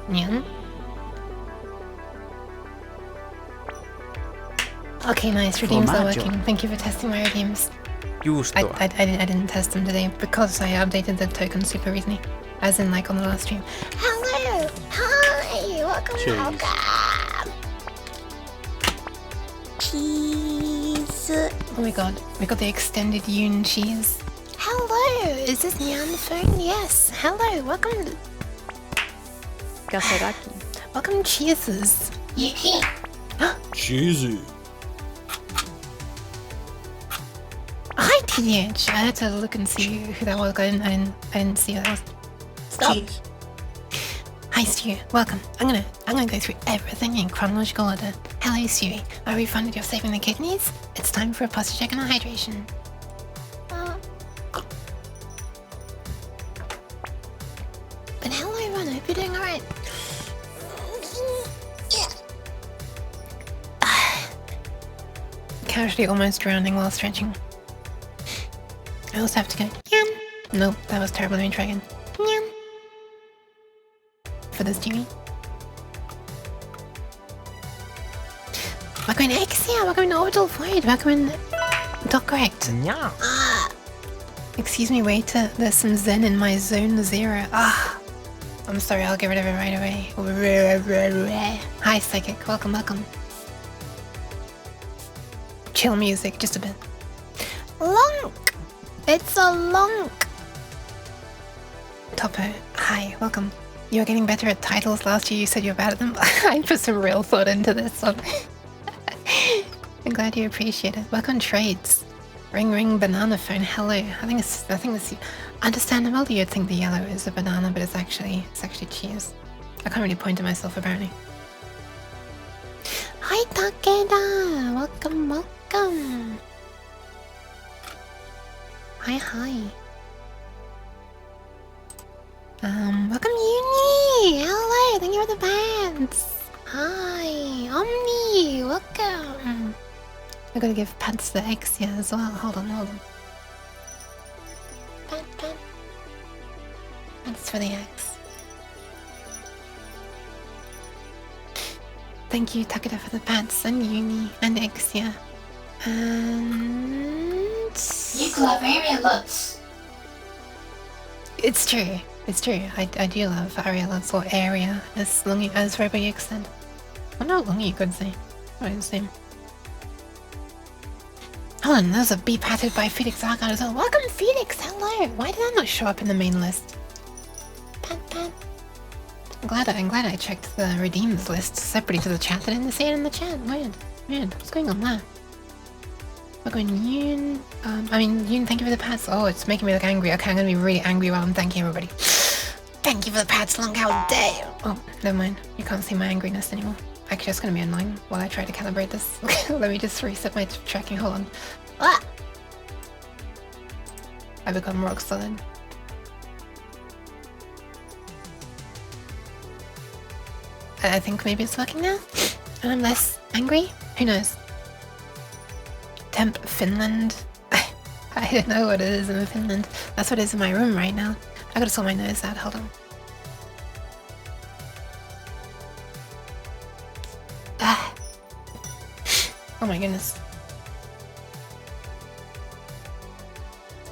Nyan? Okay, nice. Redeems are working. Thank you for testing my redeems. Juustoa. I didn't test them today because I updated the token super recently. As in, like, on the last stream. Hello! Hi! Welcome, welcome! Cheese! Oh my god, we got the extended Yoon cheese. Hello! Is this Nyan phone? Yes. Hello, welcome. Gasaraki. Welcome, cheeses. Yuki. Cheesy. Hi, TDH. I had to look and see who that was. I didn't see who that was. Stop. Cheese. Hi, Stu. Welcome. I'm gonna go through everything in chronological order. Hello, Stu. I refunded your saving the kidneys. It's time for a posture check on hydration. But hello, everyone. I hope you're doing alright. Casually almost drowning while stretching. I also have to go. Yum. Nope, that was terrible. Let me try again. Yum. For this TV. Welcome in Exia, welcome in Orbital Void, welcome in Doc Correct. Yeah. Excuse me, waiter, there's some zen in my zone 0. I'm sorry, I'll get rid of it right away. Hi Psychic, welcome, welcome. Chill music, just a bit. Lonk! It's a lonk! Topo, hi, welcome. You're getting better at titles. Last year you said you were bad at them. I put some real thought into this one. I'm glad you appreciate it. Welcome trades. Ring ring banana phone. Hello. I think it's understandable that you'd think the yellow is a banana, but it's actually cheese. I can't really point to myself apparently. Hi Takeda. Welcome, welcome. Hi. Welcome Uni! Hello, thank you for the pants! Hi, Omni, welcome! I gotta give pants to Exia as well. Hold on. Pat. Pants for the X. Thank you, Takeda, for the pants, and Uni, and Exia. And... You love area lots. It's true. I do love area lots, or area, as Robo extend. Well, not long you could say. Probably the same. Hold on, those are be patted by Felix Argyle as well. Welcome, Felix. Hello. Why did I not show up in the main list? Pat. I'm glad I checked the redeems list separately to the chat. I didn't see it in the chat. Weird. What's going on there? We're going Yoon. Yoon, thank you for the pats. Oh, it's making me look angry. Okay, I'm gonna be really angry while I'm thanking everybody. Thank you for the pats, long how dare you. Oh, never mind. You can't see my angriness anymore. Actually, it's gonna be annoying while I try to calibrate this. Let me just reset my tracking. Hold on. I become rock solid. I think maybe it's working now, and I'm less angry. Who knows? Temp Finland. I don't know what it is in Finland. That's what it is in my room right now. I gotta sort my nose out. Hold on. Oh my goodness.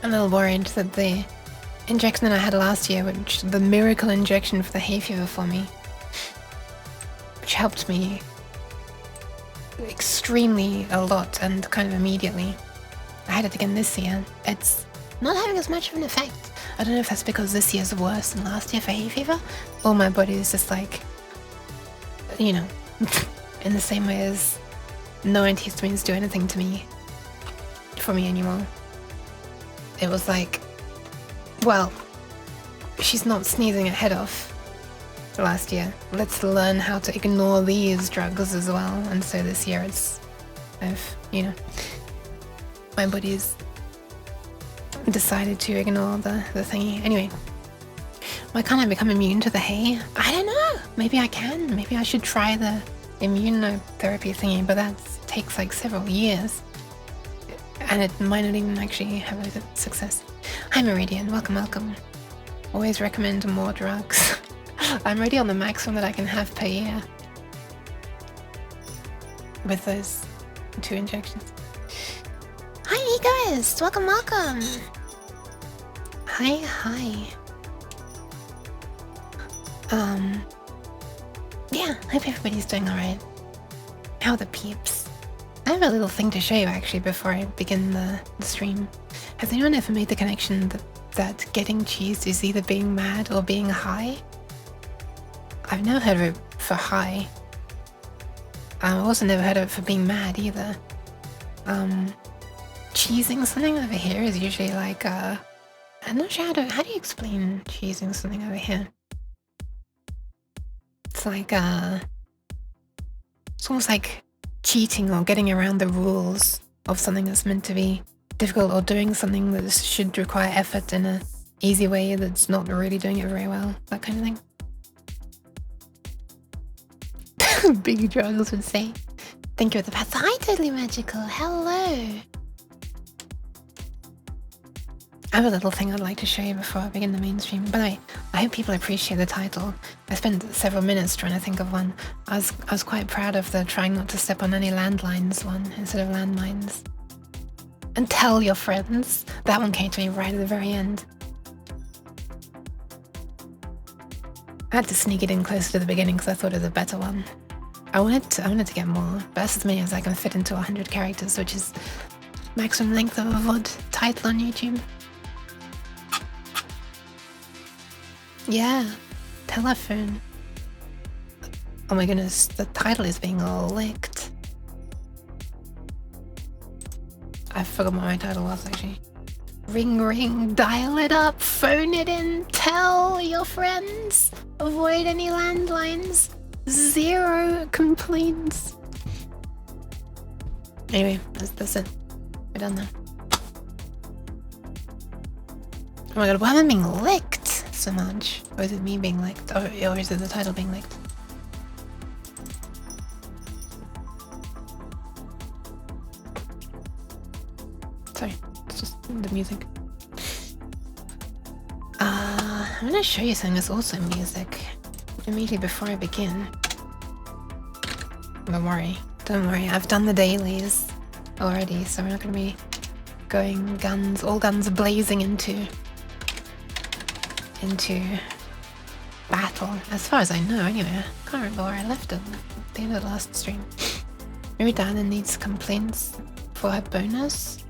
I'm a little worried that the injection that I had last year, which the miracle injection for the hay fever for me, which helped me extremely a lot and kind of immediately. I had it again this year. It's not having as much of an effect. I don't know if that's because this year's worse than last year for hay fever, or my body is just like, you know, in the same way as no antihistamines do anything to me, for me anymore. It was like, well, she's not sneezing her head off last year. Let's learn how to ignore these drugs as well. And so this year my body's decided to ignore the thingy. Anyway, why can't I become immune to the hay? I don't know. Maybe I can. Maybe I should try the immunotherapy thingy, but that takes like several years. And it might not even actually have a success. Hi Meridian, welcome. Always recommend more drugs. I'm already on the maximum that I can have per year. With those 2 injections. Hi Egoist! Welcome, welcome! Hi, hi. Yeah, hope everybody's doing alright. How are the peeps? I have a little thing to show you actually before I begin the stream. Has anyone ever made the connection that getting cheesed is either being mad or being high? I've never heard of it for high. I've also never heard of it for being mad either. Cheesing something over here is usually like I'm not sure how do you explain cheesing something over here? It's like it's almost like cheating or getting around the rules of something that's meant to be difficult, or doing something that should require effort in an easy way that's not really doing it very well, that kind of thing. Big drugs would say. Thank you for the path. Hi, Totally Magical. Hello. I have a little thing I'd like to show you before I begin the main stream. By the way, I hope people appreciate the title. I spent several minutes trying to think of one. I was quite proud of the trying not to step on any landlines one instead of landmines. And tell your friends. That one came to me right at the very end. I had to sneak it in closer to the beginning because I thought it was a better one. I wanted to get more, but that's as many as I can fit into 100 characters, which is maximum length of a VOD title on YouTube. Yeah, telephone. Oh my goodness, the title is being licked. I forgot what my title was actually. Ring ring, dial it up, phone it in, tell your friends, avoid any landlines, 0 complaints. Anyway, that's it. We're done now. Oh my god, why am I being licked so much? Or is it me being licked? Or is it the title being licked? Sorry, it's just the music. I'm gonna show you something that's also music. Immediately before I begin. Don't worry, I've done the dailies already, so we're not gonna be going all guns blazing into battle. As far as I know, anyway. I can't remember where I left it at the end of the last stream. Maybe Diana needs complaints for her bonus.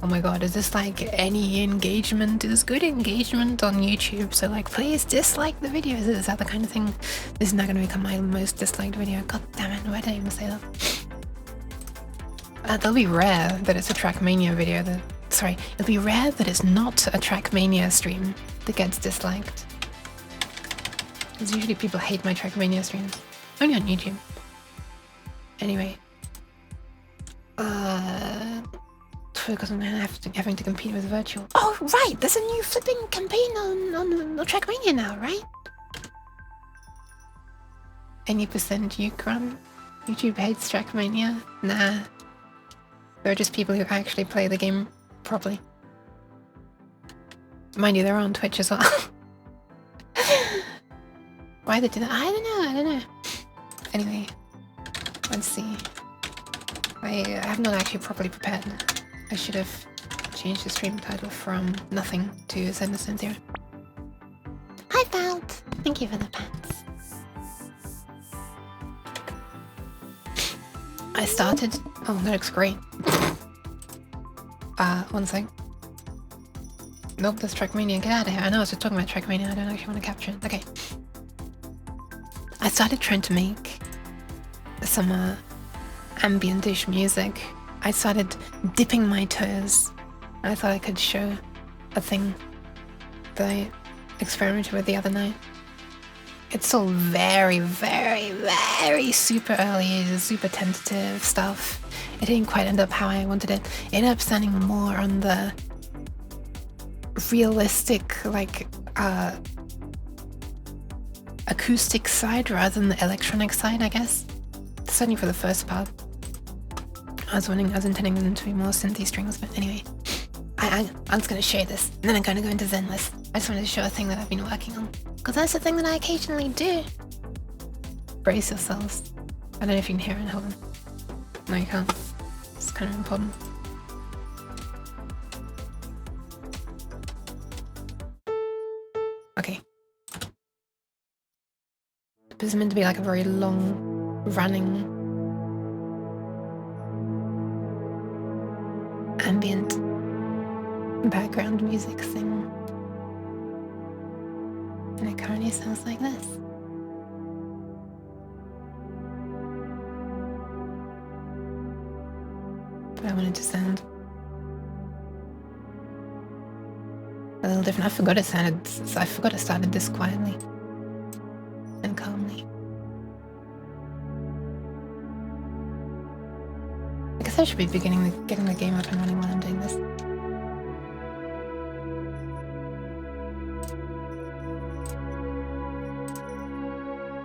Oh my god, is this like any engagement is good engagement on YouTube? So like, please dislike the video. Is that the kind of thing? This is not going to become my most disliked video. God damn it, why did I even say that? That'll be rare that it's a Trackmania video it'll be rare that it's not a Trackmania stream that gets disliked. Because usually people hate my Trackmania streams. Only on YouTube. Anyway. Because I'm having to compete with virtual. Oh, right! There's a new flipping campaign on Trackmania now, right? Any percent Ukraine? YouTube hates Trackmania? Nah. They're just people who actually play the game properly. Mind you, they're on Twitch as well. Why they do that? I don't know. Anyway, let's see. I have not actually properly prepared. I should have changed the stream title from nothing to ZZZ 0. Hi, Felt! Thank you for the pants. I started... Oh, that looks great. One sec. Nope, that's Trackmania. Get out of here. I know I was just talking about Trackmania. I don't actually want to capture it. Okay. I started trying to make some ambient-ish music. I started dipping my toes. I thought I could show a thing that I experimented with the other night. It's all very, very, very super early, super tentative stuff. It didn't quite end up how I wanted it. It ended up sounding more on the realistic, like, acoustic side rather than the electronic side, I guess. Certainly for the first part. I was intending them to be more synthy strings, but anyway. I'm just gonna share this, and then I'm gonna go into Zen list. I just wanted to show a thing that I've been working on. Because that's the thing that I occasionally do. Brace yourselves. I don't know if you can hear it. Hold on. No, you can't. It's kind of important. Okay. This is meant to be like a very long running ambient background music thing. And it currently sounds like this. But I wanted to sound a little different. I forgot it sounded, I forgot it started this quietly and calmly. I guess I should be getting the game up and running while I'm doing this.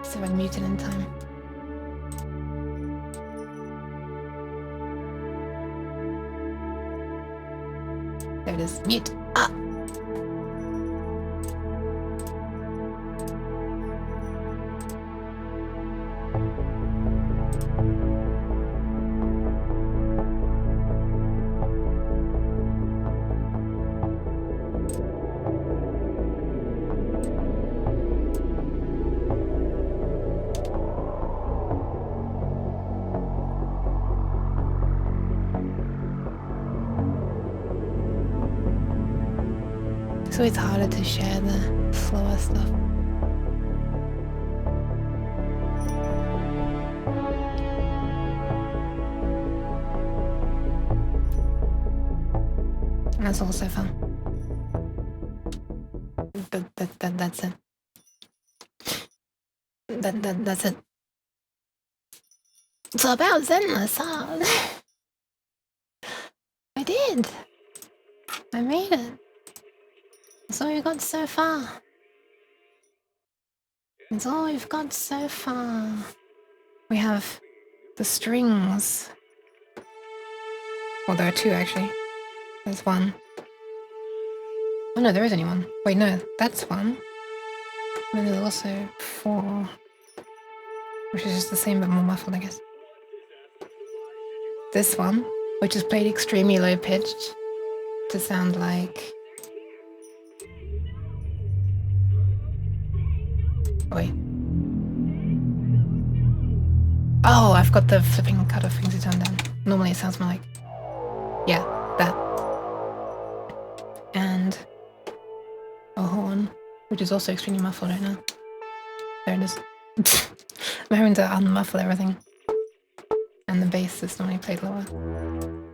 So I mute it in time. There it is. Mute. Ah! So it's harder to share the slower stuff. And that's also fun. That's it. That's it. So about Zenless, huh? I did. I made it. That's all we've got so far. That's all we've got so far. We have the strings. Well, there are two actually. There's one. Oh no, there is only one. Wait, no, that's one. And then there's also four. Which is just the same but more muffled, I guess. This one, which is played extremely low pitched to sound like... Wait. Oh, I've got the flipping cutoff thing to turn down. Normally it sounds more like... Yeah, that. And a horn, which is also extremely muffled right now. There it is. I'm having to unmuffle everything. And the bass is normally played lower.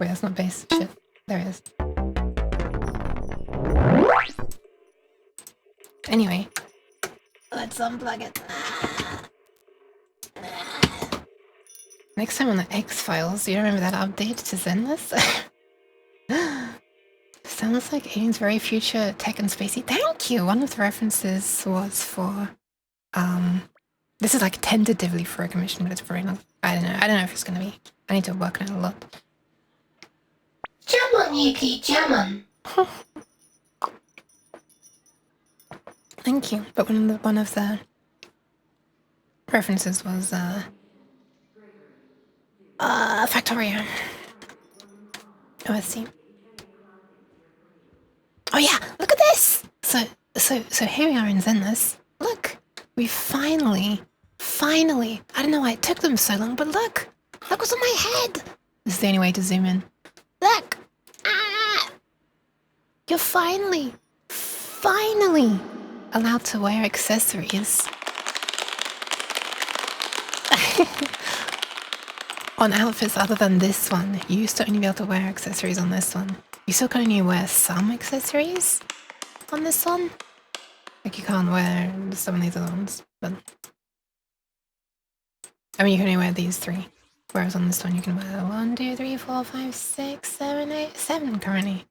Wait, that's not bass. Shit. There it is. Anyway. Let's unplug it. Next time on the X-Files, do you remember that update to Zenless? Sounds like Aiden's very future tech and spacey. Thank you! One of the references was for... This is like tentatively for a commission, but it's very not... I don't know if it's gonna be. I need to work on it a lot. Jam on, Yuki, jam on. Thank you. But one of the references was Factorio. OSC. Oh yeah, look at this! So here we are in Zenless. Look, we finally, I don't know why it took them so long, but look what's on my head. This is the only way to zoom in. Look! Ah! You're finally allowed to wear accessories. On outfits other than this one. You used to only be able to wear accessories on this one. You still can only wear some accessories on this one. Like you can't wear some of these other ones, but... I mean, you can only wear these three. Whereas on this one you can wear 1, 2, 3, 4, 5, 6, 7, 8, 7 currently.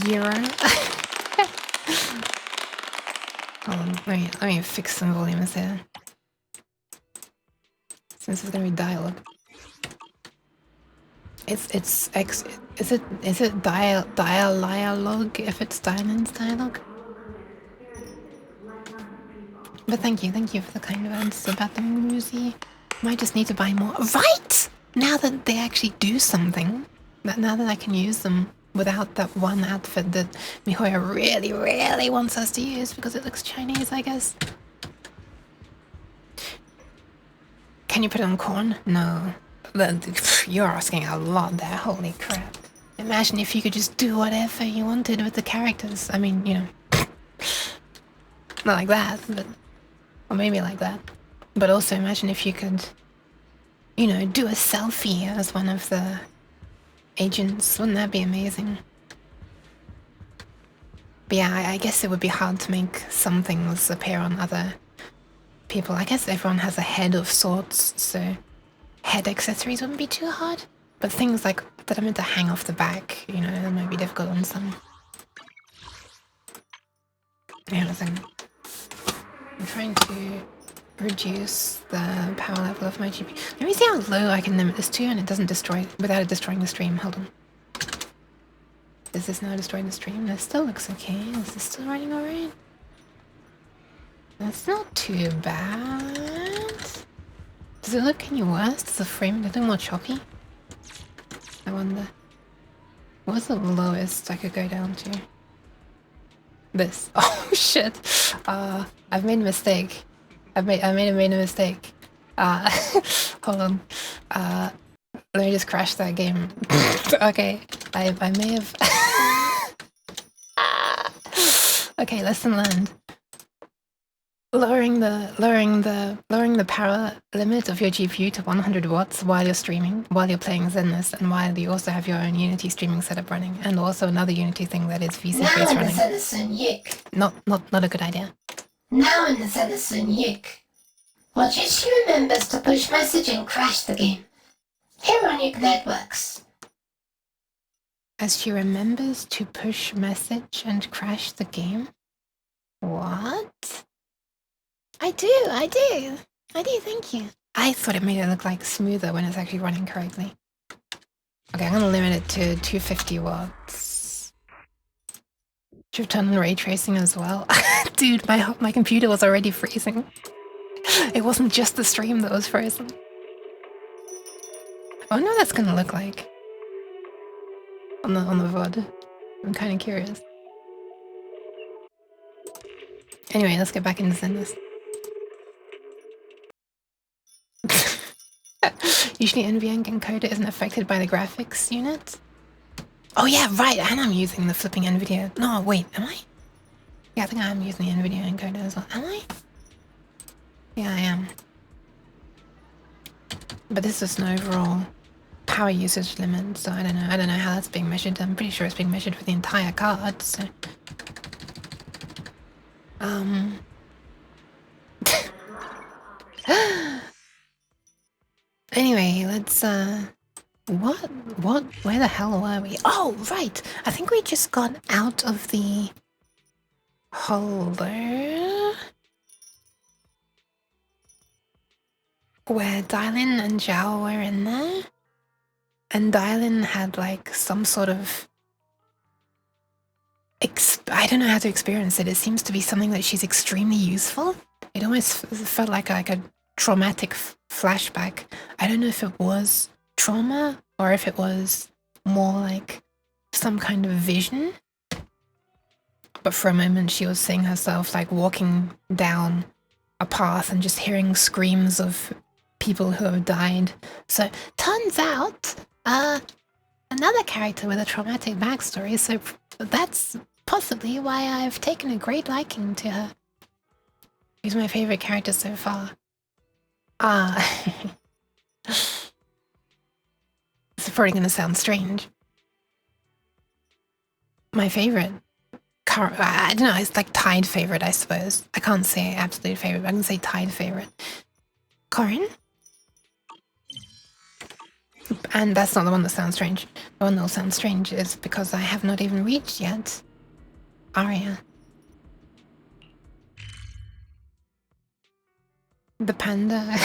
Euro. Hold on, let me fix some volumes there. So This is gonna be dialogue. Is it dialogue if it's dialogue? But thank you for the kind words about the musi. Might just need to buy more. Right! Now that they actually do something, now that I can use them without that one outfit that Mihoya really, really wants us to use because it looks Chinese, I guess. Can you put it on corn? No. You're asking a lot there, holy crap. Imagine if you could just do whatever you wanted with the characters. I mean, you know, not like that, but... Or maybe like that. But also imagine if you could, you know, do a selfie as one of the agents. Wouldn't that be amazing? But yeah, I guess it would be hard to make some things appear on other people. I guess everyone has a head of sorts, so head accessories wouldn't be too hard. But things like that are meant to hang off the back, you know, that might be difficult on some. Yeah, listen. I'm trying to reduce the power level of my GPU. Let me see how low I can limit this to and it doesn't destroy without it destroying the stream. Hold on. Does this now destroy the stream? That still looks okay. Is this still running alright? That's not too bad. Does it look any worse? Does the frame look more choppy? I wonder. What's the lowest I could go down to? This. Oh shit. I've made a mistake. I made a mistake. Hold on. Let me just crash that game. Okay. I may have okay, lesson learned. Lowering the power limit of your GPU to 100 watts while you're streaming, while you're playing ZZZ, and while you also have your own Unity streaming setup running, and also another Unity thing that is VC face running. Not a good idea. Now in the ZZZ Yik. Watch as she remembers to push message and crash the game. Here on Yik Networks. As she remembers to push message and crash the game? What? I do, thank you. I thought it made it look like smoother when it's actually running correctly. Okay, I'm gonna limit it to 250 watts. Should have turned on ray tracing as well. Dude, my computer was already freezing. It wasn't just the stream that was frozen. I wonder what that's gonna look like on the VOD. I'm kind of curious. Anyway, let's get back into ZZZ. Usually NVENC encoder isn't affected by the graphics unit. Oh yeah, right, and I'm using the flipping NVIDIA. No, wait, am I? Yeah, I think I am using the NVIDIA encoder as well. Am I? Yeah, I am. But this is an overall power usage limit, so I don't know. I don't know how that's being measured. I'm pretty sure it's being measured for the entire card, so... Anyway, let's, where the hell were we? Oh, right! I think we just got out of the holder where Dylan and Zhao were in there. And Dylan had, like, some sort of... I don't know how to experience it. It seems to be something that she's extremely useful. It almost felt like a traumatic flashback. I don't know if it was trauma or if it was more like some kind of vision. But for a moment she was seeing herself like walking down a path and just hearing screams of people who have died. So turns out, another character with a traumatic backstory, so that's possibly why I've taken a great liking to her. She's my favorite character so far. It's probably gonna sound strange. My favorite, I don't know, it's like tied favorite, I suppose. I can't say absolute favorite, but I can say tied favorite. Corin? And that's not the one that sounds strange. The one that will sound strange is because I have not even reached yet Arya. The panda.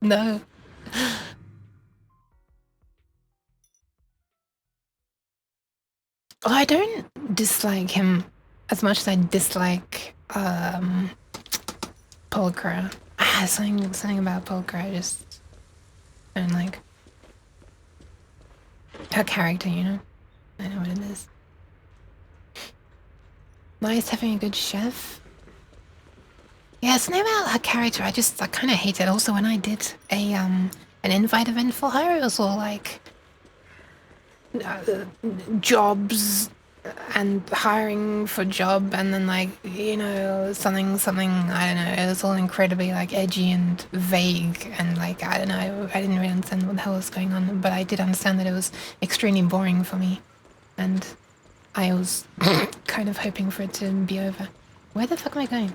No. Well, I don't dislike him as much as I dislike Polkra. Something about Polkra I just don't like. Her character, you know? I know what it is. Nice having a good chef. Yeah, something about her character I kind of hate it. Also, when I did an invite event for her, it was all like jobs and hiring for job, and then like, you know, something, I don't know, it was all incredibly like edgy and vague, and like, I don't know, I didn't really understand what the hell was going on, but I did understand that it was extremely boring for me, and I was kind of hoping for it to be over. Where the fuck am I going?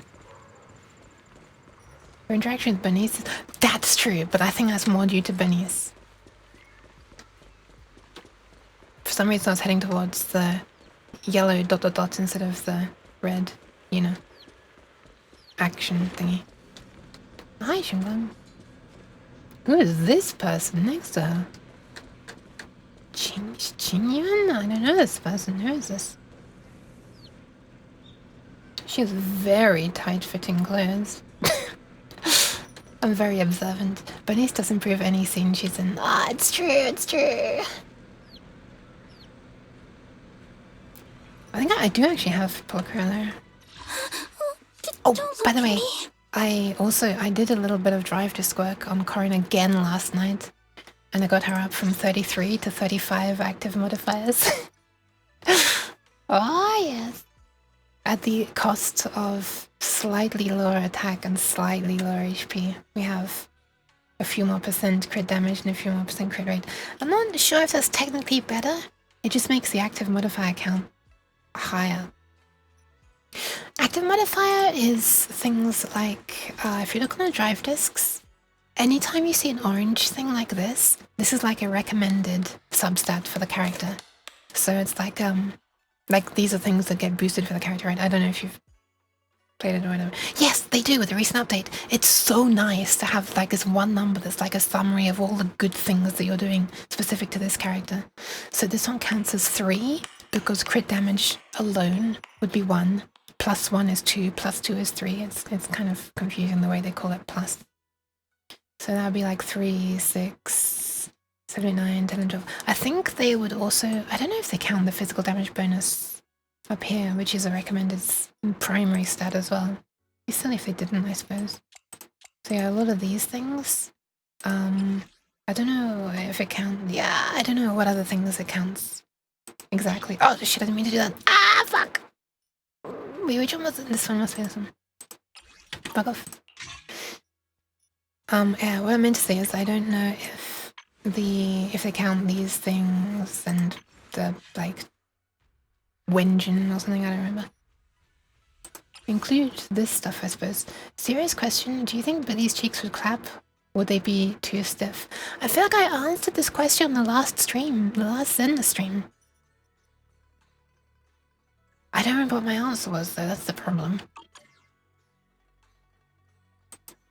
Her interaction with Bernice, that's true, but I think that's more due to Bernice. For some reason I was heading towards the yellow ... instead of the red, you know, action thingy. Hi, Shinglong. Who is this person next to her? Chingyun? I don't know this person. Who is this? She has very tight-fitting clothes. I'm very observant. Bernice does improve any scene she's in. Ah, it's true, it's true. I think I do actually have Polkra there. Oh, by the way, I did a little bit of drive disc work on Corin again last night, and I got her up from 33 to 35 active modifiers. Oh, yes. At the cost of slightly lower attack and slightly lower HP. We have a few more % crit damage and a few more % crit rate. I'm not sure if that's technically better. It just makes the active modifier count higher. Active modifier is things like, if you look on the drive discs, anytime you see an orange thing like this is like a recommended substat for the character. So it's like these are things that get boosted for the character, right? I don't know if you've played it or whatever. Yes, they do with the recent update. It's so nice to have like this one number that's like a summary of all the good things that you're doing specific to this character. So this one counts as 3 because crit damage alone would be 1. Plus 1 is 2, plus 2 is 3. It's kind of confusing the way they call it plus. So that would be like 3, 6, 79, 10 and 12. I think they would also, I don't know if they count the physical damage bonus up here, which is a recommended primary stat as well. It'd be silly if they didn't, I suppose. So yeah, a lot of these things. I don't know if it counts. Yeah, I don't know what other things it counts exactly. Oh shit, I didn't mean to do that. Ah, fuck! Wait, which one was it? This one must be this one. Fuck off. Yeah, what I meant to say is I don't know if they count these things and the like Wenjin or something, I don't remember. Include this stuff, I suppose. Serious question, do you think Billy's cheeks would clap? Would they be too stiff? I feel like I answered this question on the last stream, the last Zen stream. I don't remember what my answer was though, that's the problem.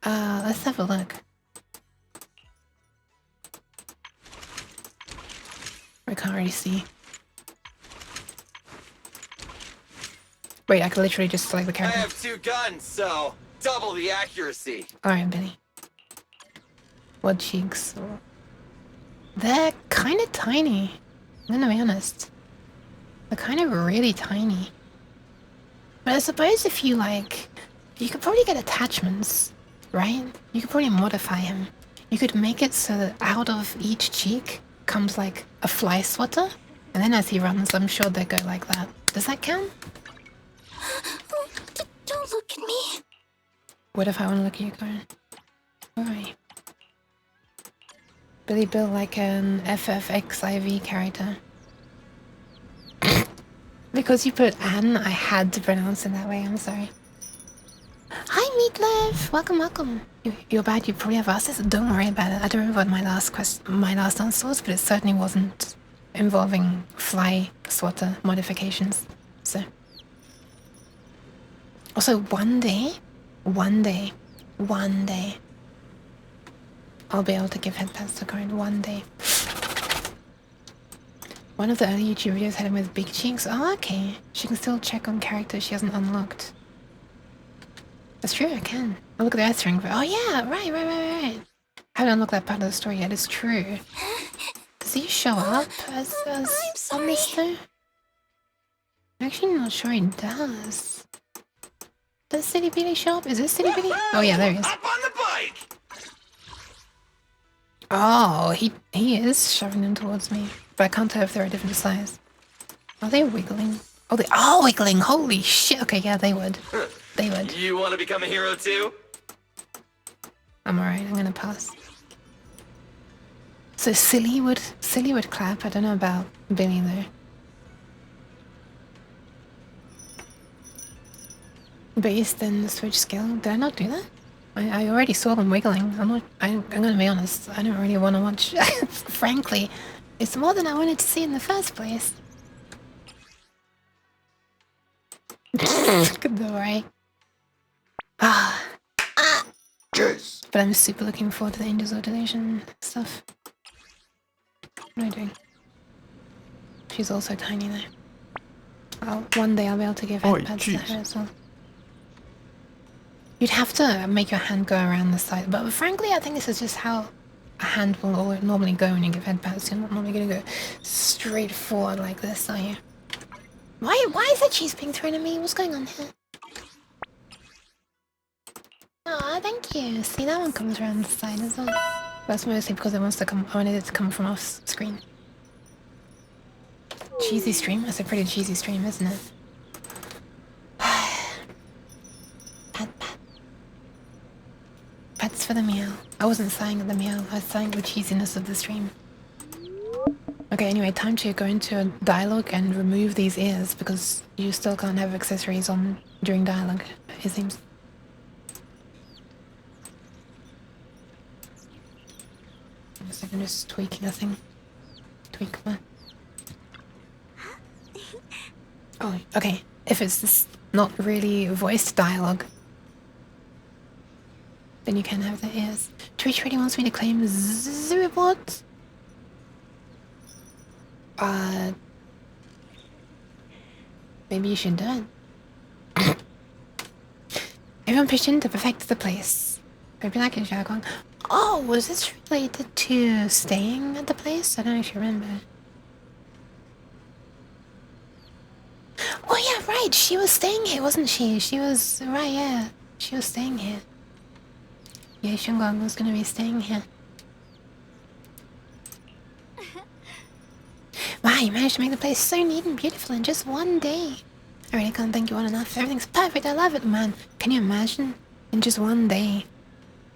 Let's have a look. I can't really see. Wait, I could literally just select the character. I have 2 guns, so double the accuracy. Alright, Billy. What cheeks? They're kind of tiny. I'm gonna be honest. They're kind of really tiny. But I suppose if you like, you could probably get attachments, right? You could probably modify him. You could make it so that out of each cheek comes like a fly swatter, and then as he runs, I'm sure they go like that. Does that count? Don't look at me. What if I want to look at you, Corin? Alright. Billy built like an FFXIV character. Because you put Anne, I had to pronounce it that way, I'm sorry. Hi Meatloaf! Welcome, welcome. You're bad, you probably have asked this. Don't worry about it. I don't remember what my last answer was, but it certainly wasn't involving fly swatter modifications. So also one day I'll be able to give headpads to Corin one day. One of the early YouTube videos had him with big cheeks. Oh, okay. She can still check on characters she hasn't unlocked. That's true, I can. Oh, look at the ice ring. Oh yeah, right. I haven't unlocked that part of the story yet, it's true. Does he show up as on this though? I'm actually not sure he does. Does City Billy show up? Is this City Billy? Oh yeah, there he is. Up on the bike! Oh, he is shoving them towards me. But I can't tell if they're a different size. Are they wiggling? Oh, they are wiggling! Holy shit! Okay, yeah, they would. They would. You want to become a hero too? I'm alright, I'm gonna pass. So Silly would clap. I don't know about Billy though. Based in the switch skill. Did I not do that? I already saw them wiggling. I'm gonna be honest, I don't really want to watch. Frankly, it's more than I wanted to see in the first place. Good though, right? Yes. But I'm super looking forward to the Angels Ordination stuff. What am I doing? She's also tiny though. One day I'll be able to give headpads to her as well. You'd have to make your hand go around the side, but frankly I think this is just how a hand will normally go when you give headpads. You're not normally going to go straight forward like this, are you? Why is that cheese being thrown at me? What's going on here? Aw, thank you. See, that one comes around the side as well. That's mostly because it wants to come. I wanted it to come from off screen. Cheesy stream? That's a pretty cheesy stream, isn't it? Pats for the meow. I wasn't sighing at the meow, I was sighing the cheesiness of the stream. Okay, anyway, time to go into a dialogue and remove these ears because you still can't have accessories on during dialogue, it seems. I'm just tweaking a thing. Tweak what? Oh, okay. If it's this not really voiced dialogue, then you can have the ears. Twitch really wants me to claim ZZZ reports. Maybe you should do it. Everyone pitched in to perfect the place. Maybe like in jargon. Oh, was this related to staying at the place? I don't actually remember. Oh yeah, right. She was staying here, wasn't she? She was right. Yeah, she was staying here. Yeah, Shungang was gonna be staying here. Wow, you managed to make the place so neat and beautiful in just one day. I really can't thank you all enough. Everything's perfect. I love it, man. Can you imagine? In just one day,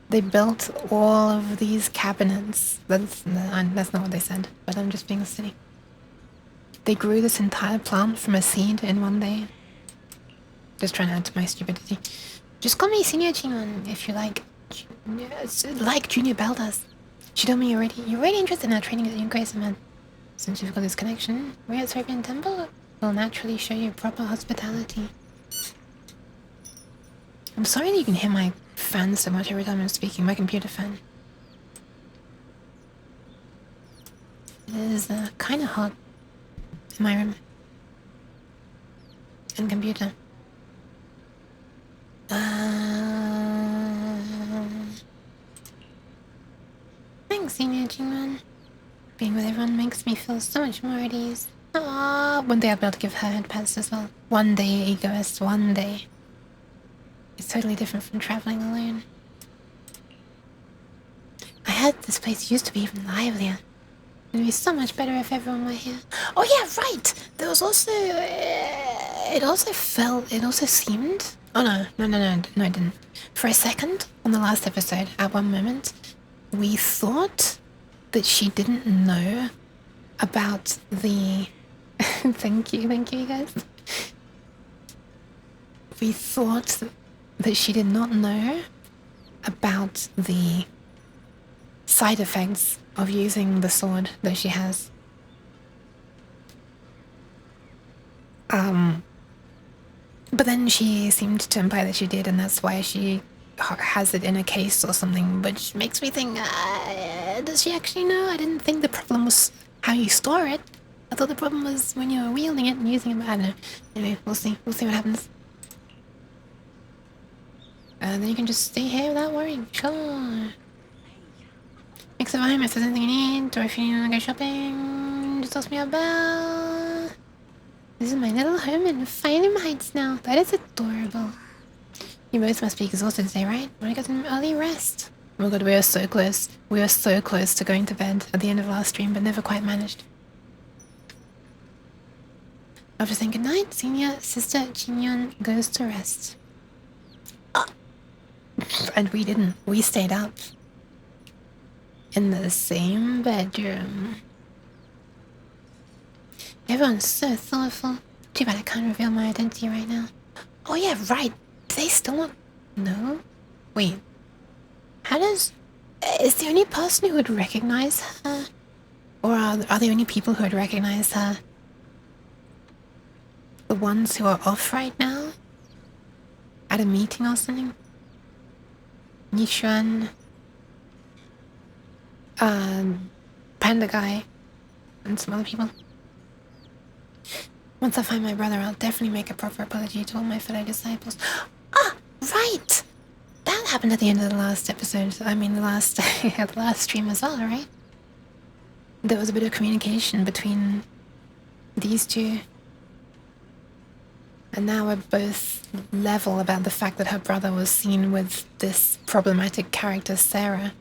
they built all of these cabinets. That's not what they said, but I'm just being silly. They grew this entire plant from a seed in one day. Just trying to add to my stupidity. Just call me Senior Chimon if you like. Like Junior Bell does. She told me you're really interested in our training as a young Gracer man. Since you've got this connection, we at Serbian Temple will naturally show you proper hospitality. I'm sorry that you can hear my fan so much every time I'm speaking, my computer fan. It is kind of hot in my room. And computer. Thanks, Senior G-Man. Being with everyone makes me feel so much more at ease. Aww, one day I'll be able to give her headpads as well. One day, egoist, one day. It's totally different from traveling alone. I heard this place used to be even livelier. It'd be so much better if everyone were here. Oh yeah, right! There was also... it also seemed... Oh no, it didn't. For a second, on the last episode, at one moment, we thought that she didn't know about the... Thank you guys. We thought that she did not know about the side effects of using the sword that she has. But then she seemed to imply that she did, and that's why she has it in a case or something, which makes me think, does she actually know? I didn't think the problem was how you store it. I thought the problem was when you're wielding it and using it. I don't know. Anyway, we'll see. We'll see what happens. And then you can just stay here without worrying. Sure. Mix of home if there's anything you need, or if you want to go shopping, just ask me about. This is my little home in Fineham Heights now. That is adorable. You both must be exhausted today, right? Want to get some early rest? Oh my god, we are so close. We are so close to going to bed at the end of last stream, but never quite managed. After saying goodnight, senior sister Jinyon goes to rest. And we didn't. We stayed up. In the same bedroom. Everyone's so thoughtful. Too bad I can't reveal my identity right now. Oh yeah, right. Do they still not know? Wait. How does... Is the only person who would recognize her? Or are the only people who would recognize her the ones who are off right now? At a meeting or something? Nishan... Panda Guy, and some other people. Once I find my brother, I'll definitely make a proper apology to all my fellow disciples. Ah, right! That happened at the end of the last episode. I mean, the last stream as well, right? There was a bit of communication between these two. And now we're both level about the fact that her brother was seen with this problematic character, Sarah.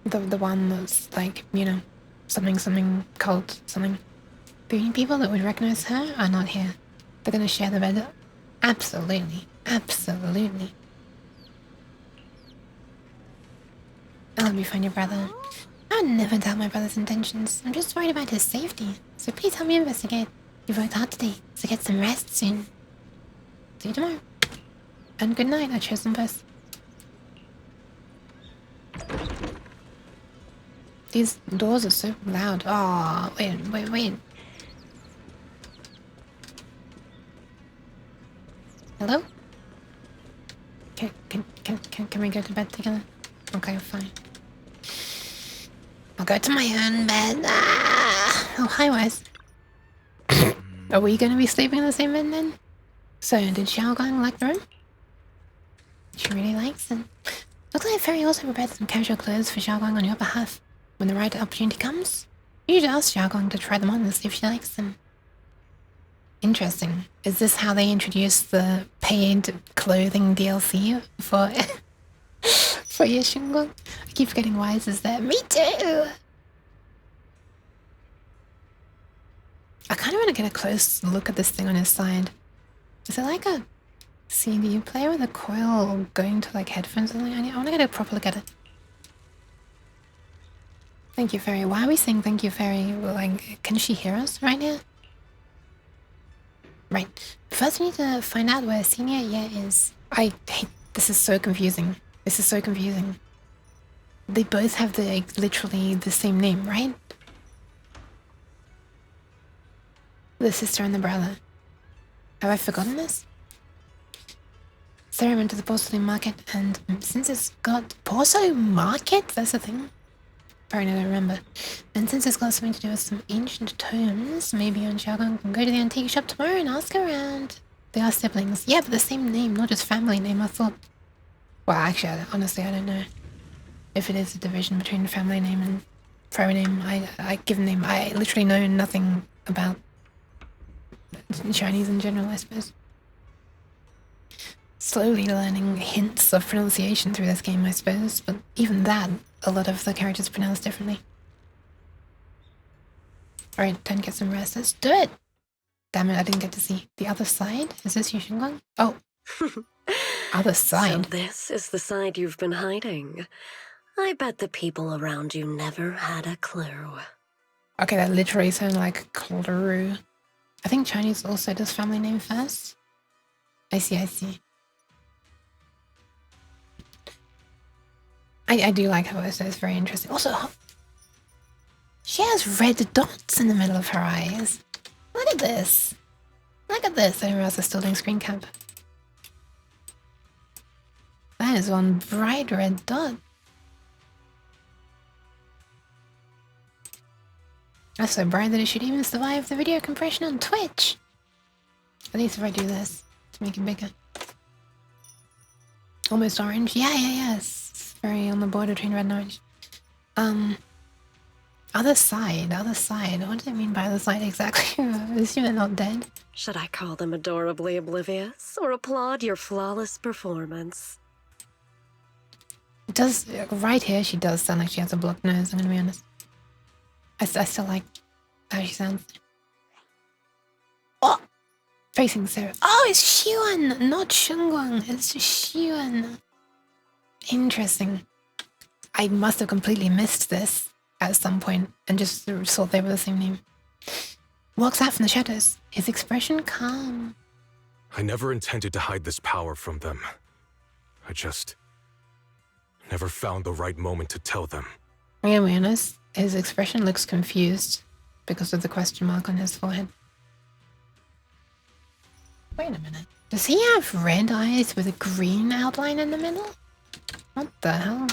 The one that's like, you know, something cult, something. The only people that would recognize her are not here. They're gonna share the bed. Absolutely. Absolutely. I'll help you find your brother. I would never doubt my brother's intentions. I'm just worried about his safety. So please help me investigate. You've worked hard today, so get some rest soon. See you tomorrow. And good night, I chose them first. These doors are so loud. Oh, wait. Hello? Can we go to bed together? Okay, fine. I'll go to my own bed. Ah! Oh, hi, Wes. Are we gonna be sleeping in the same bed then? So, did Xiaogang like the room? She really likes it. Looks like Fairy also prepared some casual clothes for Xiaogang on your behalf. When the right opportunity comes, you should ask Xiaogang to try them on and see if she likes them. Interesting. Is this how they introduce the paid clothing DLC for for Yeshungung? I keep forgetting Wise is there. Me too! I kind of want to get a close look at this thing on his side. Is it like a CD player with a coil going to like headphones or something? I want to get a proper look at it. Thank you, Fairy. Why are we saying thank you, Fairy? Like, can she hear us right now? Right. First we need to find out where Senior Ye is. I hate... This is so confusing. This is so confusing. They both have literally the same name, right? The sister and the brother. Have I forgotten this? Sarah went to the porcelain market and since it's got... Porcelain market? That's the thing? Apparently I don't remember. And since it's got something to do with some ancient tomes, maybe on Xiaogang can go to the antique shop tomorrow and ask around. They are siblings. Yeah, but the same name, not just family name, I thought. Well, actually, honestly, I don't know if it is a division between family name and fairy name. I given name. I literally know nothing about Chinese in general, I suppose. Slowly learning hints of pronunciation through this game, I suppose, but even that, a lot of the characters pronounce differently. Alright, time to get some rest. Let's do it! Damn it, I didn't get to see the other side. Is this Yushengong? Oh. Other side. So this is the side you've been hiding. I bet the people around you never had a clue. Okay, that literally sounds like clue. I think Chinese also does family name first. I see. I do like her voice, so it's very interesting. Also, she has red dots in the middle of her eyes. Look at this. Look at this. I didn't realize I was still doing screen cap. That is one bright red dot. That's so bright that it should even survive the video compression on Twitch. At least if I do this to make it bigger. Almost orange. Yeah. It's very on the border between red and orange. Other side. What do I mean by other side exactly? I assume they're not dead. Should I call them adorably oblivious or applaud your flawless performance? It does, right here, she does sound like she has a blocked nose, I'm gonna be honest. I still like how she sounds. Oh! Facing Sarah. Oh, it's Xiuan, not Shunguang. It's Xiuan. Interesting. I must have completely missed this at some point and just thought they were the same name. Walks out from the shadows. His expression calm. I never intended to hide this power from them. I just never found the right moment to tell them. I'm gonna be honest, his expression looks confused because of the question mark on his forehead. Wait a minute. Does he have red eyes with a green outline in the middle? What the hell?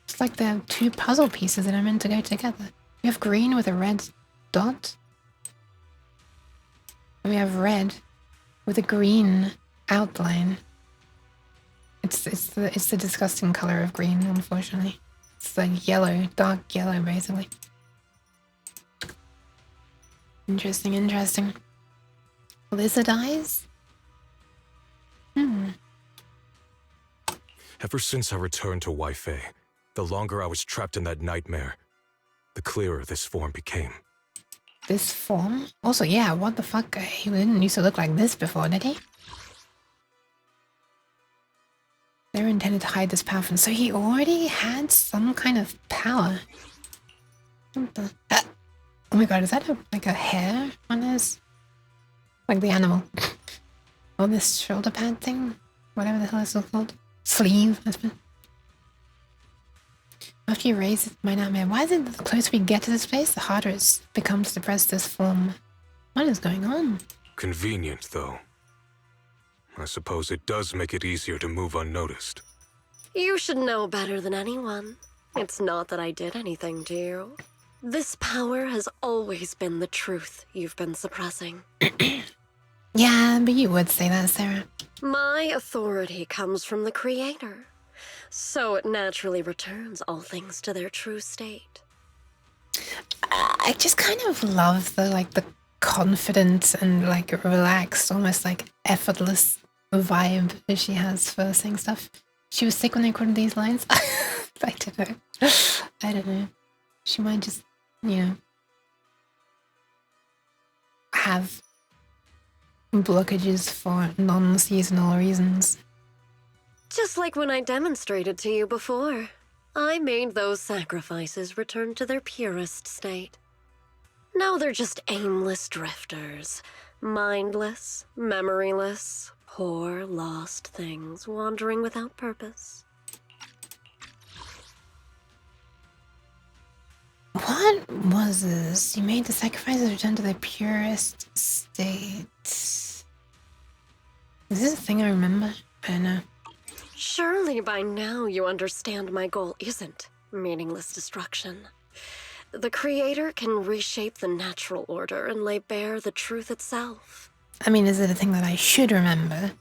It's like they're two puzzle pieces that are meant to go together. We have green with a red dot. And we have red with a green outline. It's the disgusting color of green, unfortunately. It's like yellow, dark yellow, basically. Interesting. Lizard eyes? Ever since I returned to Wi-Fi, the longer I was trapped in that nightmare, the clearer this form became. This form? Also, yeah, what the fuck? He didn't used to look like this before, did he? They were intended to hide this power from, so he already had some kind of power. What the? Oh my god, is that like a hair on his? Like the animal. Or this shoulder pad thing? Whatever the hell it's called. Sleeve, I suppose. After you raise my nightmare, why is it that the closer we get to this place, the harder it becomes to press this form? What is going on? Convenient, though. I suppose it does make it easier to move unnoticed. You should know better than anyone. It's not that I did anything to you. This power has always been the truth you've been suppressing. Yeah, but you would say that, Sarah. My authority comes from the Creator, so it naturally returns all things to their true state. I just kind of love the confident and like relaxed, almost like effortless vibe that she has for saying stuff. She was sick when they recorded these lines. I don't know. She might just, have blockages for non-seasonal reasons. Just like when I demonstrated to you before. I made those sacrifices return to their purest state. Now they're just aimless drifters. Mindless, memoryless, poor, lost things wandering without purpose. What was this? You made the sacrifices return to their purest state. Is this a thing I remember? I don't know. Surely by now you understand my goal isn't meaningless destruction. The Creator can reshape the natural order and lay bare the truth itself. I mean, is it a thing that I should remember?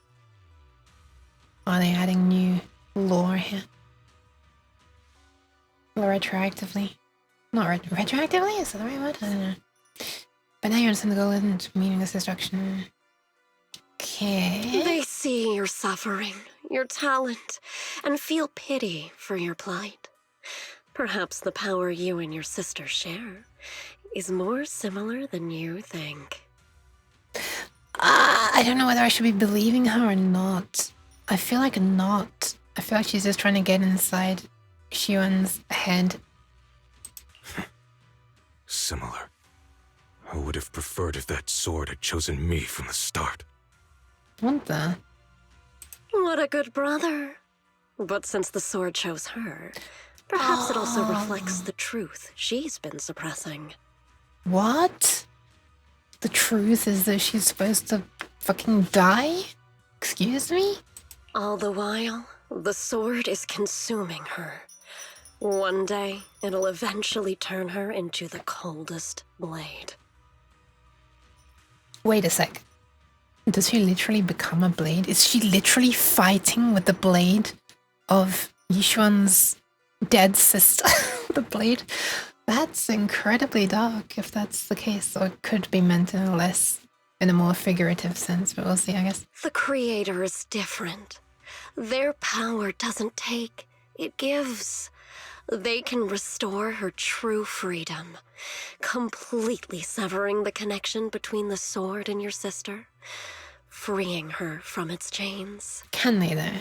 Are they adding new lore here? Or retroactively? Not retroactively? Is that the right word? I don't know. But now you understand the goal isn't meaningless destruction. Okay. They see your suffering, your talent, and feel pity for your plight. Perhaps the power you and your sister share is more similar than you think. I don't know whether I should be believing her or not. I feel like not. I feel like she's just trying to get inside Xiuan's head. Similar. I would have preferred if that sword had chosen me from the start. What the? What a good brother. But since the sword chose her, perhaps it also reflects the truth she's been suppressing. What? The truth is that she's supposed to fucking die? Excuse me? All the while, The sword is consuming her. One day, it'll eventually turn her into the coldest blade. Wait a sec. Does she literally become a blade? Is she literally fighting with the blade of Yishuan's dead sister? The blade? That's incredibly dark if that's the case, or it could be meant in a more figurative sense, but we'll see, I guess. The Creator is different. Their power doesn't take, it gives. They can restore her true freedom, completely severing the connection between the sword and your sister, freeing her from its chains. Can they, though?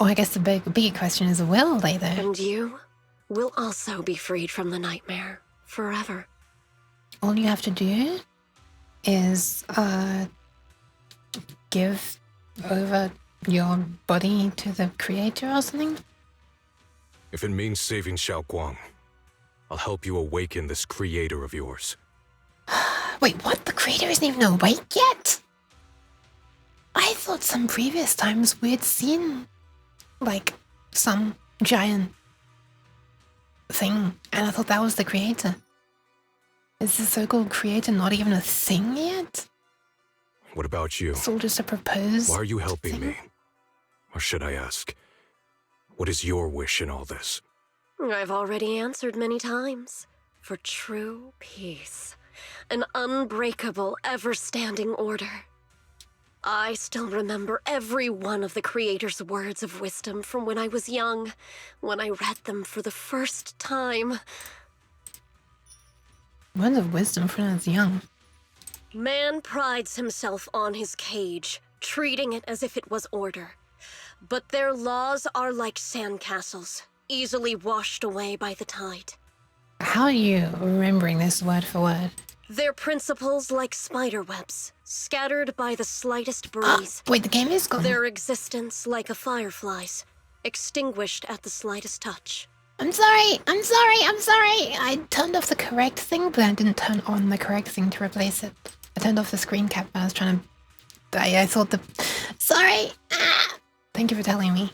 Or I guess the big question is, will they, though? And you will also be freed from the nightmare forever. All you have to do is give over your body to the Creator or something? If it means saving Xiaoguang, I'll help you awaken this creator of yours. Wait, what? The Creator isn't even awake yet? I thought some previous times we'd seen, like, some giant thing, and I thought that was the Creator. Is the so-called Creator not even a thing yet? What about you? It's all just a proposed Why are you helping thing? me? Or should I ask, what is your wish in all this? I've already answered many times. For true peace. An unbreakable, ever-standing order. I still remember every one of the Creator's words of wisdom from when I was young, when I read them for the first time. Words of wisdom from when I was young. Man prides himself on his cage, treating it as if it was order. But their laws are like sandcastles, easily washed away by the tide. How are you remembering this word for word? Their principles like spider webs, scattered by the slightest breeze. Wait, the game is gone. Their existence like a firefly's, extinguished at the slightest touch. I'm sorry. I turned off the correct thing, but I didn't turn on the correct thing to replace it. I turned off the screen cap when I was trying to... I thought the... Sorry! Ah! Thank you for telling me.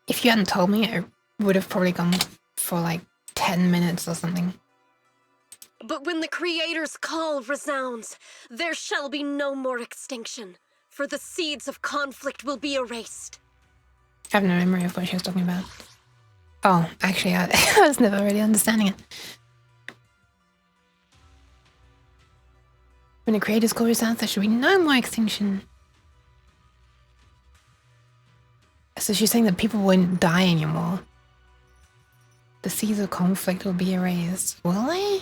If you hadn't told me, I would have probably gone for like 10 minutes or something. But when the Creator's call resounds, there shall be no more extinction, for the seeds of conflict will be erased. I have no memory of what she was talking about. Oh, actually, I was never really understanding it. When the Creator's call resounds, there should be no more extinction. So she's saying that people won't die anymore. The seeds of conflict will be erased. Will they?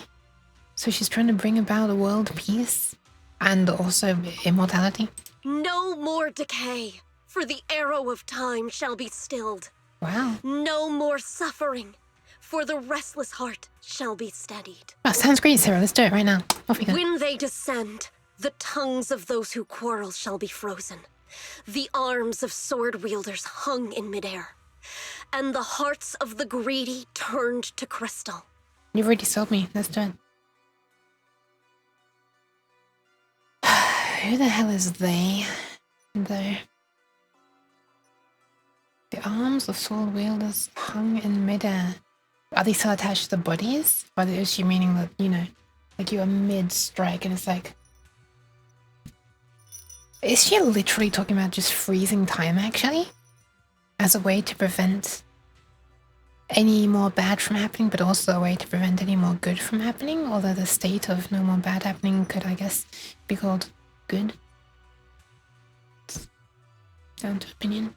So she's trying to bring about a world peace and also immortality? No more decay, for the arrow of time shall be stilled. Wow. No more suffering, for the restless heart shall be steadied. Oh, sounds great, Sarah. Let's do it right now. Off we go. When they descend, the tongues of those who quarrel shall be frozen, the arms of sword wielders hung in midair, and the hearts of the greedy turned to crystal. You've already sold me. Let's do it. Who the hell is they? Though. The arms of sword wielders hung in midair. Are they still attached to the bodies? Or is she meaning that, you know, like you are mid-strike and it's like... Is she literally talking about just freezing time, actually? As a way to prevent any more bad from happening, but also a way to prevent any more good from happening? Although the state of no more bad happening could, I guess, be called good. It's down to opinion.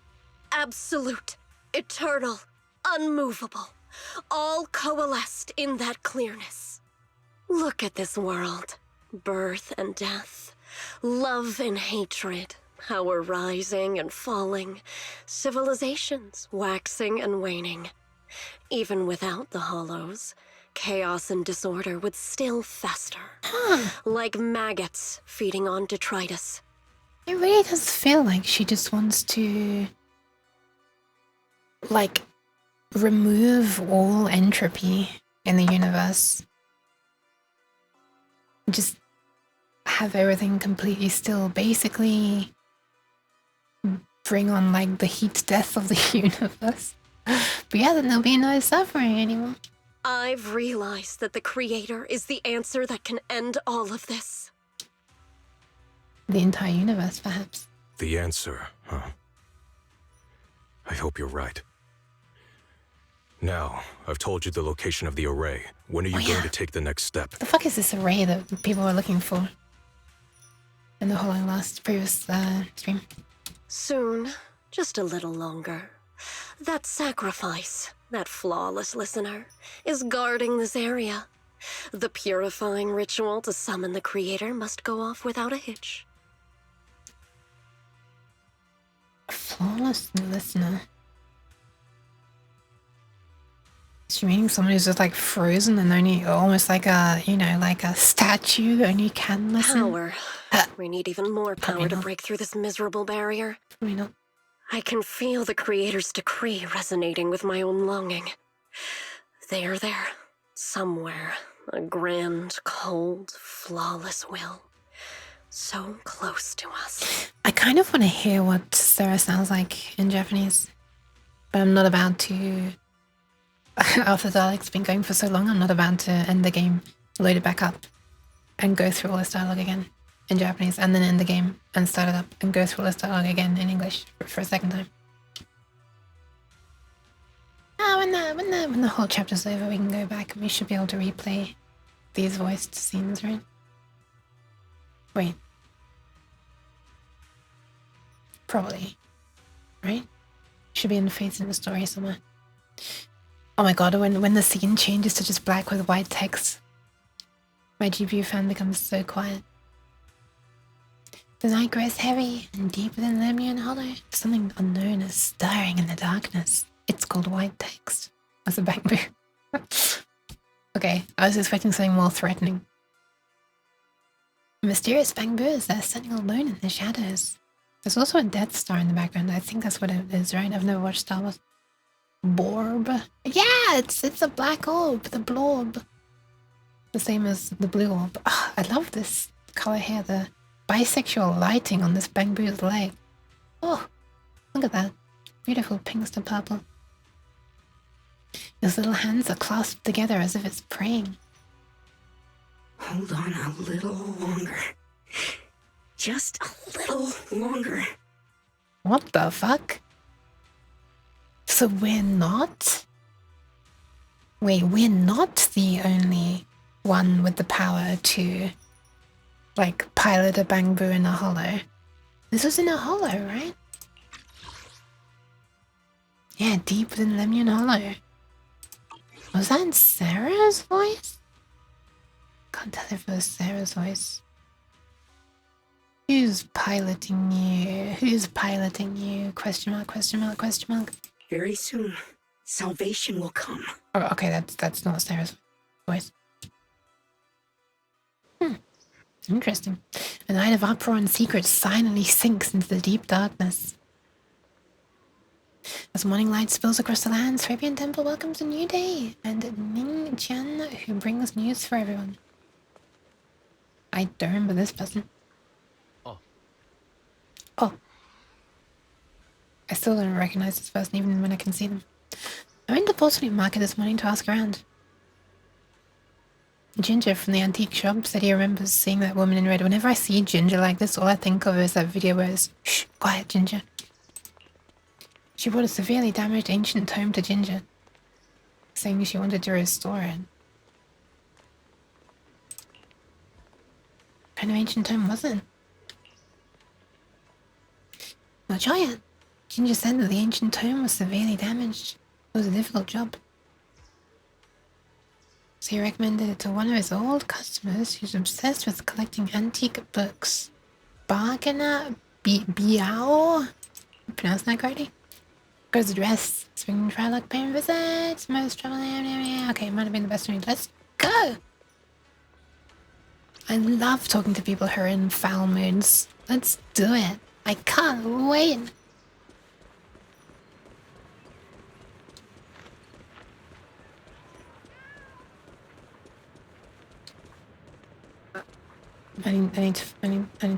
Absolute, eternal, unmovable, all coalesced in that clearness. Look at this world. Birth and death, love and hatred, power rising and falling, civilizations waxing and waning. Even without the hollows, chaos and disorder would still fester, like maggots feeding on detritus. It really does feel like she just wants to, like, remove all entropy in the universe. Just have everything completely still. Basically, bring on like the heat death of the universe. But yeah, then there'll be no suffering anymore. I've realized that the Creator is the answer that can end all of this. The entire universe, perhaps. The answer, huh? I hope you're right. Now, I've told you the location of the array. When are you going to take the next step? What the fuck is this array that people were looking for? In the whole previous stream. Soon, just a little longer. That sacrifice, that flawless listener, is guarding this area. The purifying ritual to summon the Creator must go off without a hitch. Flawless listener. She meaning someone who's just like frozen and only almost like a, you know, like a statue that only can listen? Power. We need even more power to break through this miserable barrier. Probably not. I can feel the Creator's decree resonating with my own longing. They are there, somewhere. A grand, cold, flawless will. So close to us. I kind of want to hear what Sarah sounds like in Japanese. But I'm not about to... After Dalek's been going for so long, I'm not about to end the game, load it back up, and go through all this dialogue again in Japanese, and then end the game and start it up and go through all this dialogue again in English for a second time. When the whole chapter's over, we can go back and we should be able to replay these voiced scenes, right? Wait. Probably. Right? Should be in the face in the story somewhere. Oh my god, when the scene changes to just black with white text, my GPU fan becomes so quiet. The night grows heavy and deeper than Lemnian Hollow. Something unknown is stirring in the darkness. It's called white text. That's a bamboo. Okay, I was expecting something more threatening. A mysterious bamboo is there standing alone in the shadows. There's also a Death Star in the background. I think that's what it is, right? I've never watched Star Wars. Borb. Yeah, it's a black orb, the blorb. The same as the blue orb. Oh, I love this color here, the bisexual lighting on this bamboo's leg. Oh, look at that. Beautiful pinks to purple. His little hands are clasped together as if it's praying. Hold on a little longer. Just a little longer. What the fuck? So we're not? Wait, we're not the only one with the power to, like, pilot a bamboo in a hollow. This was in a hollow, right? Yeah, deeper than Lemnian Hollow. Was that Sarah's voice? Can't tell if it was Sarah's voice. Who's piloting you? Who's piloting you? Question mark, question mark, question mark. Very soon, salvation will come. Oh, okay, that's not Sarah's voice. Interesting. A night of uproar and secrets silently sinks into the deep darkness. As morning light spills across the land, Fabian Temple welcomes a new day, and Ning Jian, who brings news for everyone. I don't remember this person. Oh. I still don't recognize this person even when I can see them. I went to Porcelain Market this morning to ask around. Ginger from the antique shop said he remembers seeing that woman in red. Whenever I see Ginger like this, all I think of is that video where it's, shh, quiet, Ginger. She brought a severely damaged ancient tome to Ginger, saying she wanted to restore it. What kind of ancient tome was it? Not sure yet. Ginger said that the ancient tome was severely damaged. It was a difficult job. So he recommended it to one of his old customers who's obsessed with collecting antique books. Bargainer Biao? Pronounced that correctly? Goes address. Spring trial luck paying visits. Most trouble. Okay, might have been the best one. Let's go! I love talking to people who are in foul moods. Let's do it. I can't wait. I need to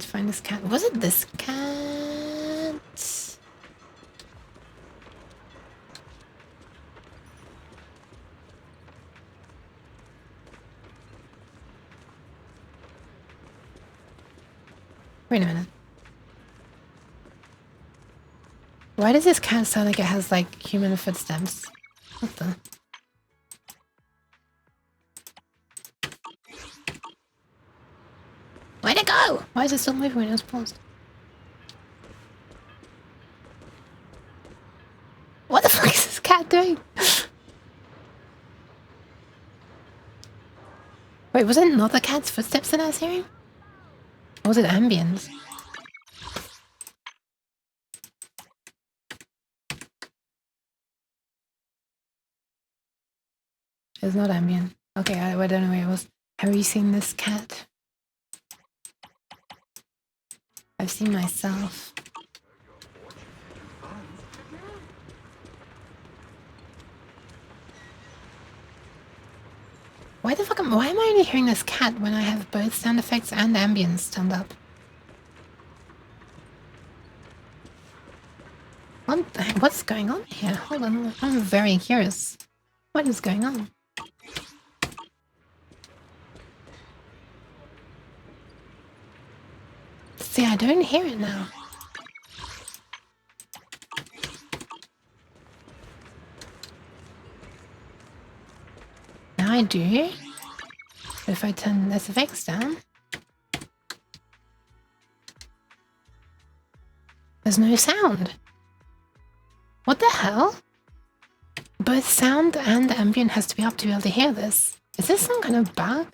find this cat. Was it this cat? Wait a minute. Why does this cat sound like it has, like, human footsteps? What the? Where'd it go? Why is it still moving when it was paused? What the fuck is this cat doing? Wait, was it not the cat's footsteps that I was hearing? Or was it ambience? It's not ambient. Okay, I don't know where it was. Have you seen this cat? I've seen myself. Why am I only hearing this cat when I have both sound effects and ambience turned up? What's going on here? Hold on, I'm very curious. What is going on? See, I don't hear it now. Now I do. If I turn this effects down, there's no sound. What the hell? Both sound and ambient has to be up to be able to hear this. Is this some kind of bug?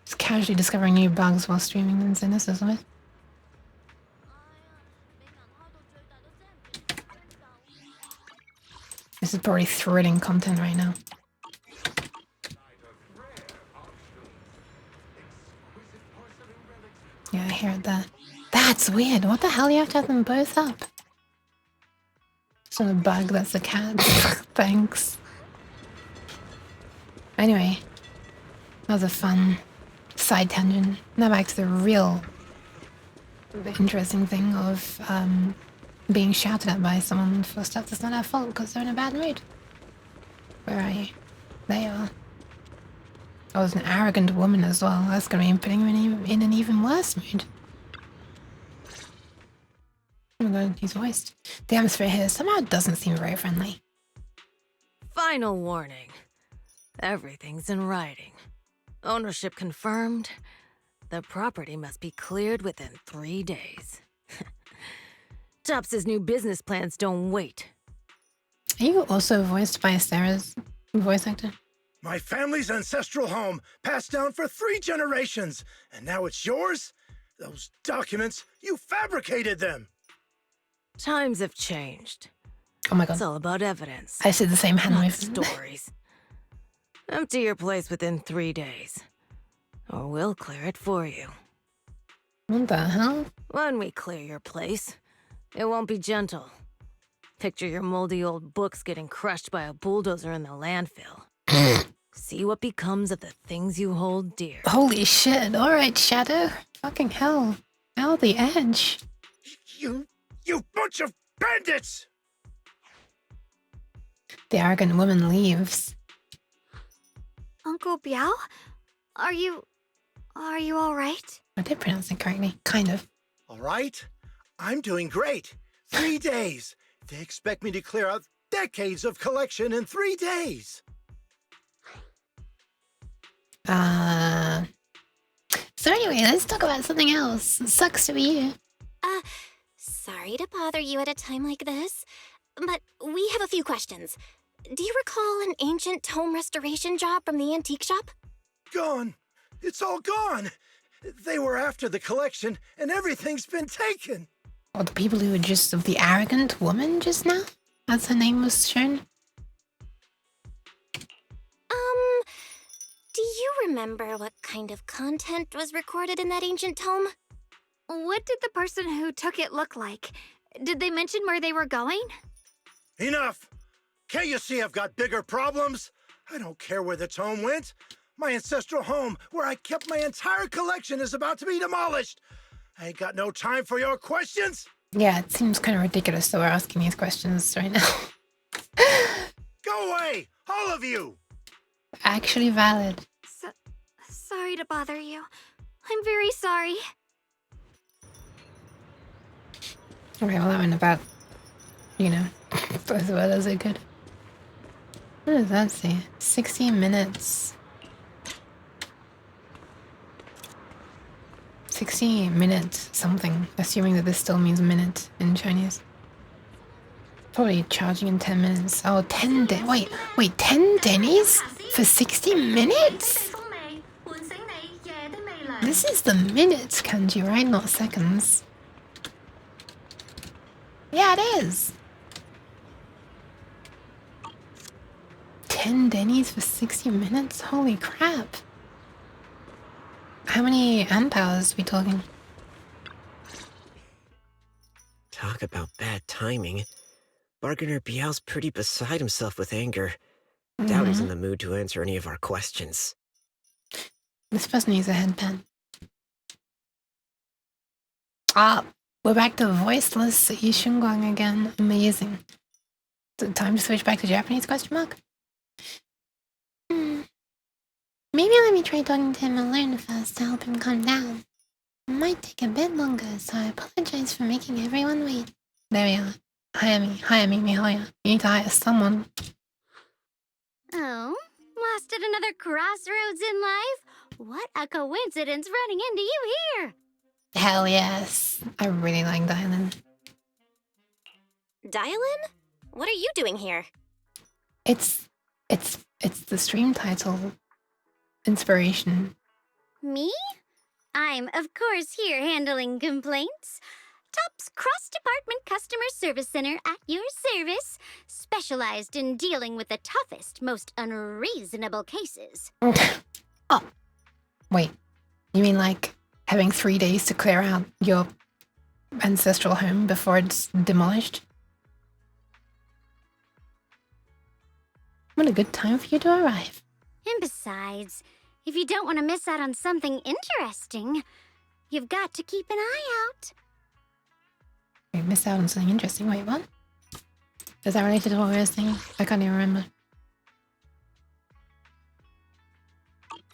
Just casually discovering new bugs while streaming and this, isn't it? This is probably thrilling content right now. Yeah, I hear that. That's weird. What the hell? You have to have them both up. It's not a bug, that's a cat. Thanks. Anyway, that was a fun side tangent. Now back to the real interesting thing of being shouted at by someone for stuff that's not our fault because they're in a bad mood. Where are you? There you are. I was an arrogant woman as well. That's gonna be putting him in an even worse mood. Oh my god, he's voiced. The atmosphere here somehow doesn't seem very friendly. Final warning. Everything's in writing. Ownership confirmed. The property must be cleared within 3 days. Tubbs' new business plans don't wait. Are you also voiced by Sarah's voice actor? My family's ancestral home, passed down for 3 generations, and now it's yours? Those documents, you fabricated them! Times have changed. Oh my god. It's all about evidence. I see the same hand not wave. stories. Empty your place within 3 days, or we'll clear it for you. What the hell? When we clear your place, it won't be gentle. Picture your moldy old books getting crushed by a bulldozer in the landfill. See what becomes of the things you hold dear. Holy shit. Alright, Shadow. Fucking hell. Now the edge. You bunch of bandits! The arrogant woman leaves. Uncle Biao? Are you all right? I did pronounce it correctly. Kind of. All right, I'm doing great. 3 days. They expect me to clear out decades of collection in 3 days. So anyway, let's talk about something else. It sucks to be you. Sorry to bother you at a time like this, but we have a few questions. Do you recall an ancient tome restoration job from the antique shop? Gone. It's all gone. They were after the collection, and everything's been taken. Or the people who were just of the arrogant woman just now? As her name was shown? Do you remember what kind of content was recorded in that ancient tome? What did the person who took it look like? Did they mention where they were going? Enough! Can't you see I've got bigger problems? I don't care where the tome went. My ancestral home, where I kept my entire collection, is about to be demolished. I ain't got no time for your questions. Yeah, it seems kind of ridiculous that we're asking these questions right now. Go away, all of you! Actually valid. Sorry to bother you, I'm very sorry. Okay, well, that went about, you know, as well as it could. What does that say? 60 minutes. 60 minutes something, assuming that this still means minute in Chinese. Probably charging in 10 minutes. Oh, 10 wait, 10 dennies for 60 minutes? This is the minutes kanji, right? Not seconds. Yeah, it is. 10 dennies for 60 minutes? Holy crap. How many amp hours are we talking? Talk about bad timing. Bargainer Biao's pretty beside himself with anger. Doubt he's in the mood to answer any of our questions. This person needs a headband. Ah, we're back to voiceless Yishunguang again. Amazing. Time to switch back to Japanese, question mark? Maybe let me try talking to him alone first to help him calm down. It might take a bit longer, so I apologize for making everyone wait. There we are. Hire me, Mihoya. You need to hire someone. Oh, lost at another crossroads in life? What a coincidence running into you here! Hell yes. I really like Dylan. Dylan? What are you doing here? It's the stream title. Inspiration. Me? I'm, of course, here handling complaints. Top's cross-department customer service center at your service, specialized in dealing with the toughest, most unreasonable cases. Oh, wait. You mean like having 3 days to clear out your ancestral home before it's demolished? What a good time for you to arrive. And besides, if you don't want to miss out on something interesting, you've got to keep an eye out. We missed out on something interesting. Wait, what? Is that related to what we were saying? I can't even remember.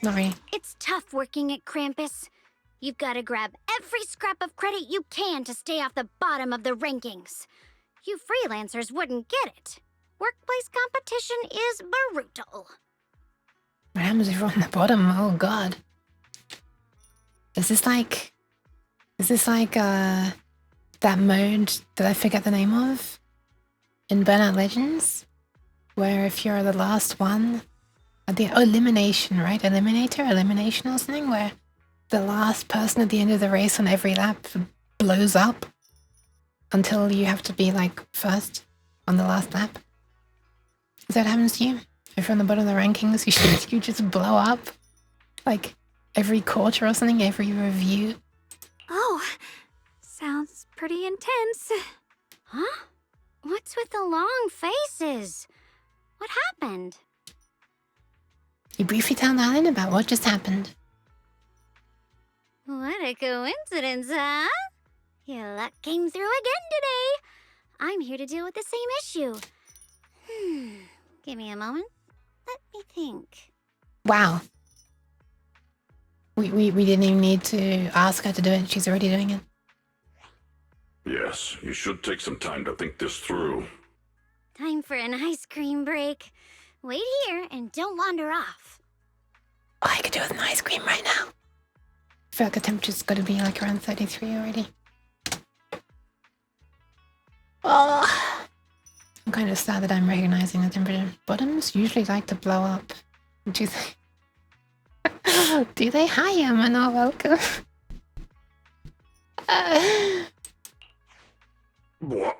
Not really. It's tough working at Krampus. You've got to grab every scrap of credit you can to stay off the bottom of the rankings. You freelancers wouldn't get it. Workplace competition is brutal. What happens if you're on the bottom? Oh god. Is this like that mode that I forget the name of in Burnout Legends? Where if you're the last one at the elimination, right? Elimination or something, where the last person at the end of the race on every lap blows up until you have to be like first on the last lap. Is that what happens to you? If you're on the bottom of the rankings, you just blow up like every quarter or something, every review. Oh, sounds pretty intense. Huh? What's with the long faces? What happened? You briefly tell Alan about what just happened. What a coincidence, huh? Your luck came through again today. I'm here to deal with the same issue. Give me a moment. Let me think. Wow. We didn't even need to ask her to do it. She's already doing it. Yes, you should take some time to think this through. Time for an ice cream break. Wait here and don't wander off. Oh, I could do with an ice cream right now. I feel like the temperature's got to be like around 33 already. Oh. I'm kind of sad that I'm recognizing the temperature. Bottoms usually like to blow up. Do they? Do they? Hi, Emma, welcome. What?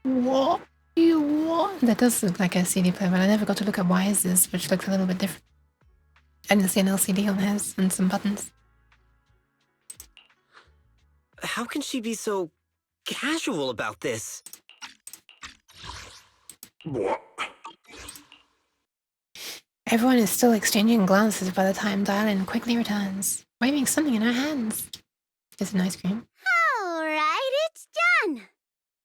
What? You what? That does look like a CD player, but I never got to look at Wise's, which looks a little bit different. I didn't see an LCD on his and some buttons. How can she be so casual about this? What? Everyone is still exchanging glances by the time Dylan quickly returns, waving something in her hands. Is it an ice cream? All right, it's done.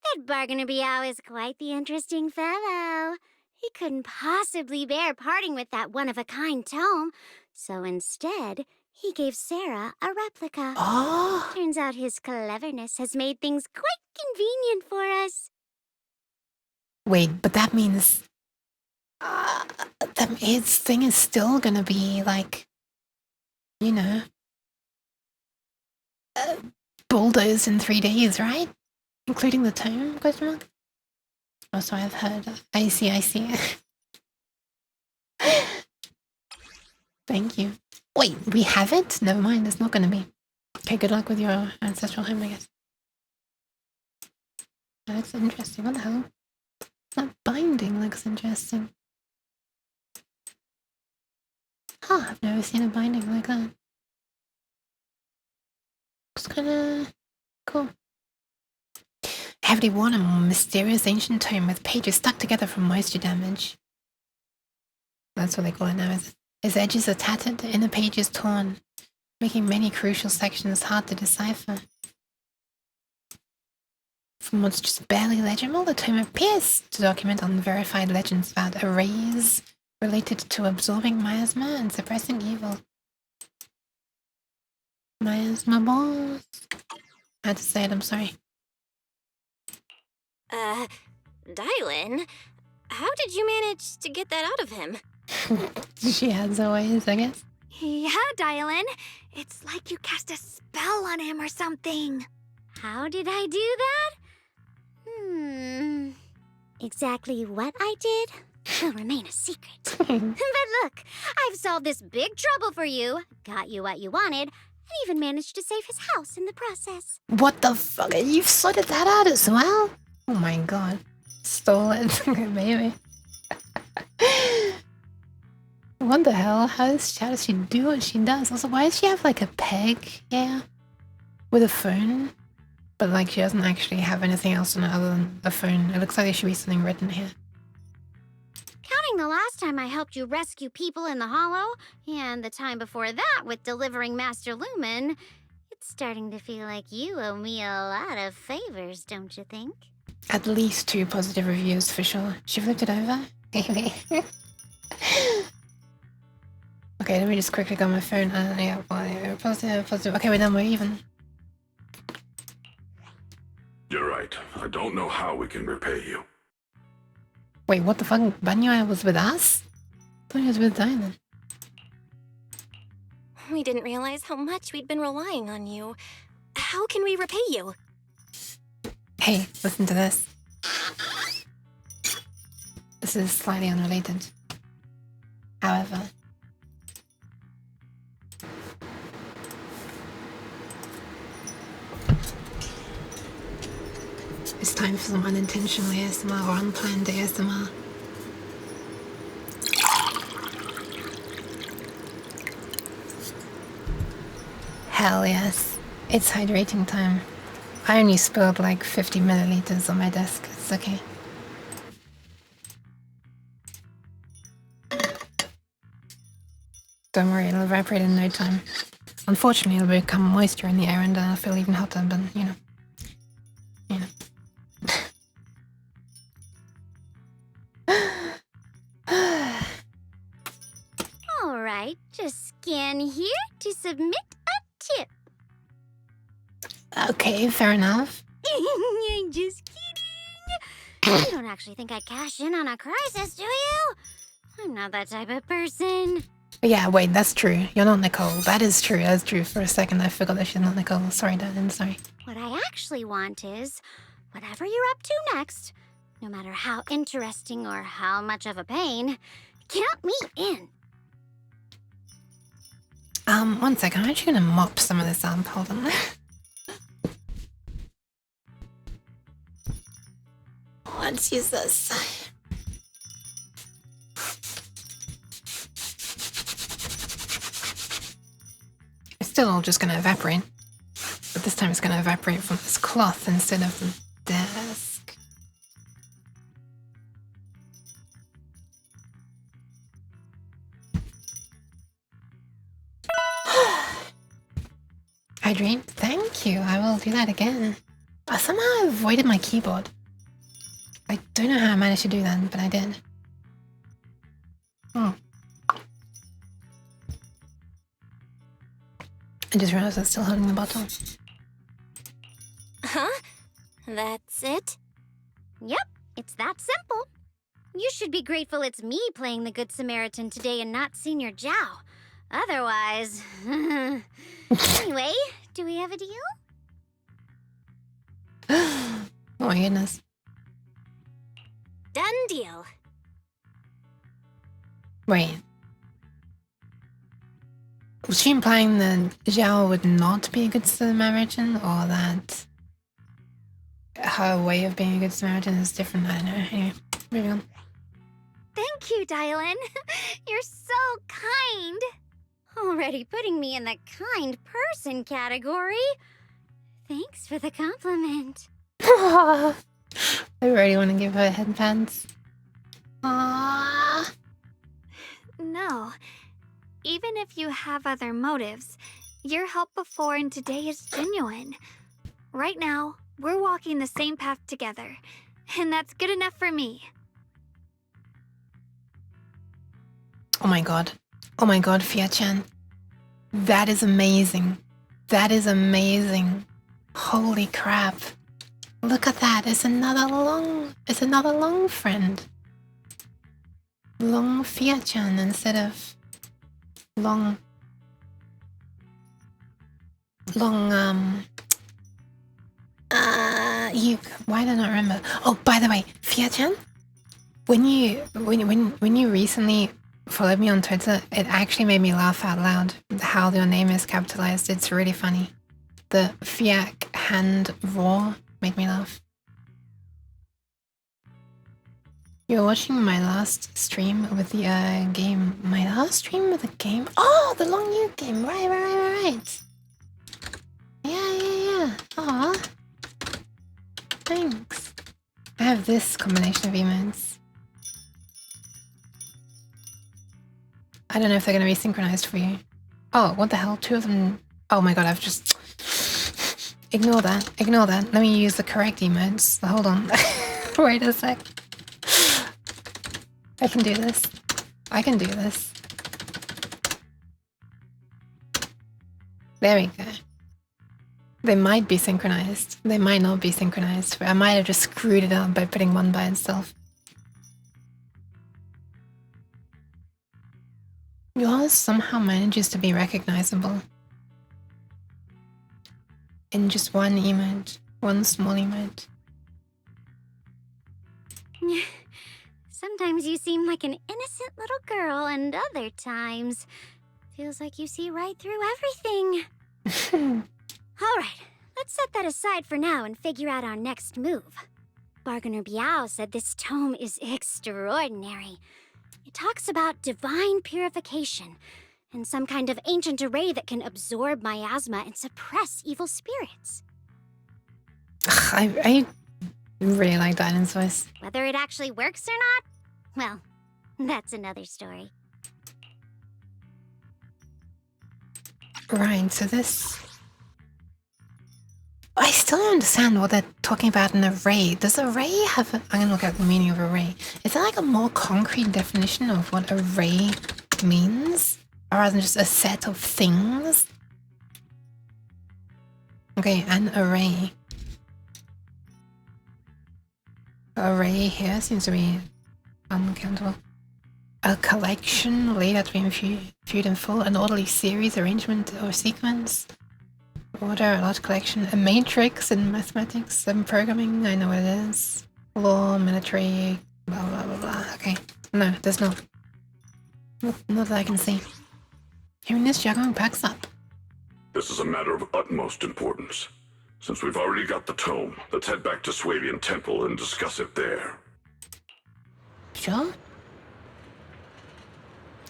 That Bargainer Biao is quite the interesting fellow. He couldn't possibly bear parting with that one-of-a-kind tome, so instead, He gave Sarah a replica. Oh! Turns out his cleverness has made things quite convenient for us. Wait, but that means... his thing is still gonna be, like... You know... bulldozed in 3 days, right? Including the tome, question mark? Oh, so I've heard. I see. Thank you. Wait, we have it? Never mind, it's not gonna be. Okay, good luck with your ancestral home, I guess. That's interesting. What the hell? That binding looks interesting. Huh, I've never seen a binding like that. Looks kinda cool. Heavily worn and mysterious ancient tome with pages stuck together from moisture damage. That's what they call it now, is it? Its edges are tattered, the inner pages torn, making many crucial sections hard to decipher. From what's just barely legible, the tome appears to document unverified legends about arrays related to absorbing miasma and suppressing evil. Miasma boss. I had to say it, I'm sorry. Dylan, how did you manage to get that out of him? She has always, I guess. Yeah, Dylan. It's like you cast a spell on him or something. How did I do that? Exactly what I did will remain a secret. But look, I've solved this big trouble for you, got you what you wanted, and even managed to save his house in the process. What the fuck? You've sorted that out as well? Oh my god. Stole it. Maybe. What the hell? How does she do what she does? Also, why does she have like a peg? Yeah. With a phone? But like she doesn't actually have anything else on it other than the phone. It looks like there should be something written here. Counting the last time I helped you rescue people in the Hollow, and the time before that with delivering Master Lumen, it's starting to feel like you owe me a lot of favors, don't you think? At least 2 positive reviews for sure. She flipped it over? Okay, let me just quickly go on my phone. Yeah, well, positive. Okay, we're even. You're right. I don't know how we can repay you. Wait, what the fuck? Banyo was with us? I thought he was with Dylan. We didn't realize how much we'd been relying on you. How can we repay you? Hey, listen to this. This is slightly unrelated. However... it's time for some unintentional ASMR or unplanned ASMR. Hell yes. It's hydrating time. I only spilled like 50 milliliters on my desk. It's okay. Don't worry, it'll evaporate in no time. Unfortunately, it'll become moisture in the air and I'll feel even hotter, but you know. Alright, just scan here to submit a tip. Okay, fair enough. I'm just kidding. You don't actually think I'd cash in on a crisis, do you? I'm not that type of person. Yeah, wait, that's true. You're not Nicole. That is true. That's true. For a second, I forgot that she's not Nicole. Sorry, Dylan. Sorry. What I actually want is, whatever you're up to next, no matter how interesting or how much of a pain, count me in. 1 second. I'm actually gonna mop some of this up. Hold on. Let's use this. It's still all just gonna evaporate. But this time it's gonna evaporate from this cloth instead of the desk. Hydrate? Thank you. I will do that again. I somehow avoided my keyboard. I don't know how I managed to do that, but I did. I just realized I was still holding the bottle. Huh? That's it? Yep, it's that simple. You should be grateful it's me playing the Good Samaritan today and not Senior Zhao. Otherwise... Anyway, do we have a deal? Oh my goodness. Done deal. Wait. Was she implying that Zhao would not be a good Samaritan, or that her way of being a good Samaritan is different? I don't know. Anyway, moving on. Thank you, Dylan. You're so kind. Already putting me in the kind person category. Thanks for the compliment. I really want to give her headbands. Aww. No. Even if you have other motives, your help before and today is genuine. Right now, we're walking the same path together, and that's good enough for me. Oh my god. Oh my god, Fia-chan. That is amazing. That is amazing. Holy crap. Look at that. It's another long friend. Long Fia-chan instead of long you, why did I not remember? Oh, by the way, Fia-chan, when you recently followed me on Twitter, it actually made me laugh out loud how your name is capitalized. It's really funny. The Fiac hand roar made me laugh. You're watching my last stream with the game. My last stream with the game? Oh, the Long U game. Right. Yeah. Aw. Thanks. I have this combination of emotes. I don't know if they're going to be synchronized for you. Oh, what the hell? Two of them. Oh my god, I've just... Ignore that. Let me use the correct emotes. Hold on. Wait a sec. I can do this. There we go. They might be synchronized. They might not be synchronized. I might have just screwed it up by putting one by itself. Yours somehow manages to be recognizable. In just one emote. One small emote. Sometimes you seem like an innocent little girl, and other times feels like you see right through everything. All right, let's set that aside for now and figure out our next move. Bargainer Biao said this tome is extraordinary. It talks about divine purification and some kind of ancient array that can absorb miasma and suppress evil spirits. I really like Dylan's voice. Whether it actually works or not, well, that's another story. Right, so this... I still don't understand what they're talking about an array. Does array have... I'm gonna look at the meaning of array. Is there like a more concrete definition of what array means? Rather than just a set of things? Okay, an array. Array here seems to be uncountable. A collection laid out to be viewed in full, an orderly series, arrangement, or sequence. Order, a large collection, a matrix in mathematics and programming, I know what it is. Law, military, blah blah blah blah. Okay, no, there's not. Not that I can see. Hearing this, juggling packs up. This is a matter of utmost importance. Since we've already got the tome, let's head back to Swabian Temple and discuss it there. Sure.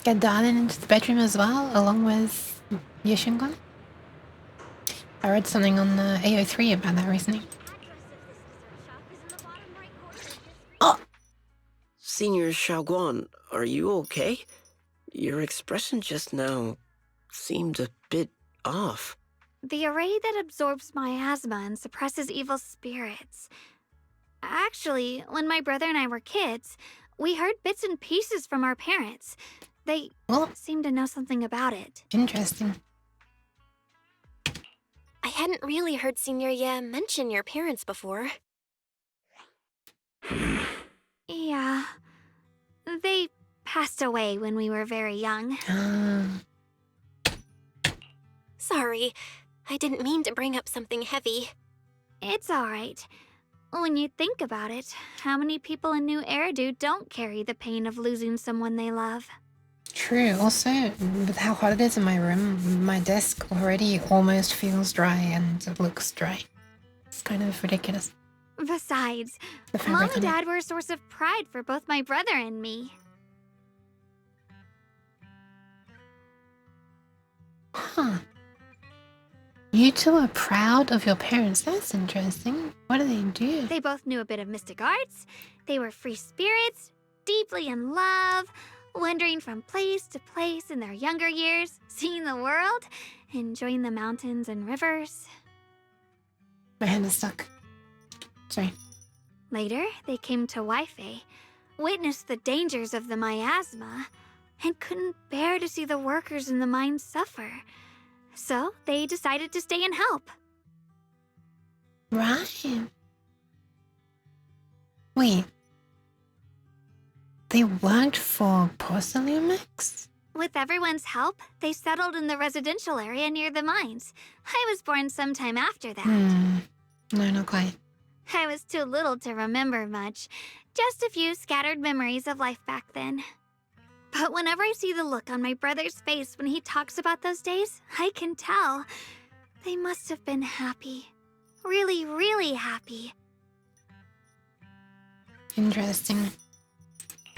Get Darlin into the bedroom as well, along with Yoshingon. I read something on the AO3 about that recently. Oh! Senior Xiaoguan, are you okay? Your expression just now seemed a bit off. The array that absorbs miasma and suppresses evil spirits. Actually, when my brother and I were kids, we heard bits and pieces from our parents. They seemed to know something about it. Interesting. hadn't really heard Signoria mention your parents before. Yeah. They passed away when we were very young. Sorry, I didn't mean to bring up something heavy. It's alright. When you think about it, how many people in New Eridu don't carry the pain of losing someone they love? True. Also, with how hot it is in my room, my desk already almost feels dry and it looks dry. It's kind of ridiculous. Besides, The Mom fabric and on it. Dad were a source of pride for both my brother and me. Huh. You two are proud of your parents. That's interesting. What do they do? They both knew a bit of mystic arts. They were free spirits, deeply in love, wandering from place to place in their younger years, seeing the world, enjoying the mountains and rivers. My hand is stuck. Sorry. Later, they came to Waife, witnessed the dangers of the miasma, and couldn't bear to see the workers in the mines suffer. So they decided to stay and help. Right. Wait. They worked for Porcelamex? With everyone's help, they settled in the residential area near the mines. I was born sometime after that. No, not quite. I was too little to remember much. Just a few scattered memories of life back then. But whenever I see the look on my brother's face when he talks about those days, I can tell. They must have been happy. Really, really happy. Interesting.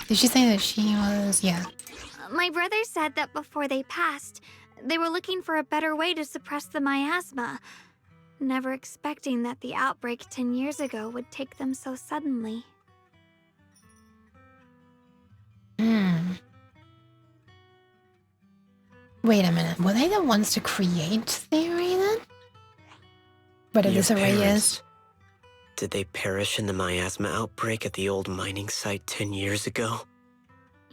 Did she say that she was... Yeah. My brother said that before they passed, they were looking for a better way to suppress the miasma, never expecting that the outbreak 10 years ago would take them so suddenly. Wait a minute. Were they the ones to create the array then? Whatever Your this array parents, is. did they perish in the miasma outbreak at the old mining site 10 years ago?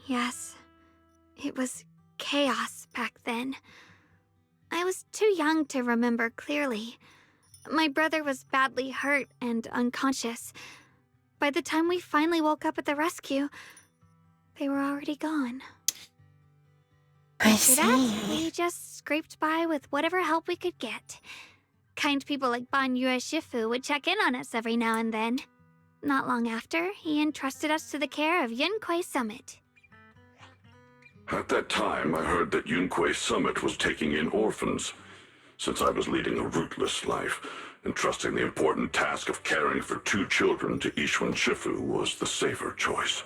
Yes, it was chaos back then. I was too young to remember clearly. My brother was badly hurt and unconscious. By the time we finally woke up at the rescue, they were already gone. I After that, see. we just scraped by with whatever help we could get. Kind people like Banyue Shifu would check in on us every now and then. Not long after, he entrusted us to the care of Yunquei Summit. At that time, I heard that Yunquei Summit was taking in orphans. Since I was leading a rootless life, entrusting the important task of caring for 2 children to Ishwan Shifu was the safer choice.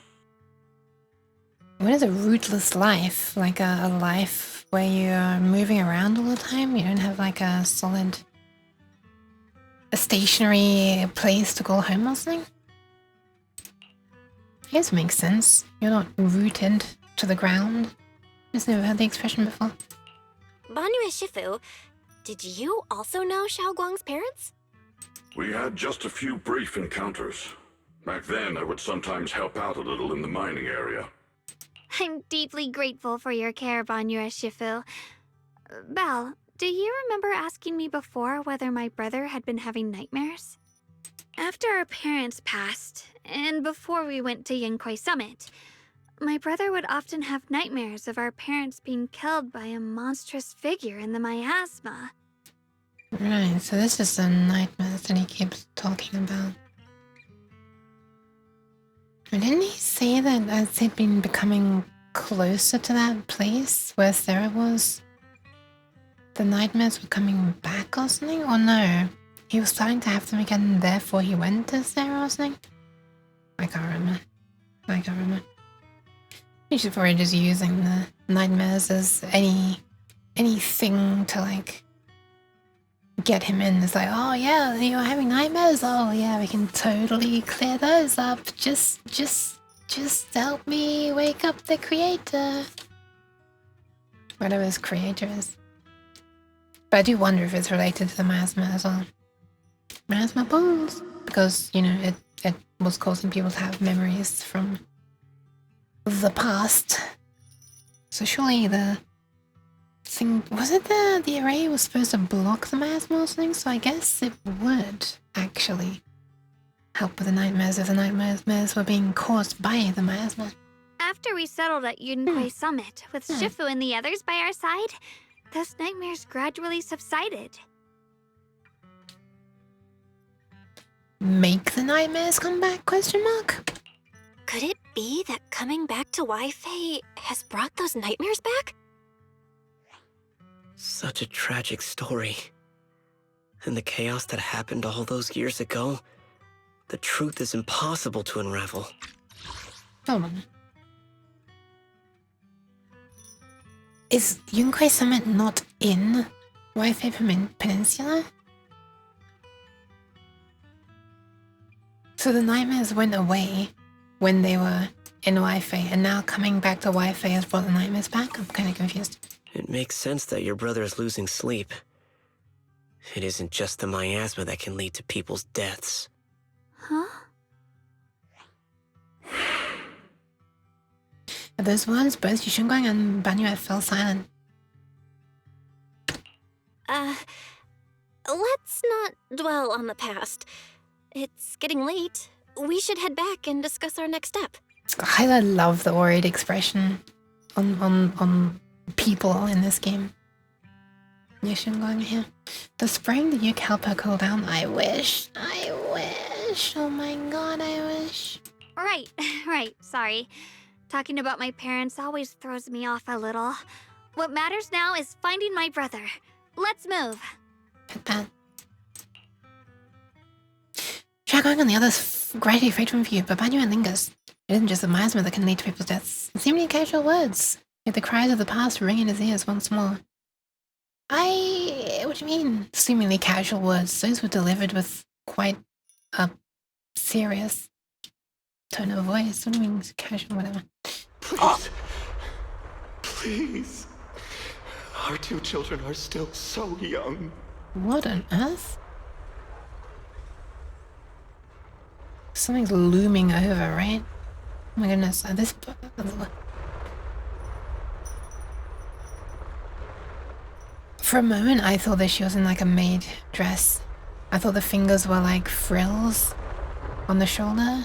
What is a rootless life? Like a life where you're moving around all the time? You don't have like a solid... a stationary place to go home or something? I guess it makes sense. You're not rooted to the ground. Just never heard the expression before. Banyue Shifu, did you also know Xiao Guang's parents? We had just a few brief encounters. Back then, I would sometimes help out a little in the mining area. I'm deeply grateful for your care, Banyue Shifu. Belle, do you remember asking me before whether my brother had been having nightmares? After our parents passed, and before we went to Yunquei Summit, my brother would often have nightmares of our parents being killed by a monstrous figure in the miasma. Right, so this is the nightmare that he keeps talking about. And didn't he say that as he'd been becoming closer to that place where Sarah was, the nightmares were coming back or something? Or no, he was starting to have them again and therefore he went to Sarah or something? I can't remember. You should probably just using the nightmares as anything to like get him in. It's like, oh yeah, you're having nightmares. Oh yeah, we can totally clear those up. Just help me wake up the creator. Whatever his creator is. But I do wonder if it's related to the miasma as well. Miasma bones, because you know it was causing people to have memories from the past. So surely the think, was it the array was supposed to block the miasma or something? So I guess it would actually help with the nightmares if the nightmares were being caused by the miasma. After we settled at Yunquay Summit, with Shifu and the others by our side, those nightmares gradually subsided. Make the nightmares come back? Question mark. Could it be that coming back to Wi-Fi has brought those nightmares back? Such a tragic story. And the chaos that happened all those years ago, the truth is impossible to unravel. Hold on. Is Yunquay Summit not in Wi-Fi Peninsula? So the nightmares went away when they were in Wi-Fi, and now coming back to Wi-Fi has brought the nightmares back? I'm kind of confused. It makes sense that your brother is losing sleep. It isn't just the miasma that can lead to people's deaths. Huh? At those words, both Yushunguang and Banyue fell silent. Let's not dwell on the past. It's getting late. We should head back and discuss our next step. I love the worried expression on people in this game. Yushunguang here. The spring the Yuk help her cool down. I wish. Oh my god, I wish. Right, sorry. Talking about my parents always throws me off a little. What matters now is finding my brother. Let's move. Pat. Shagang and the others greatly afraid from view, but Banyue lingers. It isn't just the miasma that can lead to people's deaths. Seemingly casual words, yet the cries of the past ring in his ears once more. What do you mean, seemingly casual words? Those were delivered with quite a serious tone of voice. What do you mean, casual, whatever? Please. Please. Our two children are still so young. What on earth? Something's looming over, right? Oh my goodness, this... For a moment, I thought that she was in like a maid dress. I thought the fingers were like frills on the shoulder.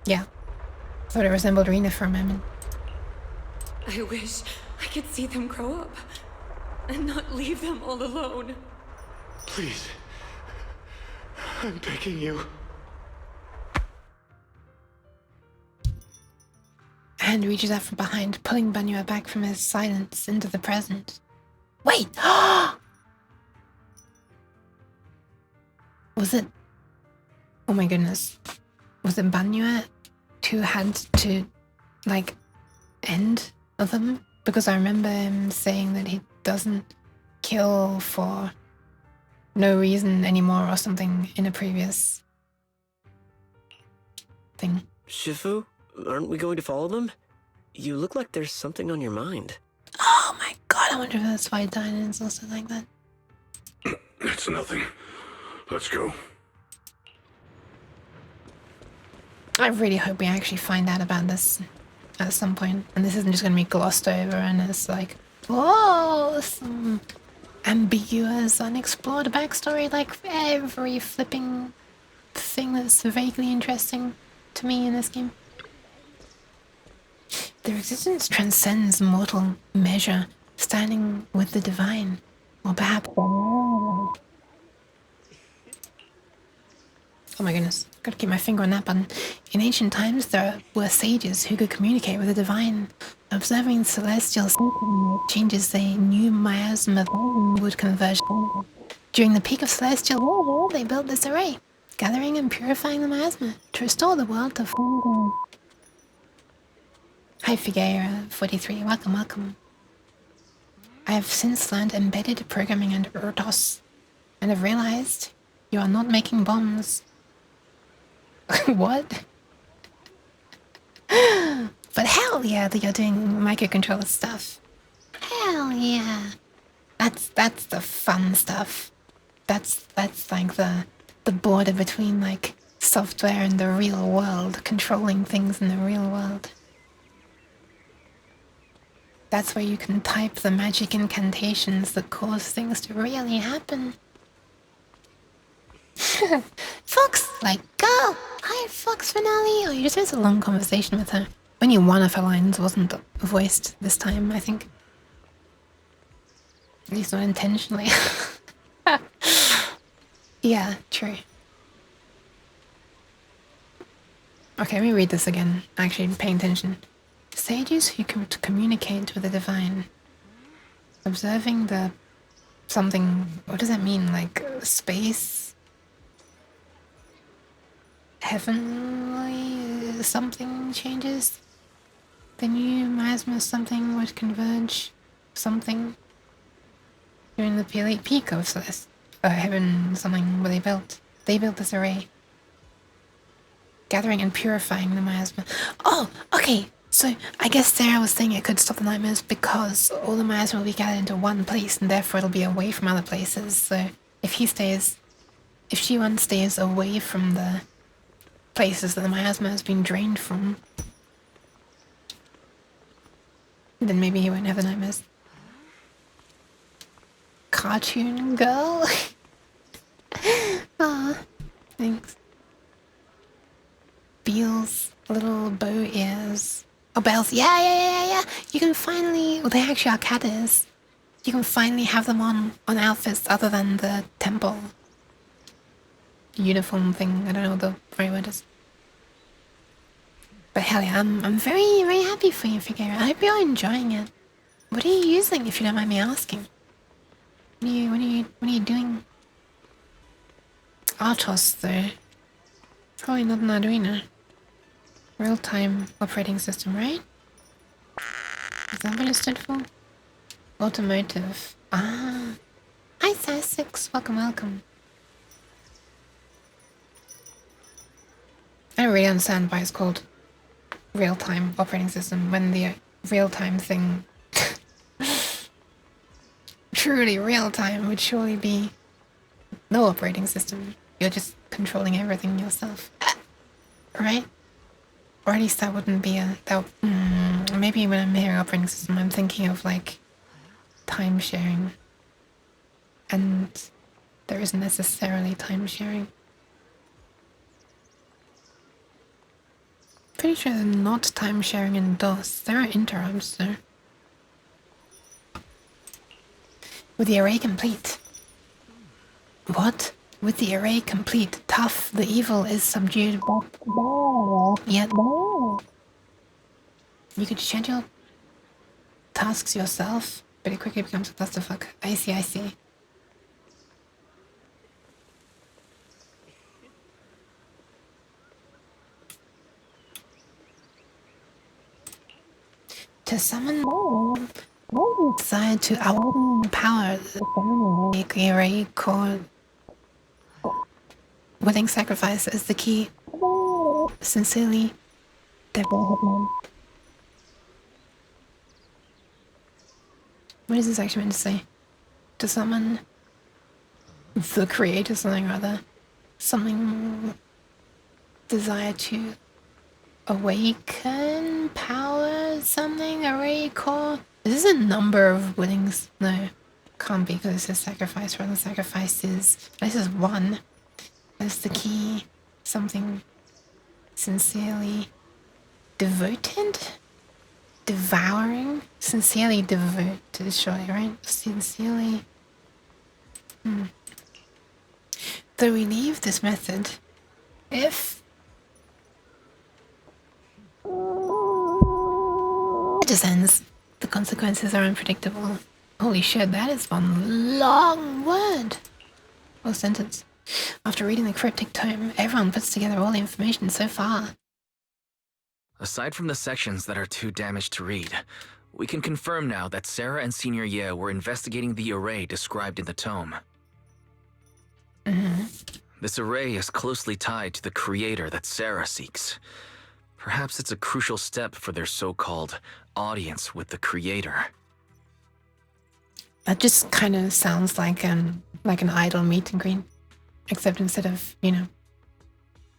Yeah. I thought it resembled Rena for a moment. I wish I could see them grow up and not leave them all alone. Please. I'm begging you. Hand reaches out from behind, pulling Banyue back from his silence into the present. Wait! Was it... Oh my goodness. Was it Banyue who had to, like, end them? Because I remember him saying that he doesn't kill for no reason anymore or something in a previous thing. Shifu, aren't we going to follow them? You look like there's something on your mind. Oh my god, I wonder if that's why Dynan is also like that. It's nothing. Let's go. I really hope we actually find out about this at some point, and this isn't just going to be glossed over and it's like, whoa, some ambiguous, unexplored backstory like every flipping thing that's vaguely interesting to me in this game. Their existence transcends mortal measure, standing with the divine, or perhaps... Oh my goodness, gotta keep my finger on that button. In ancient times, there were sages who could communicate with the divine. Observing celestial changes, they knew miasma would converge. During the peak of celestial war, they built this array, gathering and purifying the miasma to restore the world to full. Hi Figueira, 43, welcome. I have since learned embedded programming and Erdos, and have realized you are not making bombs. What? But hell yeah that you're doing microcontroller stuff. Hell yeah. That's the fun stuff. That's like the border between like software and the real world, controlling things in the real world. That's where you can type the magic incantations that cause things to really happen. Fox, like, go! Hi, Fox finale! Oh, you just had a long conversation with her. Only one of her lines wasn't voiced this time, I think. At least not intentionally. Yeah, true. Okay, let me read this again. Actually, paying attention. Sages who can communicate with the divine. Observing the something. What does that mean? Like space? Heavenly something changes? The new miasma something would converge something during the peak of heaven something where they built. They built this array. Gathering and purifying the miasma. Oh, okay. So I guess Sarah was saying it could stop the nightmares because all the miasma will be gathered into one place and therefore it'll be away from other places. So if she once stays away from the places that the miasma has been drained from, then maybe he won't have the nightmares. Cartoon girl? Aw, thanks. Beals, little bow ears. Oh, bells. Yeah. You can finally... Well, they actually are cat ears. You can finally have them on outfits other than the temple uniform thing. I don't know what the right word is. But hell yeah, I'm very, very happy for you, Figueroa. I hope you're enjoying it. What are you using, if you don't mind me asking? What are you doing? Artos, though. Probably not an Arduino. Real-time operating system, right? Is that what it stood for? Automotive. Ah. Hi, Sassix. Welcome. I don't really understand why it's called real-time operating system when the real-time thing truly real-time would surely be no operating system. You're just controlling everything yourself. Right? Or at least that wouldn't be maybe when I'm hearing operating system, I'm thinking of like time sharing. And there isn't necessarily time sharing. Pretty sure they're not time sharing in DOS. There are interrupts though. With the array complete. What? With the array complete, tough, the evil is subdued. Yet you could schedule tasks yourself, but it quickly becomes a clusterfuck. I see. To summon more, decide to power the array core. Willing sacrifice is the key. Sincerely, Deborah Hitman. What is this actually meant to say? To summon the creator, something rather. Something desire to awaken, power, something, array core. Is this a number of willings? No, can't be because it says sacrifice rather than sacrifices. This is one. That's the key. Something sincerely devoted? Devouring? Sincerely devoted, surely, right? Sincerely. Though we leave this method, if it descends, the consequences are unpredictable. Holy shit, that is one long word or sentence. After reading the cryptic tome, everyone puts together all the information so far. Aside from the sections that are too damaged to read, we can confirm now that Sarah and Senior Ye were investigating the array described in the tome. This array is closely tied to the creator that Sarah seeks. Perhaps it's a crucial step for their so-called audience with the creator. That just kind of sounds like an idol meet and greet. Except instead of, an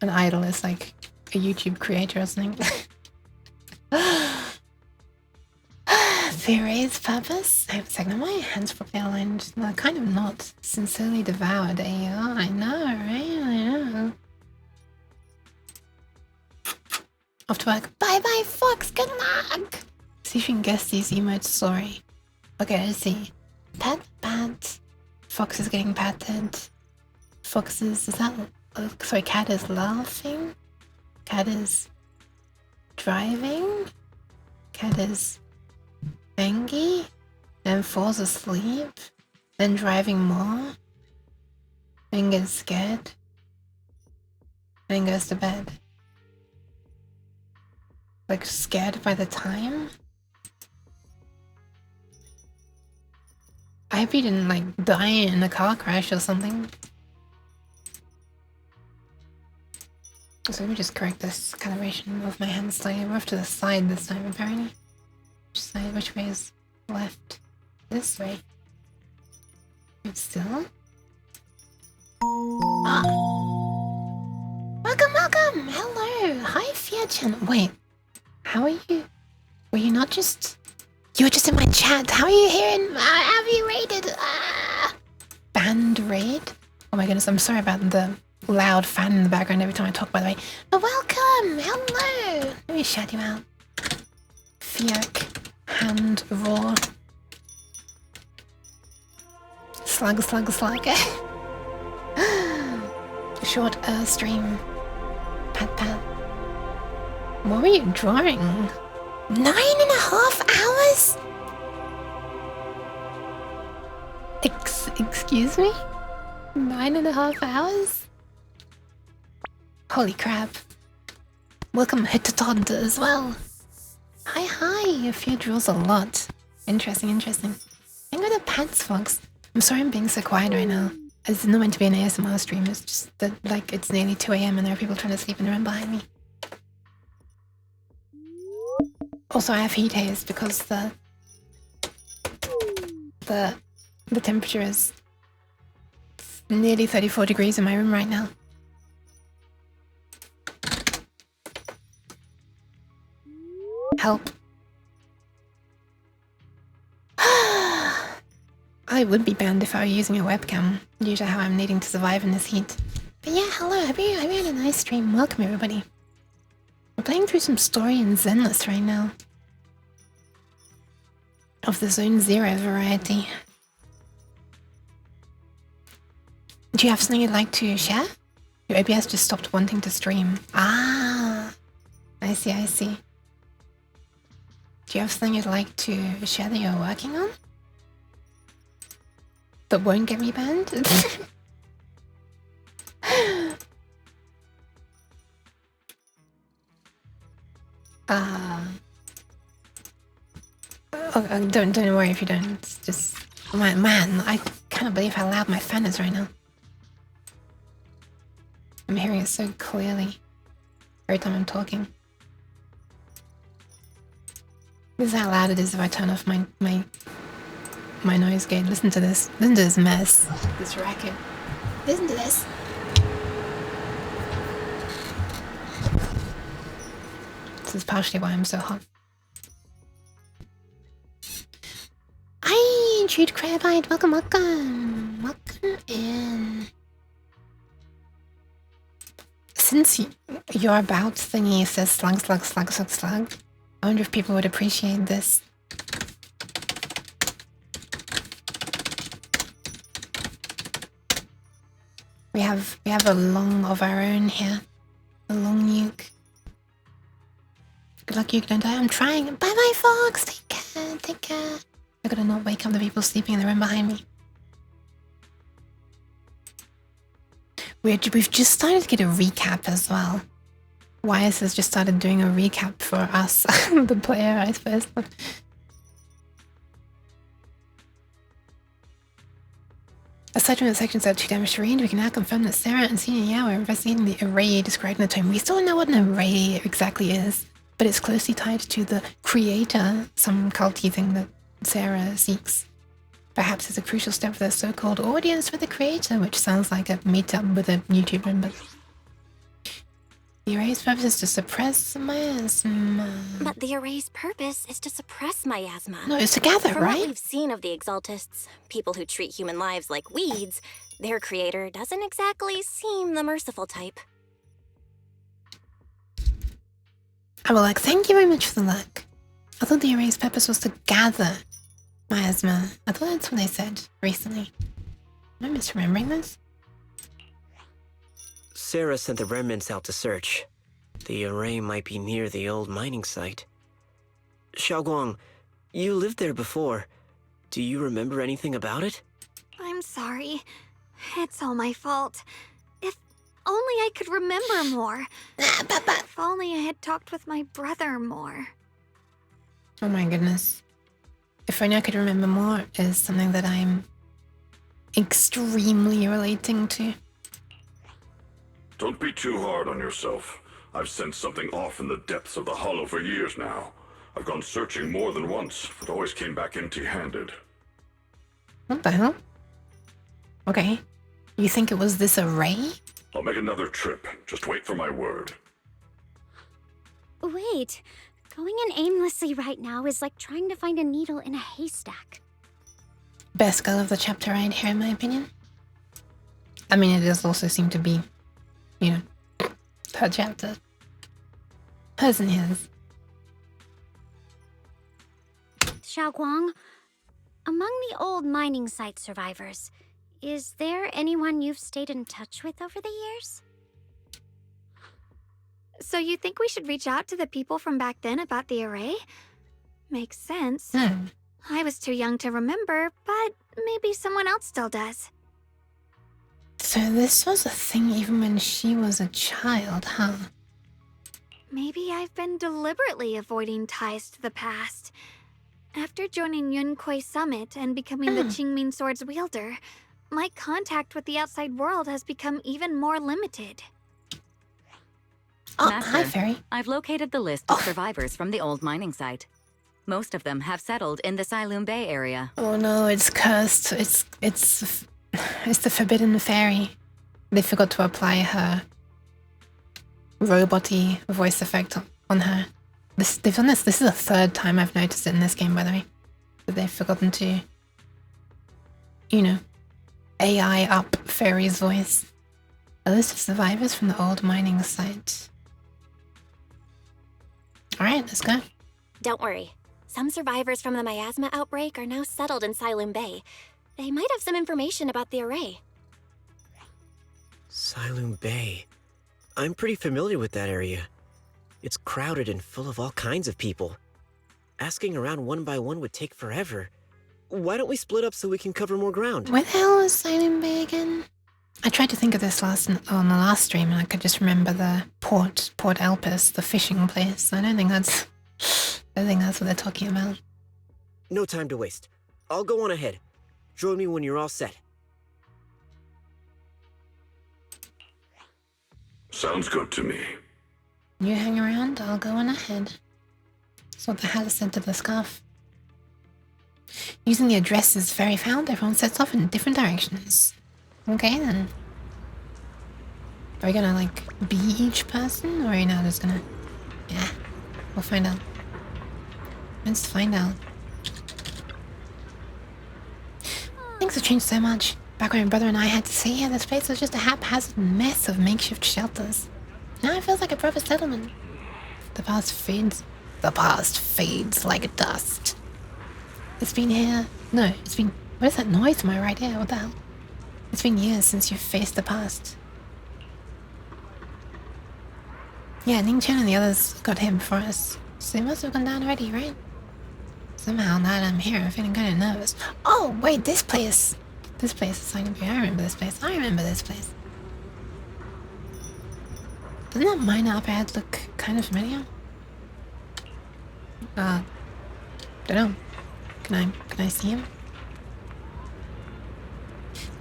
idol is like a YouTube creator or something. For Ray's purpose? Hang on a second, my hands properly aligned. No, kind of not. Sincerely devoured, I know, right? I know. Off to work. Bye bye, Fox, good luck! See if you can guess these emotes, sorry. Okay, let's see. Pat, pat. Fox is getting patted. Fox is that... sorry, cat is laughing. Cat is... driving. Cat is... angry. Then falls asleep. Then driving more. Then gets scared. Then goes to bed. Like, scared by the time? I hope you didn't, like, die in a car crash or something. So let me just correct this calibration of my hand slightly. We're off to the side this time, apparently. Which side? Which way is left? This way. It's still? Ah. Welcome, welcome! Hello! Hi, Fiat-chan. Wait. How are you? Were you not just... You were just in my chat. How are you here? Have you raided? Band raid? Oh my goodness, I'm sorry about the loud fan in the background every time I talk, by the way. But welcome! Hello! Let me shout you out. Fiak. Hand raw. Slug, slug, slug. Short stream. Pat, pat. What were you drawing? 9.5 hours? Excuse me? 9.5 hours? Holy crap. Welcome Hitotod as well. Hi, hi. A few draws a lot. Interesting, interesting. I'm gonna pants, Fox. I'm sorry I'm being so quiet right now. It's not meant to be an ASMR stream. It's just that, like, it's nearly 2 AM and there are people trying to sleep in the room behind me. Also, I have heat haze because the temperature is nearly 34 degrees in my room right now. Help. I would be banned if I were using a webcam, due to how I'm needing to survive in this heat. But yeah, hello, hope you had a nice stream. Welcome, everybody. We're playing through some story in Zenless right now. Of the Zone Zero variety. Do you have something you'd like to share? Your OBS just stopped wanting to stream. Ah, I see, I see. Do you have something you'd like to share that you're working on? That won't get me banned? Don't worry if you don't. It's just... Man, I can't believe how loud my fan is right now. I'm hearing it so clearly every time I'm talking. This is how loud it is if I turn off my noise gate. Listen to this. Listen to this mess. This racket. Listen to this. This is partially why I'm so hot. Hi, Jude Crabite. Welcome, welcome. Welcome in. Since your about thingy says slug, slug, slug, slug, slug, I wonder if people would appreciate this. We have a long of our own here. A long nuke. Good luck, you don't die. I'm trying. Bye bye, Fox. Take care. Take care. I gotta not wake up the people sleeping in the room behind me. We've just started to get a recap as well. YS has just started doing a recap for us, the player, I suppose. Aside from the sections that are too damaged to read, we can now confirm that Sarah and Senior Yao are investigating the array described in the tome. We still don't know what an array exactly is, but it's closely tied to the creator, some culty thing that Sarah seeks. Perhaps it's a crucial step for the so-called audience for the creator, which sounds like a meetup with a YouTuber, but... The array's purpose is to suppress miasma. But the array's purpose is to suppress miasma. No, it's to gather, From right? what we've seen of the Exaltists, people who treat human lives like weeds, their creator doesn't exactly seem the merciful type. I will like, thank you very much for the luck. I thought the array's purpose was to gather miasma. I thought that's what they said recently. Am I misremembering this? Sarah sent the remnants out to search. The array might be near the old mining site. Xiaoguang, you lived there before. Do you remember anything about it? I'm sorry. It's all my fault. If only I could remember more. If only I had talked with my brother more. Oh my goodness. If only I could remember more is something that I'm extremely relating to. Don't be too hard on yourself. I've sensed something off in the depths of the hollow for years now. I've gone searching more than once, but always came back empty-handed. What the hell? Okay. You think it was this array? I'll make another trip. Just wait for my word. Wait, going in aimlessly right now is like trying to find a needle in a haystack. Best girl of the chapter right here, in my opinion. I mean, it does also seem to be, you know, her chapter. Hers and his. Xiaoguang, among the old mining site survivors, is there anyone you've stayed in touch with over the years? So you think we should reach out to the people from back then about the array? Makes sense. I was too young to remember, but maybe someone else still does. So this was a thing even when she was a child, huh? Maybe I've been deliberately avoiding ties to the past. After joining Yunquei Summit and becoming the Qingming Sword's wielder, my contact with the outside world has become even more limited. Oh, Master, hi, Fairy. I've located the list of survivors from the old mining site. Most of them have settled in the Silum Bay area. Oh no, it's cursed. It's the Forbidden Fairy. They forgot to apply her robot-y voice effect on her. They've done this. This is the third time I've noticed it in this game, by the way. That they've forgotten to, you know, AI up Fairy's voice. A list of survivors from the old mining site. Alright, let's go. Don't worry. Some survivors from the miasma outbreak are now settled in Silum Bay. They might have some information about the array. Silum Bay. I'm pretty familiar with that area. It's crowded and full of all kinds of people. Asking around one by one would take forever. Why don't we split up so we can cover more ground? Where the hell is Silum Bay again? I tried to think of this on the last stream and I could just remember the Port Elpis, the fishing place. I don't think that's what they're talking about. No time to waste. I'll go on ahead. Join me when you're all set. Sounds good to me. You hang around, I'll go on ahead. That's what the hat said to the scarf. Using the addresses Fairy found, everyone sets off in different directions. Okay then. Are we gonna like be each person, or are we now just gonna... Yeah, we'll find out. Let's find out. Things have changed so much. Back when my brother and I had to stay here, this place was just a haphazard mess of makeshift shelters. Now it feels like a proper settlement. The past fades like dust. It's been here. No, it's been... What is that noise in my right ear? What the hell? It's been years since you've faced the past. Yeah, Ning Chen and the others got here before us. So they must have gone down already, right? Somehow now that I'm here, I'm feeling kind of nervous. Oh, wait, this place. This place is Silum Bay. I remember this place. Doesn't that miner up ahead look kind of familiar? Don't know. Can I see him?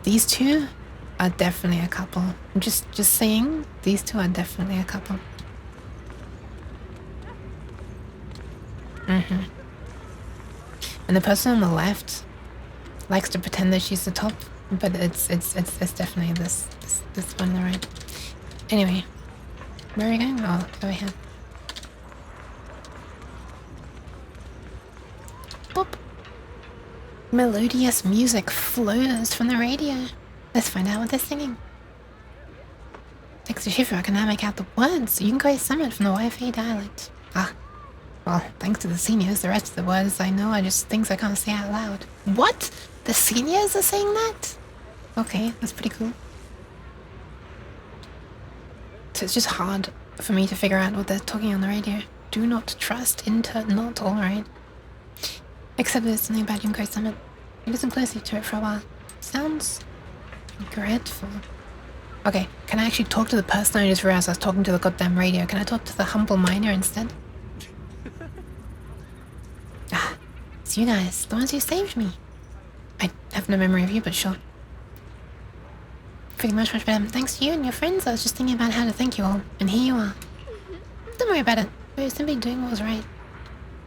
These two are definitely a couple. I'm just saying, these two are definitely a couple. And the person on the left likes to pretend that she's the top, but it's definitely this one on the right. Anyway, Where are we going? Oh, over here. Boop. Melodious music flows from the radio. Let's find out what they're singing. Thanks to Shifu, I can now make out the words. Yunkoi Summit from the Wi-Fi dialect. Ah. Well, thanks to the seniors, the rest of the words I know are just things I can't say out loud. What? The seniors are saying that? Okay, that's pretty cool. So it's just hard for me to figure out what they're talking on the radio. Do not trust, not tolerate. Except there's something about Yunkoi Summit. Listen closely to it for a while. Sounds regretful. Okay, can I actually talk to the person I just realized I was talking to the goddamn radio? Can I talk to the humble miner instead? Ah, it's you guys, the ones who saved me. I have no memory of you, but sure. Pretty much better. Thanks to you and your friends, I was just thinking about how to thank you all. And here you are. Don't worry about it. We're simply doing what was right.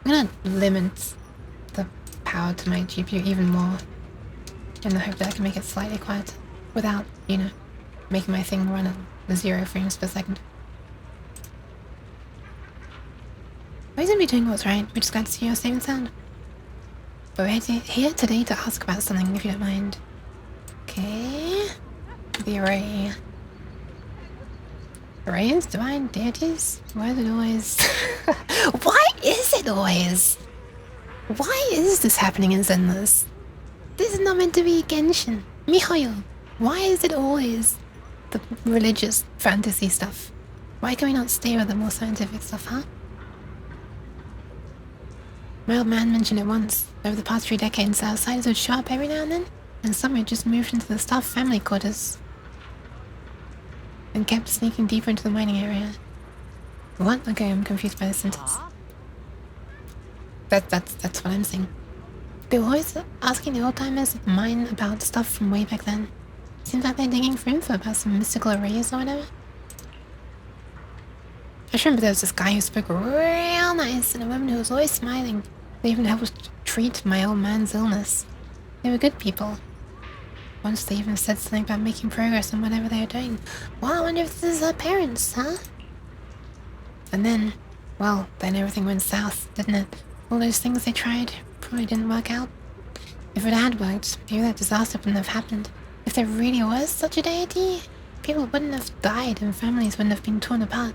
I'm gonna limit the power to my GPU even more. In the hope that I can make it slightly quieter. Without, you know, making my thing run at 0 frames per second. We're gonna be doing what's right. We're just glad to see your safe and sound. But we're here today to ask about something, if you don't mind. Okay. The array. Arrays? Divine deities? Why is it always... Why is it always? Why is this happening in Zenless? This is not meant to be Genshin. Mihoyo. Why is it always the religious fantasy stuff? Why can we not stay with the more scientific stuff, huh? My old man mentioned it once. Over the past 3 decades, outsiders would show up every now and then, and some had just moved into the staff family quarters and kept sneaking deeper into the mining area. What? Okay, I'm confused by the sentence. That's what I'm saying. They were always asking the old-timers at the mine about stuff from way back then. Seems like they're digging for info about some mystical arrays or whatever. I just remember there was this guy who spoke real nice and a woman who was always smiling. They even helped treat my old man's illness. They were good people. Once they even said something about making progress in whatever they were doing. Well, I wonder if this is her parents, huh? And then, well, then everything went south, didn't it? All those things they tried probably didn't work out. If it had worked, maybe that disaster wouldn't have happened. If there really was such a deity, people wouldn't have died and families wouldn't have been torn apart.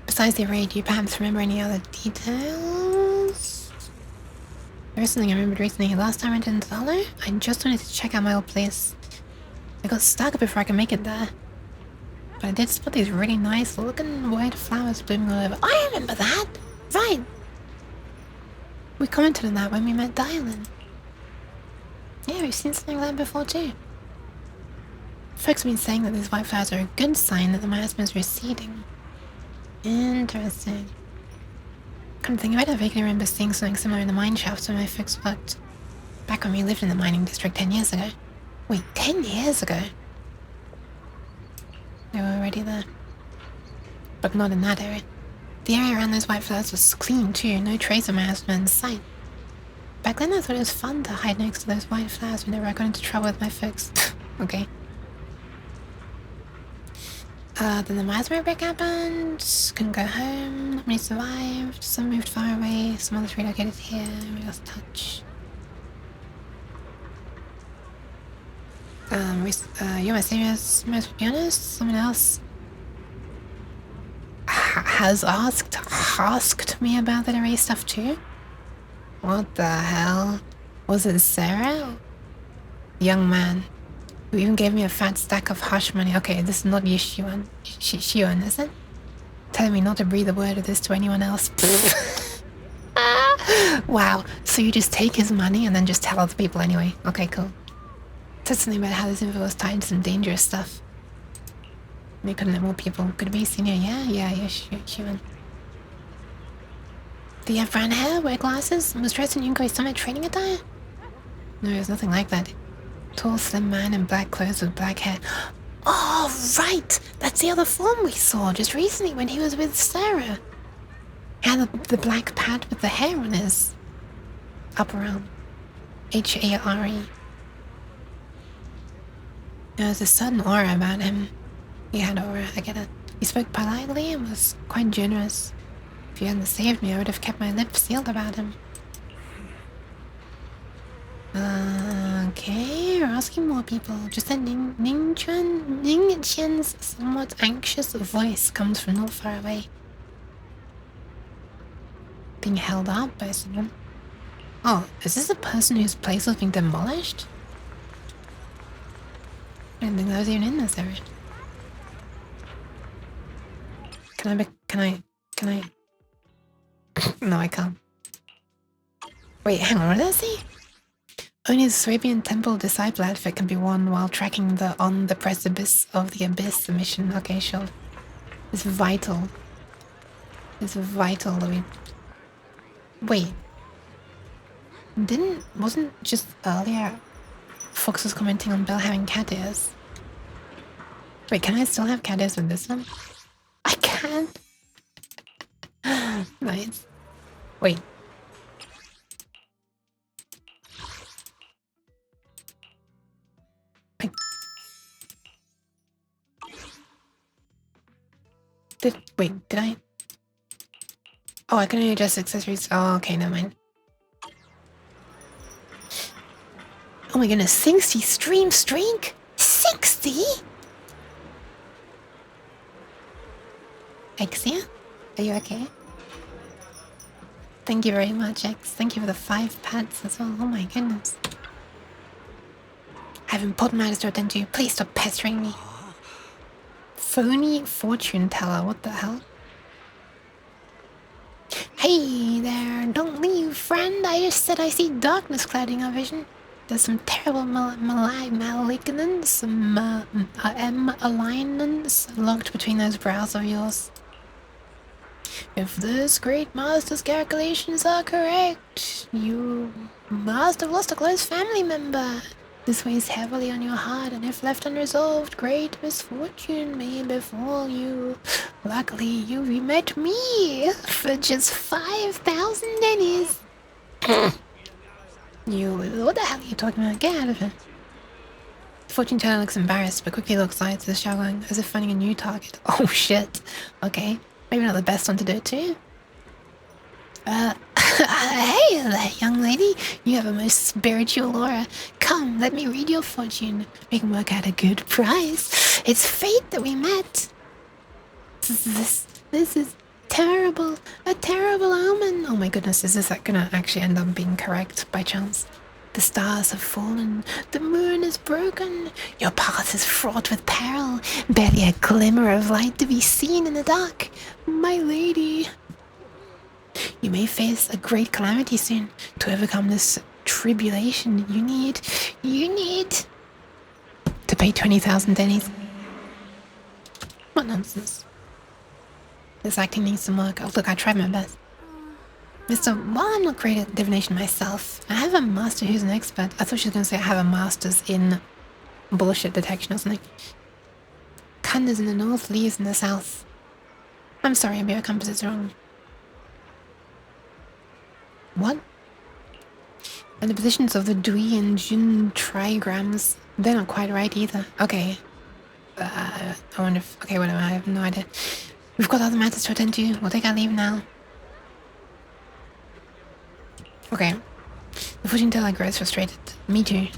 Besides the array, do you perhaps remember any other details? There was something I remembered recently. Last time I went into the hollow, I just wanted to check out my old place. I got stuck before I could make it there. But I did spot these really nice looking white flowers blooming all over. I remember that! Right! We commented on that when we met Dylan. Yeah, we've seen something like that before too. Folks have been saying that these white flowers are a good sign that the miasma is receding. Interesting. Come to think about it, I vaguely remember seeing something similar in the mine shafts where my folks worked. Back when we lived in the mining district 10 years ago. Wait, 10 years ago? They were already there. But not in that area. The area around those white flowers was clean too, no trace of miasma in sight. Back then I thought it was fun to hide next to those white flowers whenever I got into trouble with my folks. Okay. Then the miasma outbreak happened. Couldn't go home. Not many survived. Some moved far away. Some others relocated here. We lost touch. You're my saviors. Most be honest. Someone else has asked me about that array stuff too. What the hell? Was it Sarah? Young man. Who even gave me a fat stack of hush money. Okay, this is not Yishuan. Shion, is it? Telling me not to breathe a word of this to anyone else. Wow, so you just take his money and then just tell other people anyway. Okay, cool. Said something about how this info was tied to some dangerous stuff. They couldn't let more people. Could it be senior? Yeah, Shion. Do you have brown hair, wear glasses, and was dressed in Yunkoi Summit training attire? No, it was nothing like that. Tall, slim man in black clothes with black hair. Oh, right! That's the other form we saw just recently when he was with Sarah. He had the black pad with the hair on his upper arm. H-A-R-E. There was a sudden aura about him. He had aura, I get it. He spoke politely and was quite generous. If you hadn't saved me, I would have kept my lips sealed about him. Okay, we're asking more people. Just that Ning Qian's somewhat anxious voice comes from not far away. Being held up by someone. Oh, is this a person whose place was being demolished? I didn't think that was even in this area. Can I? No, I can't. Wait, hang on, what did I say? Only the Swabian Temple Disciple outfit can be worn while tracking the On the Precipice of the Abyss mission. Okay, sure. It's vital. It's vital that we... Wait. Wasn't just earlier Fox was commenting on Belle having cat ears? Wait, can I still have cat ears with this one? I can! Nice. Wait. Did I? Oh, I can only adjust accessories. Oh, okay, never mind. Oh my goodness, 60 stream streak? 60? Exia? Are you okay? Thank you very much, X. Thank you for the 5 pats as well. Oh my goodness. I have important matters to attend to. Please stop pestering me. Phony fortune teller, what the hell? Hey there, don't leave, friend. I just said I see darkness clouding our vision. There's some terrible malignance, some alignments locked between those brows of yours. If this great master's calculations are correct, you must have lost a close family member. This weighs heavily on your heart, and if left unresolved, great misfortune may befall you. Luckily, you met me for just 5,000 pennies. What the hell are you talking about? Get out of here. Fortune teller looks embarrassed, but quickly looks side to the shotgun as if finding a new target. Oh shit. Okay, maybe not the best one to do it to. Hey there, young lady. You have a most spiritual aura. Come, let me read your fortune. We can work out a good price. It's fate that we met. This is terrible. A terrible omen. Oh my goodness, is this gonna actually end up being correct by chance? The stars have fallen. The moon is broken. Your path is fraught with peril. Barely a glimmer of light to be seen in the dark. My lady. You may face a great calamity soon. To overcome this tribulation, you need to pay 20,000 pennies. What nonsense. This acting needs some work. Oh, look, I tried my best. While I'm not great at divination myself, I have a master who's an expert. I thought she was going to say I have a master's in bullshit detection or something. Kanda's in the north, Lee's in the south. I'm sorry, maybe our compass is wrong. What? And the positions of the Dui and Jun trigrams, they're not quite right either. Okay. I wonder if... Okay, whatever, I have no idea. We've got other matters to attend to. We'll take our leave now. Okay. The fortune teller grows frustrated. Me too.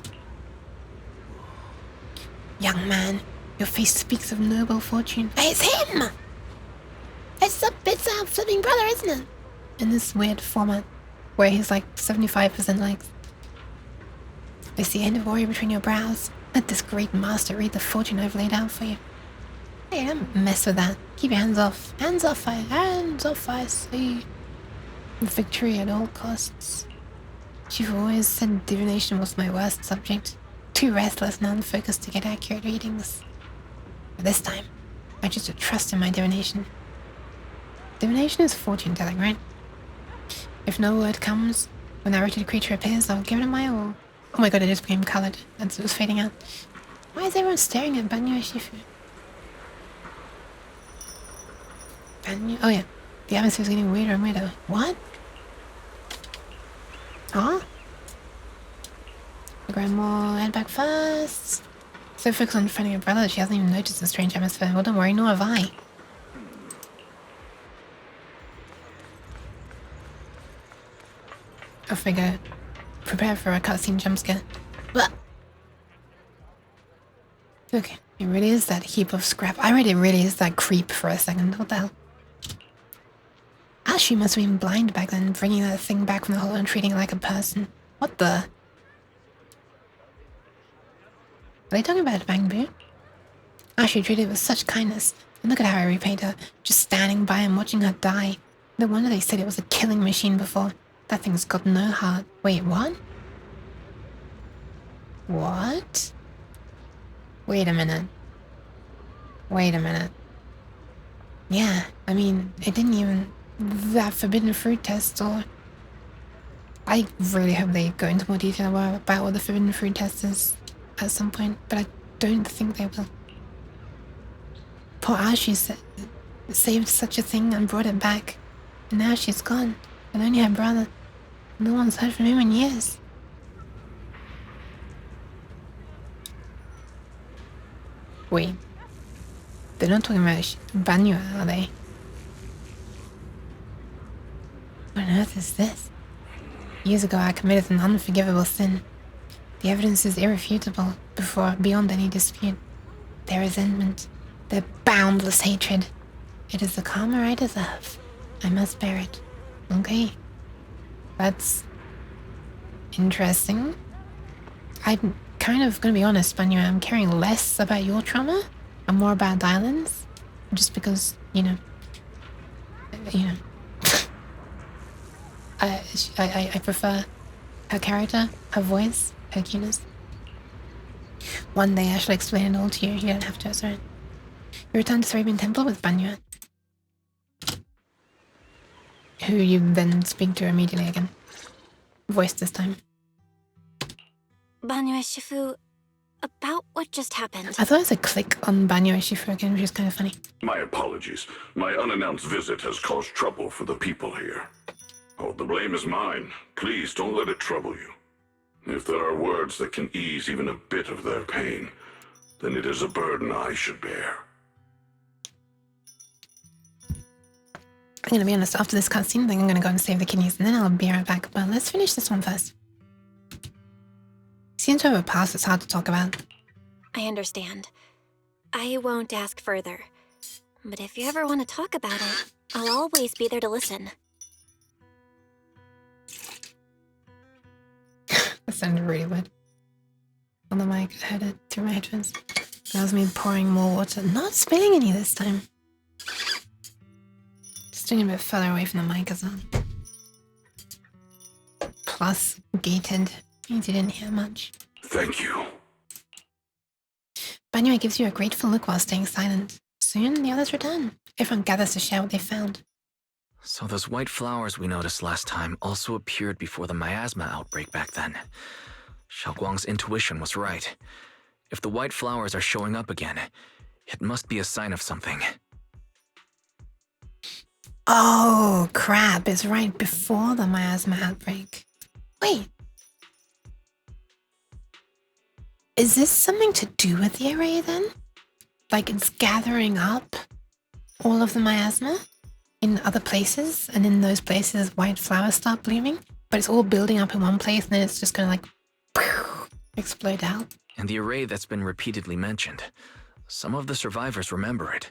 Young man, your face speaks of noble fortune. Hey, it's him! It's our flipping brother, isn't it? In this weird format, where he's like 75% likes. I see a hint of worry between your brows. Let this great master read the fortune I've laid out for you. Hey, don't mess with that. Keep your hands off. Hands off, I see. Victory at all costs. You've always said divination was my worst subject. Too restless and unfocused to get accurate readings. But this time, I choose to trust in my divination. Divination is fortune telling, right? If no word comes, when that wretched creature appears, I'll give it my all. Oh my god, it just became coloured. And it was fading out. Why is everyone staring at Banyu Shifu? Banyu? Oh yeah. The atmosphere is getting weirder and weirder. What? Huh? Grandma, head back first. So focused on finding her brother, she hasn't even noticed the strange atmosphere. Well, don't worry, nor have I. Off we go. Prepare for a cutscene jump scare. Blah. Okay, it really is that heap of scrap. I read it really is that creep for a second. What the hell? Ashley must have been blind back then, bringing that thing back from the hole and treating it like a person. What the? Are they talking about Bang Boo? Ashley treated it with such kindness. And look at how I repaid her, just standing by and watching her die. No wonder they said it was a killing machine before. That thing's got no heart. Wait, what? What? Wait a minute. Wait a minute. Yeah, I mean, it didn't even... That forbidden fruit test, or... I really hope they go into more detail about what the forbidden fruit test is at some point, but I don't think they will. Poor Ashley saved such a thing and brought it back, and now she's gone, and only her brother. No one's heard from him in years. Wait, they're not talking about Banua, are they? What on earth is this? Years ago I committed an unforgivable sin. The evidence is irrefutable beyond any dispute. Their resentment, their boundless hatred. It is the karma I deserve. I must bear it. Okay. That's interesting. I'm kind of gonna be honest, Banua, I'm caring less about your trauma and more about Dylan's. Just because, you know. I prefer her character, her voice, her cuteness. One day I shall explain it all to you. You don't have to, sorry. You return to Thrabian Temple with Banua, who you then speak to immediately again. Voice this time. Banua Shifu, about what just happened. I thought it was a click on Banua Shifu again, which is kind of funny. My apologies. My unannounced visit has caused trouble for the people here. Oh, the blame is mine. Please don't let it trouble you. If there are words that can ease even a bit of their pain, then it is a burden I should bear. I'm gonna be honest, after this cutscene, I think I'm gonna go and save the kidneys, and then I'll be right back. But let's finish this one first. Seems to have a past that's hard to talk about. I understand. I won't ask further. But if you ever want to talk about it, I'll always be there to listen. That sounded really weird. On the mic, I heard it through my headphones. That was me pouring more water. Not spilling any this time. Just doing a bit further away from the mic as well. Plus, gated. Means you didn't hear much. Thank you. Banua gives you a grateful look while staying silent. Soon, the others return. Everyone gathers to share what they found. So those white flowers we noticed last time also appeared before the miasma outbreak back then. Xiaoguang's intuition was right. If the white flowers are showing up again, it must be a sign of something. Oh, crap. It's right before the miasma outbreak. Wait. Is this something to do with the array then? Like it's gathering up all of the miasma in other places, and in those places white flowers start blooming, but it's all building up in one place and then it's just gonna like explode out. And the array that's been repeatedly mentioned, some of the survivors remember it,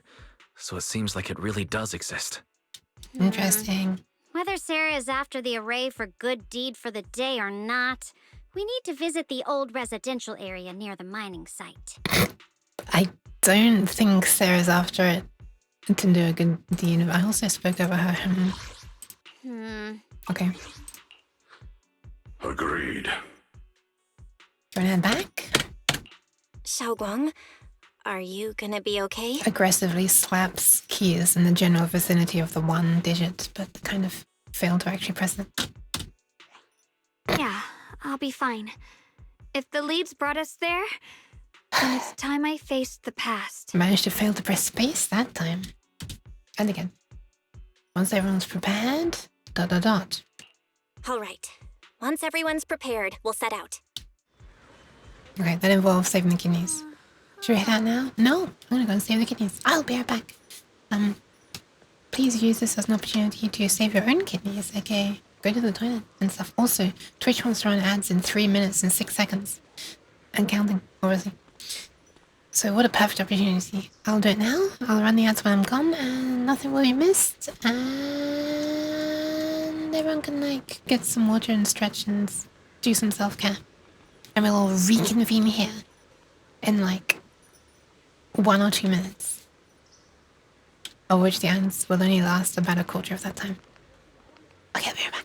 so it seems like it really does exist. Interesting. Whether Sarah is after the array for good deed for the day or not, we need to visit the old residential area near the mining site. I don't think Sarah's after it to do a good deed. I also spoke over her. Okay. Agreed. Do you want to head back? Xiaoguang, are you gonna be okay? Aggressively slaps keys in the general vicinity of the one digit, but kind of failed to actually press it. Yeah, I'll be fine. If the leads brought us there, then it's time I faced the past. Managed to fail to press space that time. And again. Once everyone's prepared, ... All right. Once everyone's prepared, we'll set out. Okay, that involves saving the kidneys. Should we head out now? No, I'm gonna go and save the kidneys. I'll be right back. Please use this as an opportunity to save your own kidneys, aka go to the toilet and stuff. Also, Twitch wants to run ads in 3 minutes and 6 seconds. And counting, obviously. So what a perfect opportunity. I'll do it now, I'll run the ads when I'm gone, and nothing will be missed. And everyone can, like, get some water and stretch and do some self-care. And we'll all reconvene here in, like, 1 or 2 minutes. Of which the ads will only last about a quarter of that time. Okay, I'll be right back.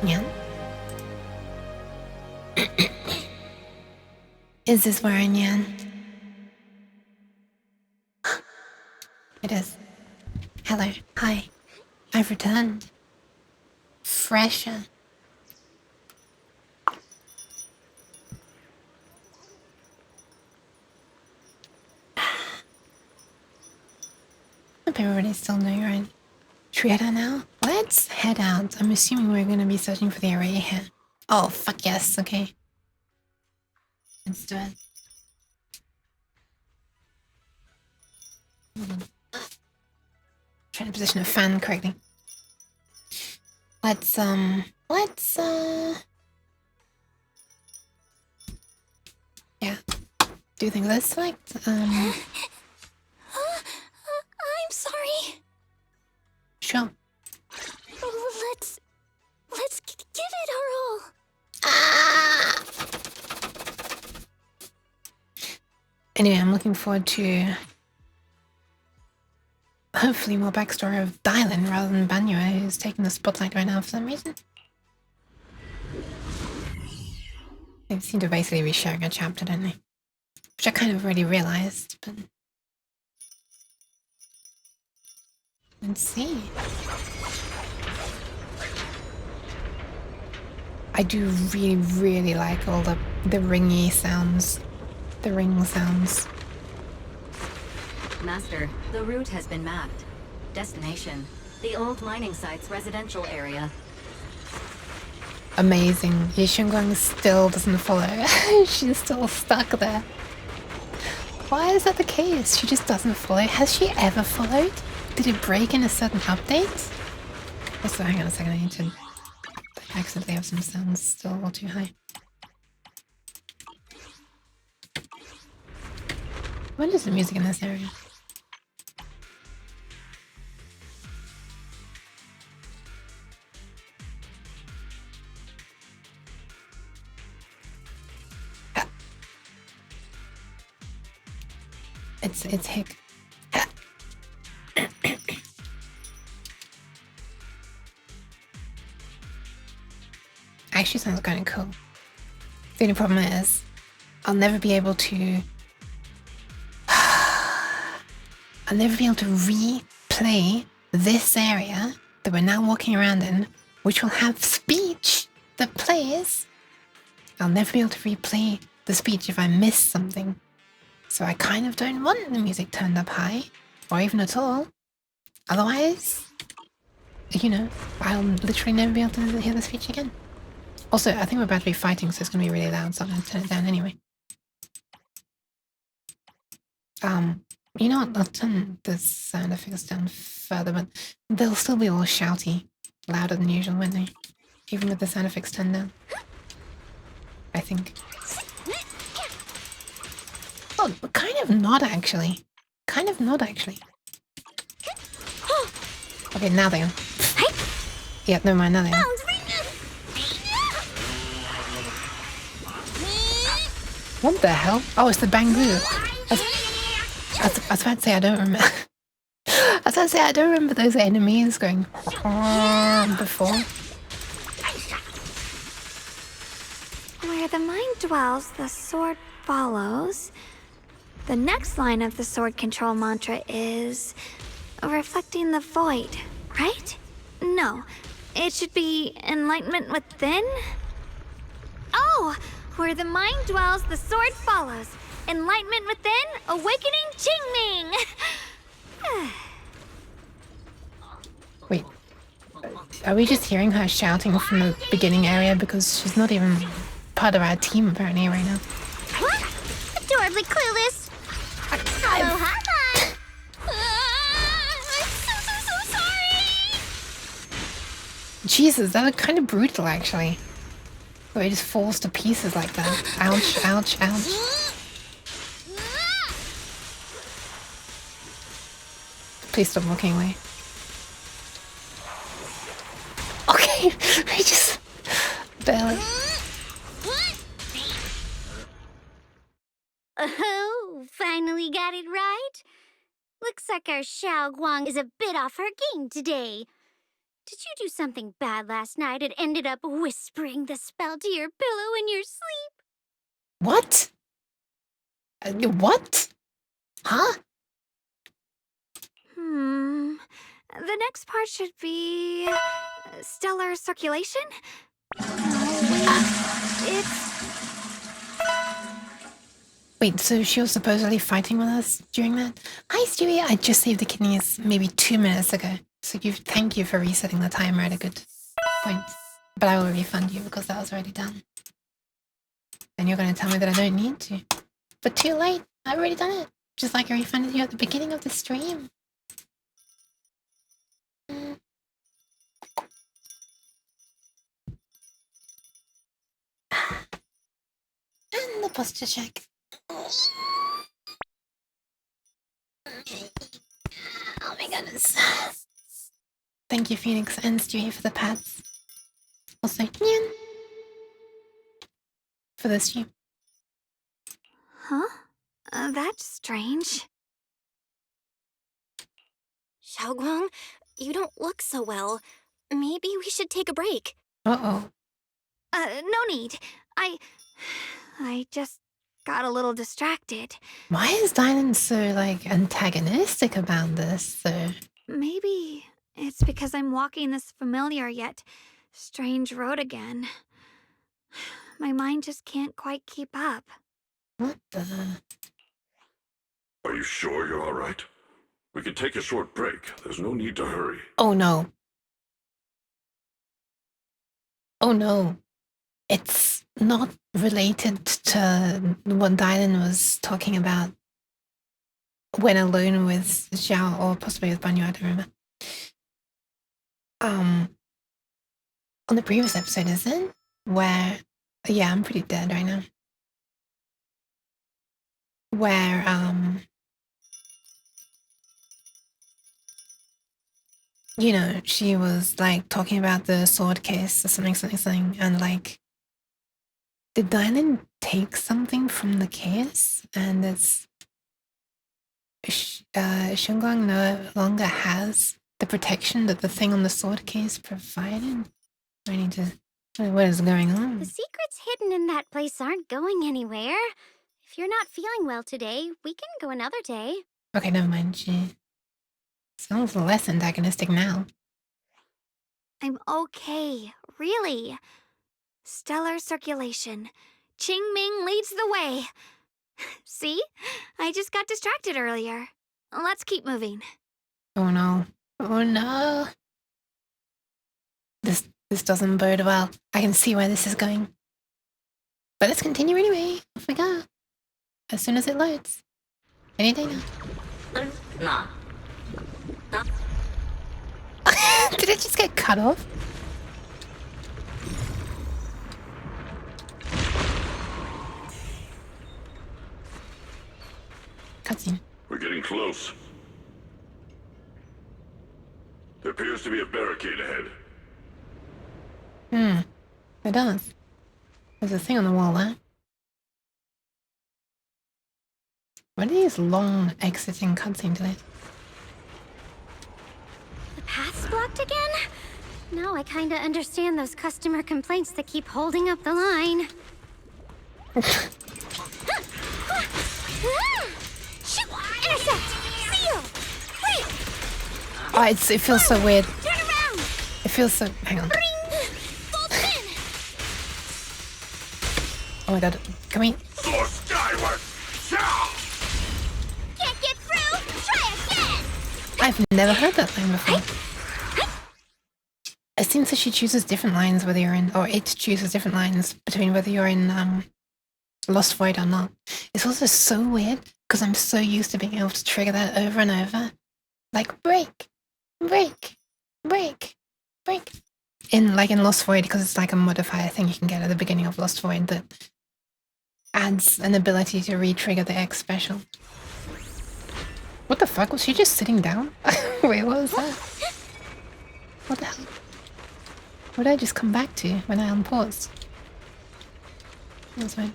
Nyan? Is this where I Nyan? It is. Hello. Hi. I've returned. Fresher. Hope everybody's still doing right. Should we head out now? Let's head out. I'm assuming we're gonna be searching for the array here. Oh, fuck yes. Okay. Let's do it. Trying to position a fan correctly. Let's yeah. Do things. Let's select, I'm sorry. Sure. Let's give it our all. Anyway, I'm looking forward to hopefully more backstory of Dylan rather than Banyo, who's taking the spotlight right now for some reason. They seem to basically be sharing a chapter, don't they? Which I kind of already realized, but Let's see. I do really, really like all the ringy sounds. The ring sounds. Master, the route has been mapped. Destination, the old mining site's residential area. Amazing. Yishunguang still doesn't follow. She's still stuck there. Why is that the case? She just doesn't follow. Has she ever followed? Did it break in a certain update? Also, hang on a second, I need to accidentally have some sounds still a little too high. When is the music in this area? It's hick. Actually sounds kind of cool. The only problem is I'll never be able to replay this area that we're now walking around in, which will have speech that plays. I'll never be able to replay the speech if I miss something. So I kind of don't want the music turned up high, or even at all. Otherwise, you know, I'll literally never be able to hear the speech again. Also, I think we're about to be fighting, so it's going to be really loud, so I'm going to turn it down anyway. You know what, I'll turn the sound effects down further, but they'll still be all shouty, louder than usual, won't they? Even with the sound effects turned down. I think. Oh, kind of not actually. Kind of not actually. Okay, now they are. Yeah, never mind, now they are. What the hell? Oh, it's the Bangu. I was about to say I don't remember. I was about to say I don't remember those enemies going before. Where the mind dwells, the sword follows. The next line of the sword control mantra is reflecting the void, right? No, it should be enlightenment within. Oh, where the mind dwells, the sword follows. Enlightenment within, awakening Qingming. Wait, are we just hearing her shouting from the beginning area because she's not even part of our team apparently right now? What? Adorably clueless. Hello, hi. I'm so sorry. Jesus, that looked kind of brutal actually. Where it just falls to pieces like that. Ouch, ouch, ouch. Please stop walking away. Okay, we just barely. Oh, finally got it right. Looks like our Xiao Guang is a bit off her game today. Did you do something bad last night and ended up whispering the spell to your pillow in your sleep? What? What? Huh? The next part should be stellar circulation. Wait, so she was supposedly fighting with us during that? Hi, Stewie. I just saved the kidneys maybe 2 minutes ago. So thank you for resetting the timer at a good point. But I will refund you because that was already done. And you're going to tell me that I don't need to. But too late. I've already done it. Just like I refunded you at the beginning of the stream. And the posture check. Oh my goodness. Thank you, Phoenix and Stewie, for the pats. Also, Nyan, for the stream. Huh? That's strange. Xiaoguang, you don't look so well. Maybe we should take a break. Uh-oh. No need. I just got a little distracted. Why is Dylan so, like, antagonistic about this, though? Maybe it's because I'm walking this familiar yet strange road again. My mind just can't quite keep up. What the? Are you sure you're all right? We can take a short break. There's no need to hurry. Oh no. Oh no. It's not related to what Dylan was talking about when alone with Xiao or possibly with Banyu, I don't remember. On the previous episode, is it? Where, yeah, I'm pretty dead right now. Where, you know, she was like talking about the sword case or something, and like, did Dylan take something from the case? And it's, Shunguang no longer has the protection that the thing on the sword case provided? I need to... What is going on? The secrets hidden in that place aren't going anywhere. If you're not feeling well today, we can go another day. Okay, never mind. She sounds less antagonistic now. I'm okay, really. Stellar circulation. Qing Ming leads the way. See? I just got distracted earlier. Let's keep moving. Oh no. Oh no. This doesn't bode well. I can see where this is going. But let's continue anyway. Off we go. As soon as it loads. Any day now. No. Did it just get cut off? Cutscene. We're getting close. There appears to be a barricade ahead. It does. There's a thing on the wall there. What are these long exiting cutscene today? The path's blocked again? Now I kinda understand those customer complaints that keep holding up the line. Intercept! Seal! Break! Oh, it feels so weird. Turn around! It feels so... Hang on. Oh my god. Come in. Soar skyward! Can't get through? Try again! I've never heard that line before. It seems that she chooses different lines whether you're in... Or it chooses different lines between whether you're in Lost Void or not. It's also so weird because I'm so used to being able to trigger that over and over. Like, break! Break! Break! Break! In Lost Void, because it's like a modifier thing you can get at the beginning of Lost Void that adds an ability to re-trigger the X special. What the fuck? Was she just sitting down? Wait, what was that? What the hell? What did I just come back to when I unpaused? That's fine.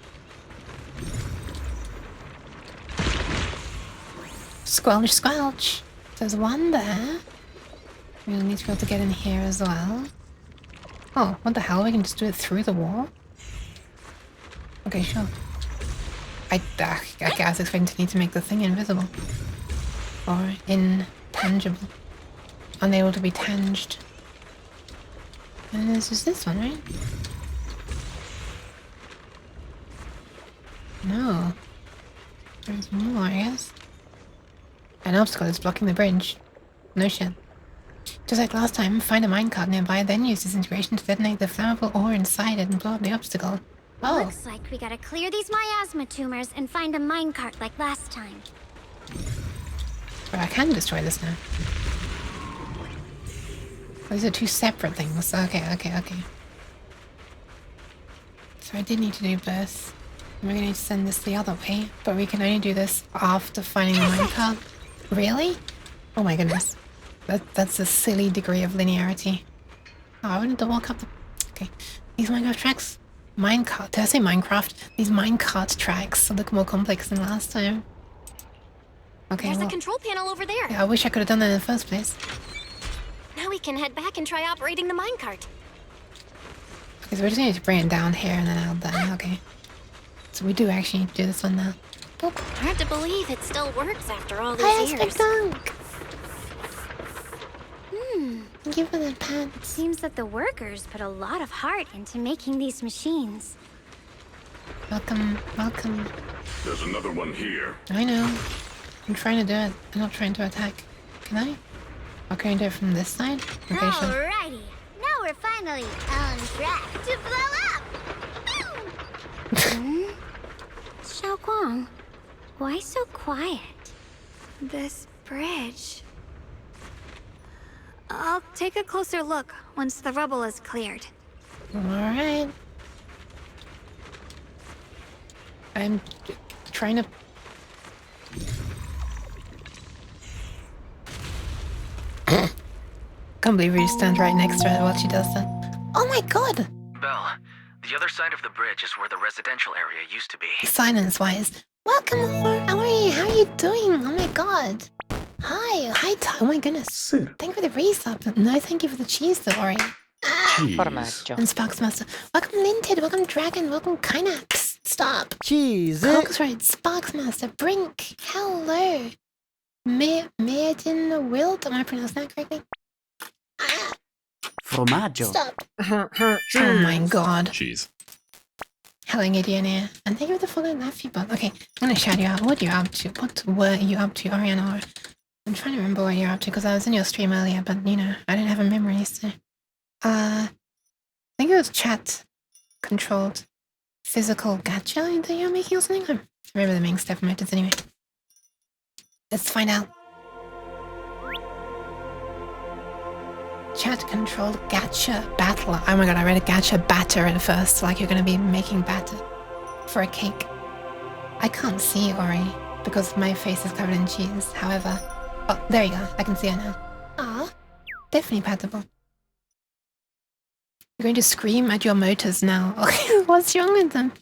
Squelch, squelch! There's one there. We'll need to be able to get in here as well. Oh, what the hell? We can just do it through the wall? Okay, sure. I was expecting to need to make the thing invisible. Or intangible. Unable to be tanged. And there's just this one, right? No. There's more, I guess. An obstacle is blocking the bridge. No shit. Just like last time, find a minecart nearby, then use disintegration to detonate the flammable ore inside it and blow up the obstacle. Oh. Looks like we gotta clear these miasma tumors and find a minecart like last time. But I can destroy this now. These are two separate things. Okay. So I did need to do both. And we're gonna need to send this the other way, but we can only do this after finding the minecart. Really? Oh my goodness. That's a silly degree of linearity. Oh, I wanted to walk up the... Okay. These Minecraft tracks... Minecart... Did I say Minecraft? These minecart tracks look more complex than last time. Okay, There's well, a control panel over there. yeah, I wish I could have done that in the first place. Now we can head back and try operating the minecart. Okay, so we're just going to bring it down here and then out there. Okay. So we do actually need to do this one now. Boop. Hard to believe it still works after all these years. Thank you for the pants. Seems that the workers put a lot of heart into making these machines. Welcome, welcome. There's another one here. I know. I'm trying to do it. I'm not trying to attack. Can I? Or can I do it from this side? Okay, sure. Alrighty. Now we're finally on track to blow up! Xiaoguang, why so quiet? This bridge. I'll take a closer look once the rubble is cleared. Alright. I'm trying to... Can't believe you stand right next to her while she does that. Oh my god! Belle, the other side of the bridge is where the residential area used to be. Silence-wise. Welcome, Ori. How are you doing? Oh my god. Hi, oh my goodness. Thank you for the resub. No, thank you for the cheese, though, Ori. Formaggio. And Sparks Master. Welcome, Linted. Welcome, Dragon. Welcome, Kynax. Stop. Cheese. Cox right. Sparks Master. Brink. Hello. Meerdin Wild. Am I pronouncing that correctly? Formaggio. Stop. Oh my god. Cheese. Hello, Gideon here. And thank you for the follow Laffy bot. Okay, I'm gonna shout you out. What are you up to? What were you up to, Oriana? I'm trying to remember what you're up to because I was in your stream earlier, but you know, I don't have a memory, so. I think it was chat controlled physical gacha that you're making or something. I don't remember the main step methods anyway. Let's find out. Chat controlled gacha battler. Oh my god, I read a gacha batter at first, like you're gonna be making batter for a cake. I can't see Ori because my face is covered in cheese. However, oh, there you go. I can see her now. Ah, definitely patable. You're going to scream at your motors now. Okay, what's wrong with them?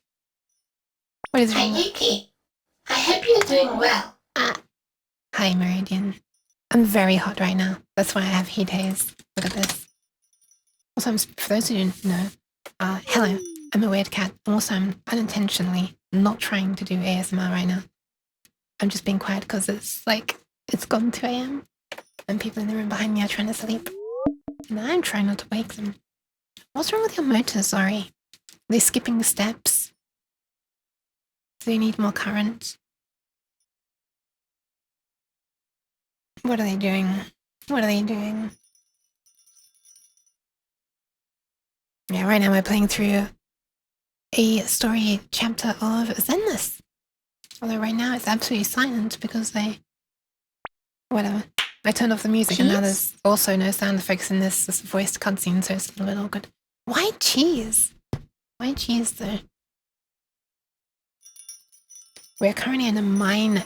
What is wrong? Hi, Yuki. I hope you're doing well. Hi, Meridian. I'm very hot right now. That's why I have heat haze. Look at this. Also, for those who didn't know, hello, I'm a weird cat. Also, I'm unintentionally not trying to do ASMR right now. I'm just being quiet because it's like, it's gone 2 a.m. and people in the room behind me are trying to sleep. And I'm trying not to wake them. What's wrong with your motors, sorry? They're skipping steps. Do they need more current? What are they doing? What are they doing? Yeah, right now we're playing through a story chapter of Zenless. Although right now it's absolutely silent because whatever. I turned off the music and now there's also no sound effects in this voiced cutscene, so it's a little bit awkward. Why cheese? Why cheese though? We're currently in a mine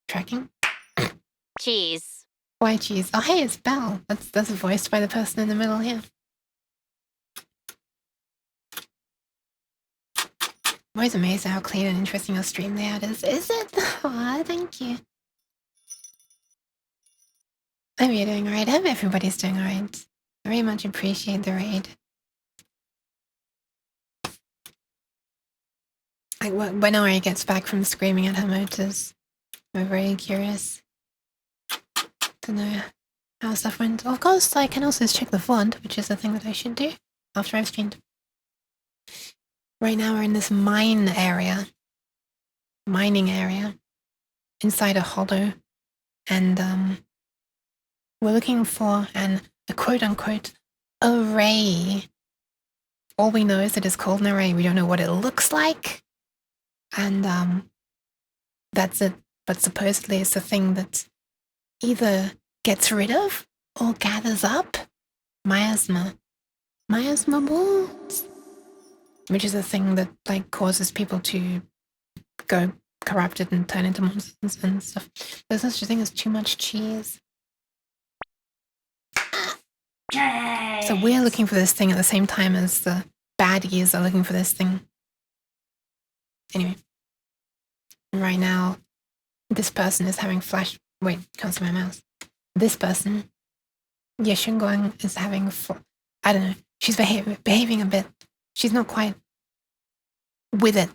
tracking. Cheese. Why cheese? Oh hey, it's Belle. That's voiced by the person in the middle here. I'm always amazed at how clean and interesting your stream layout is. Is it? Aw, thank you. I hope you're doing alright. I hope everybody's doing alright. I very much appreciate the raid. Like when Ori gets back from screaming at her motors, we're very curious to know how stuff went. Of course, I can also check the VOD, which is the thing that I should do after I've streamed. Right now we're in this mining area, inside a hollow, and we're looking for a quote-unquote array. All we know is that it's called an array. We don't know what it looks like, and that's it. But supposedly it's a thing that either gets rid of or gathers up miasma balls, which is a thing that like causes people to go corrupted and turn into monsters and stuff. There's such a thing as too much cheese. So we're looking for this thing at the same time as the baddies are looking for this thing. Anyway, right now, this person is having wait, can't see my mouse. This person, Yeshunguang, is having I don't know. She's behaving a bit. She's not quite with it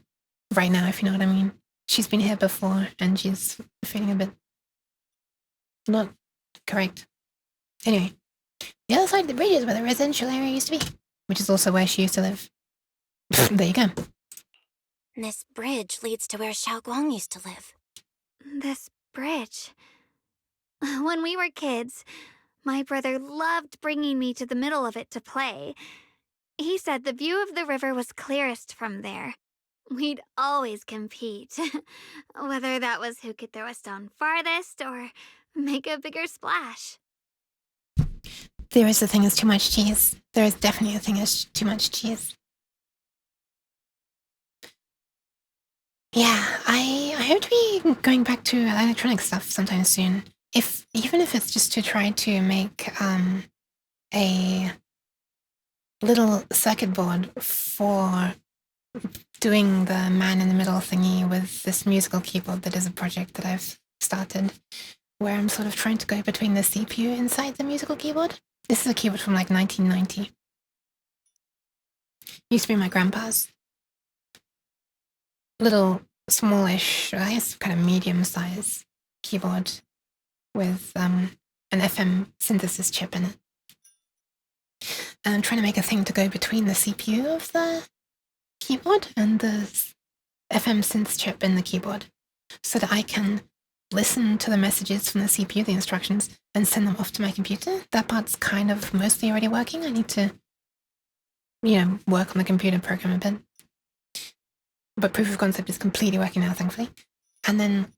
right now, if you know what I mean. She's been here before, and she's feeling a bit not correct. Anyway, The other side of the bridge is where the residential area used to be, which is also where she used to live. There you go. This bridge leads to where Xiaoguang used to live. This bridge. When we were kids, my brother loved bringing me to the middle of it to play. He said the view of the river was clearest from there. We'd always compete, whether that was who could throw a stone farthest or make a bigger splash. There is a thing as too much cheese. There is definitely a thing as too much cheese. Yeah, I hope to be going back to electronic stuff sometime soon. Even if it's just to try to make a little circuit board for doing the man in the middle thingy with this musical keyboard that is a project that I've started, where I'm sort of trying to go between the CPU inside the musical keyboard. This is a keyboard from like 1990. Used to be my grandpa's. Little smallish, I guess kind of medium size keyboard with an FM synthesis chip in it. And I'm trying to make a thing to go between the CPU of the keyboard and the FM synth chip in the keyboard so that I can listen to the messages from the CPU, the instructions, and send them off to my computer. That part's kind of mostly already working. I need to, work on the computer program a bit. But proof of concept is completely working now, thankfully. And then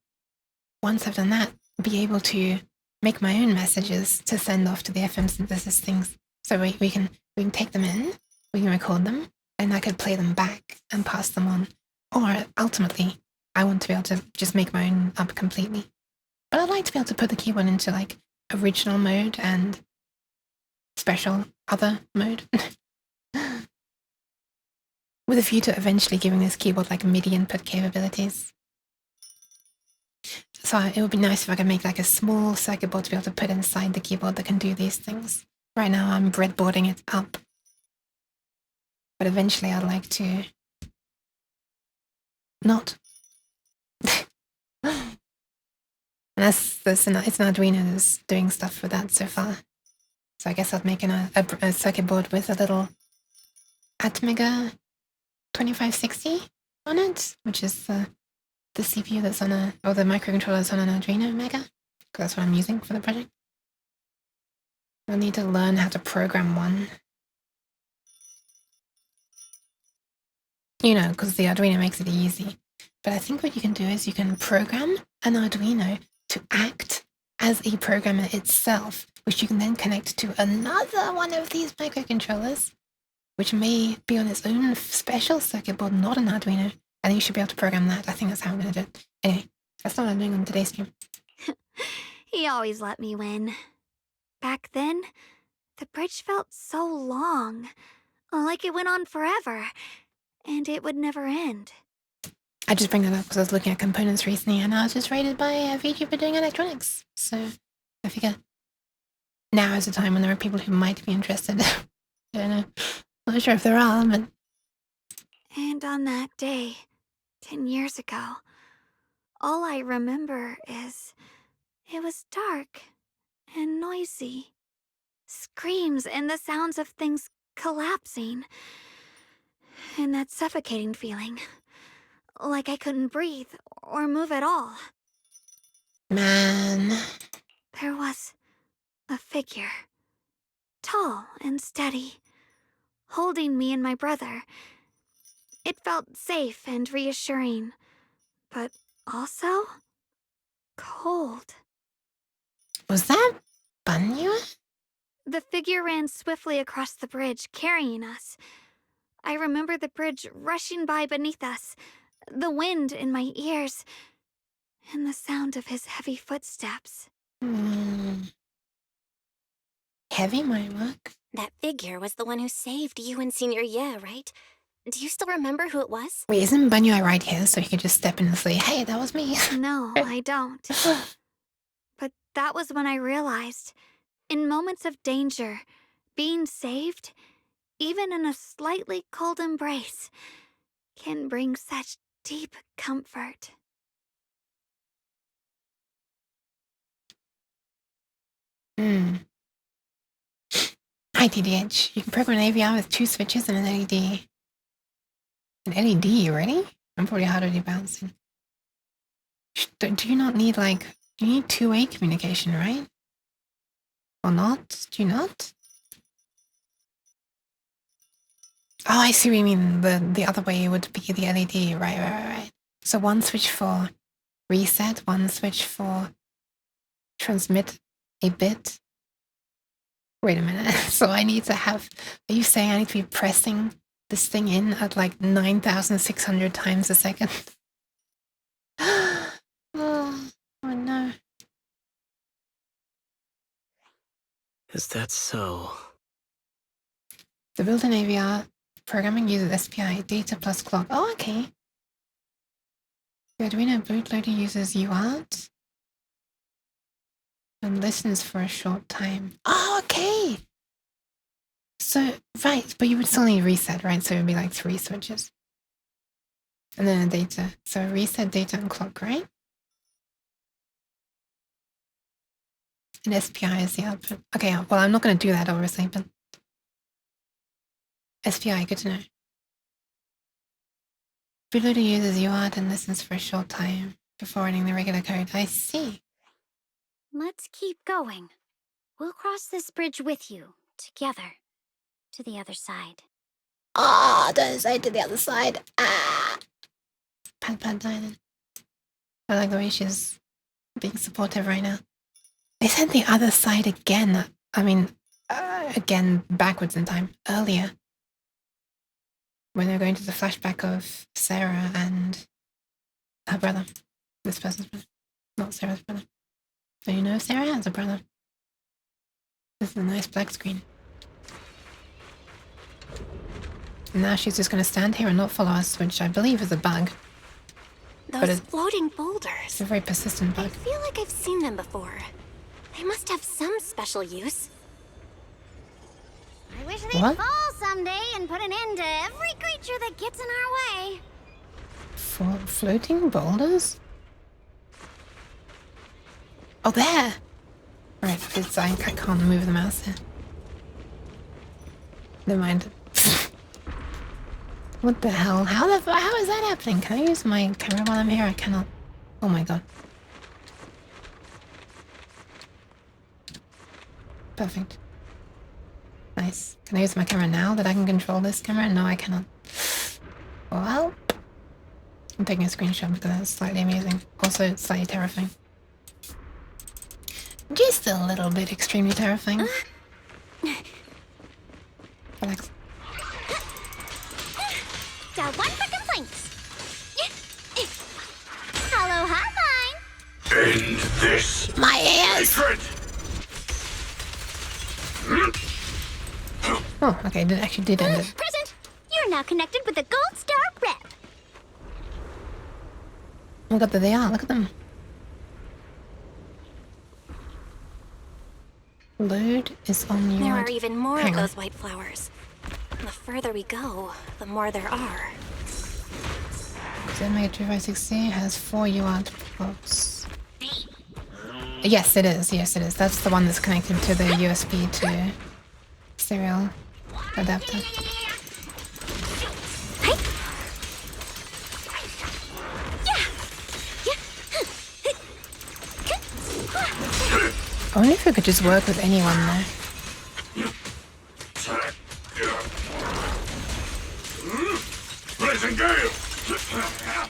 once I've done that, be able to make my own messages to send off to the FM synthesis things. So we can take them in, we can record them, and I could play them back and pass them on. Or ultimately, I want to be able to just make my own up completely. But I'd like to be able to put the keyboard into like original mode and special other mode. With a view to eventually giving this keyboard like MIDI input capabilities. So it would be nice if I could make like a small circuit board to be able to put inside the keyboard that can do these things. Right now I'm breadboarding it up. But eventually I'd like to not. And it's an Arduino that's doing stuff with that so far. So I guess I'd make a circuit board with a little Atmega 2560 on it, which is the CPU that's on or the microcontroller that's on an Arduino Mega, because that's what I'm using for the project. I'll need to learn how to program one. Because the Arduino makes it easy. But I think what you can do is you can program an Arduino to act as a programmer itself, which you can then connect to another one of these microcontrollers, which may be on its own special circuit board, not an Arduino, and you should be able to program that. I think that's how I'm going to do it. Anyway, that's not what I'm doing on today's stream. He always let me win. Back then, the bridge felt so long, like it went on forever, and it would never end. I just bring that up because I was looking at components recently, and I was just rated by a VTuber doing electronics. So I figure now is the time when there are people who might be interested. I don't know. Not sure if there are, but... And on that day, 10 years ago, all I remember is it was dark and noisy. Screams and the sounds of things collapsing. And that suffocating feeling. Like I couldn't breathe or move at all. Man. There was a figure. Tall and steady. Holding me and my brother. It felt safe and reassuring. But also... cold. Was that Banyu? The figure ran swiftly across the bridge, carrying us. I remember the bridge rushing by beneath us, the wind in my ears, and the sound of his heavy footsteps. Heavy, my work? That figure was the one who saved you in senior year, right? Do you still remember who it was? Wait, isn't Banyu right here so he could just step in and say, hey, that was me? No, I don't. But that was when I realized, in moments of danger, being saved, even in a slightly cold embrace, can bring such deep comfort. Hi, TDH. You can program an AVR with 2 switches and an LED. An LED, really? I'm probably harder to bouncing. Do you not need, like... You need two-way communication, right? Or not? Do you not? Oh, I see what you mean. The other way would be the LED. Right. So one switch for reset, one switch for transmit a bit. Wait a minute. So I need to have... Are you saying I need to be pressing this thing in at like 9,600 times a second? Oh no. Is that so? The built-in AVR programming uses SPI, data plus clock. Oh, okay. The Arduino bootloader uses UART and listens for a short time. Oh, okay. So, right, but you would still need reset, right? So it would be like 3 switches. And then a data. So reset, data, and clock, right? And SPI is the output. Okay, well, I'm not going to do that, obviously, but SPI, good to know. Bootloader uses UART and listens for a short time before running the regular code. I see. Let's keep going. We'll cross this bridge with you, together, to the other side. Ah, the other side to the other side. Ah. Pad Diamond. I like the way she's being supportive right now. They said the other side again. I mean, again, backwards in time. Earlier. When they're going to the flashback of Sarah and her brother. This person's brother. Not Sarah's brother. So you know Sarah has a brother. This is a nice black screen. And now she's just going to stand here and not follow us, which I believe is a bug. Those floating boulders. It's a very persistent bug. I feel like I've seen them before. They must have some special use. I wish they'd fall someday and put an end to every creature that gets in our way. Floating boulders? Oh, there! Right, it's I can't move the mouse there. Never mind. What the hell? How is that happening? Can I use my camera while I'm here? I cannot. Oh my god. Perfect. Nice. Can I use my camera now that I can control this camera? No, I cannot. Well, I'm taking a screenshot because that's slightly amusing. Also, slightly terrifying. Just a little bit extremely terrifying. Relax. Got one for complaints. Hello, hotline. End this. My ears. Hatred. Oh, okay, it actually did end it. Present. You're now connected with the Gold Star Rep. Oh god, there they are. Look at them. Load is on you. There are even more of those white flowers. The further we go, the more there are. ZMega 2560 has 4 UART ports. Yes, it is. Yes, it is. That's the one that's connected to the USB to serial adapter. I wonder if we could just work with anyone there.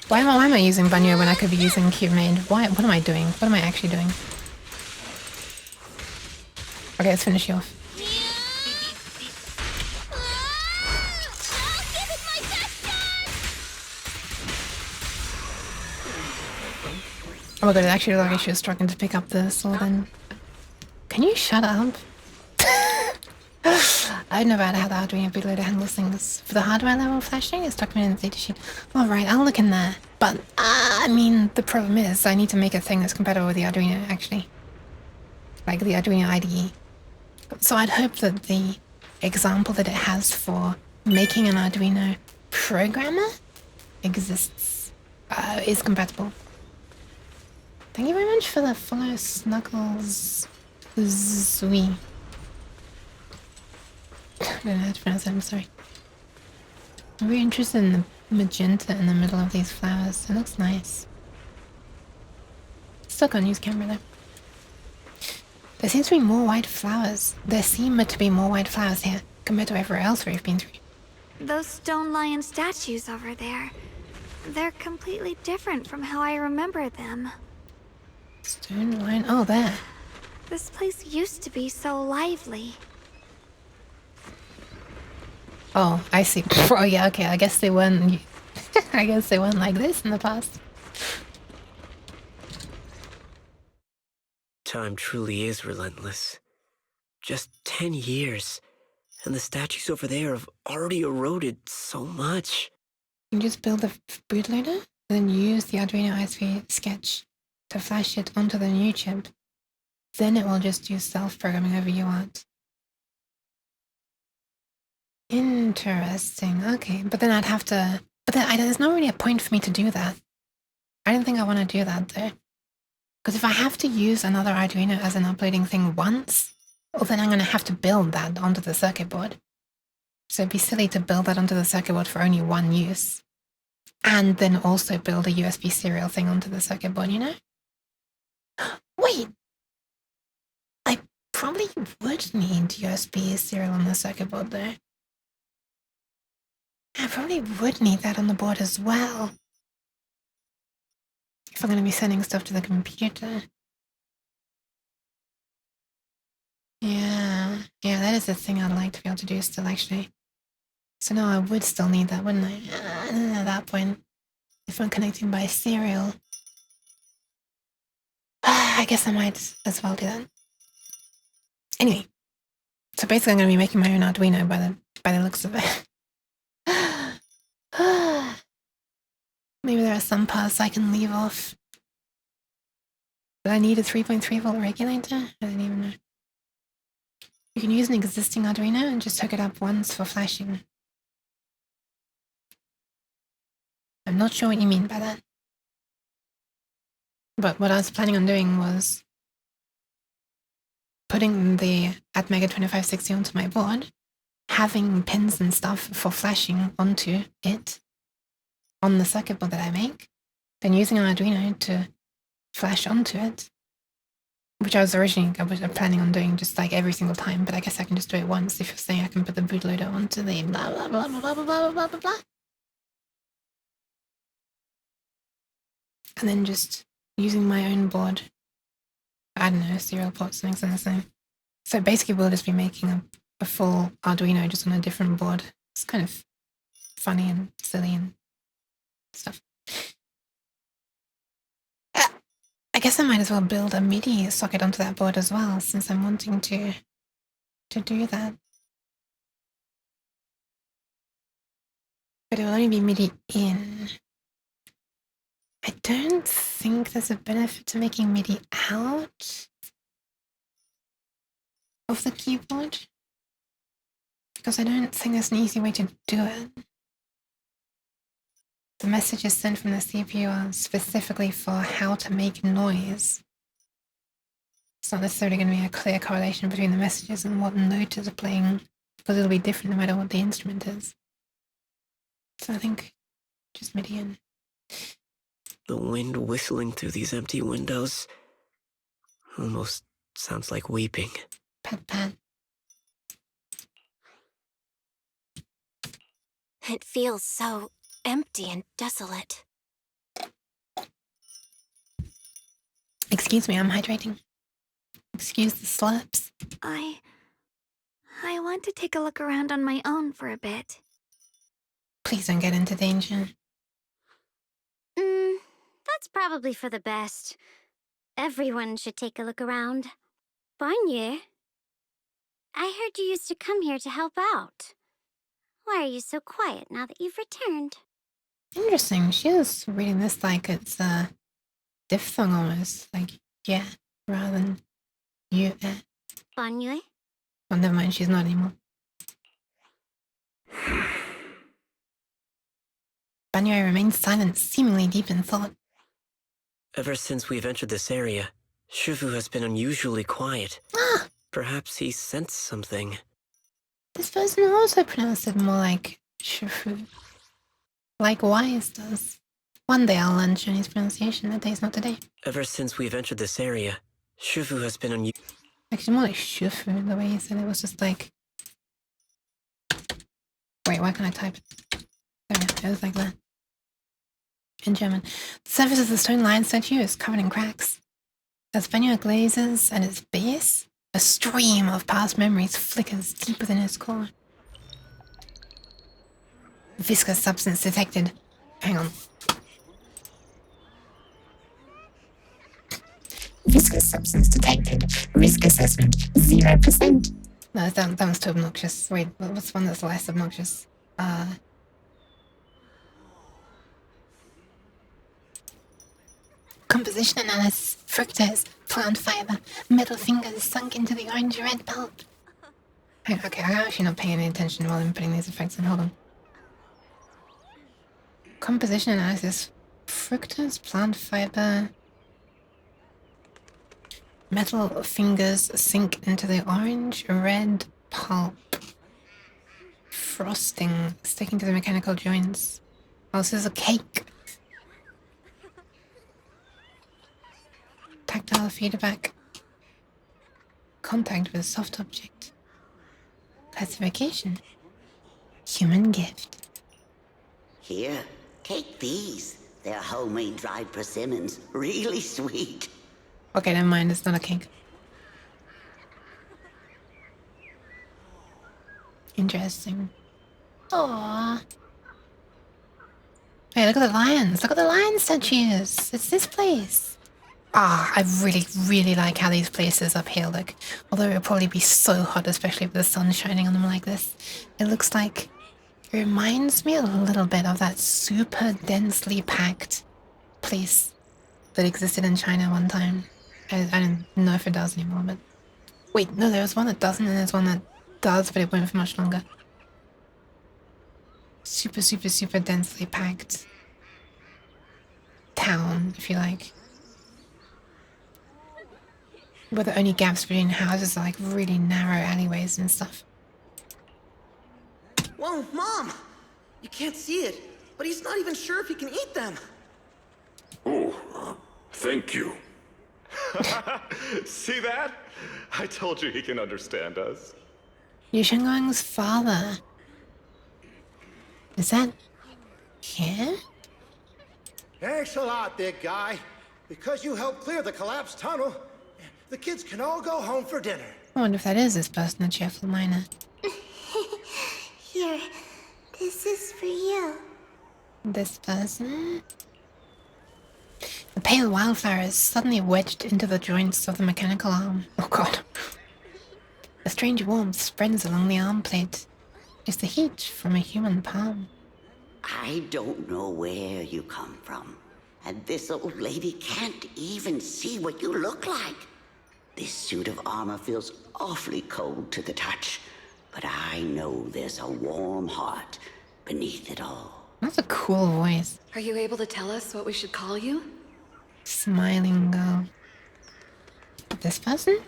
Why am I using Banyo when I could be using CubeMade? Why? What am I doing? What am I actually doing? Okay, let's finish you off. Oh my god, it actually looked like she was struggling to pick up the sword then. Can you shut up? I don't know about how the Arduino bootloader handles things. For the hardware level flashing, it's documented in the datasheet. Alright, I'll look in there. But, I mean, the problem is I need to make a thing that's compatible with the Arduino, actually. Like the Arduino IDE. So I'd hope that the example that it has for making an Arduino programmer exists, is compatible. Thank you very much for the follow, Snuggles Zui. don't know how to pronounce it, I'm sorry. I'm very interested in the magenta in the middle of these flowers. It looks nice. Still can't use camera though. There seems to be more white flowers. There seem to be more white flowers here compared to everywhere else we've been through. Those stone lion statues over there. They're completely different from how I remember them. Stone lion? Oh, there. This place used to be so lively. Oh, I see. Oh yeah, okay. I guess they weren't. I guess they weren't like this in the past. Time truly is relentless. Just 10 years, and the statues over there have already eroded so much. You can just build a bootloader, and then use the Arduino ISV sketch to flash it onto the new chip. Then it will just do self-programming however you want. Interesting. Okay, but then I'd have to. But then there's not really a point for me to do that. I don't think I want to do that though. Because if I have to use another Arduino as an uploading thing once, well, then I'm going to have to build that onto the circuit board. So it'd be silly to build that onto the circuit board for only one use. And then also build a USB serial thing onto the circuit board, you know? Wait! I probably would need USB serial on the circuit board though. I probably would need that on the board as well. If I'm going to be sending stuff to the computer. Yeah, that is the thing I'd like to be able to do still, actually. So no, I would still need that, wouldn't I? At that point, if I'm connecting by serial, I guess I might as well do that. Anyway, so basically I'm going to be making my own Arduino by the looks of it. Maybe there are some parts I can leave off. But I need a 3.3 volt regulator? I don't even know. You can use an existing Arduino and just hook it up once for flashing. I'm not sure what you mean by that. But what I was planning on doing was putting the Atmega 2560 onto my board, having pins and stuff for flashing onto it on the circuit board that I make, then using an Arduino to flash onto it, which I was planning on doing just like every single time, but I guess I can just do it once if you're saying I can put the bootloader onto the blah blah blah blah blah blah blah blah blah blah. And then just using my own board. I don't know, serial port, something the same. So basically we'll just be making a full Arduino just on a different board. It's kind of funny and silly and stuff. I guess I might as well build a MIDI socket onto that board as well, since I'm wanting to do that. But it will only be MIDI in. I don't think there's a benefit to making MIDI out of the keyboard, because I don't think there's an easy way to do it. The messages sent from the CPU are specifically for how to make noise. It's not necessarily going to be a clear correlation between the messages and what note is playing, because it'll be different no matter what the instrument is. So I think just MIDI in. The wind whistling through these empty windows almost sounds like weeping. Pat pat. It feels so empty and desolate. Excuse me, I'm hydrating. Excuse the slurps. I want to take a look around on my own for a bit. Please don't get into danger. That's probably for the best. Everyone should take a look around. Bonnier, I heard you used to come here to help out. Why are you so quiet now that you've returned? Interesting. She was reading this like it's a diphthong almost. Like, yeah, rather than you. Bonnier? Oh, never mind. She's not anymore. Banyo remains silent, seemingly deep in thought. Ever since we've entered this area, Shifu has been unusually quiet. Ah! Perhaps he sensed something. This person also pronounced it more like Shufu. Like Wise does. One day I'll learn Chinese pronunciation, that day's not today. Ever since we've entered this area, Shufu has been unusual. Actually, more like Shufu, the way he said it was just like... Wait, why can't I type it? Oh yeah, it was like that. In German. The surface of the stone lion statue is covered in cracks. As Banua glazes at its base, a stream of past memories flickers deep within his core. Viscous substance detected. Hang on. Viscous substance detected. Risk assessment 0%. No, that was too obnoxious. Wait, what's one that's less obnoxious? Composition analysis, fructose, plant fiber, metal fingers sunk into the orange-red pulp. Okay, I'm actually not paying any attention while I'm putting these effects in. Hold on. Composition analysis, fructose, plant fiber, metal fingers sink into the orange-red pulp. Frosting, sticking to the mechanical joints. Oh, this is a cake. Tactile feedback. Contact with a soft object. Classification. Human gift. Here, take these. They're homemade dried persimmons. Really sweet. Okay, never mind. It's not a cake. Interesting. Aww. Hey, look at the lions. Look at the lion statues. It's this place. Ah, I really, really like how these places up here look. Although it'll probably be so hot, especially with the sun shining on them like this. It looks like... It reminds me a little bit of that super densely packed place that existed in China one time. I don't know if it does anymore, but... Wait, no, there was one that doesn't and there's one that does, but it went for much longer. Super, super, super densely packed town, if you like. Where the only gaps between houses are like really narrow alleyways and stuff. Whoa, Mom! You can't see it, but he's not even sure if he can eat them. Oh, thank you. See that? I told you he can understand us. Yu Shenguang's father. Is that here? Thanks a lot, big guy. Because you helped clear the collapsed tunnel, the kids can all go home for dinner. I wonder if that is this person, a cheerful miner. Here, this is for you. This person? The pale wildflower is suddenly wedged into the joints of the mechanical arm. Oh god. A strange warmth spreads along the arm plate. It's the heat from a human palm. I don't know where you come from, and this old lady can't even see what you look like. This suit of armor feels awfully cold to the touch, but I know there's a warm heart beneath it all. That's a cool voice. Are you able to tell us what we should call you? Smiling girl. This person?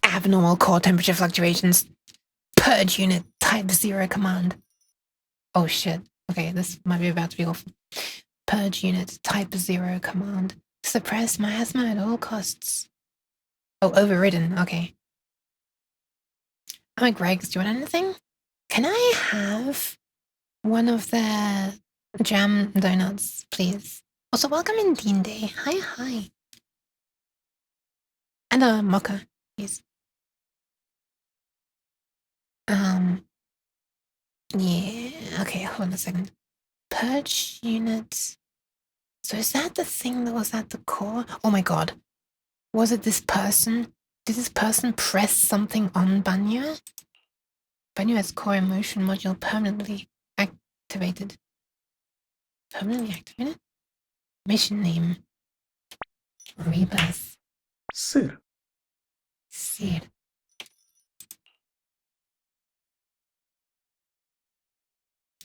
Abnormal core temperature fluctuations. Purge unit type 0 command. Oh shit. Okay, this might be about to be awful. Purge unit type 0 command. Suppress miasma at all costs. Oh, overridden. Okay. Oh, Gregs, do you want anything? Can I have one of their jam donuts, please? Also, welcome in Dean Day. Hi, hi. And a mocha, please. Yeah. Okay, hold on a second. Purge unit. So is that the thing that was at the core? Oh my god. Was it this person? Did this person press something on Banua? Banua's core emotion module permanently activated. Permanently activated? Mission name. Rebirth. Sir. Seed.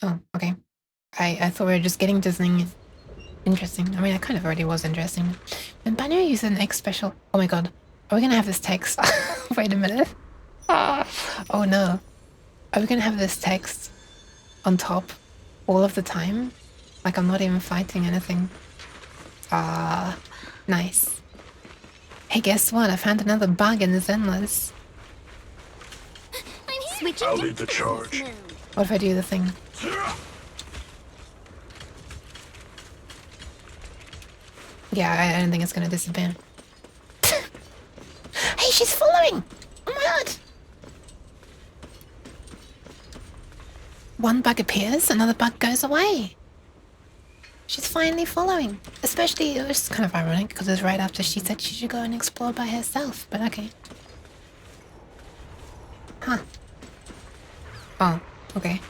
Oh, okay. I thought we were just getting to something interesting. I mean, I kind of already was interesting. When Banua used an X special... Oh my god. Are we gonna have this text? Wait a minute. Oh no. Are we gonna have this text on top all of the time? Like I'm not even fighting anything. Nice. Hey, guess what? I found another bug in the Zenless. I'll lead the charge. What if I do the thing? Yeah, I don't think it's gonna disappear. Hey, she's following! Oh my god! One bug appears, another bug goes away. She's finally following. Especially, it was kind of ironic because it was right after she said she should go and explore by herself, but okay. Huh. Oh, okay.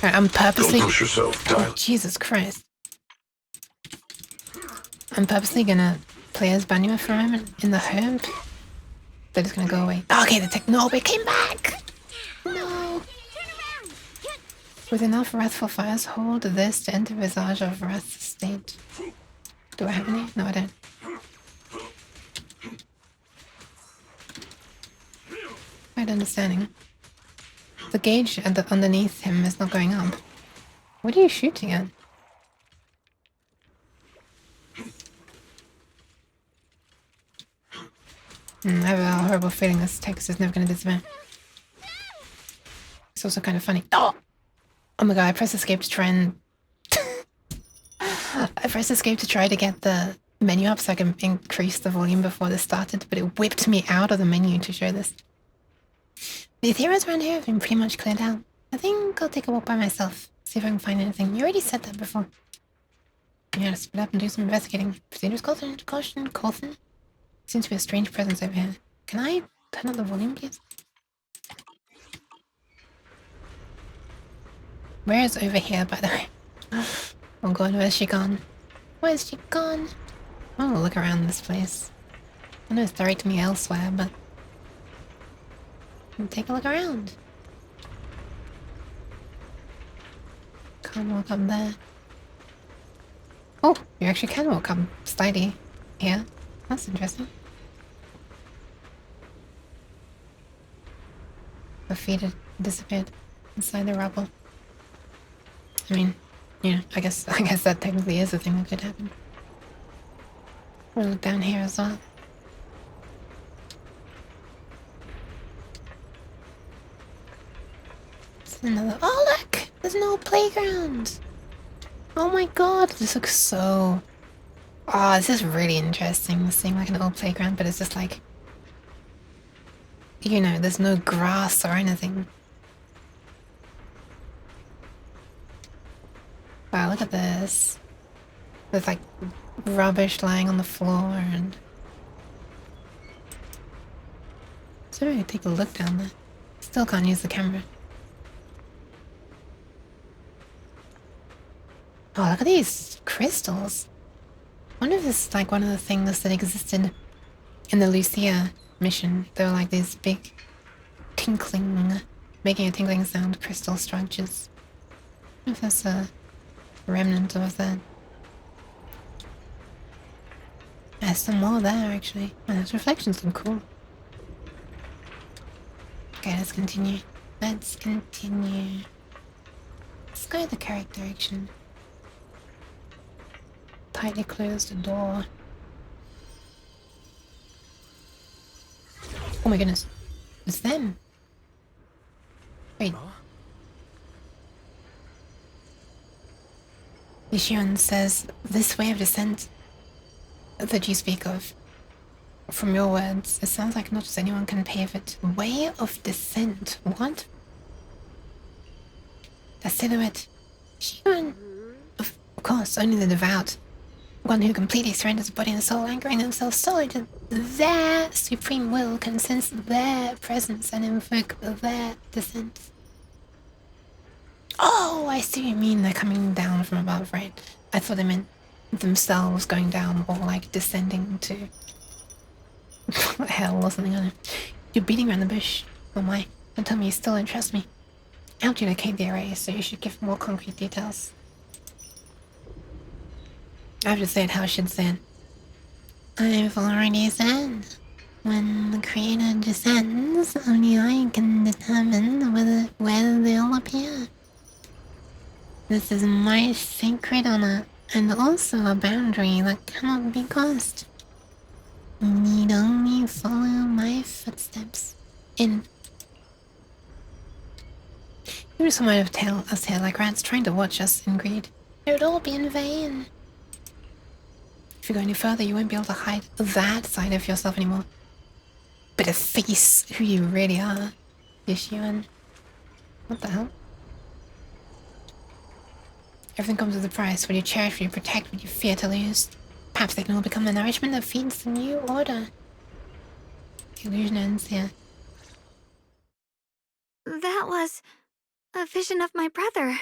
Right, I'm purposely... Don't push yourself, oh, Jesus Christ. I'm purposely gonna play as Banua for a moment in the hope that it's gonna go away. Okay, the Technorbit came back! No! With enough wrathful fires, hold this to enter Visage of Wrath state. Do I have any? No, I don't. Quite understanding. The gauge at the underneath him is not going up. What are you shooting at? I have a horrible feeling this text is never going to disappear. It's also kind of funny. Oh! Oh my god, I pressed escape to try and... I pressed escape to try to get the menu up so I can increase the volume before this started, but it whipped me out of the menu to show this. The heroes around here have been pretty much cleared out. I think I'll take a walk by myself, see if I can find anything. You already said that before. Yeah, to split up and do some investigating. Proceed with caution, Colton. Seems to be a strange presence over here. Can I turn up the volume, please? Where is over here, by the way? Oh god, where's she gone? Where's she gone? Oh, look around this place. I know it's directing me elsewhere, but... take a look around. Can't walk up there. Oh, you actually can walk up slightly here. That's interesting. Her feet had disappeared inside the rubble. I mean, you know, I guess that technically is a thing that could happen. We'll look down here as well. There's another. Oh look! There's no playground! Oh my god, this looks so... oh, this is really interesting, seeing like an old playground, but it's just like... you know, there's no grass or anything. Wow, look at this. There's like rubbish lying on the floor and... so maybe take a look down there. Still can't use the camera. Oh, look at these crystals. I wonder if this is like one of the things that existed in the Lucia mission. They were like these big tinkling, making a tinkling sound crystal structures. I wonder if that's a remnant of that. There's some more there actually. Oh, those reflections look cool. Okay, let's continue. Let's continue. Let's go the correct direction. Tightly close the door. Oh my goodness. It's them. Wait. Yishion says, this way of descent that you speak of, from your words, it sounds like not just anyone can pave it. Way of descent? What? The silhouette. Human. Of course, only the devout. One who completely surrenders body and soul, anchoring themselves solely to their supreme will, can sense their presence and invoke their descent. Oh, I see what you mean. They're coming down from above, right? I thought they meant themselves going down or like descending to hell or something. I don't know. You're beating around the bush. Oh my. Don't tell me you still don't trust me. I helped you locate the array, so you should give more concrete details. I have to say it how I should say it. I've already said, when the creator descends, only I can determine whether they'll appear. This is my sacred honor, and also a boundary that cannot be crossed. You need only follow my footsteps. In. You just might have tailed us here like rats trying to watch us in greed. It would all be in vain. If you go any further, you won't be able to hide that side of yourself anymore. But to face who you really are, Yishuan. What the hell? Everything comes with a price. What you cherish, what you protect, what you fear to lose. Perhaps they can all become the nourishment that feeds the new order. The illusion ends here. That was a vision of my brother.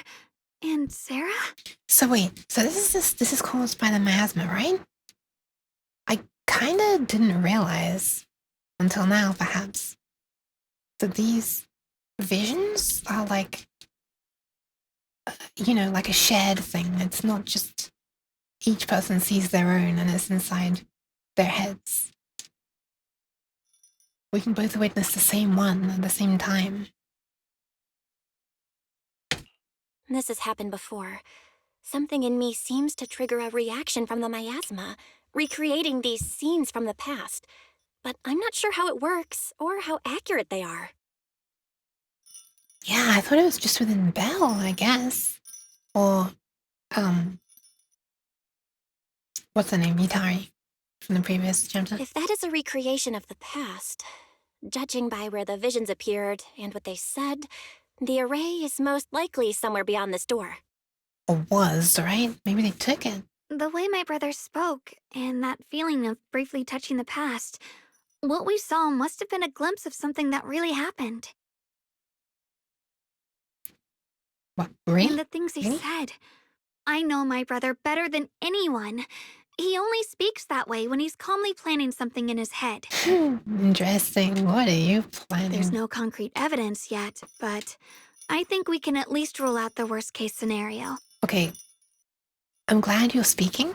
And Sarah? So wait, so this is caused by the miasma, right? I kinda didn't realize, until now perhaps, that these visions are like, you know, like a shared thing. It's not just each person sees their own and it's inside their heads. We can both witness the same one at the same time. This has happened before. Something in me seems to trigger a reaction from the miasma, recreating these scenes from the past. But I'm not sure how it works or how accurate they are. Yeah, I thought it was just within Belle, I guess. Or, what's her name? Mitari from the previous chapter. If that is a recreation of the past, judging by where the visions appeared and what they said, the array is most likely somewhere beyond this door. Or was, right? Maybe they took it. The way my brother spoke, and that feeling of briefly touching the past, what we saw must have been a glimpse of something that really happened. What, really? And the things he said. I know my brother better than anyone. He only speaks that way when he's calmly planning something in his head. Interesting. What are you planning? There's no concrete evidence yet, but I think we can at least rule out the worst-case scenario. Okay. I'm glad you're speaking,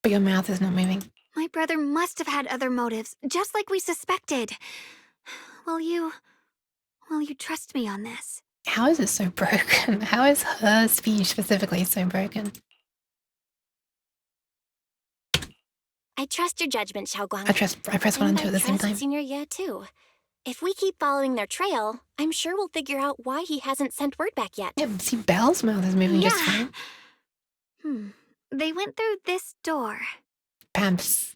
but your mouth is not moving. My brother must have had other motives, just like we suspected. Will you trust me on this? How is it so broken? How is her speech specifically so broken? I trust your judgment, Xiaoguang. I press 1 and 2 at the same time. Senior Ye too. If we keep following their trail, I'm sure we'll figure out why he hasn't sent word back yet. Yeah, see, Belle's mouth is moving just fine. They went through this door. Perhaps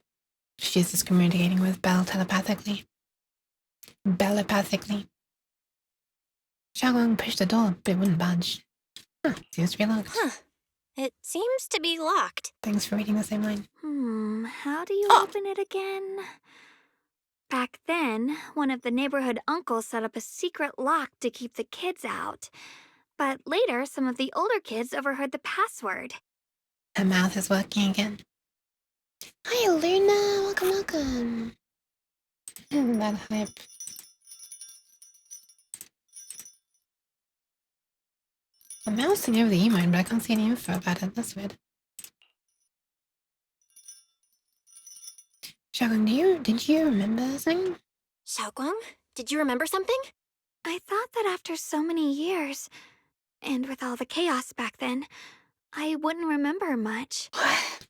she's just communicating with Belle telepathically. Bellepathically. Xiaoguang pushed the door, but it wouldn't budge. Seems to be locked. It seems to be locked. Thanks for reading the same line. How do you open it again? Back then, one of the neighborhood uncles set up a secret lock to keep the kids out. But later, some of the older kids overheard the password. Her mouth is working again. Hi, Luna. Welcome, welcome. That hype. I'm mousing over the email, but I can't see any info about it. That's weird. Xiaoguang, did you remember something? Xiaoguang, did you remember something? I thought that after so many years, and with all the chaos back then, I wouldn't remember much. What?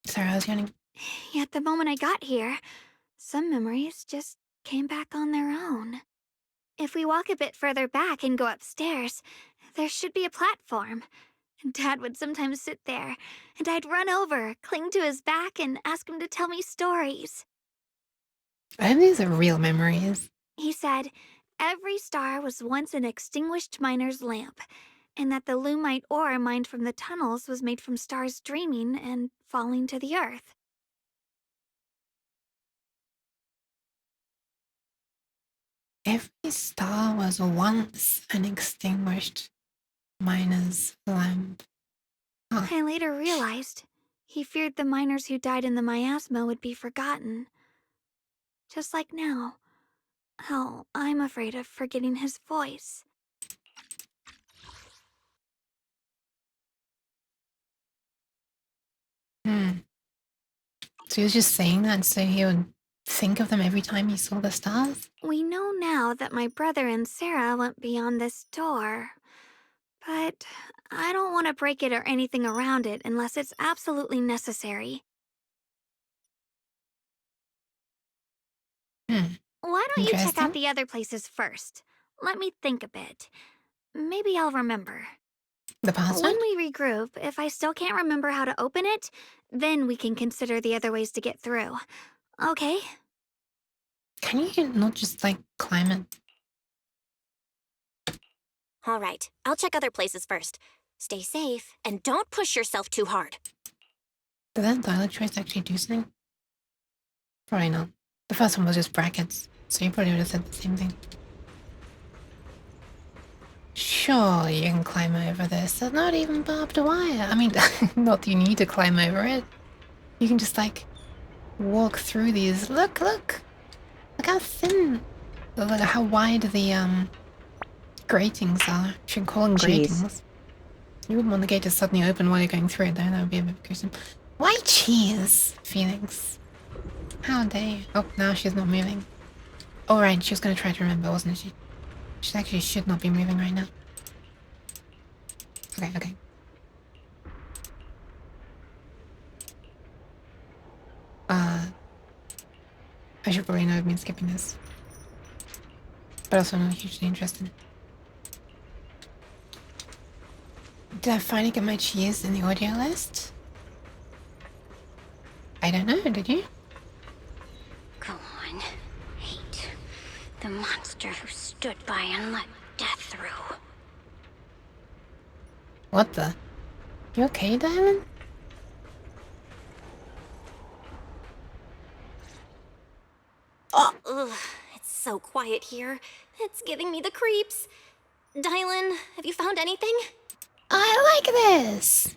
Sorry, I was yawning. Yet the moment I got here, some memories just came back on their own. If we walk a bit further back and go upstairs, there should be a platform. Dad would sometimes sit there, and I'd run over, cling to his back, and ask him to tell me stories. I hope these are real memories. He said, every star was once an extinguished miner's lamp, and that the lumite ore mined from the tunnels was made from stars dreaming and falling to the earth. Every star was once an extinguished miner's lamp. I later realized he feared the miners who died in the miasma would be forgotten. Just like now, how I'm afraid of forgetting his voice. So he was just saying that so he would think of them every time he saw the stars? We know now that my brother and Sarah went beyond this door. But I don't want to break it or anything around it unless it's absolutely necessary. Why don't you check out the other places first? Let me think a bit. Maybe I'll remember. The password? When we regroup, if I still can't remember how to open it, then we can consider the other ways to get through. Okay? Can you not just, like, climb it? All right, I'll check other places first. Stay safe, and don't push yourself too hard. Did that dialog choice actually do something? Probably not. The first one was just brackets, so you probably would have said the same thing. Sure, you can climb over this. There's not even barbed wire. I mean, not that you need to climb over it. You can just, like, walk through these. Look! Look how thin, look how wide the, gratings are. If you can call them gratings. You wouldn't want the gate to suddenly open while you're going through it, though. That would be a bit gruesome. Why cheese, Phoenix? How dare you? Oh, now she's not moving. Oh, right, she was going to try to remember, wasn't she? She actually should not be moving right now. Okay, okay. I should probably know it means skipping this. But also not hugely interested. Did I finally get my cheese in the audio list? I don't know, did you? Go on. Hate. The monster who stood by and let death through. What the? You okay, Diamond? Oh, ugh, it's so quiet here. It's giving me the creeps. Dylan, have you found anything? I like this!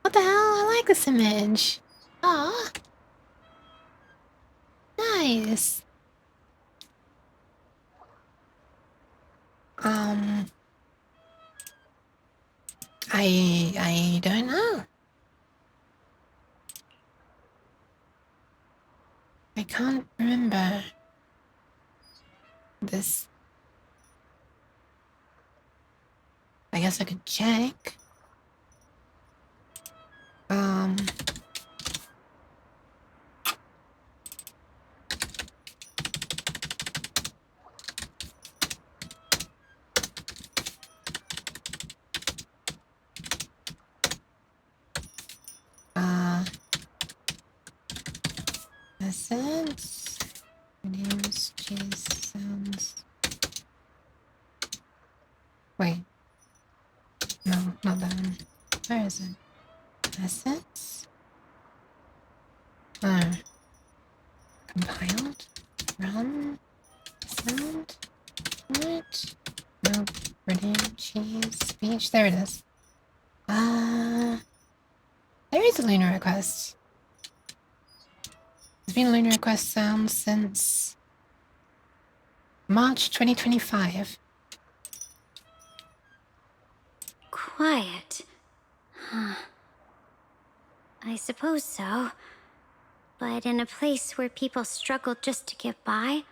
What the hell? I like this image. Aw. Nice. I don't know. I can't remember this. I guess I could check. Essence. Names, cheese, sounds. Wait. No, not that one. Where is it? Assets? Oh. Compiled? Run? Sound? What? Nope. Redeem, cheese, speech. There it is. There is a lunar request. There's been a lunar request sound since March 2025. Quiet. Huh. I suppose so. But in a place where people struggle just to get by,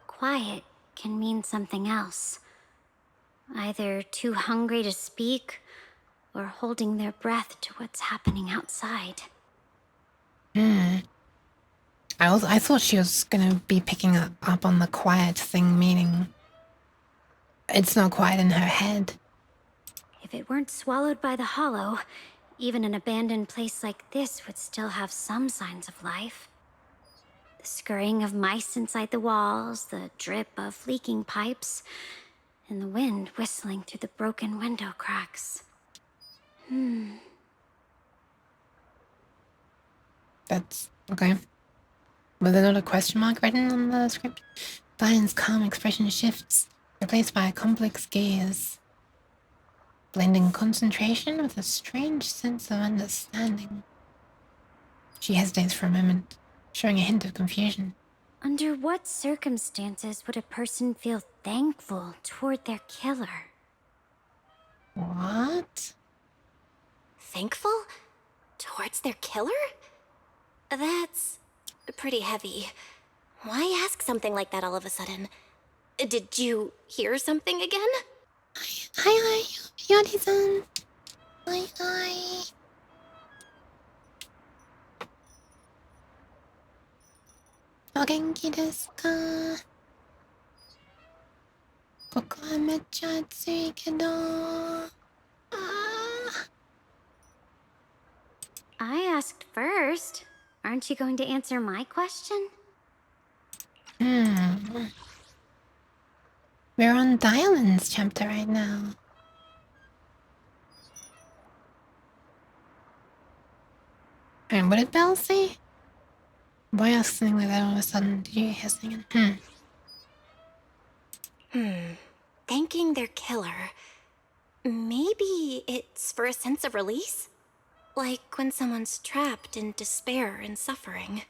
quiet can mean something else. Either too hungry to speak, or holding their breath to what's happening outside. I thought she was gonna be picking up on the quiet thing, meaning it's not quiet in her head. If it weren't swallowed by the hollow, even an abandoned place like this would still have some signs of life. The scurrying of mice inside the walls, the drip of leaking pipes, and the wind whistling through the broken window cracks. That's okay. Was there not a question mark written on the script? Diane's calm expression shifts, replaced by a complex gaze, blending concentration with a strange sense of understanding. She hesitates for a moment, showing a hint of confusion. Under what circumstances would a person feel thankful toward their killer? What? Thankful? Towards their killer? That's pretty heavy. Why ask something like that all of a sudden? Did you hear something again? Hi, Yori-san. Hi. お元気ですか？ここはめっちゃ暑いけど。I asked first. Aren't you going to answer my question? We're on Dylan's chapter right now. And what did Belle say? Why ask something like that all of a sudden? Did you hear something? Thanking their killer. Maybe it's for a sense of release? Like when someone's trapped in despair and suffering.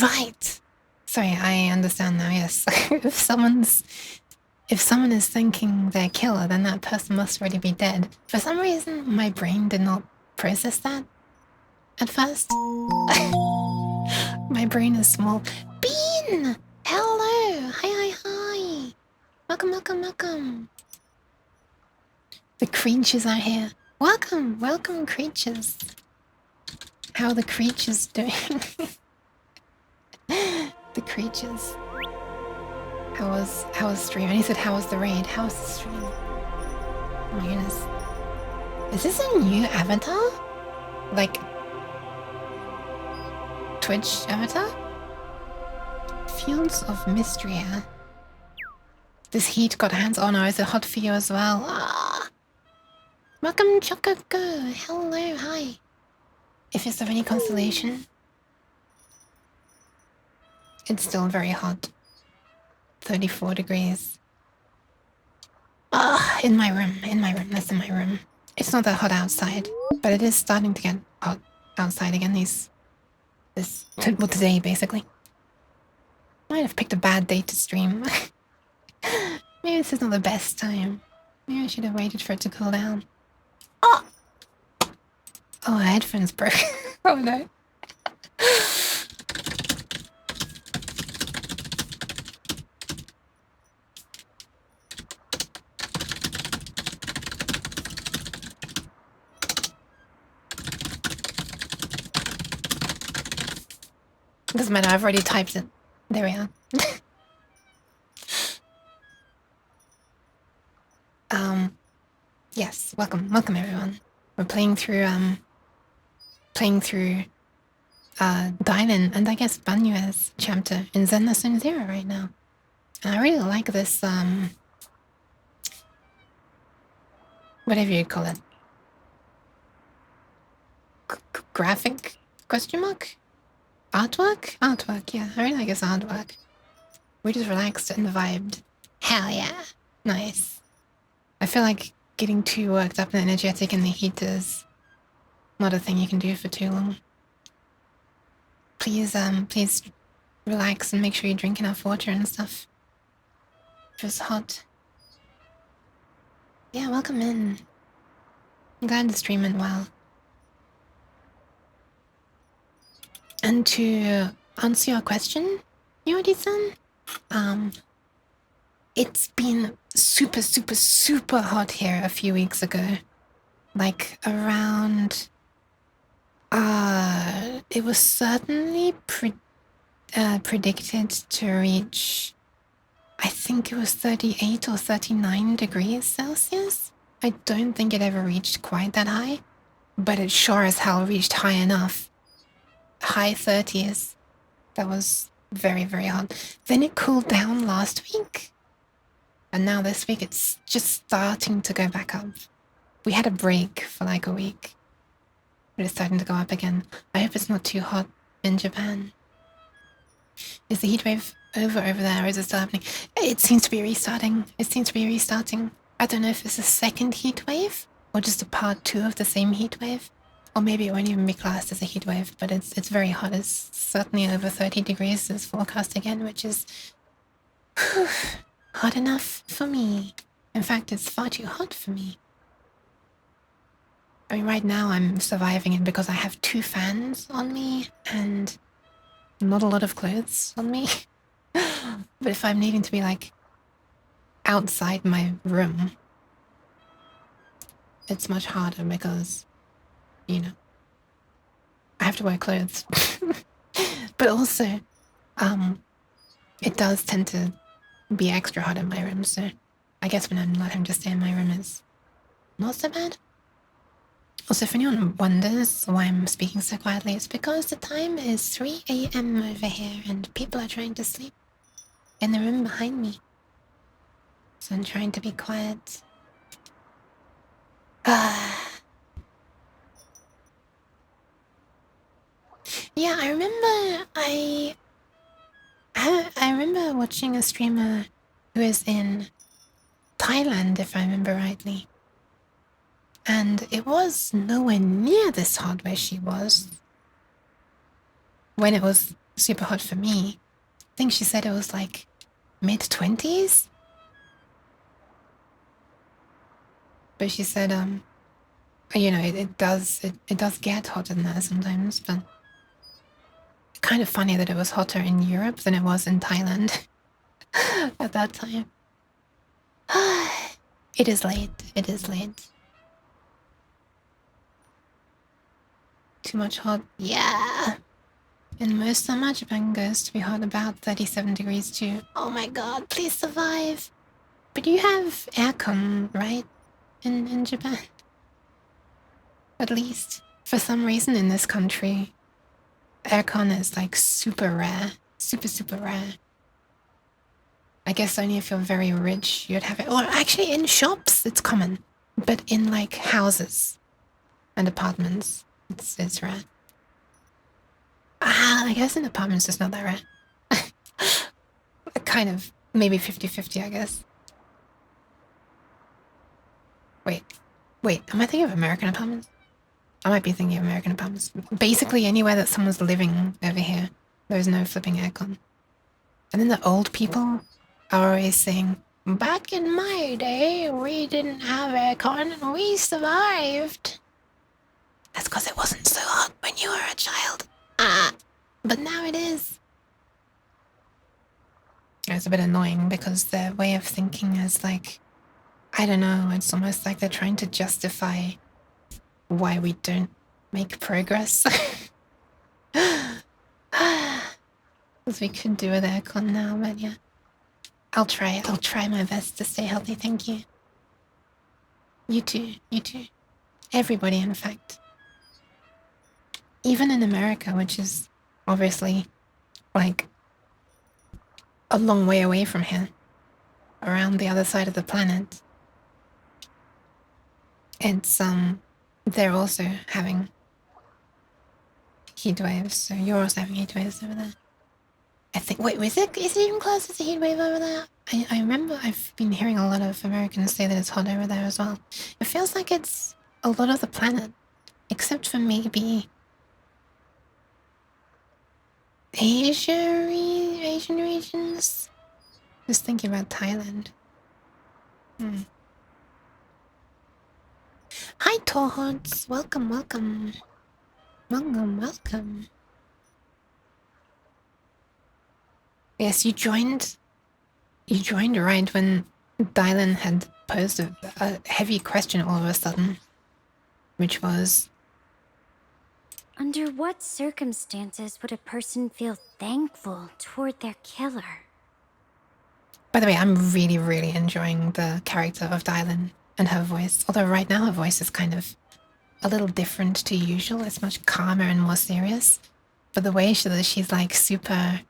Right! Sorry, I understand now, yes. if someone is thinking they're killer, then that person must already be dead. For some reason, my brain did not process that at first. My brain is small. Bean! Hello! Hi! Welcome. The creatures are here. Welcome creatures. How are the creatures doing? The creatures. How was stream? And he said, how was the raid? How was the stream? Oh my goodness. Is this a new avatar? Like Twitch avatar? Fields of Mystria. This heat got hands on, or is it hot for you as well? Welcome Chococo. Hello, hi. If it's of any consolation, it's still very hot. 34 degrees. In my room. That's in my room. It's not that hot outside, but it is starting to get hot outside again. Today basically. Might have picked a bad day to stream. Maybe this is not the best time. Maybe I should have waited for it to cool down. Oh, my headphones broke. Oh no. Doesn't matter, I've already typed it. There we are. Yes, welcome everyone. We're playing through Dylan and I guess Banyue's chapter in ZZZ right now. And I really like this whatever you call it. Graphic question mark? Artwork? Artwork, yeah. I really like his artwork. We just relaxed and vibed. Hell yeah. Nice. I feel like getting too worked up and energetic in the heat is not a thing you can do for too long. Please relax and make sure you drink enough water and stuff. If it's hot. Yeah, welcome in. I'm glad the stream went well. And to answer your question, Yodi-san, it's been super hot here a few weeks ago. Like around, it was certainly predicted to reach, I think it was 38 or 39 degrees Celsius. I don't think it ever reached quite that high, but it sure as hell reached high enough. High 30s. That was very hot. Then it cooled down last week. And now this week it's just starting to go back up. We had a break for like a week. But it's starting to go up again. I hope it's not too hot in Japan. Is the heatwave over there or is it still happening? It seems to be restarting. I don't know if it's a second heatwave or just a part 2 of the same heatwave. Or maybe it won't even be classed as a heatwave, but it's very hot. It's certainly over 30 degrees is forecast again, which is hot enough for me. In fact, it's far too hot for me. I mean, right now I'm surviving it because I have 2 fans on me and not a lot of clothes on me. But if I'm needing to be like outside my room, it's much harder because, you know, I have to wear clothes. But also, it does tend to be extra hot in my room, so I guess when I'm not having to stay in my room is not so bad. Also, if anyone wonders why I'm speaking so quietly, it's because the time is 3 a.m. over here and people are trying to sleep in the room behind me. So I'm trying to be quiet. Yeah, I remember I remember watching a streamer who is in Thailand, if I remember rightly. And it was nowhere near this hot where she was. When it was super hot for me. I think she said it was like mid-20s. But she said, you know, it does get hotter than that sometimes, but kind of funny that it was hotter in Europe than it was in Thailand at that time. It is late. It is late. Too much hot? Yeah. In most summer, Japan goes to be hot about 37 degrees too. Oh my god, please survive. But you have aircon, right? In Japan? At least. For some reason in this country, aircon is like super rare. Super rare. I guess only if you're very rich you'd have it. Or actually in shops it's common. But in like houses and apartments, it's rare. I guess in apartments it's not that rare. Kind of, maybe 50-50, I guess. Wait, am I thinking of American apartments? I might be thinking of American apartments. Basically anywhere that someone's living over here, there's no flipping aircon. And then the old people are always saying, back in my day, we didn't have aircon and we survived. That's because it wasn't so hot when you were a child. But now it is. It's a bit annoying because their way of thinking is like, I don't know, it's almost like they're trying to justify why we don't make progress. As we could do with aircon now, but yeah. I'll try my best to stay healthy, thank you. You too. Everybody, in fact. Even in America, which is obviously, like, a long way away from here. Around the other side of the planet. It's, they're also having heat waves, so you're also having heat waves over there. I think, wait, is it even closer to heat wave over there? I remember I've been hearing a lot of Americans say that it's hot over there as well. It feels like it's a lot of the planet, except for maybe Asian regions. Just thinking about Thailand. Hi, Tohods. Welcome. Yes, you joined right when Dylan had posed a heavy question all of a sudden, which was, Under what circumstances would a person feel thankful toward their killer? by the way, I'm really enjoying the character of Dylan and her voice, although right now her voice is kind of a little different to usual. It's much calmer and more serious, but the way she's like super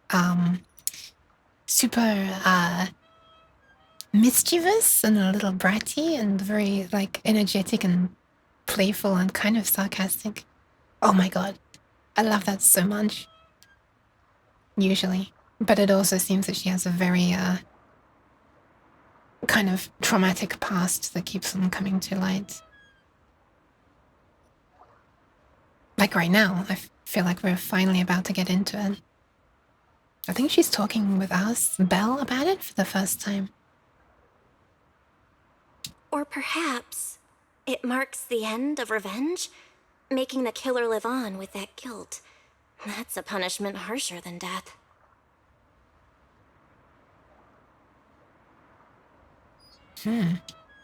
mischievous and a little bratty and very like energetic and playful and kind of sarcastic. Oh my god, I love that so much. Usually, but it also seems that she has a very kind of traumatic past that keeps on coming to light. Like right now, I feel like we're finally about to get into it. I think she's talking with us, Belle, about it for the first time. Or perhaps It marks the end of revenge, making the killer live on with that guilt. That's a punishment harsher than death.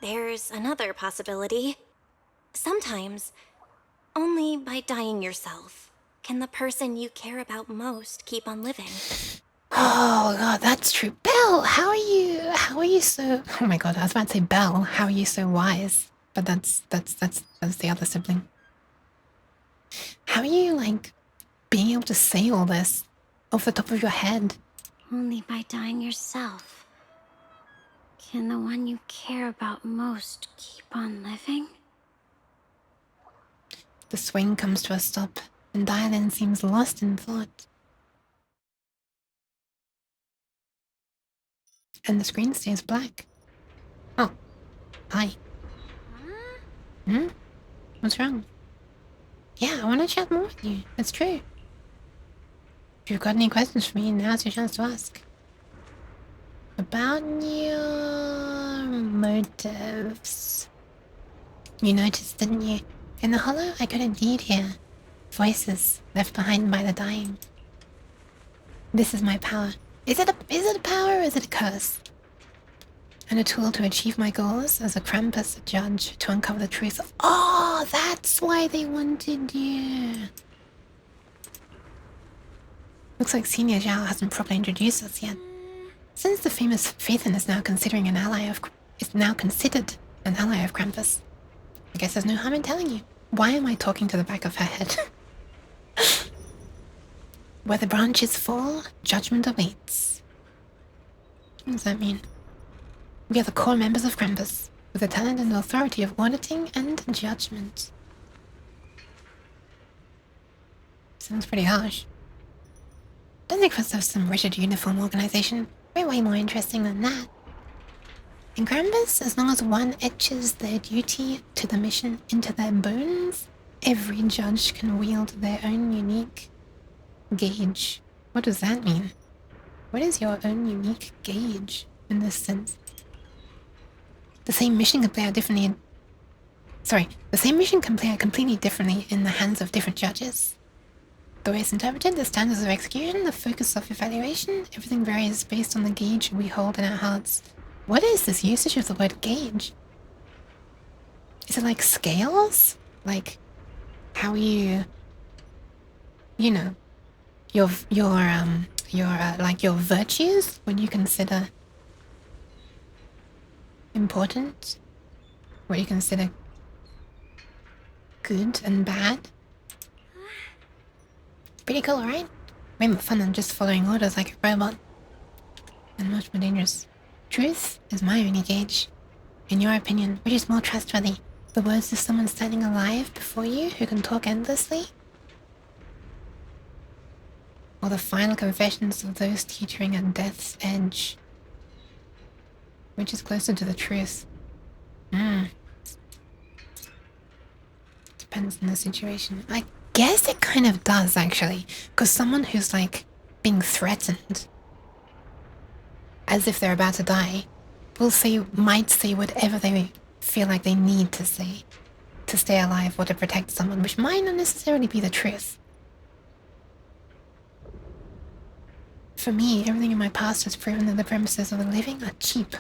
There's another possibility. Sometimes, only by dying yourself can the person you care about most keep on living. Oh god, that's true. Belle, how are you so... Oh my god, I was about to say Belle, how are you so wise? But that's the other sibling. How are you, like, being able to say all this off the top of your head? Only by dying yourself can the one you care about most keep on living? The swing comes to a stop, and Dylan seems lost in thought. And the screen stays black. Oh, hi. What's wrong? Yeah, I want to chat more with you. It's true. If you've got any questions for me, now's your chance to ask. About your motives. You noticed, didn't you? In the hollow, I could indeed hear voices left behind by the dying. This is my power. Is it a power or is it a curse? And a tool to achieve my goals as a Krampus judge to uncover the truth. Oh, that's why they wanted you. Looks like Senior Zhao hasn't properly introduced us yet. Since the famous Phaethon is now considered an ally of Krampus, I guess there's no harm in telling you. Why am I talking to the back of her head? Where the branches fall, judgment awaits. What does that mean? We are the core members of Krampus, with the talent and authority of auditing and judgment. Sounds pretty harsh. Don't think of us as some rigid uniform organization. We're way more interesting than that. In Krampus, as long as one etches their duty to the mission into their bones, every judge can wield their own unique gauge. What does that mean? What is your own unique gauge in this sense? The same mission can play out differently the same mission can play out completely differently in the hands of different judges. The way it's interpreted, the standards of execution, the focus of evaluation, everything varies based on the gauge we hold in our hearts. What is this usage of the word gauge? Is it like scales? Like, how you know, your virtues, would you consider important? What you consider good and bad? Pretty cool, right? Way more fun than just following orders like a robot. And much more dangerous. Truth is my only gauge. In your opinion, which is more trustworthy? The words of someone standing alive before you who can talk endlessly? Or the final confessions of those teetering at death's edge? Which is closer to the truth? Depends on the situation. I guess it kind of does, actually. Because someone who's, like, being threatened as if they're about to die might say whatever they feel like they need to say to stay alive or to protect someone, which might not necessarily be the truth. For me, everything in my past has proven that the premises of the living are cheap,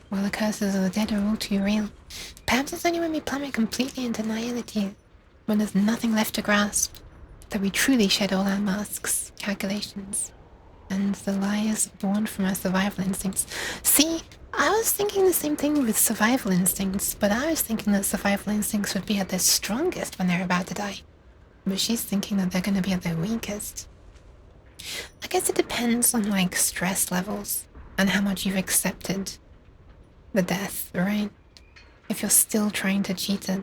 while the curses of the dead are all too real. Perhaps it's only when we plummet completely into nihility, when there's nothing left to grasp, that we truly shed all our masks, calculations, and the lies born from our survival instincts. See, I was thinking the same thing with survival instincts, but I was thinking that survival instincts would be at their strongest when they're about to die. But she's thinking that they're going to be at their weakest. I guess it depends on, like, stress levels and how much you've accepted the death, right? If you're still trying to cheat it,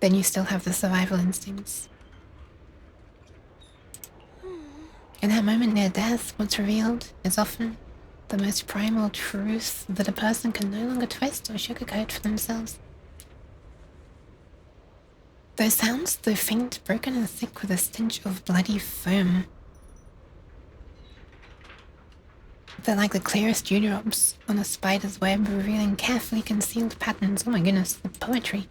then you still have the survival instincts. In that moment near death, what's revealed is often the most primal truth that a person can no longer twist or sugarcoat for themselves. Those sounds, though faint, broken and thick with a stench of bloody foam. They're like the clearest dewdrops on a spider's web, revealing carefully concealed patterns. Oh my goodness, the poetry.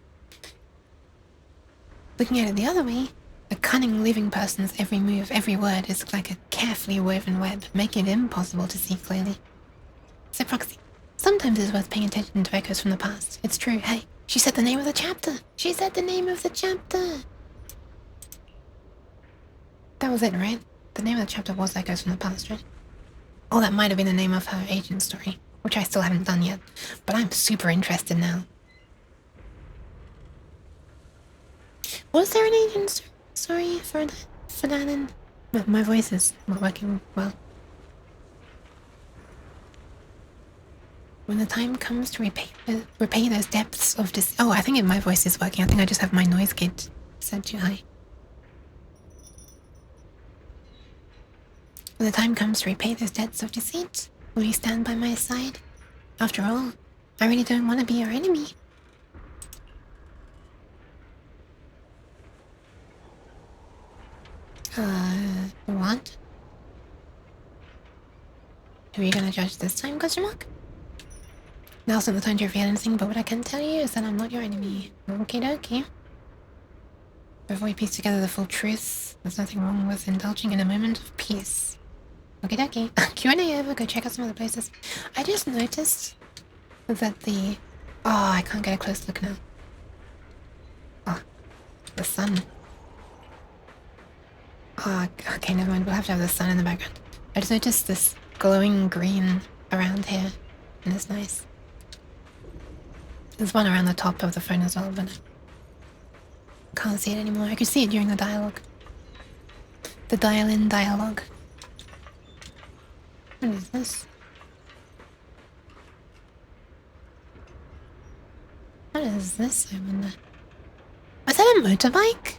Looking at it the other way, a cunning living person's every move, every word is like a carefully woven web, making it impossible to see clearly. So Proxy, sometimes it's worth paying attention to echoes from the past. It's true, hey, she said the name of the chapter! She said the name of the chapter! That was it, right? The name of the chapter was Echoes from the Past, right? Oh, that might have been the name of her agent story, which I still haven't done yet, but I'm super interested now. Was there an agent story for that end? My voice is not working well. When the time comes to repay those depths of oh, I think my voice is working. I think I just have my noise gate set too high. When the time comes to repay those debts of deceit, will you stand by my side? After all, I really don't want to be your enemy. What? Who are you gonna judge this time, question mark? Now's not the time to reveal anything, but what I can tell you is that I'm not your enemy. Okie dokie. Before we piece together the full truth, there's nothing wrong with indulging in a moment of peace. Okie dokie. Q&A over, go check out some other places. I just noticed that the... Oh, I can't get a close look now. Oh, the sun. Oh, okay, never mind. We'll have to have the sun in the background. I just noticed this glowing green around here, and it's nice. There's one around the top of the phone as well, but I can't see it anymore. I could see it during the dialogue. The dial-in dialogue. What is this? What is this, I wonder? Was that a motorbike?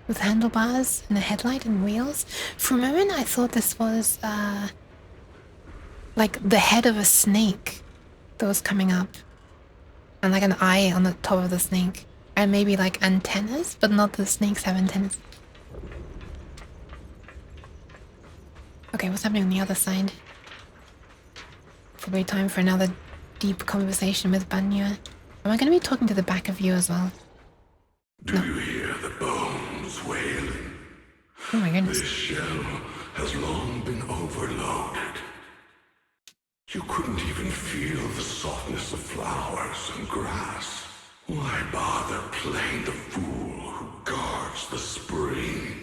With handlebars and a headlight and wheels? For a moment I thought this was, like the head of a snake that was coming up. And like an eye on the top of the snake. And maybe like antennas, but not the snakes have antennas. Okay, what's happening on the other side? Probably time for another deep conversation with Banya. Am I going to be talking to the back of you as well? Do you hear the bones wailing? Oh my goodness. This shell has long been overloaded. You couldn't even feel the softness of flowers and grass. Why bother playing the fool who guards the spring?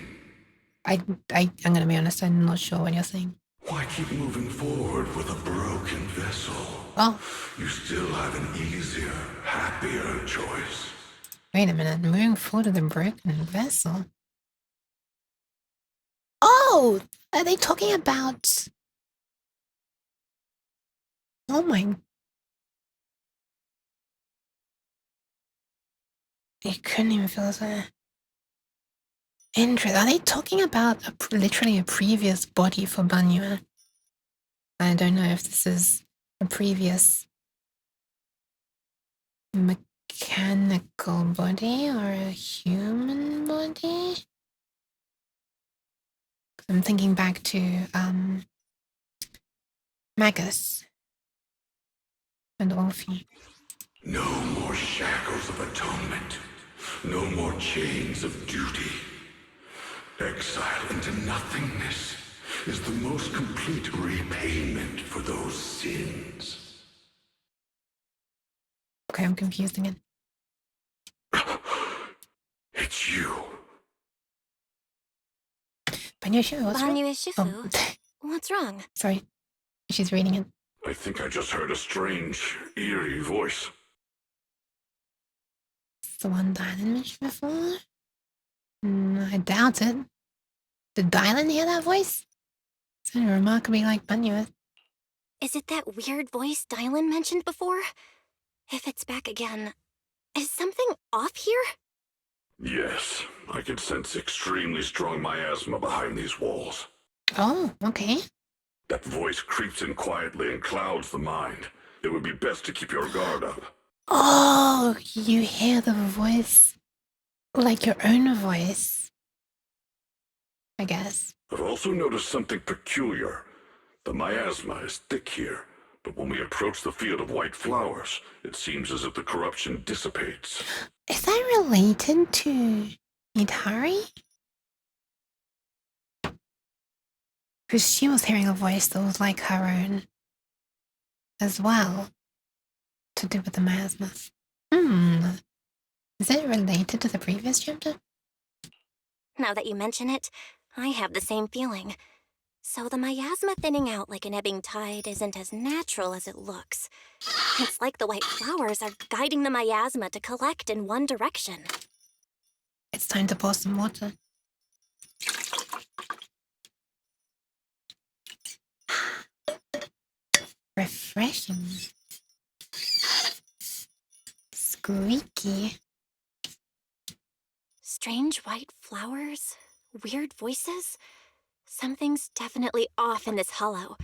I'm gonna be honest, I'm not sure what you're saying. Why keep moving forward with a broken vessel? Oh. You still have an easier, happier choice. Wait a minute, moving forward with a broken vessel? Oh! Are they talking about... Oh my... You couldn't even feel so... Interesting. Are they talking about literally a previous body for Banyue? I don't know if this is a previous mechanical body or a human body. I'm thinking back to Magus and Orphe. No more shackles of atonement. No more chains of duty. Exile into nothingness is the most complete repayment for those sins. Okay, I'm confused again. It's you. Banyue Shifu, what's wrong? Banyue Shifu? Oh. What's wrong? Sorry, she's reading it. I think I just heard a strange, eerie voice. It's the one Dylan mentioned before? I doubt it. Did Dylan hear that voice? It sounded remarkably like Banyue. Is it that weird voice Dylan mentioned before? If it's back again, is something off here? Yes, I can sense extremely strong miasma behind these walls. Oh, okay. That voice creeps in quietly and clouds the mind. It would be best to keep your guard up. Oh, you hear the voice like your own voice, I guess. I've also noticed something peculiar. The miasma is thick here, but when we approach the field of white flowers, it seems as if the corruption dissipates. Is that related to Midhari? Because she was hearing a voice that was like her own as well, to do with the miasma. Is it related to the previous chapter? Now that you mention it, I have the same feeling. So the miasma thinning out like an ebbing tide isn't as natural as it looks. It's like the white flowers are guiding the miasma to collect in one direction. It's time to pour some water. Refreshing. Squeaky. Strange white flowers? Weird voices? Something's definitely off in this hollow.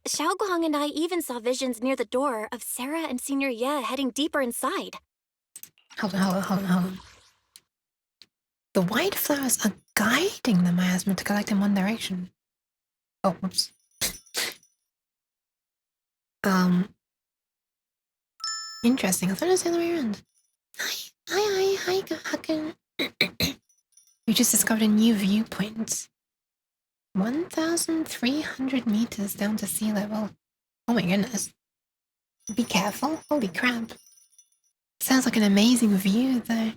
Xiaoguang and I even saw visions near the door of Sarah and Senior Ye heading deeper inside. Hold on. The white flowers are guiding the miasma to collect in one direction. Oh, whoops. Interesting. I thought it was the other way around. Hi, Hakan. We just discovered a new viewpoint. 1,300 meters down to sea level. Oh my goodness. Be careful. Holy crap. Sounds like an amazing view, though.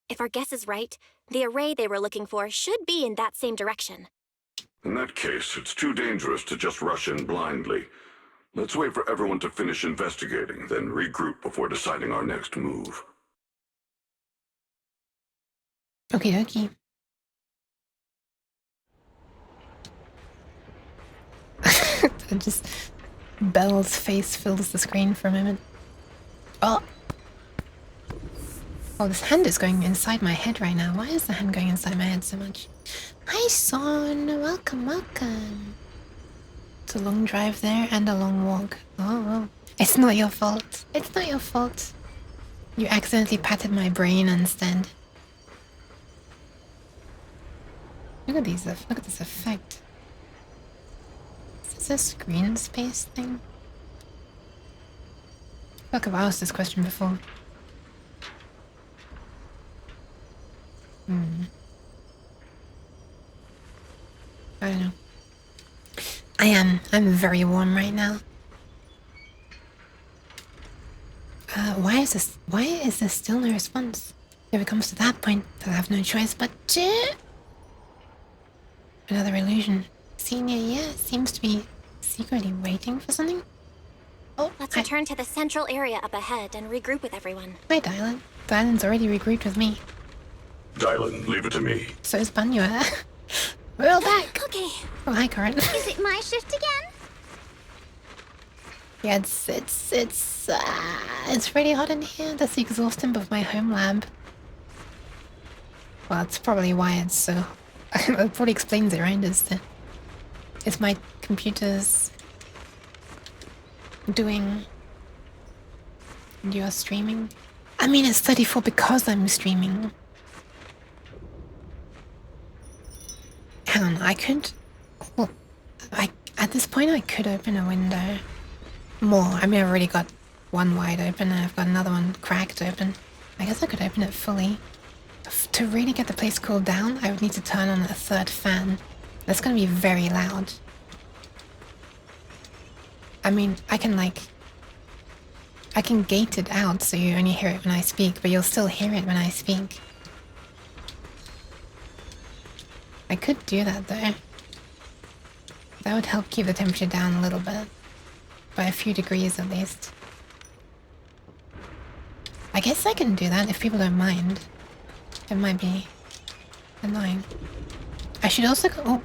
If our guess is right, the array they were looking for should be in that same direction. In that case, it's too dangerous to just rush in blindly. Let's wait for everyone to finish investigating, then regroup before deciding our next move. Okie dokie. Just Belle's face fills the screen for a moment. Oh, this hand is going inside my head right now. Why is the hand going inside my head so much? Hi, Son. Welcome. It's a long drive there and a long walk. Oh. It's not your fault. You accidentally patted my brain instead. Look at this effect. Is this a screen space thing? I feel like I've asked this question before. I don't know. I'm very warm right now. Why is there still no response? If it comes to that point, they'll have no choice but to... Another illusion. Senior Ye seems to be secretly waiting for something. Oh, let's return to the central area up ahead and regroup with everyone. Hi, Dylan. Dylan's already regrouped with me. Dylan, leave it to me. So is Banyua. We're all back. Okay. Oh, hi, Corin. Is it my shift again? Yeah, it's really hot in here. That's the exhaustion of my home lab. Well, that's probably why it's so... That probably explains it, right? It's my computer's doing... You're streaming? I mean, it's 34 because I'm streaming. Hang on, I could... Well, at this point I could open a window. More. I mean, I've already got one wide open and I've got another one cracked open. I guess I could open it fully. To really get the place cooled down, I would need to turn on a third fan. That's gonna be very loud. I mean, I can gate it out so you only hear it when I speak, but you'll still hear it when I speak. I could do that though. That would help keep the temperature down a little bit. By a few degrees at least. I guess I can do that if people don't mind. It might be annoying. I should also go... Oh,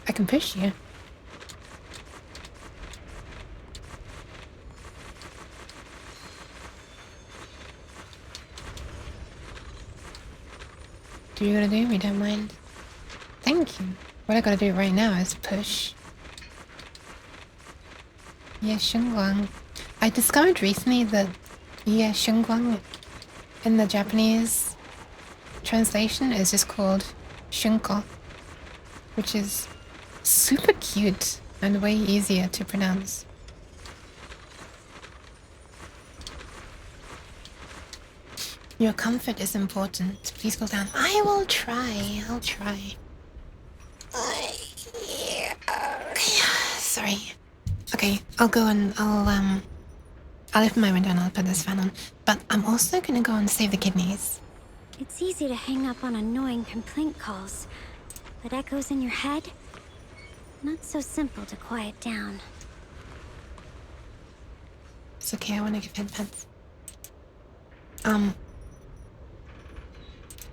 I can push you. Do you gotta do? We don't mind. Thank you. What I gotta do right now is push. Yeah, Shengguang. I discovered recently that yeah, Shengguang in the Japanese translation is just called Shunko. which is super cute and way easier to pronounce. Your comfort is important. Please go down. I will try. I'll try. Sorry. Okay, I'll go and I'll open my window and I'll put this fan on. But I'm also gonna go and save the kidneys. It's easy to hang up on annoying complaint calls, but echoes in your head? Not so simple to quiet down. It's okay, I wanna give headpants.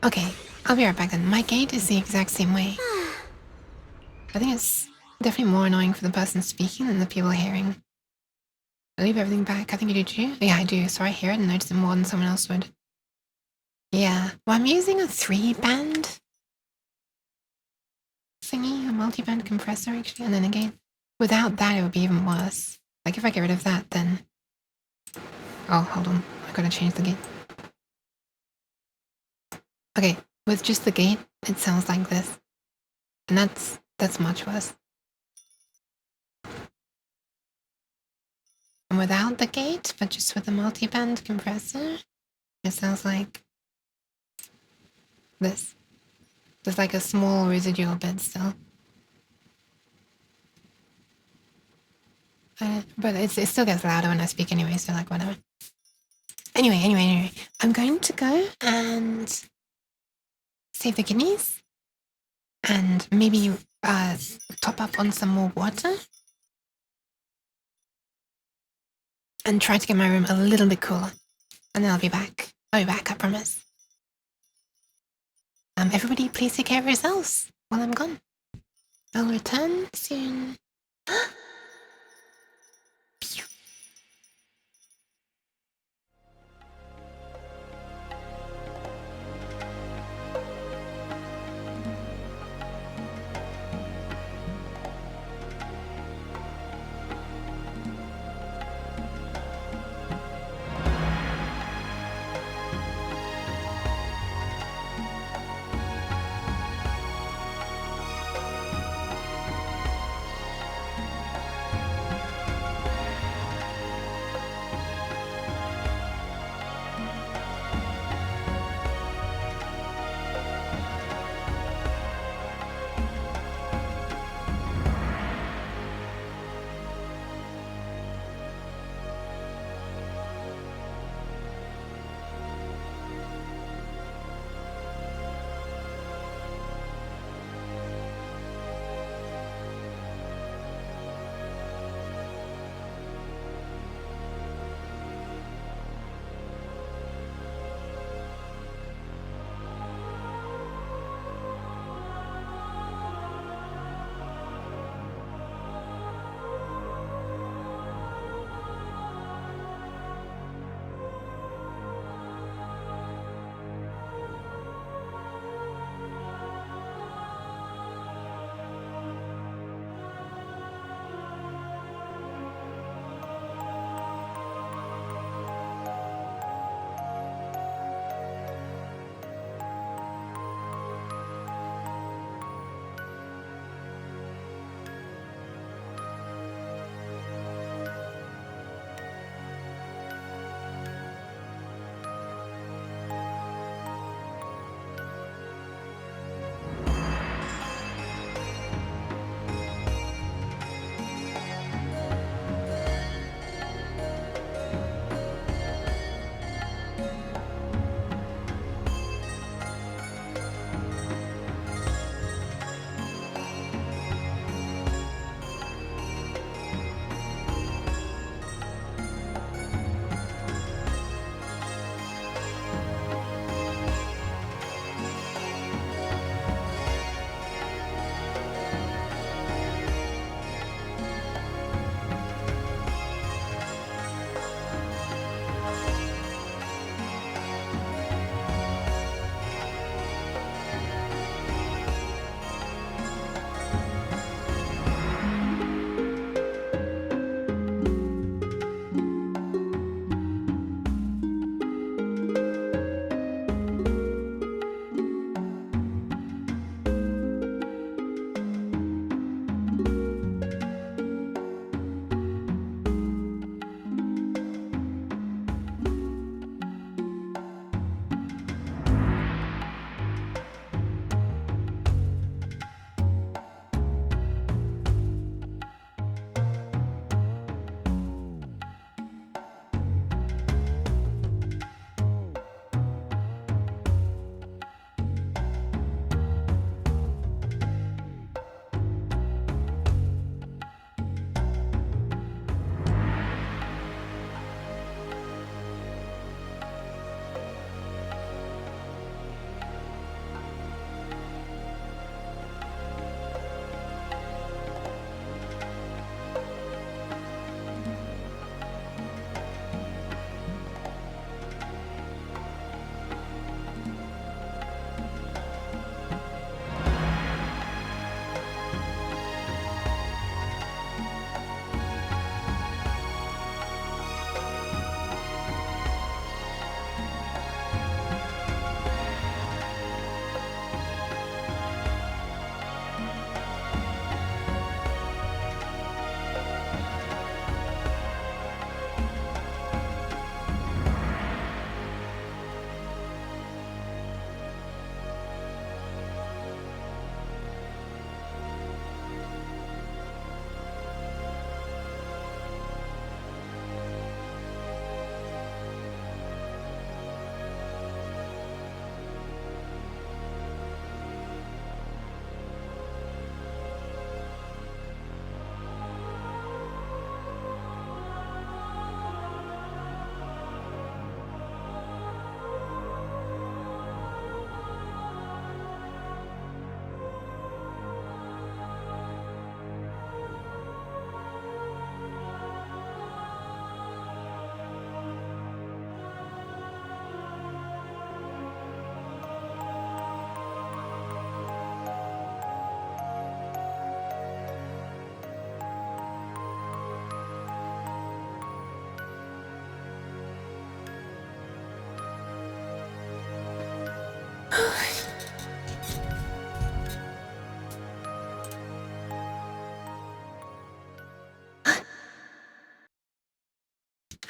Okay, I'll be right back then. My gate is the exact same way. I think it's definitely more annoying for the person speaking than the people hearing. I leave everything back. I think you do too. Yeah, I do. So I hear it and notice it more than someone else would. Yeah. Well, I'm using a 3-band thingy, a multi-band compressor actually, and then again, without that it would be even worse. Like if I get rid of that, then... Oh, hold on. I gotta change the gate. Okay, with just the gate, it sounds like this. And that's much worse. And without the gate, but just with the multi-band compressor, it sounds like this. There's like a small residual bit still. But it still gets louder when I speak anyway, so like whatever. Anyway. I'm going to go and save the kidneys. And maybe top up on some more water. And try to get my room a little bit cooler. And then I'll be back. I'll be back, I promise. Everybody please take care of yourselves while I'm gone. I'll return soon.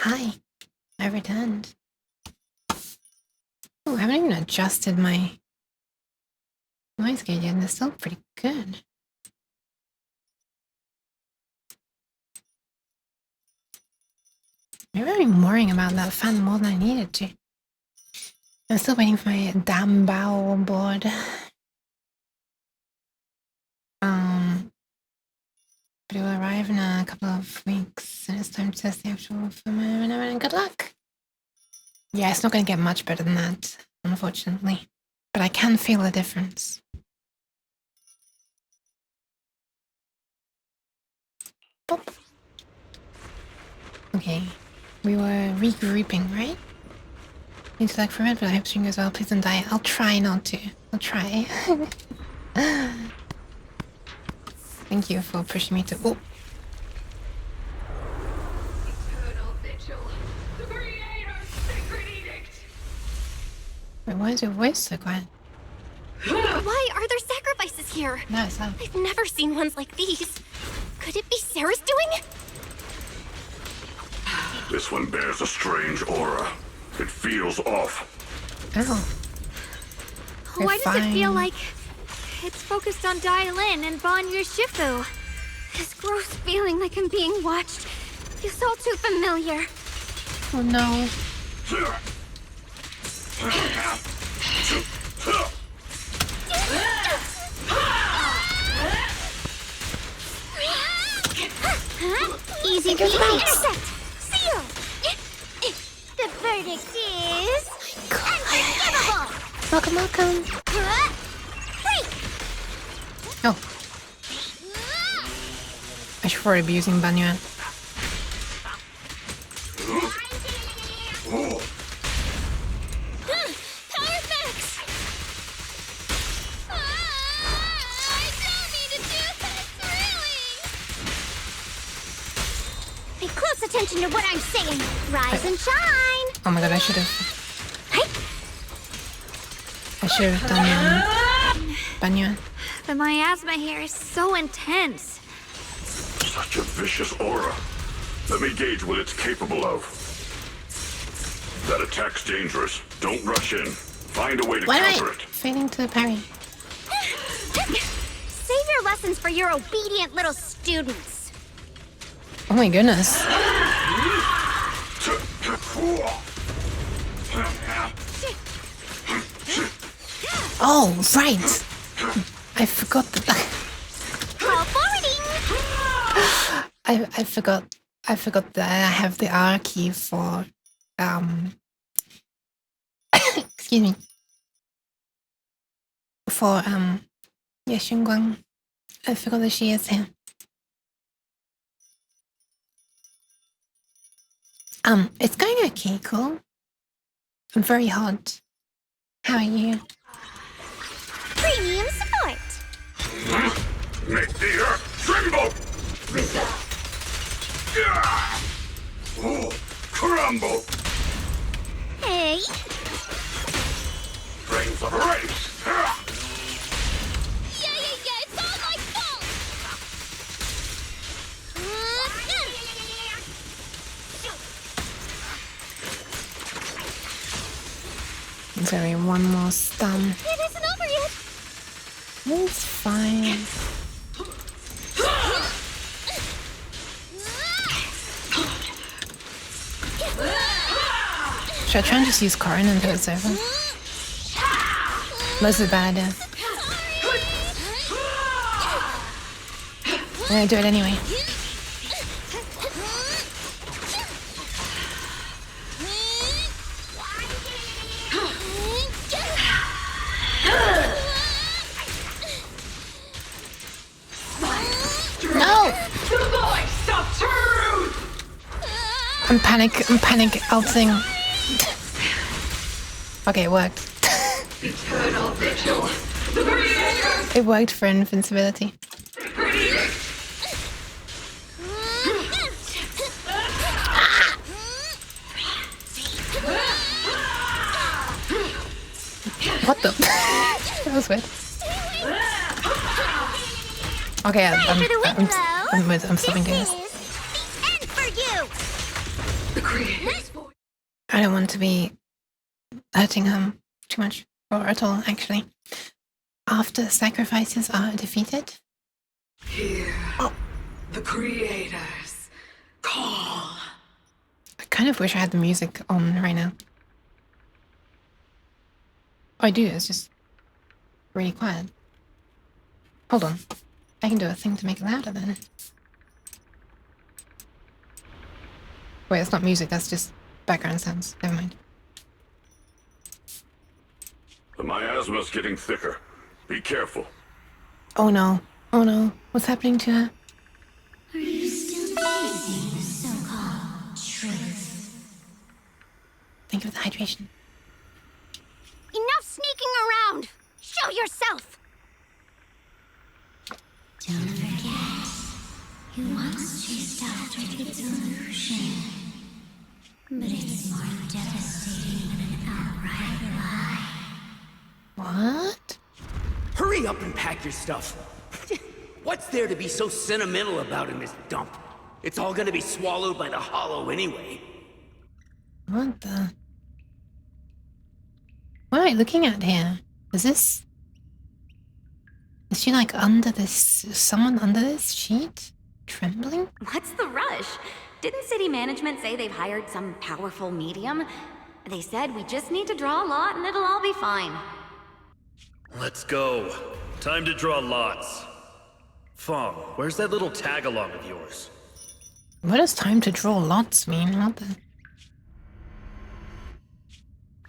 Hi. I returned. Oh, I haven't even adjusted my noise gate yet, and it's still pretty good. Maybe I've been worrying about that fan more than I needed to. I'm still waiting for my damn bow board. But it will arrive in a couple of weeks, and it's time to test the actual firmware and good luck. Yeah, it's not going to get much better than that, unfortunately. But I can feel a difference. Pop. Okay, we were regrouping, right? Need to like for it, but I hope stream goes well. Please don't die. I'll try not to. I'll try. Thank you for pushing me to. Oh. Wait, why is your voice so quiet? Why are there sacrifices here? No, it's not. I've never seen ones like these. Could it be Sarah's doing? This one bears a strange aura. It feels off. Oh. Why does it feel like it's focused on Dialin and Ban Shifu? This gross feeling like I'm being watched feels all too familiar. Oh no. Easy peasy. Intercept. Seal. The verdict is unforgivable. Welcome, welcome. Break. Oh. I should probably be using Banyuan. Power max. I don't need to do this, really. Pay close attention to what I'm saying. Rise and shine. Oh my god, I should have done Banyuan. The miasma here is so intense. Such a vicious aura. Let me gauge what it's capable of. That attack's dangerous. Don't rush in. Find a way to counter it. Failing to parry. Save your lessons for your obedient little students. Oh my goodness. Oh, right. I forgot that. I forgot that I have the R key for excuse me. For Xunguang. I forgot that she is here. It's going okay, cool. I'm very hot. How are you? Premium support. Make the earth tremble! Crumble! Hey. Brains of a race! Yeah, it's all my fault. Sorry, one more stun. It isn't over yet. It's fine. Should I try and just use Corin until it's over? This is a bad idea. I'm gonna do it anyway. No! I'm panic ulting. Okay, it worked. It worked for invincibility. What the? That was weird. Okay, I'm stopping doing this. For you. The I don't want to be hurting him too much, or at all, actually. After sacrifices are defeated. Hear the creators call. I kind of wish I had the music on right now. Oh, I do, it's just really quiet. Hold on. I can do a thing to make it louder then. Wait, it's not music, that's just background sounds. Never mind. The miasma's getting thicker. Be careful. Oh no. Oh no. What's happening to her? Are you still chasing the so-called truth? Think of the hydration. Enough sneaking around! Show yourself! Don't forget, you once chased after its illusion. But it's more devastating than an outright lie. What? Hurry up and pack your stuff. What's there to be so sentimental about in this dump? It's all gonna be swallowed by the hollow anyway. What the? What am I looking at here? Is she like under this? Is someone under this sheet? Trembling? What's the rush? Didn't city management say they've hired some powerful medium? They said we just need to draw a lot and it'll all be fine. Let's go. Time to draw lots. Fong, where's that little tag-along of yours? What does time to draw lots mean? What the?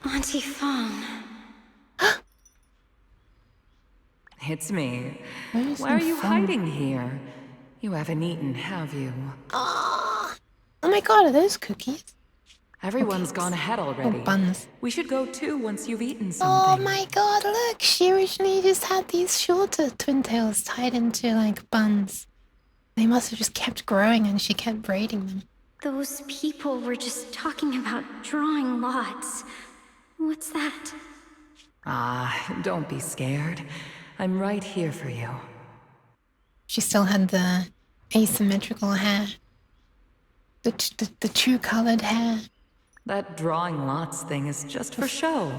Auntie Fong. It's me. Where's Why are you Fong? hiding here? You haven't eaten, have you? Oh my god, are those cookies? Everyone's gone ahead already. Oh, buns. We should go too once you've eaten Oh something. my god, look! She originally just had these shorter twin tails tied into like buns. They must have just kept growing and she kept braiding them. Those people were just talking about drawing lots. What's that? Ah, don't be scared. I'm right here for you. She still had the asymmetrical hair. The two-colored hair. That drawing lots thing is just for show.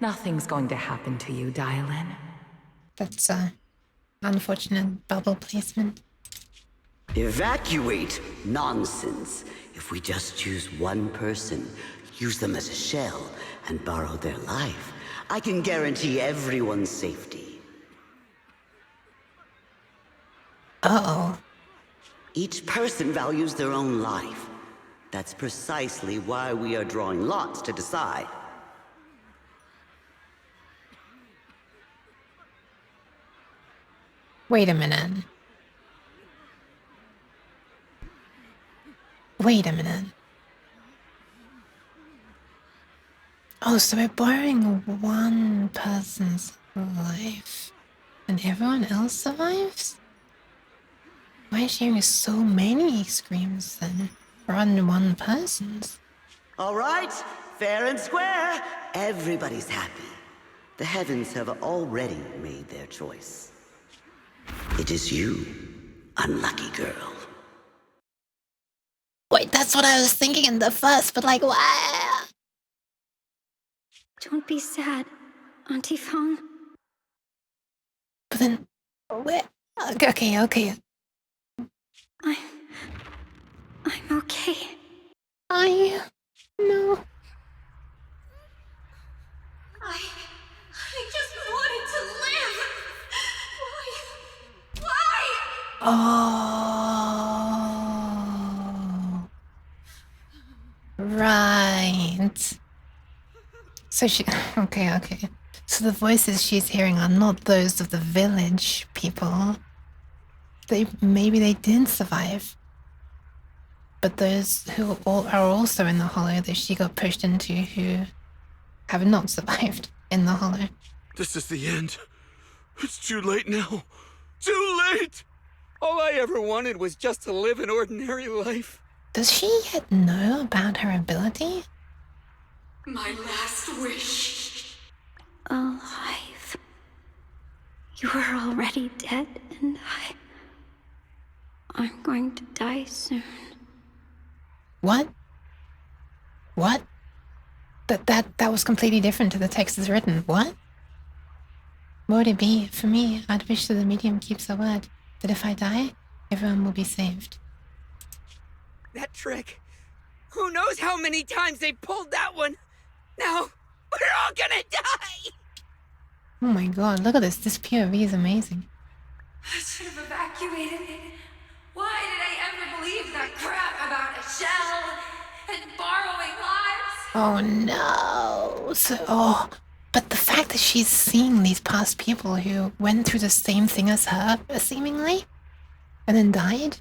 Nothing's going to happen to you, Dialin. That's unfortunate bubble placement. Evacuate? Nonsense. If we just choose one person, use them as a shell, and borrow their life, I can guarantee everyone's safety. Uh-oh. Each person values their own life. That's precisely why we are drawing lots to decide. Wait a minute. Wait a minute. Oh, so we're borrowing one person's life, and everyone else survives? Why is she hearing so many screams then? Rather than one person's? All right, fair and square. Everybody's happy. The heavens have already made their choice. It is you, unlucky girl. Wait, that's what I was thinking in the first, but like, what? Don't be sad, Auntie Fong. But then, where? Okay. I'm okay. I know. I just wanted to live. Why? Oh. Right. So she... Okay. So the voices she's hearing are not those of the village people. Maybe they didn't survive. But those who are also in the hollow that she got pushed into who have not survived in the hollow. This is the end. It's too late now. Too late! All I ever wanted was just to live an ordinary life. Does she yet know about her ability? My last wish. Alive. You are already dead, and I'm going to die soon. What? What? That was completely different to the text as written. What? What would it be? For me, I'd wish that the medium keeps her word. That if I die, everyone will be saved. That trick. Who knows how many times they pulled that one? Now, we're all gonna die! Oh my god, look at this. This POV is amazing. I should have evacuated. Why did I ever believe that crap about a shell and borrowing lives? Oh no. But the fact that she's seeing these past people who went through the same thing as her, seemingly, and then died,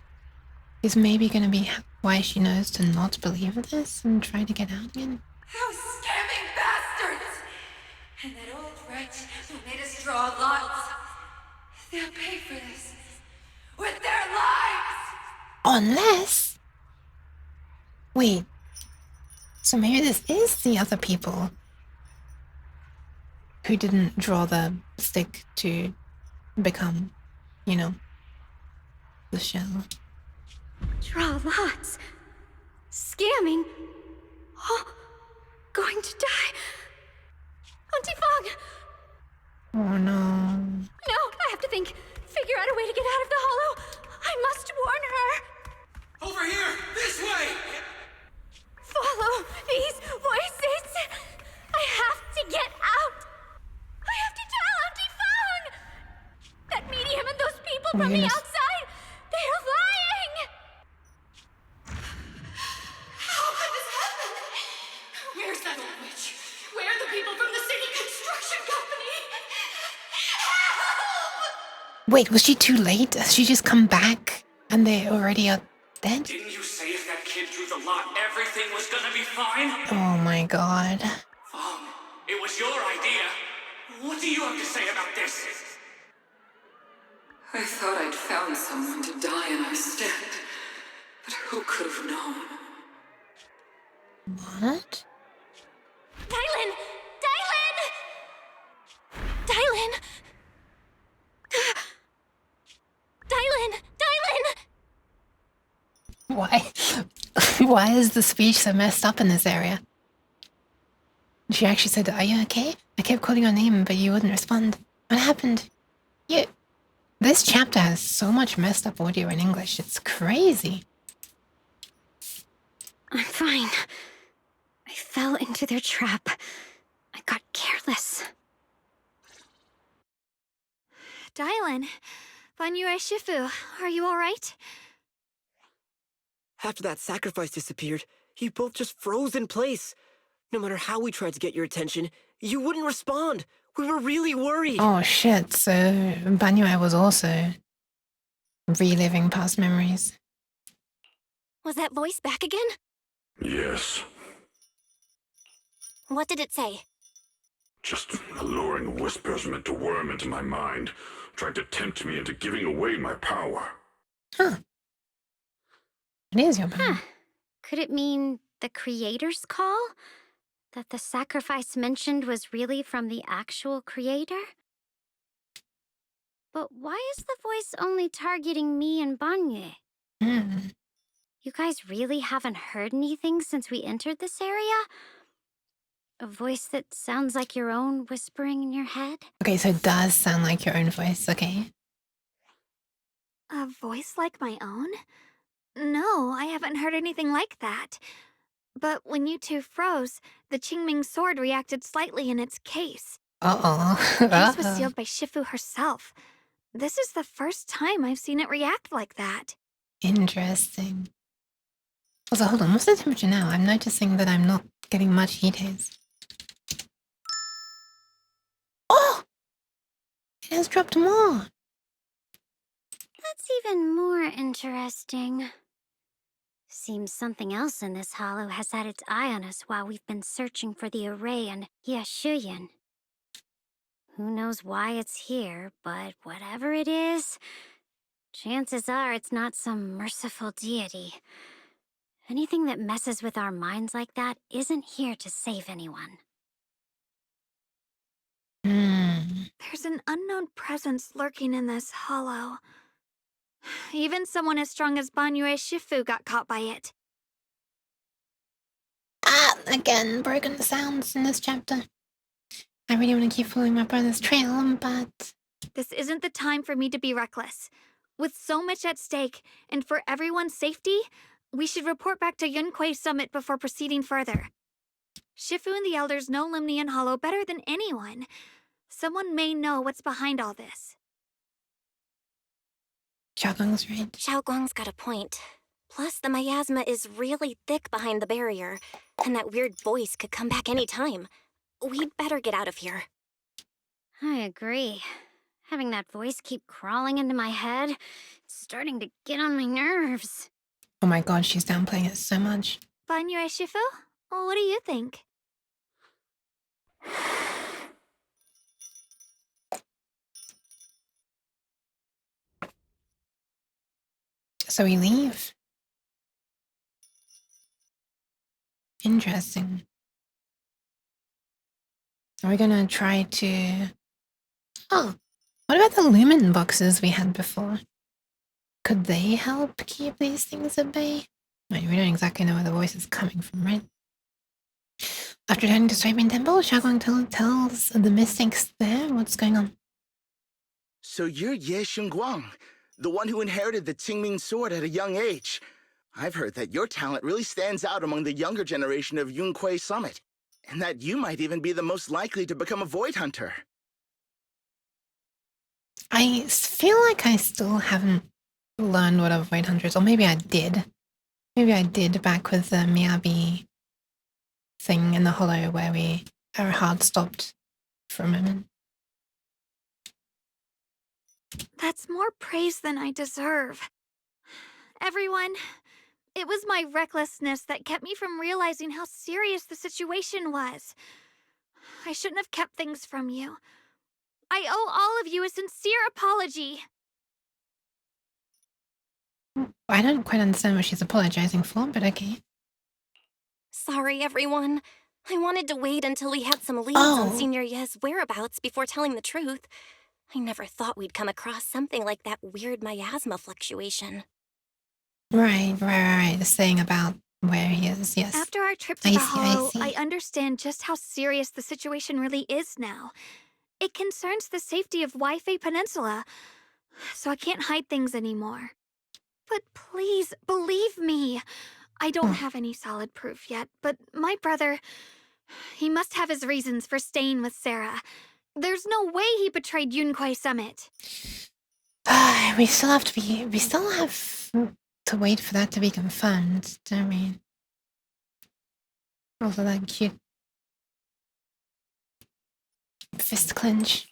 is maybe gonna be why she knows to not believe this and try to get out again. Those scamming bastards! And that old wretch who made us draw lots. They'll pay for this with their lives! Unless... Wait. So maybe this is the other people who didn't draw the stick to become, you know, the shell. Draw lots. Scamming. Oh, going to die. Auntie Fong! Oh no. No, I have to think. Figure out a way to get out of the hollow. I must warn her. Over here! This way! Follow these voices. I have to get out. I have to tell Auntie Fong. That medium and those people from the outside, they are lying. How could this happen? Where's that old witch? Where are the people from the city construction company? Wait, was she too late? Has she just come back and they already are dead? Didn't you say if that kid drew the lot, everything was gonna be fine? Oh my god. It was your idea. What do you have to say about this? I thought I'd found someone to die in our stead, but who could have known? What? Dylan! Dylan! Dylan! Dylan! Dylan! Why? Why is the speech so messed up in this area? She actually said, "Are you okay? I kept calling your name, but you wouldn't respond. What happened?" You... This chapter has so much messed up audio in English. It's crazy. I'm fine. I fell into their trap. I got careless. Dylan, Banyue Shifu, are you alright? After that sacrifice disappeared, you both just froze in place. No matter how we tried to get your attention, you wouldn't respond. We were really worried. Oh shit, so Banyue was also reliving past memories. Was that voice back again? Yes, What did it say? just alluring whispers meant to worm into my mind, trying to tempt me into giving away my power. Huh. It is your power. Could it mean the creator's call? That the sacrifice mentioned was really from the actual creator? But why is the voice only targeting me and Banyue? You guys really haven't heard anything since we entered this area? A voice that sounds like your own whispering in your head? Okay, so it does sound like your own voice, okay. A voice like my own? No, I haven't heard anything like that. But when you two froze, the Qingming sword reacted slightly in its case. Uh-oh. The case was sealed by Shifu herself. This is the first time I've seen it react like that. Interesting. Also, hold on, what's the temperature now? I'm noticing that I'm not getting much heat haze. Oh! It has dropped more. That's even more interesting. Seems something else in this hollow has had its eye on us while we've been searching for the array in Yashuyan. Who knows why it's here, but whatever it is, chances are it's not some merciful deity. Anything that messes with our minds like that isn't here to save anyone. There's an unknown presence lurking in this hollow. Even someone as strong as Banyue Shifu got caught by it. Again, broken sounds in this chapter. I really want to keep following my brother's trail, but... This isn't the time for me to be reckless. With so much at stake, and for everyone's safety, we should report back to Yunquei Summit before proceeding further. Shifu and the elders know Limnian Hollow better than anyone. Someone may know what's behind all this. Xiaoguang's right. Xiaoguang's got a point. Plus, the miasma is really thick behind the barrier, and that weird voice could come back any time. We'd better get out of here. I agree. Having that voice keep crawling into my head, it's starting to get on my nerves. Oh my god, she's downplaying it so much. Banyue Shifu? What do you think? So we leave. Interesting. Are we gonna try to... Oh, what about the lumen boxes we had before? Could they help keep these things at bay? I mean, we don't exactly know where the voice is coming from, right? After returning to Swipe Temple, Xiaoguang tells the mystics there what's going on. So you're Ye Xingguang, the one who inherited the Qingming sword at a young age. I've heard that your talent really stands out among the younger generation of Yunquei Summit, and that you might even be the most likely to become a Void Hunter. I feel like I still haven't learned what a Void Hunter is, or maybe I did. Maybe I did back with the Miyabi thing in the hollow where our heart stopped for a moment. That's more praise than I deserve. Everyone, it was my recklessness that kept me from realizing how serious the situation was. I shouldn't have kept things from you. I owe all of you a sincere apology. I don't quite understand what she's apologizing for, but okay. Sorry, everyone. I wanted to wait until we had some leads on Senior Ye's whereabouts before telling the truth. I never thought we'd come across something like that weird miasma fluctuation. Right. The saying about where he is, yes. After our trip to the Hollow, I understand just how serious the situation really is now. It concerns the safety of Waifei Peninsula, so I can't hide things anymore. But please, believe me. I don't have any solid proof yet, but my brother, he must have his reasons for staying with Sarah. There's no way he betrayed Yunquei Summit. We still have to wait for that to be confirmed, don't we? Also that cute fist clench.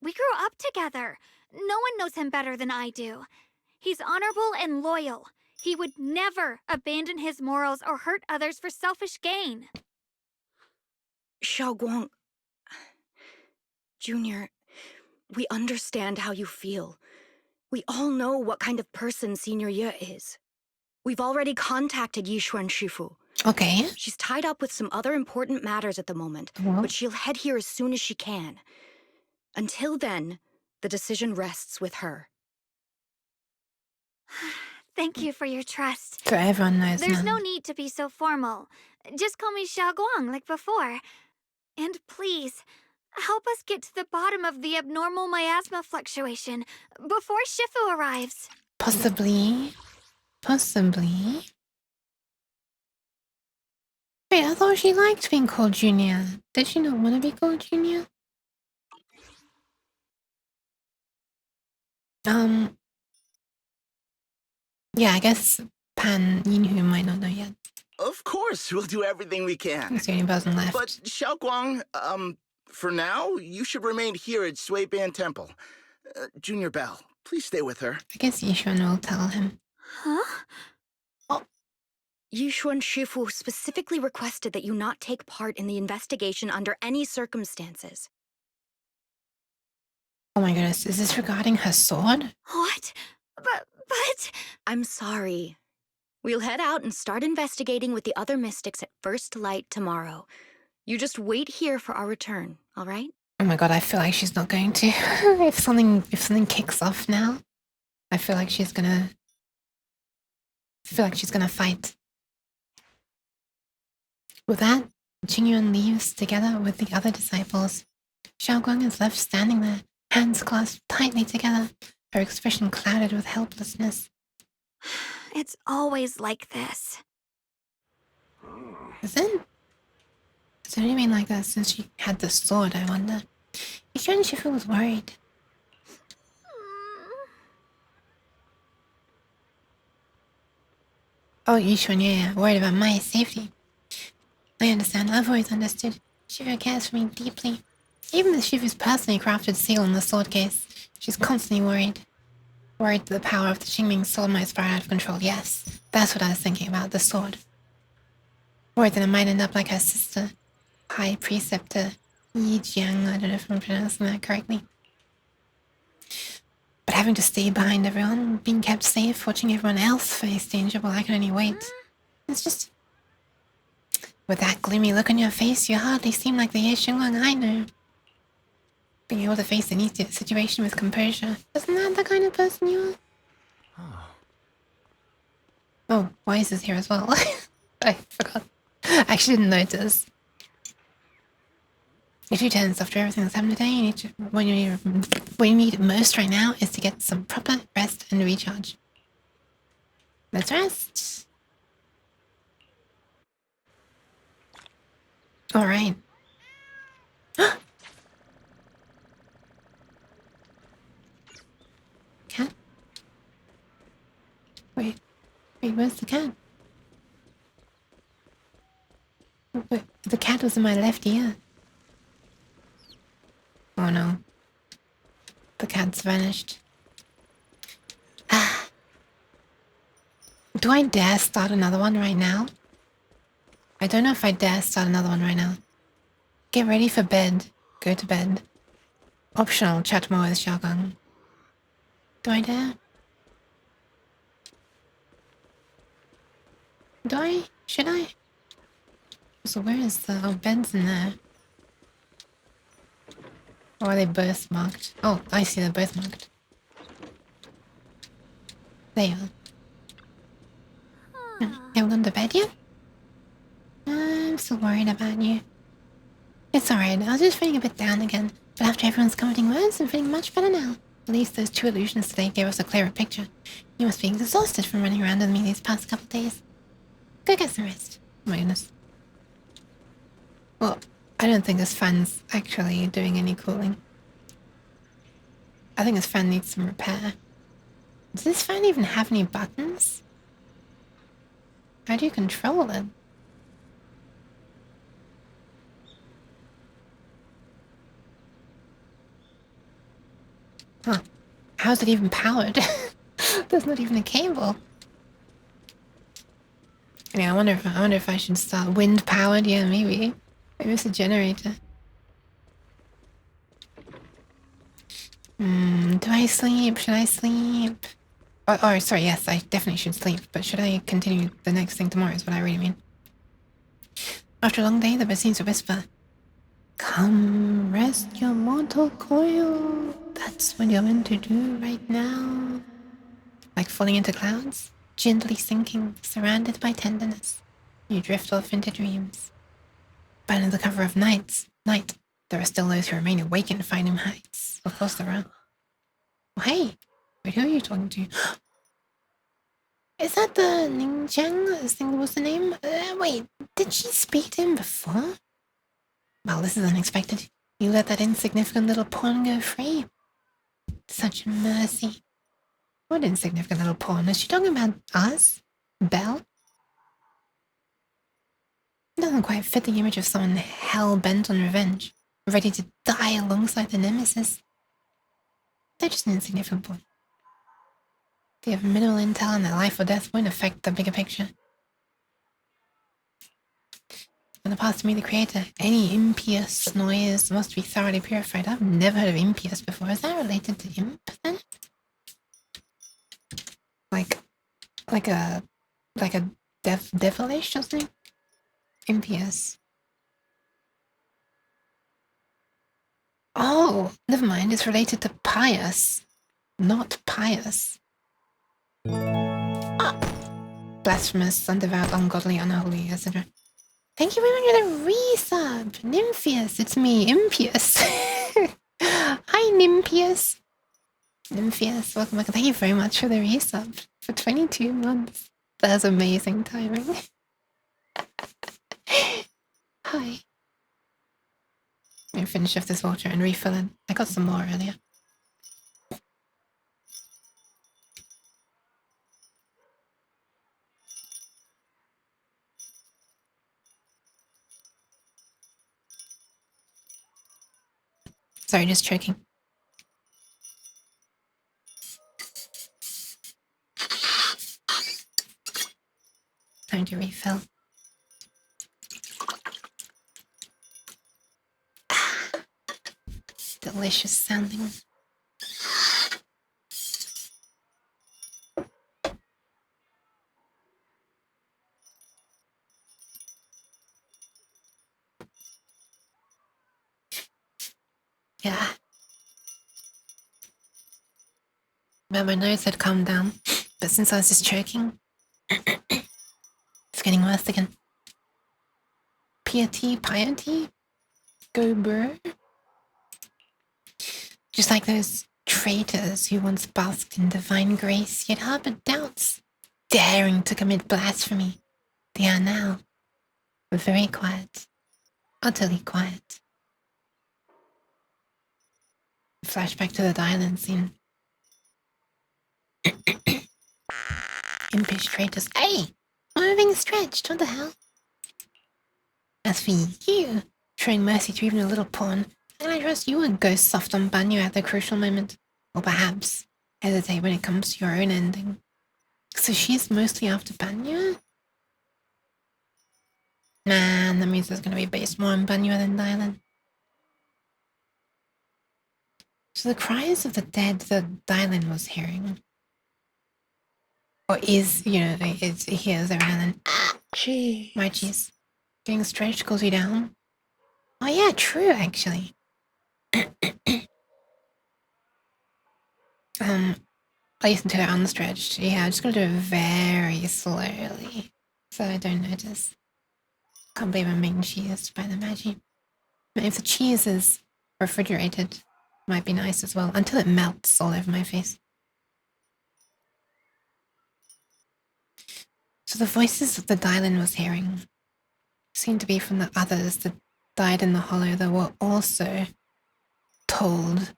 We grew up together. No one knows him better than I do. He's honorable and loyal. He would never abandon his morals or hurt others for selfish gain. Xiaoguang... Junior, we understand how you feel. We all know what kind of person Senior Ye is. We've already contacted Yishuan Shifu. Okay. She's tied up with some other important matters at the moment, but she'll head here as soon as she can. Until then, the decision rests with her. Thank you for your trust. So everyone knows There's now. no need to be so formal. Just call me Xiaoguang like before. And please, help us get to the bottom of the abnormal miasma fluctuation before Shifu arrives. Possibly. Wait, I thought she liked being called Junior. Did she not want to be called Junior? Yeah, I guess Pan Yinhu might not know yet. Of course, we'll do everything we can. That's the only person left. But Xiaoguang, for now, you should remain here at Sui-Ban Temple. Junior Bell, please stay with her. I guess Yishuan will tell him. Huh? Yishuan Shifu specifically requested that you not take part in the investigation under any circumstances. Oh my goodness, is this regarding her sword? What? But... I'm sorry. We'll head out and start investigating with the other mystics at first light tomorrow. You just wait here for our return, all right? Oh my god, I feel like she's not going to. if something kicks off now, I feel like she's gonna fight. With that, Qingyuan leaves together with the other disciples. Xiaoguang is left standing there, hands clasped tightly together, her expression clouded with helplessness. It's always like this. Is it? Has it only been like that since she had the sword, I wonder? Yuan Shifu was worried. Oh, Yishuan, yeah, worried about my safety. I understand, I've always understood. Shifu cares for me deeply. Even with Shifu's personally crafted seal in the sword case, she's constantly worried. Worried that the power of the Qingming sword might spiral out of control. Yes, that's what I was thinking about, the sword. Worried that it might end up like her sister, High Preceptor Yi Jiang. I don't know if I'm pronouncing that correctly. But having to stay behind everyone, being kept safe, watching everyone else face danger while I can only wait. It's just... With that gloomy look on your face, you hardly seem like the Ye Xinguang I know. Being able to face any situation with composure. Isn't that the kind of person you are? Oh, Wise is here as well. I forgot. I actually didn't notice. If you turn after everything that's happened today, you need to, what you need most right now is to get some proper rest and recharge. Let's rest. Alright. Cat? Wait, where's the cat? Wait, the cat was in my left ear. Oh no. The cat's vanished. Do I dare start another one right now? I don't know if I dare start another one right now. Get ready for bed. Go to bed. Optional, chat more with Xiaogang. Do I dare? Do I? Should I? So where is the... Oh, bed's in there. Or are they birthmarked? Oh, I see they're birthmarked. There you are. Haven't gone to bed yet? I'm so worried about you. It's alright, I was just feeling a bit down again. But after everyone's comforting words, I'm feeling much better now. At least those 2 illusions today gave us a clearer picture. You must be exhausted from running around with me these past couple days. Go get some rest. Oh my goodness. Well, I don't think this fan's actually doing any cooling. I think this fan needs some repair. Does this fan even have any buttons? How do you control it? Huh. How's it even powered? There's not even a cable. Yeah, I wonder if I should start wind powered. Yeah, maybe. Maybe it's a generator. Do I sleep? Should I sleep? Oh, sorry, yes, I definitely should sleep. But should I continue the next thing tomorrow is what I really mean. After a long day, the bird seems to whisper, "Come, rest your mortal coil. That's what you're meant to do right now." Like falling into clouds, gently sinking, surrounded by tenderness. You drift off into dreams. But under the cover of night, there are still those who remain awake in Finding Heights. Of course there are. Oh, hey, wait, who are you talking to? Is that the Ningjiang? I think was the name? Wait, did she speak to him before? Well, this is unexpected. You let that insignificant little pawn go free. Such mercy. What insignificant little pawn? Is she talking about us? Belle? It doesn't quite fit the image of someone hell-bent on revenge, ready to die alongside the nemesis. They're just an insignificant pawn. They have minimal intel and their life or death won't affect the bigger picture. In the past to me, the creator, any impious noise must be thoroughly purified. I've never heard of impious before. Is that related to imp then? Like a devilish or something? Impious. Oh, never mind. It's related to pious, not pious. Ah. Blasphemous, undevout, ungodly, unholy, etc. Thank you very much for the resub, Nympheus. It's me, Impious. Hi, Nympheus. Nympheus, welcome back. Thank you very much for the resub for 22 months. That was amazing timing. Hi. Let me finish off this water and refill it. I got some more earlier. Sorry, just choking. Time to refill. Delicious sounding. Yeah. But my nose had calmed down. But since I was just choking, it's getting worse again. Piety? Go bro. Just like those traitors who once basked in divine grace, yet harbored doubts, daring to commit blasphemy. They are now very quiet, utterly quiet. Flashback to the island scene. Impish traitors. Hey! I'm being stretched, what the hell? As for you, showing mercy to even a little pawn, and I trust you won't go soft on Banyu at the crucial moment. Or perhaps hesitate when it comes to your own ending. So she's mostly after Banyu? Man, that means there's gonna be based more on Banyu than Dylan. So the cries of the dead that Dylan was hearing, or is, you know, it hears around and cheese. My cheese. Getting stretched cools you down. Oh yeah, true actually. I listened to it unstretched. Yeah, I'm just gonna do it very slowly so I don't notice. Can't believe I'm being cheesed by the Magi. If the cheese is refrigerated, might be nice as well, until it melts all over my face. So the voices that the Dylan was hearing seemed to be from the others that died in the hollow that were also told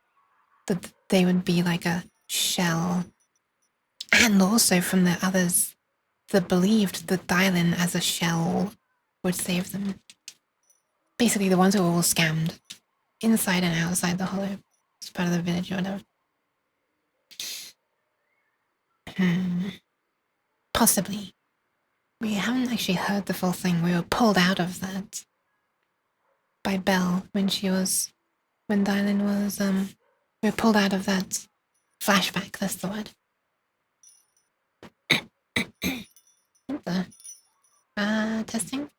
that they would be like a shell, and also from the others that believed that Dylan as a shell would save them. Basically the ones who were all scammed, inside and outside the hollow, as part of the village or whatever. Possibly. We haven't actually heard the full thing. We were pulled out of that by Belle when Dylan was, we were pulled out of that flashback, that's the word. What the? Testing?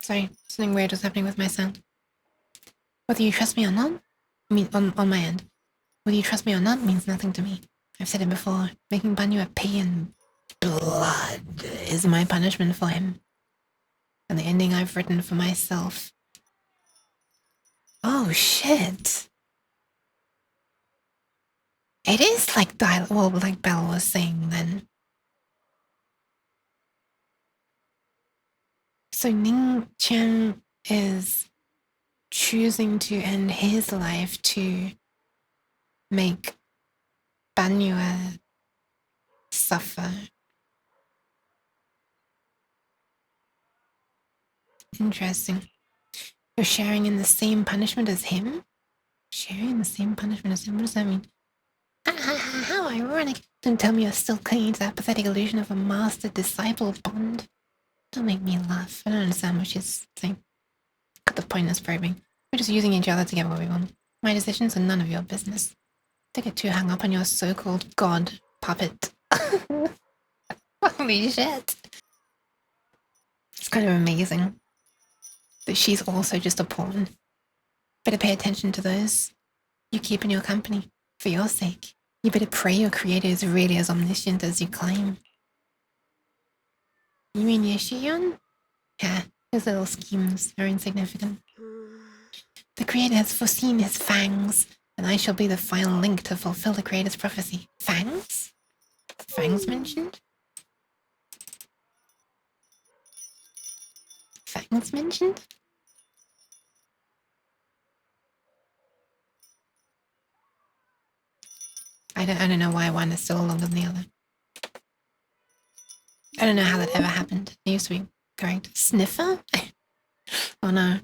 Sorry, something weird was happening with my sound. Whether you trust me or not, I mean, on my end, whether you trust me or not means nothing to me. I've said it before, making Banyu a pee in blood is my punishment for him. And the ending I've written for myself. Oh shit. It is like like Belle was saying then. So Ning Chen is choosing to end his life to make Banyu suffer. Interesting. You're sharing in the same punishment as him? Sharing in the same punishment as him? What does that mean? How ironic. Don't tell me you're still clinging to that pathetic illusion of a master-disciple bond. Don't make me laugh. I don't understand what she's saying. Cut the pointless probing. We're just using each other to get what we want. My decisions are none of your business. Don't get too hung up on your so-called god puppet. Holy shit. It's kind of amazing that she's also just a pawn. Better pay attention to those you keep in your company, for your sake. You better pray your creator is really as omniscient as you claim. You mean Yeshion? Yeah, his little schemes are insignificant. The creator has foreseen his fangs, and I shall be the final link to fulfill the creator's prophecy. Fangs? Fangs mentioned? Fangs mentioned? I don't know why one is still longer than the other. I don't know how that ever happened. It used to be correct. Sniffer? Oh no.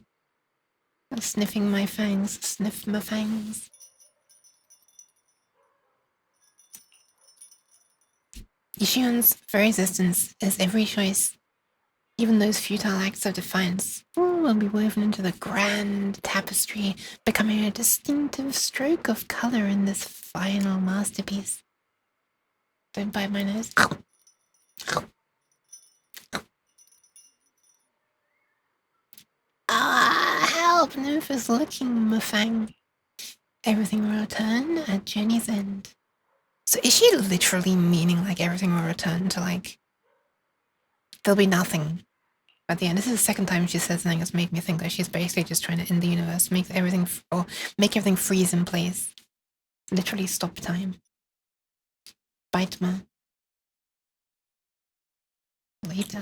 I'm sniffing my fangs. Sniff my fangs. Yishion's very existence is every choice. Even those futile acts of defiance will be woven into the grand tapestry, becoming a distinctive stroke of color in this final masterpiece. Don't bite my nose. Ah, help! Nymph is looking, Mafang. Everything will return at journey's end. So is she literally meaning like everything will return to like there'll be nothing at the end? This is the second time she says something that's made me think that she's basically just trying to end the universe, make everything or make everything freeze in place. Literally stop time. Bite me. Later.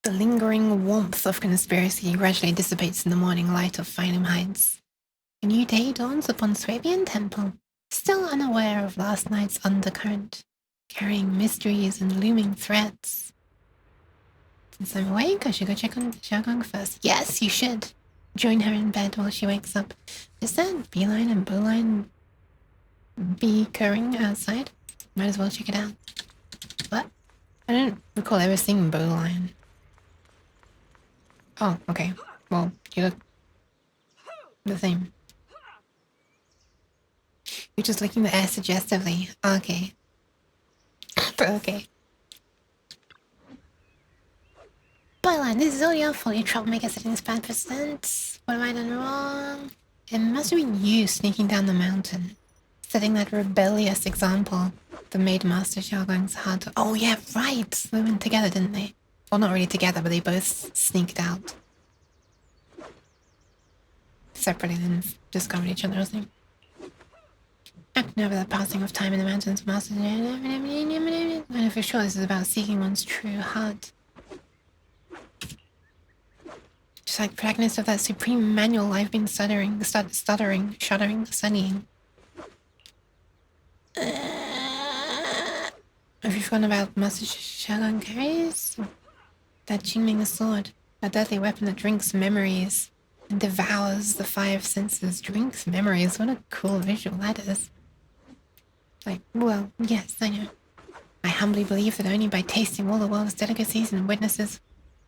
The lingering warmth of conspiracy gradually dissipates in the morning light of Finum Heights. A new day dawns upon Swabian Temple, still unaware of last night's undercurrent, carrying mysteries and looming threats. Since I'm awake, I should go check on Xiaogang first. Yes, you should. Join her in bed while she wakes up. Is that beeline and bowline be-curring outside? Might as well check it out. What? I don't recall ever seeing bowline. Oh, okay. Well, you look the same. You're just licking the air suggestively. Okay. Okay. Bowline, this is all your fault, you troublemaker setting this bad precedent. What have I done wrong? It must have been you sneaking down the mountain, setting that rebellious example that made Master Xiaogang's heart. Oh yeah, right! They went together, didn't they? Well, not really together, but they both sneaked out. Separately, then discovered each other or something. Acting over the passing of time in the mountains, Master... I know for sure this is about seeking one's true heart. Just like protagonist of that supreme manual I've been shuddering, studying. Have you forgotten about Master Xiaogang carries? That Qingming sword, a deadly weapon that drinks memories and devours the five senses. Drinks memories, what a cool visual that is. Like, well, yes, I know. I humbly believe that only by tasting all the world's delicacies and witnesses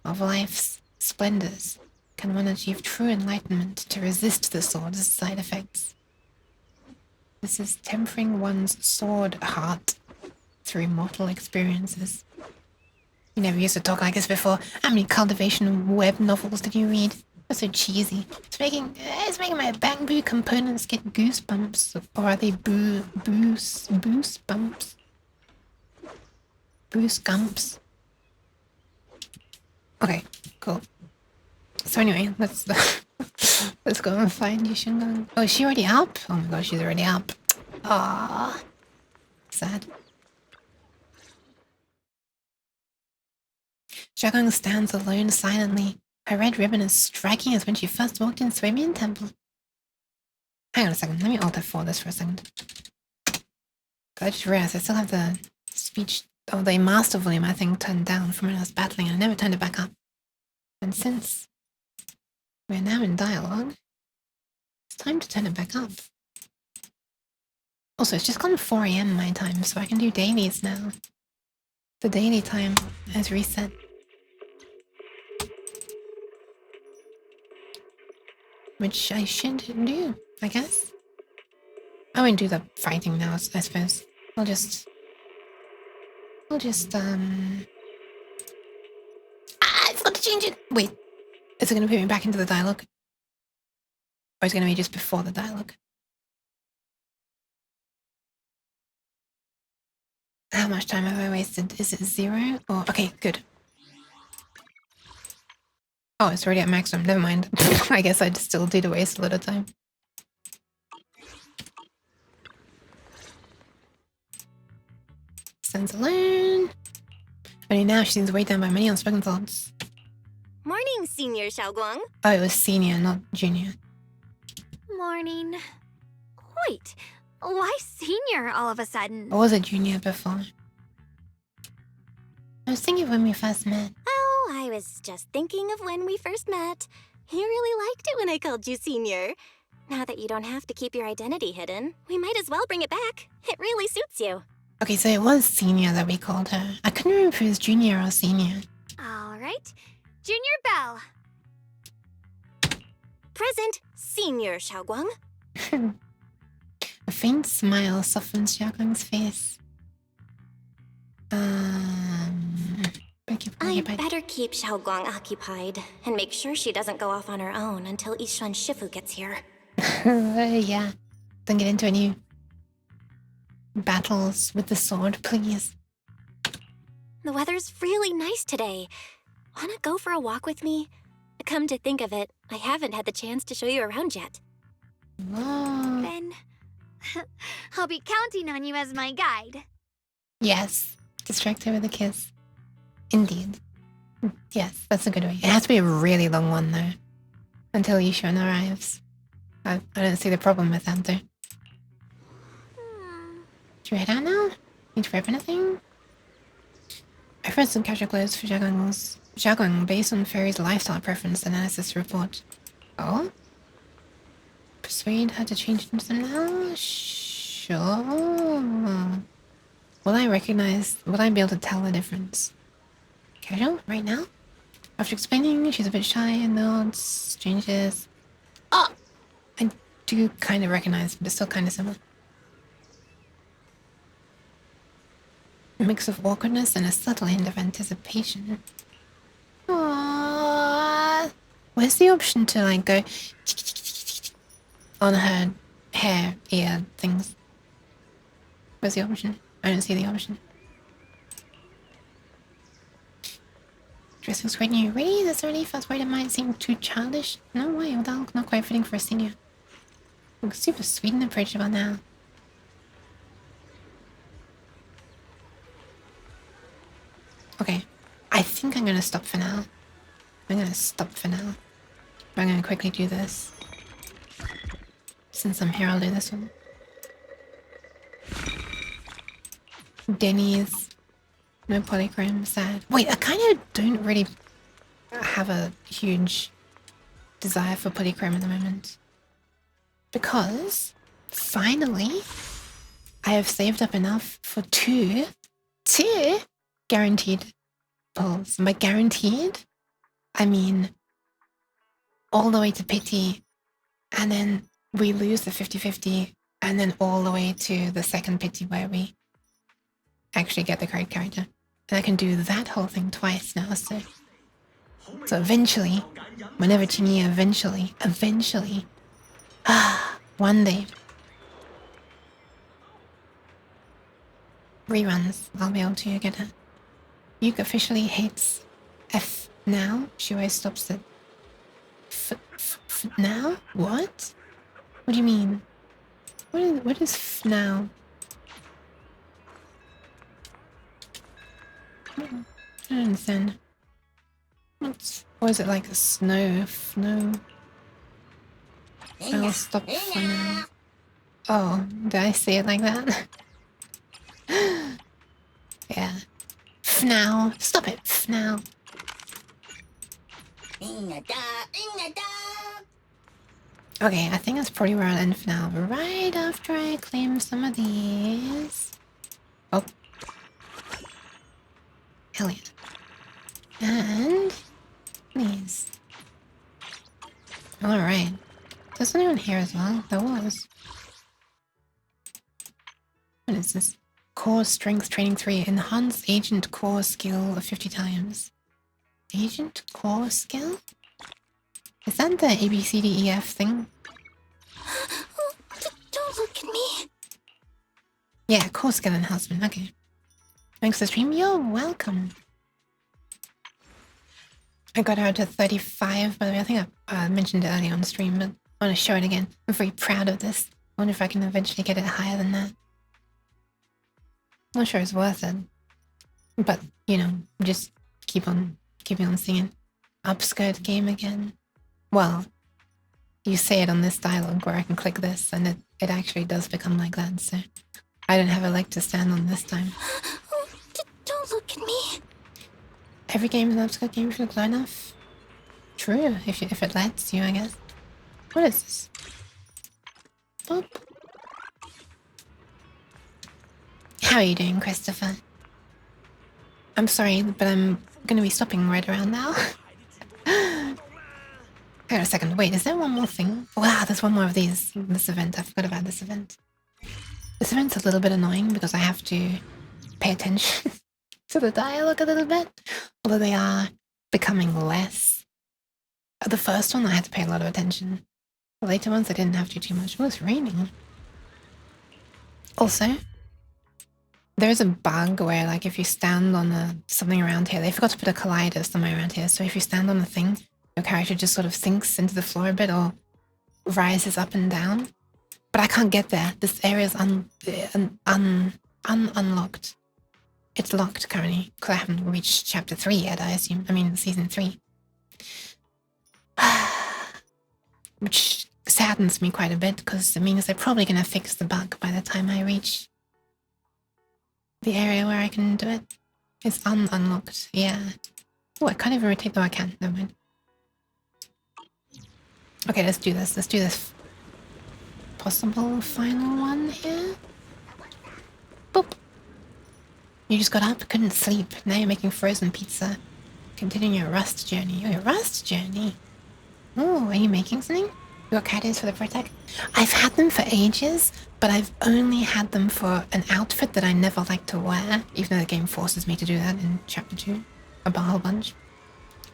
of life's splendors can one achieve true enlightenment to resist the sword's side effects. This is tempering one's sword heart through mortal experiences. You never used to talk like this before. How many cultivation web novels did you read? They're so cheesy. It's making my bamboo components get goosebumps. Or are they boost bumps? Boost gumps. Okay, cool. So anyway, let's go and find Yishingang. Oh, is she already up? Oh my gosh, she's already up. Ah, sad. Xiaogang stands alone silently. Her red ribbon is striking as when she first walked in Swabian Temple. Hang on a second, let me alt F4 this for a second. I just realized I still have the speech, or the master volume, I think, turned down from when I was battling, and I never turned it back up. And since we're now in dialogue, it's time to turn it back up. Also, it's just gone 4 AM my time, so I can do dailies now. The daily time has reset. Which I should do, I guess. I won't do the fighting now, I suppose. I'll just, I forgot to change it! Wait, is it gonna put me back into the dialogue? Or is it gonna be just before the dialogue? How much time have I wasted? Is it 0? Or okay, good. Oh, it's already at maximum. Never mind. I guess I'd still did waste a lot of time. Stands alone. Only now she seems weighed down by many unspoken thoughts. Morning, Senior Xiaoguang. Oh, it was senior, not junior. Morning. Wait, why senior all of a sudden? I was a junior before. I was thinking of when we first met. Oh, I was just thinking of when we first met. You really liked it when I called you Senior. Now that you don't have to keep your identity hidden, we might as well bring it back. It really suits you. Okay, so it was senior that we called her. I couldn't remember if it was junior or senior. All right. Junior Belle. Present, Senior Xiaoguang. A faint smile softens Xiaoguang's face. I better keep Xiaoguang occupied and make sure she doesn't go off on her own until Yishuan Shifu gets here. Yeah. Don't get into any battles with the sword, please. The weather's really nice today. Wanna go for a walk with me? Come to think of it, I haven't had the chance to show you around yet. Then I'll be counting on you as my guide. Yes. Distract her with a kiss. Indeed. Yes, that's a good way. It has to be a really long one, though. Until Yishuan arrives. I don't see the problem with that, though. Should we head out now? Need to prep anything? I read some casual clothes for Xiaoguang based on Fairy's lifestyle preference analysis report. Oh? Persuade her to change into them now? Sure. Will I be able to tell the difference? Casual? Right now? After explaining, she's a bit shy and nods, changes. Oh! I do kind of recognize, but it's still kind of similar. A mix of awkwardness and a subtle hint of anticipation. Aww. Where's the option to like go on her hair, ear things? Where's the option? I don't see the option. Dressing's quite new. Really? This early? First word, it might seem too childish. No way, well, that'll not quite fitting for a senior. Looks super sweet and approachable now. Okay, I think I'm gonna stop for now. I'm gonna quickly do this. Since I'm here, I'll do this one. Denny's. No polychrome, sad. Wait, I kind of don't really have a huge desire for polychrome at the moment. Because, finally, I have saved up enough for two guaranteed pulls. And by guaranteed, I mean all the way to pity, and then we lose the 50-50, and then all the way to the second pity where we actually get the correct character. And I can do that whole thing twice now, so eventually, whenever Chinya eventually, one day, reruns, I'll be able to get her. Yuke officially hates F now. She always stops at F now? What? What do you mean? What is F now? I don't understand. Or is it like a snow? I'll stop for now. Oh, did I say it like that? Yeah. F now. Stop it. F now. Okay, I think that's probably where I'll end for now. Right after I claim some of these. Oh. Hell yeah. And these. Alright. There's anyone here as well? There was. What is this? Core Strength Training 3. Enhance Agent Core Skill 50 times. Agent Core Skill? Is that the ABCDEF thing? Don't look at me. Yeah, Core Skill Enhancement. Okay. Thanks for the stream. You're welcome. I got her to 35, by the way. I think I mentioned it earlier on stream, but I want to show it again. I'm very proud of this. I wonder if I can eventually get it higher than that. Not sure it's worth it. But, you know, just keeping on singing. Upskirt game again. Well, you say it on this dialogue where I can click this and it actually does become like that, so I don't have a leg to stand on this time. Don't look at me. Every game is an upskirt game if you look low enough. True, if it lets you, I guess. What is this? Boop. How are you doing, Christopher? I'm sorry, but I'm gonna be stopping right around now. Hang on a second. Wait, is there one more thing? Wow, there's one more of these. This event. I forgot about this event. This event's a little bit annoying because I have to pay attention to the dialogue a little bit. Although they are becoming less. The first one I had to pay a lot of attention. The later ones I didn't have to too much. Oh, it's raining. Also, there's a bug where, like, if you stand on something around here, they forgot to put a collider somewhere around here. So if you stand on the thing, your character just sort of sinks into the floor a bit or rises up and down. But I can't get there. This area is unlocked. It's locked currently because I haven't reached chapter 3 yet, I assume. I mean, season 3. Which saddens me quite a bit because it means they're probably going to fix the bug by the time I reach the area where I can do it. It's unlocked, yeah. Oh, I can't even rotate, though I can. Never mind. Okay, let's do this. Let's do this possible final one here. Boop. You just got up, couldn't sleep. Now you're making frozen pizza. Continuing your rust journey. Oh, your rust journey. Oh, are you making something? Your cat is for the protect. I've had them for ages, but I've only had them for an outfit that I never like to wear, even though the game forces me to do that in chapter 2, a whole bunch.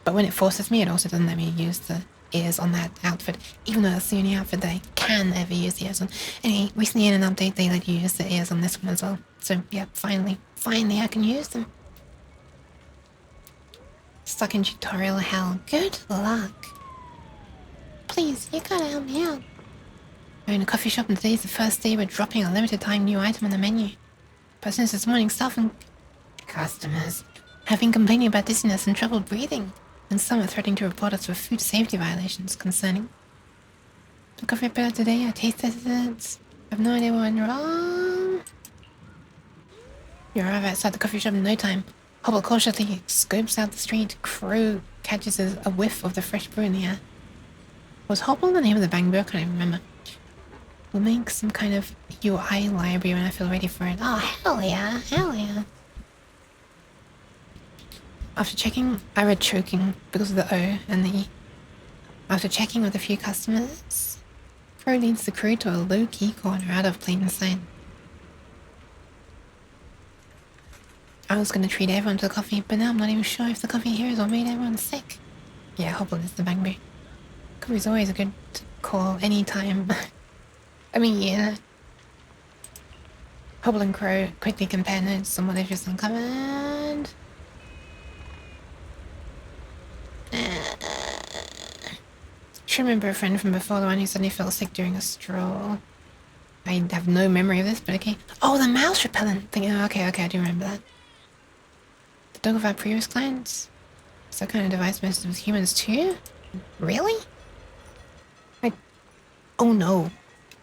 But when it forces me, it also doesn't let me use the ears on that outfit, even though that's the only outfit that I can ever use the ears on. Anyway, recently in an update, they let you use the ears on this one as well. So yeah, finally I can use them. Stuck in tutorial hell. Good luck. Please, you gotta help me out. We're in a coffee shop and today's the first day we're dropping a limited time new item on the menu. But since this morning, staff and customers have been complaining about dizziness and trouble breathing, and some are threatening to report us for food safety violations concerning the coffee better today. I tasted it. I have no idea what went wrong. You arrive outside the coffee shop in no time. Hobble cautiously scopes out the street. Crow catches a whiff of the fresh brew in the air. Was Hobble the name of the bang brew? I can't even remember. We'll make some kind of UI library when I feel ready for it. Oh, hell yeah, hell yeah. After checking, I read choking because of the O and the E. After checking with a few customers, Crow leads the crew to a low-key corner out of plain sight. I was going to treat everyone to coffee, but now I'm not even sure if the coffee here is what made everyone sick. Yeah, Hobble is the bang brew. Coffee's always a good call anytime. I mean, yeah. Hobble and Crow quickly compare notes on what they've just uncovered. Should remember a friend from before, the one who suddenly fell sick during a stroll. I have no memory of this, but okay. Oh, the mouse repellent thing. Oh, okay, I do remember that. The dog of our previous clients? Is that kind of device messes with humans too? Really? Oh no.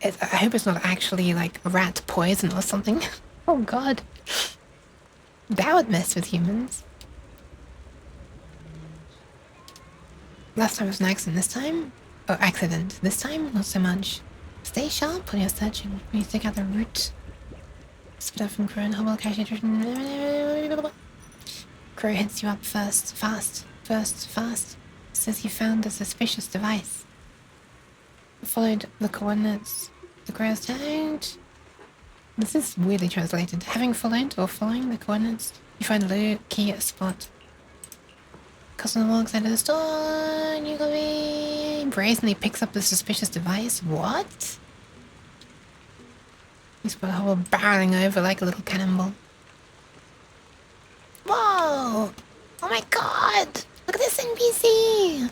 I hope it's not actually like rat poison or something. Oh god. That would mess with humans. Last time was an accident, this time? Oh, accident. This time, not so much. Stay sharp when you're searching. When you take out the root. Spit up from Crow and Hobble, cash it. Crow hits you up first. Fast. Says you found a suspicious device. Followed the coordinates. The Crow's tagged. This is weirdly translated. Having followed or following the coordinates, you find a low key spot. Customer walks out of the store and you go in. Brazenly picks up the suspicious device. What? You spot Hobble barreling over like a little cannonball. Oh my god! Look at this NPC!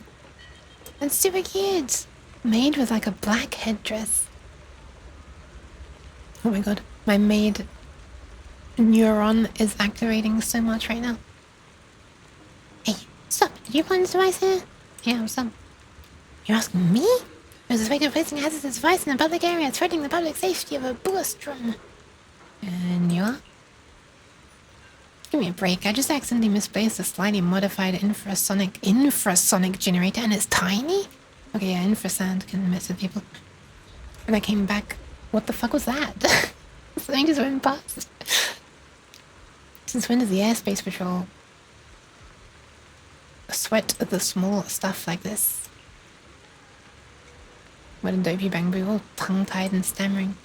That's super cute! Made with like a black headdress. Oh my god, my maid neuron is activating so much right now. Hey, stop! Did you find this device here? Yeah, what's up? You're asking me? There's a suspected placing a hazardous device in a public area, threatening the public safety of a boostrum. And you are? Give me a break. I just accidentally misplaced a slightly modified infrasonic generator, and it's tiny? Okay, yeah, infrasound can mess with people. And I came back. What the fuck was that? Something just went past. Since when does the Airspace Patrol sweat the small stuff like this? What a dopey bamboo, all tongue-tied and stammering.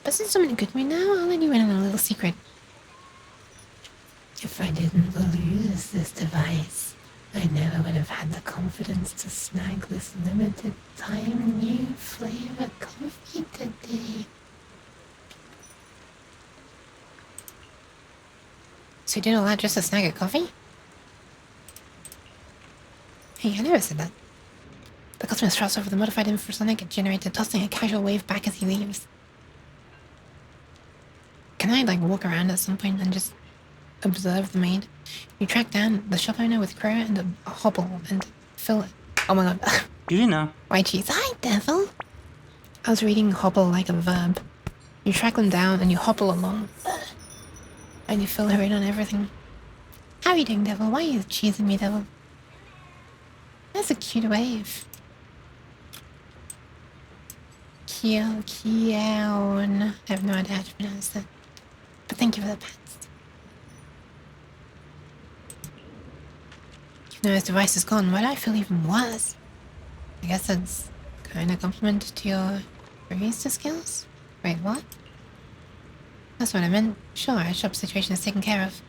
But since someone good to me now, I'll let you in on a little secret. If I didn't lose this device, I never would have had the confidence to snag this limited time new flavor coffee today. So you did all that just to snag a coffee? Hey, I never said that. The customer shouts over the modified infrasonic generator, tossing a casual wave back as he leaves. Can I, like, walk around at some point and just observe the maid? You track down the shop owner with Crow and a hobble and fill it. Oh my god. Irina. White cheese. Hi, devil. I was reading hobble like a verb. You track them down and you hobble along. And you fill her in on everything. How are you doing, devil? Why are you cheesing me, devil? That's a cute wave. Kion. I have no idea how to pronounce that. But thank you for the pets. Even though his device is gone, why do I feel even worse? I guess that's kind of a compliment to your barista skills? Wait, what? That's what I meant. Sure, our shop situation is taken care of.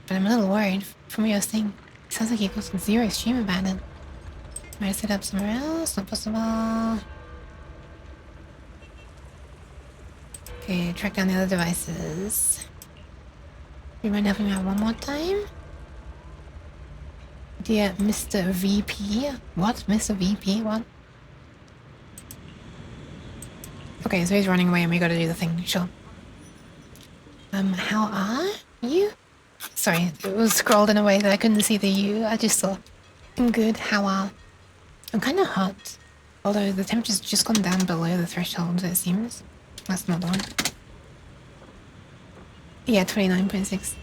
But I'm a little worried from what you're saying. It sounds like you got zero stream about it. Might I set up somewhere else? Not possible. Okay, track down the other devices. Do you mind helping me out one more time? Dear Mr. VP? What? Mr. VP? What? Okay, so he's running away and we gotta do the thing. Sure. How are you? Sorry, it was scrolled in a way that I couldn't see the U. I just saw. I'm good. How are? I'm kind of hot. Although the temperature's just gone down below the threshold, it seems. That's not the one. Yeah, 29.6.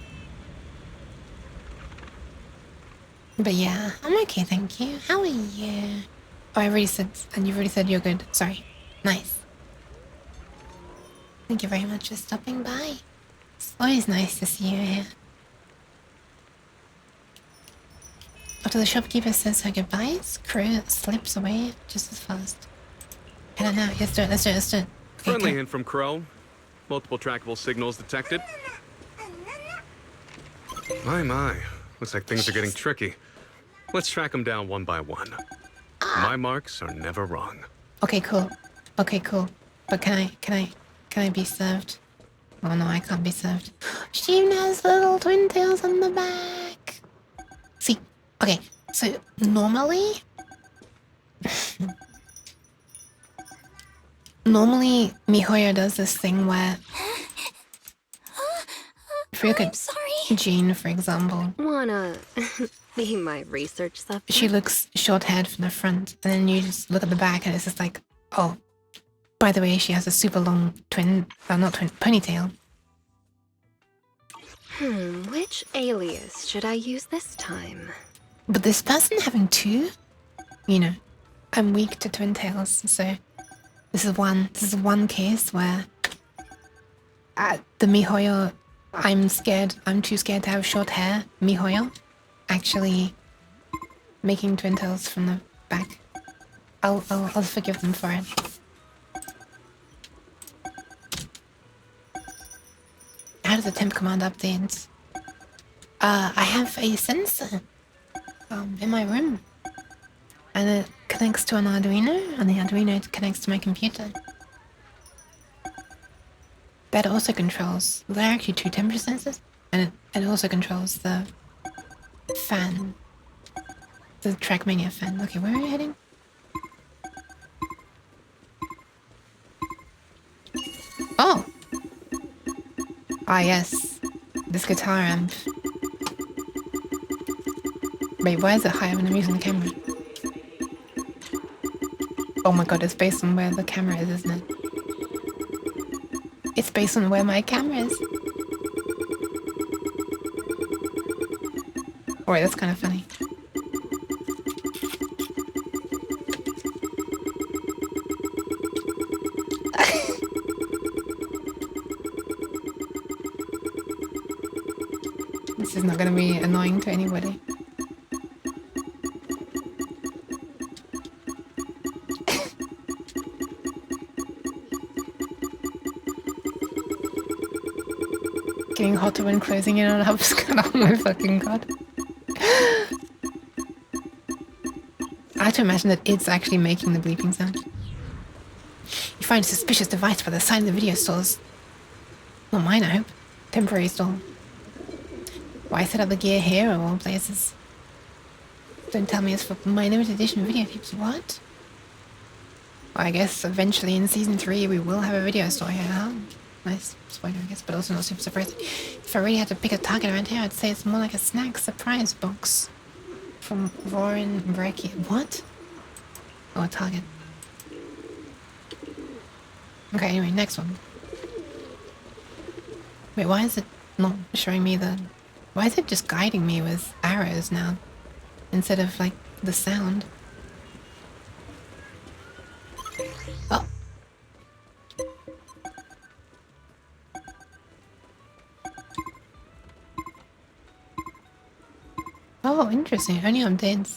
But yeah, I'm okay, thank you. How are you? Oh, I already said, and you've already said you're good. Sorry. Nice. Thank you very much for stopping by. It's always nice to see you here. After the shopkeeper says her goodbyes, Crew slips away just as fast. I don't know. Let's do it. Let's do it. Let's do it. Okay, Friendly hint from Crow. Multiple trackable signals detected. My. Looks like things are getting tricky. Let's track them down one by one. My marks are never wrong. Okay, cool. Okay, cool. But can I be served? Oh no, I can't be served. She even has little twin tails on the back. See, okay, so normally Mihoyo does this thing where if you look at Jean, for example, Wanna be my research subject? she looks short-haired from the front, and then you just look at the back and it's just like, oh, by the way, she has a super long ponytail. Which alias should I use this time? But this person having two, you know, I'm weak to twin tails, so this is one case where the Mihoyo, I'm too scared to have short hair, Mihoyo, actually making twin tails from the back. I'll forgive them for it. How does the temp command update? I have a sensor in my room, and it connects to an Arduino, and the Arduino connects to my computer. That also controls. There are actually two temperature sensors, and it also controls the Fan. The Trackmania fan. Okay, where are you heading? Oh! Ah, yes. This guitar amp. Wait, why is it higher when I'm using the camera? Oh my god, it's based on where the camera is, isn't it? It's based on where my camera is. Wait, that's kind of funny. This is not going to be annoying to anybody. Getting hotter when closing in on hubs. Oh my fucking god. I had to imagine that it's actually making the bleeping sound. You find a suspicious device by the side of the video stores. Not mine, I hope. Temporary store. Why set up the gear here of all places? Don't tell me it's for my limited edition videotapes. What? Well, I guess eventually in season 3 we will have a video store here, huh? Nice spoiler, I guess, but also not super surprising. If I really had to pick a target around here, I'd say it's more like a snack surprise box. From Roaring Brekkie. What? Oh, a target. Okay, anyway, next one. Wait, why is it not showing me the... Why is it just guiding me with arrows now? Instead of, like, the sound? Oh. Oh, interesting. Only updates.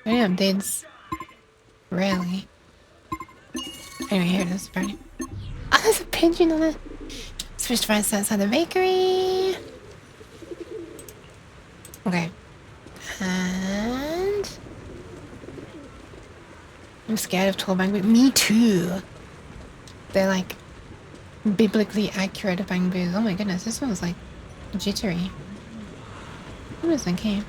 Only updates. Rarely. Anyway, here it is, apparently. Oh, there's a pigeon on it. Switch device outside the bakery. Okay. And... I'm scared of tall bamboo. Me too. They're like... biblically accurate bamboos. Oh my goodness, this one was like... jittery. What was thinking?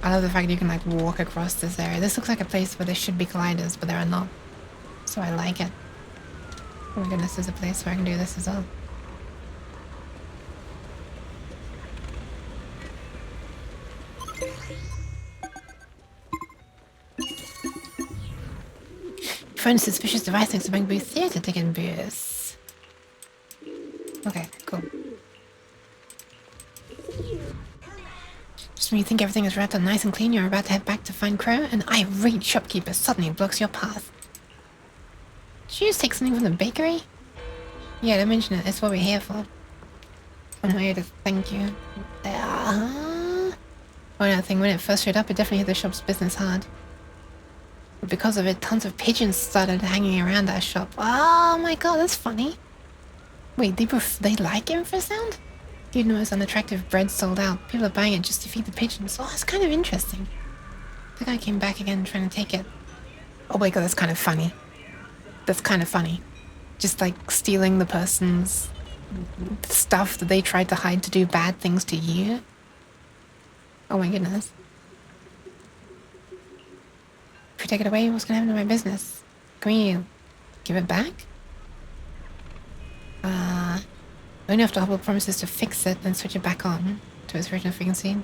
I love the fact that you can like walk across this area. This looks like a place where there should be colliders, but there are not. So I like it. Oh my goodness, there's a place where I can do this as well. Find a suspicious device next to Bamboo Theatre ticket booth. Okay, cool. Just when you think everything is wrapped up nice and clean, you're about to head back to find Crow, an irate shopkeeper suddenly blocks your path. Did you just take something from the bakery? Yeah, don't mention it. It's what we're here for. I'm not here to thank you. Oh, another thing, when it first showed up, it definitely hit the shop's business hard. But because of it, tons of pigeons started hanging around our shop. Oh my god, that's funny. Wait, they like infrasound? Even the most unattractive bread sold out. People are buying it just to feed the pigeons. Oh, that's kind of interesting. The guy came back again trying to take it. Oh my god, that's kind of funny. That's kind of funny. Just like stealing the person's stuff that they tried to hide to do bad things to you. Oh my goodness. If you take it away, what's gonna happen to my business? Can we give it back? Only after Hubble promises to fix it and switch it back on to its original frequency.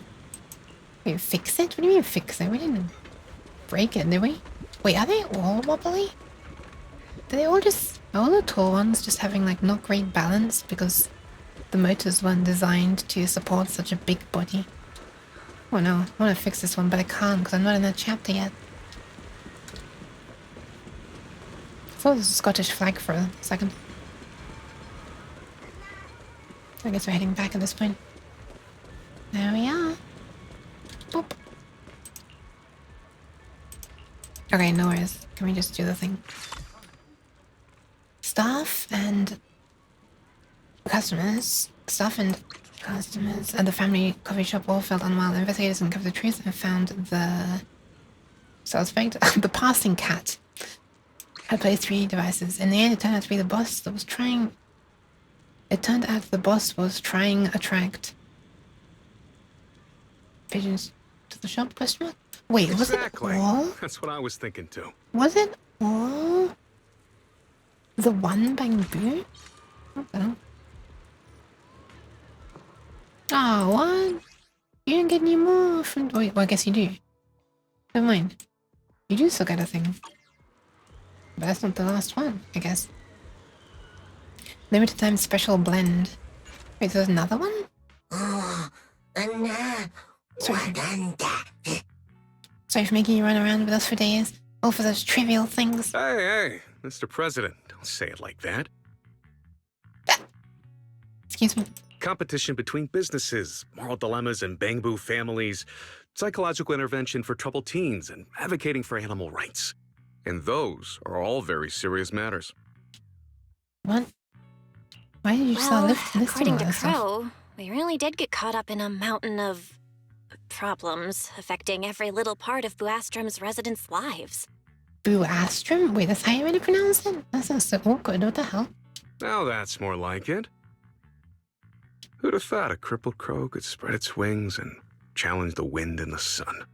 Wait, fix it? What do you mean fix it? We didn't break it, did we? Wait, are they all wobbly? Are they all just... Are all the tall ones just having like not great balance because the motors weren't designed to support such a big body? Oh no, I want to fix this one, but I can't because I'm not in that chapter yet. I thought it was a Scottish flag for a second. I guess we're heading back at this point. There we are. Boop. Okay, no worries. Can we just do the thing? Staff and customers at the family coffee shop all felt unwell. Investigators uncovered the truth and found the suspect, the passing cat. had placed 3 devices. In the end, it turned out to be the boss that was trying... It turned out the boss was trying to attract pigeons to the shop, question mark? Wait, Exactly. was it all? That's what I was thinking too. Was it all the one bang boo? Okay. Oh, what? You didn't get any more from... Wait, well, I guess you do. Never mind. You do still get a thing. But that's not the last one, I guess. Limited time special blend. Wait, there's another one? Sorry for making you run around with us for days. All for those trivial things. Hey, Mr. President, don't say it like that. Excuse me. Competition between businesses, moral dilemmas and bamboo families, psychological intervention for troubled teens, and advocating for animal rights. And those are all very serious matters. What? Why did you start listing according all to that stuff? Crow, we really did get caught up in a mountain of problems affecting every little part of Buastrom's residents' lives. Buastrom? Wait, that's how you really pronounce it? That sounds so awkward. What the hell? Now that's more like it. Who'd have thought a crippled crow could spread its wings and challenge the wind and the sun?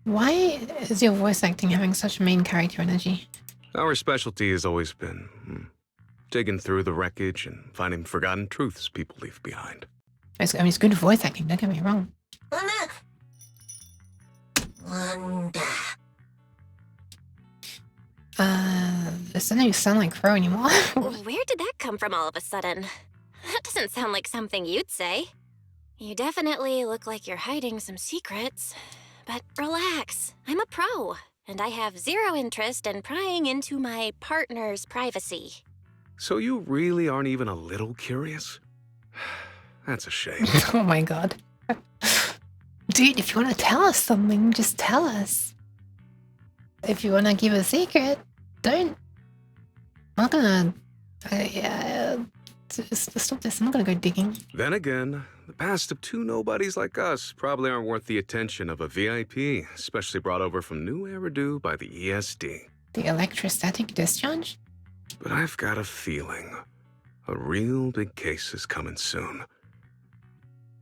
Why is your voice acting having such main character energy? Our specialty has always been digging through the wreckage and finding forgotten truths people leave behind. I mean, it's good voice acting, don't get me wrong. It doesn't even sound like Crow anymore. Where did that come from all of a sudden? That doesn't sound like something you'd say. You definitely look like you're hiding some secrets. But relax, I'm a pro, and I have zero interest in prying into my partner's privacy. So you really aren't even a little curious? That's a shame. Oh my god. Dude, if you want to tell us something, just tell us. If you want to keep a secret, don't. I'm not gonna... stop this, I'm not gonna go digging. Then again, the past of 2 nobodies like us probably aren't worth the attention of a VIP, especially brought over from New Eridu by the ESD. The electrostatic discharge? But I've got a feeling a real big case is coming soon.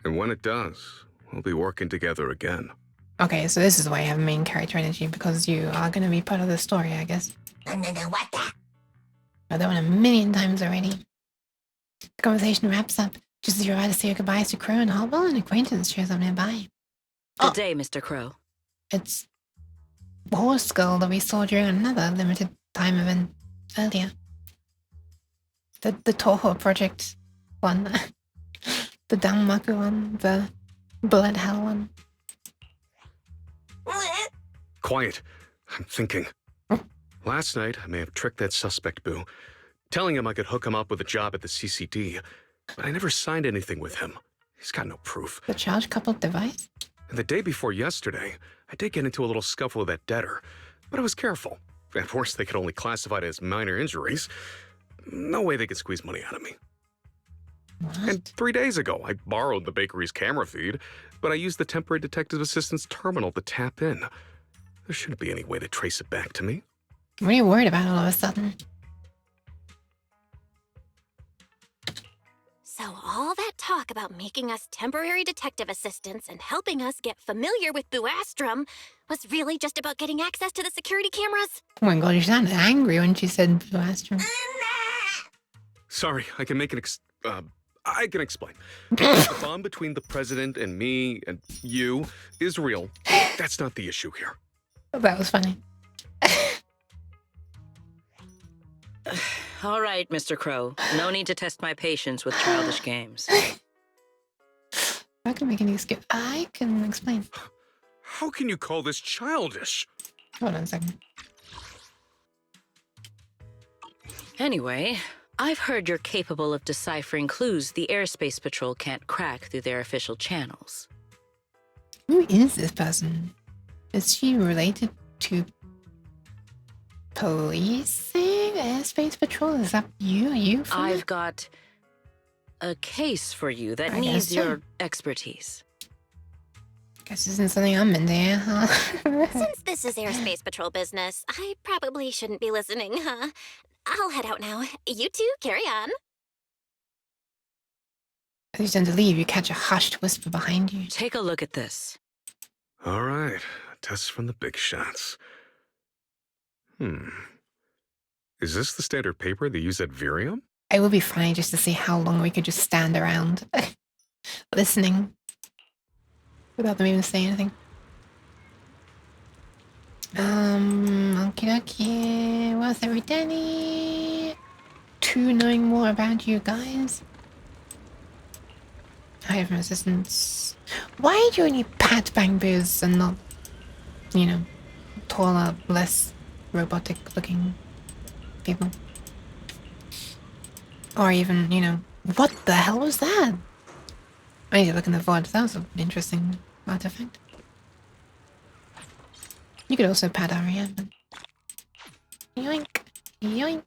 And when it does, we'll be working together again. Okay, so this is why you have main character energy, because you are gonna be part of the story, I guess. I've done one 1,000,000 times already. The conversation wraps up just as you're about to say your goodbyes to Crow and Hobble, an acquaintance shows up nearby. Good day, Mr. Crow. It's Horse Girl that we saw during another limited time event earlier. The Toho Project one. The Danmaku one. The Blood Hell one. Quiet. I'm thinking. Last night, I may have tricked that suspect Boo, telling him I could hook him up with a job at the CCD, but I never signed anything with him. He's got no proof. The charge-coupled device? And the day before yesterday, I did get into a little scuffle with that debtor, but I was careful. At worst, they could only classify it as minor injuries. No way they could squeeze money out of me. What? And 3 days ago, I borrowed the bakery's camera feed, but I used the temporary detective assistant's terminal to tap in. There shouldn't be any way to trace it back to me. What are you worried about all of a sudden? So all that talk about making us temporary detective assistants and helping us get familiar with Buastrom was really just about getting access to the security cameras? Oh my god, you sounded angry when she said Blastrom. Sorry, I can make I can explain. The bond between the president and me and you is real. That's not the issue here. That was funny. All right, Mr. Crow. No need to test my patience with childish games. I can make any skip. I can explain. How can you call this childish? Hold on a second. Anyway, I've heard you're capable of deciphering clues the Airspace Patrol can't crack through their official channels. Who is this person? Is she related to policing? Airspace Patrol? Is that you? Are you from I've it? got a case for you that I needs guess so. your expertise. Guess this isn't something I'm into, huh? Since this is airspace patrol business, I probably shouldn't be listening, huh? I'll head out now. You two, carry on. As you turn to leave, you catch a hushed whisper behind you. Take a look at this. All right, tests from the big shots. Is this the standard paper they use at Virium? It would be funny just to see how long we could just stand around listening without them even saying anything. Okie dokie. What's every day? To knowing more about you guys. High from resistance. Why do you only pat bangbos and not, you know, taller, less robotic looking people? Or even, you know, what the hell was that? I need to look in the VOD. That was an interesting artifact. You could also pat Aria, but... Yoink. Yoink.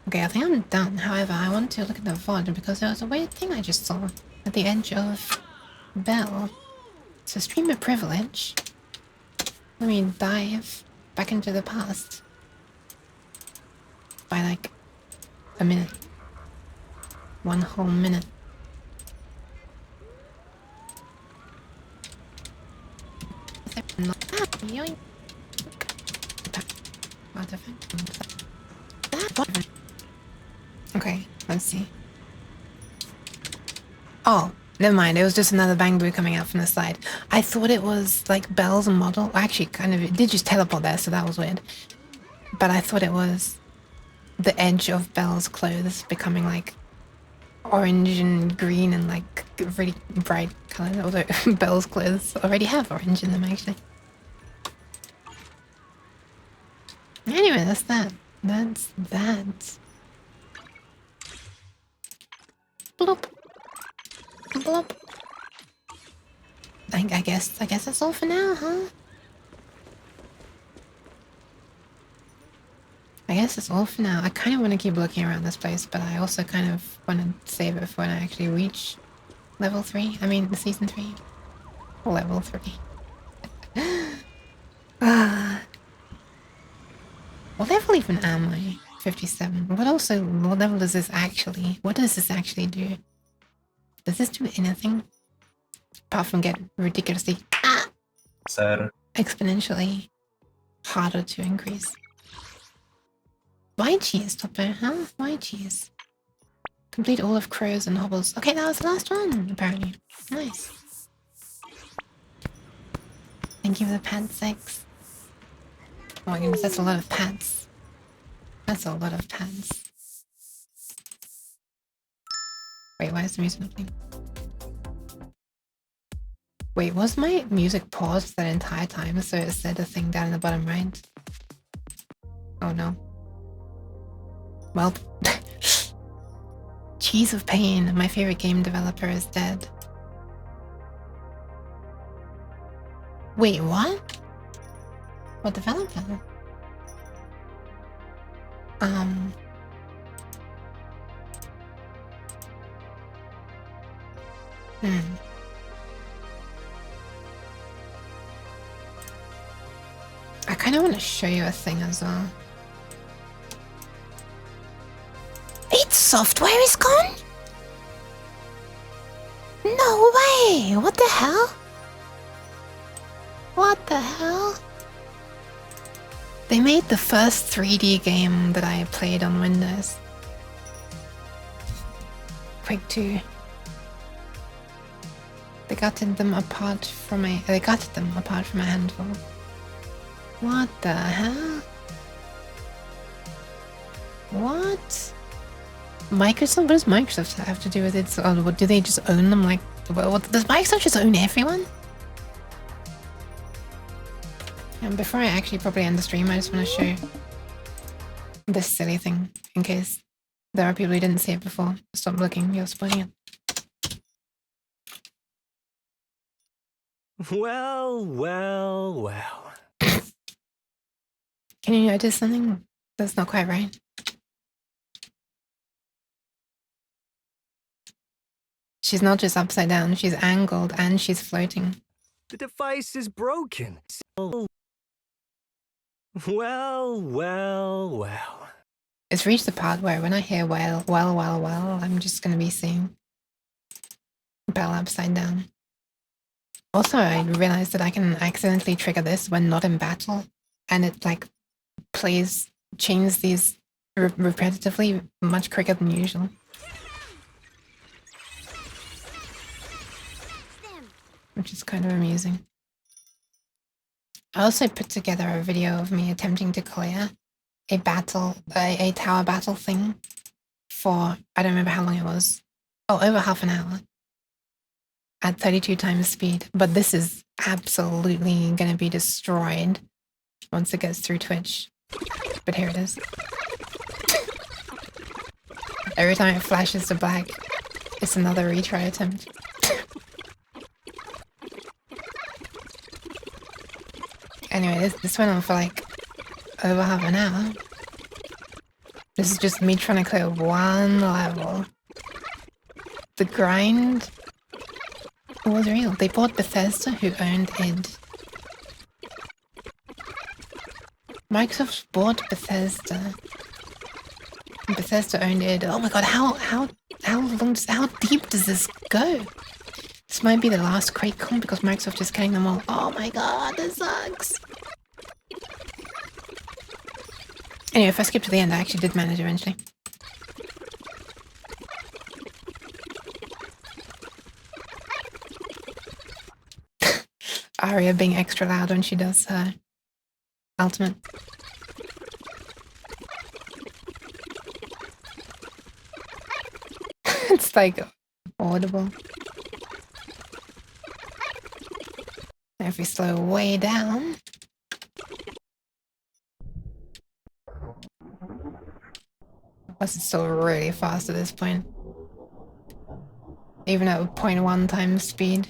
Okay, I think I'm done. However, I want to look at the VOD because there was a weird thing I just saw at the edge of Bell. It's a streamer privilege. Let me dive back into the past. By like a minute. One whole minute. Yoink. Okay, let's see. Oh, never mind. It was just another bamboo coming out from the side. I thought it was like Belle's model. Actually, kind of, it did just teleport there, so that was weird. But I thought it was the edge of Belle's clothes becoming like orange and green and like really bright color. Although Belle's clothes already have orange in them, actually. Anyway, that's that. That's that. Bloop. Bloop. I guess that's all for now, huh? I guess that's all for now. I kind of want to keep looking around this place, but I also kind of want to save it for when I actually reach level 3. I mean, season 3. Level 3. What level even am I? 57. What level does this actually... What does this actually do? Does this do anything? Apart from get ridiculously... exponentially harder to increase. Why cheese, Topper, huh? Why cheese? Complete all of Crows and Hobbles. Okay, that was the last one, apparently. Nice. Thank you for the pad 6. Oh my goodness, that's a lot of pads. That's a lot of pads. Wait, why is the music not playing? Wait, was my music paused that entire time so it said a thing down in the bottom right? Oh no. Well, Cheese of Pain, my favorite game developer, is dead. Wait, what? What developer? I kind of want to show you a thing as well. Its software is gone? No way! What the hell? What the hell? They made the first 3D game that I played on Windows. Quake 2. They gutted them apart from a handful. What the hell? What? Microsoft? What does Microsoft have to do with it? Or what, do they just own them? Like, what, does Microsoft just own everyone? And before I actually probably end the stream, I just want to show this silly thing in case there are people who didn't see it before. Stop looking, you're spoiling it. Well, well, well. Can you notice something that's not quite right? She's not just upside down, she's angled and she's floating. The device is broken. Well. It's reached the part where when I hear well, I'm just gonna be seeing Belle upside down. Also, I realized that I can accidentally trigger this when not in battle, and it like plays chains these repetitively much quicker than usual. Which is kind of amusing. I also put together a video of me attempting to clear a battle, a tower battle thing for, I don't remember how long it was. Oh, over half an hour. At 32 times speed. But this is absolutely going to be destroyed once it gets through Twitch. But here it is. Every time it flashes to black, it's another retry attempt. Anyway, this went on for like over half an hour. This is just me trying to clear one level. The grind was real. They bought Bethesda, who owned id. Microsoft bought Bethesda. Bethesda owned id. Oh my god, how deep does this go? This might be the last QuakeCon because Microsoft is killing them all. Oh my god, this sucks. Anyway, if I skip to the end, I actually did manage eventually. Arya being extra loud when she does her ultimate. It's like audible. Now if we slow way down. Plus it's still really fast at this point. Even at 0.1 times speed.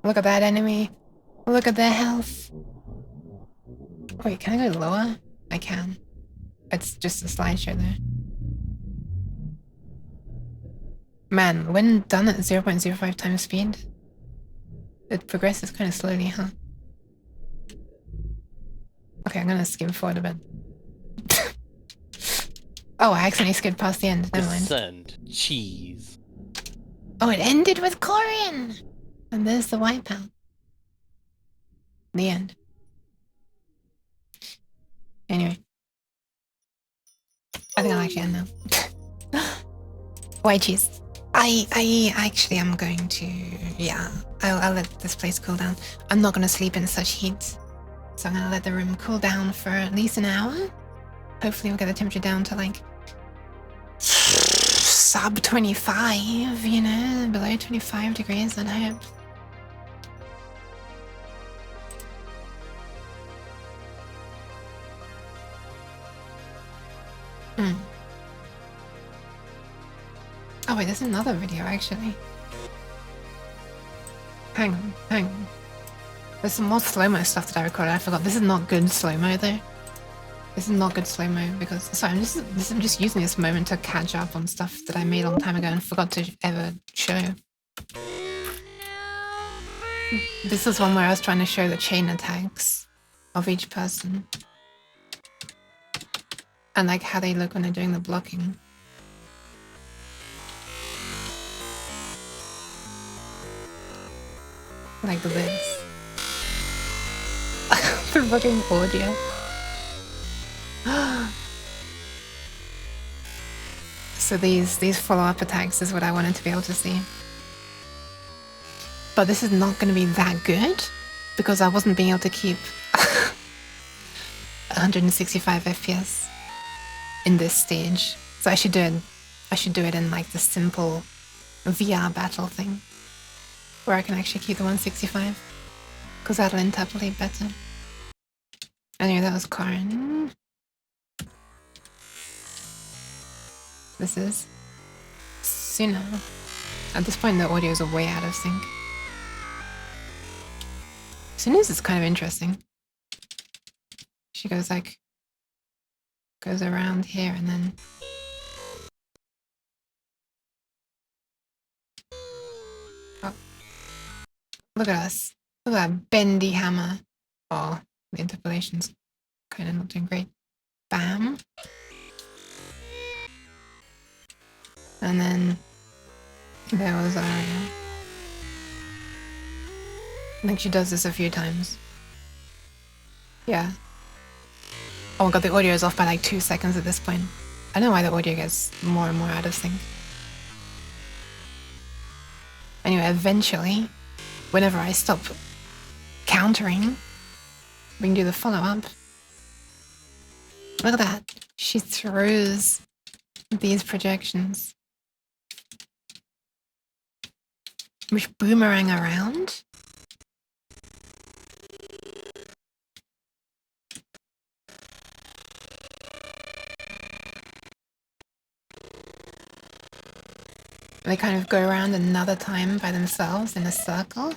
Look at that enemy. Look at their health. Wait, can I go lower? I can. It's just a slideshow there. Man, when done at 0.05 times speed, it progresses kind of slowly, huh? Okay, I'm gonna skip forward a bit. Oh, I accidentally skipped past the end. Never mind. Send cheese. Oh, it ended with Corian! And there's the wipeout. The end. Anyway. I think I'll actually end now. White cheese. I actually am going to... Yeah, I'll let this place cool down. I'm not going to sleep in such heat. So I'm going to let the room cool down for at least an hour. Hopefully we'll get the temperature down to like... sub 25, you know? Below 25 degrees, I'd hope. Oh wait, there's another video actually. Hang on. There's some more slow-mo stuff that I recorded. I forgot. This is not good slow-mo though. This is not good slow-mo because... Sorry, I'm just using this moment to catch up on stuff that I made a long time ago and forgot to ever show. This is one where I was trying to show the chain attacks of each person. And like how they look when they're doing the blocking. Like this. The fucking audio. So these follow-up attacks is what I wanted to be able to see. But this is not going to be that good because I wasn't being able to keep 165 FPS in this stage. So I should do it in like the simple VR battle thing where I can actually keep the 165 because that'll interpolate better. Anyway, that was Karin. This is Suna. At this point, the audios are way out of sync. Suna's is kind of interesting. She goes around here and then Oh. Look at us. Look at that bendy hammer. Oh, the interpolation's kind of not doing great. Bam. And then there was Aria. I think she does this a few times. Yeah. Oh my god, the audio is off by like 2 seconds at this point. I don't know why the audio gets more and more out of sync. Anyway, eventually, whenever I stop countering, we can do the follow-up. Look at that. She throws these projections, which boomerang around. They kind of go around another time by themselves in a circle.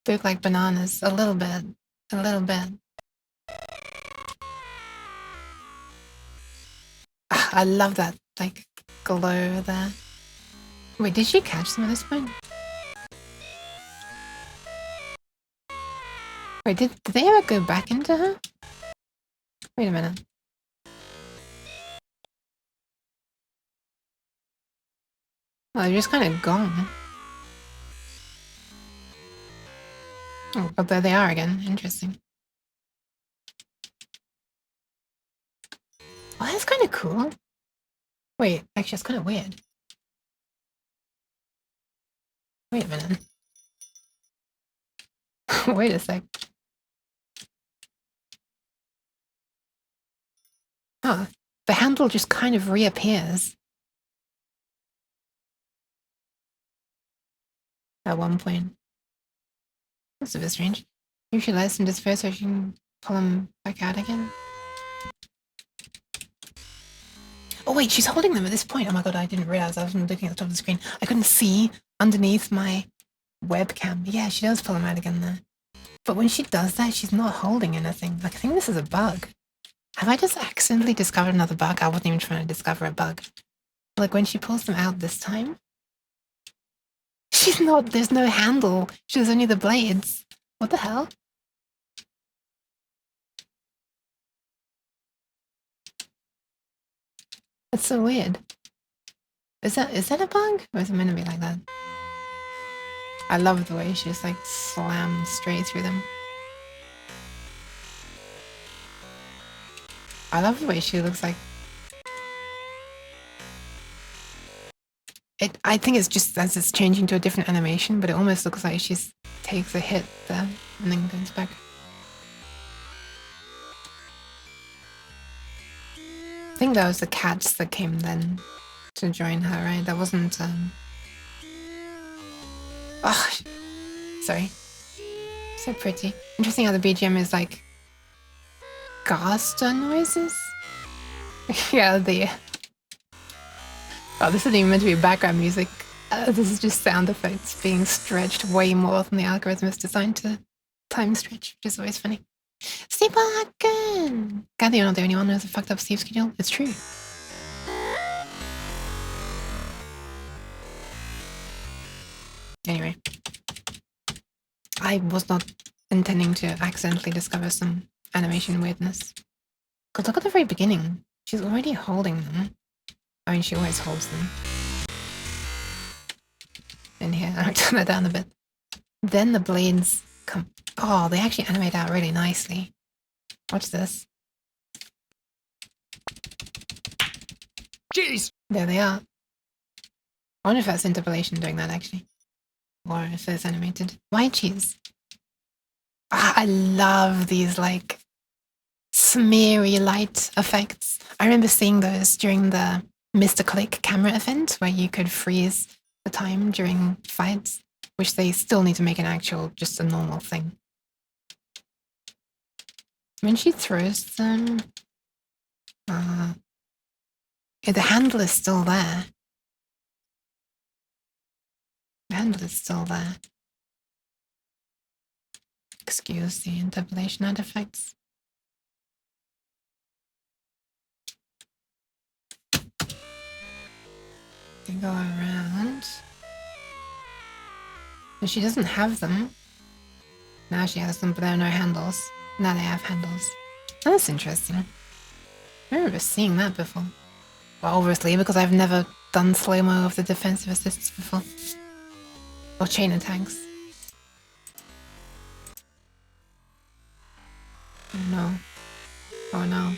They look like bananas, a little bit, a little bit. I love that, like, glow there. Wait, did she catch them at this point? Wait, did they ever go back into her? Wait a minute. Well, they're just kind of gone. Oh, but there they are again. Interesting. Oh, that's kind of cool. Wait, actually, it's kind of weird. Wait a minute. Wait a sec. Oh, the handle just kind of reappears. At one point. That's a bit strange. Maybe she lets him disperse so she can pull him back out again. Oh wait, she's holding them at this point. Oh my god, I didn't realize I was looking at the top of the screen. I couldn't see underneath my webcam. Yeah, she does pull them out again there. But when she does that, she's not holding anything. Like, I think this is a bug. Have I just accidentally discovered another bug? I wasn't even trying to discover a bug. Like, when she pulls them out this time, she's not, there's no handle. There's only the blades. What the hell? That's so weird. Is that a bug? Or is it meant to be like that? I love the way she just like slams straight through them. I love the way she looks like. I think it's just as it's changing to a different animation, but it almost looks like she takes a hit there and then goes back. I think that was the cats that came then to join her, right? That wasn't oh, sorry. So pretty. Interesting how the BGM is like Gaster noises. Yeah, oh, this isn't even meant to be background music. This is just sound effects being stretched way more than the algorithm is designed to time stretch, which is always funny. Sleepwalking! God, you're not the only one who has a fucked up sleep schedule. It's true. Anyway. I was not intending to accidentally discover some animation weirdness. Because look at the very beginning. She's already holding them. I mean, she always holds them. In here, I'll turn that down a bit. Then the blades come. Oh, they actually animate out really nicely. Watch this. Jeez! There they are. I wonder if that's interpolation doing that, actually. Or if it's animated. Why cheese? Ah, I love these, like, smeary light effects. I remember seeing those during the Mr. Click camera event, where you could freeze the time during fights, which they still need to make an actual, just a normal thing. When she throws them, yeah, the handle is still there. The handle is still there. Excuse the interpolation artifacts. They go around. And she doesn't have them. Now she has them, but there are no handles. Now they have handles. That's interesting. I remember seeing that before. Well, obviously, because I've never done slow-mo of the defensive assists before. Or chain attacks. Oh no. Oh no.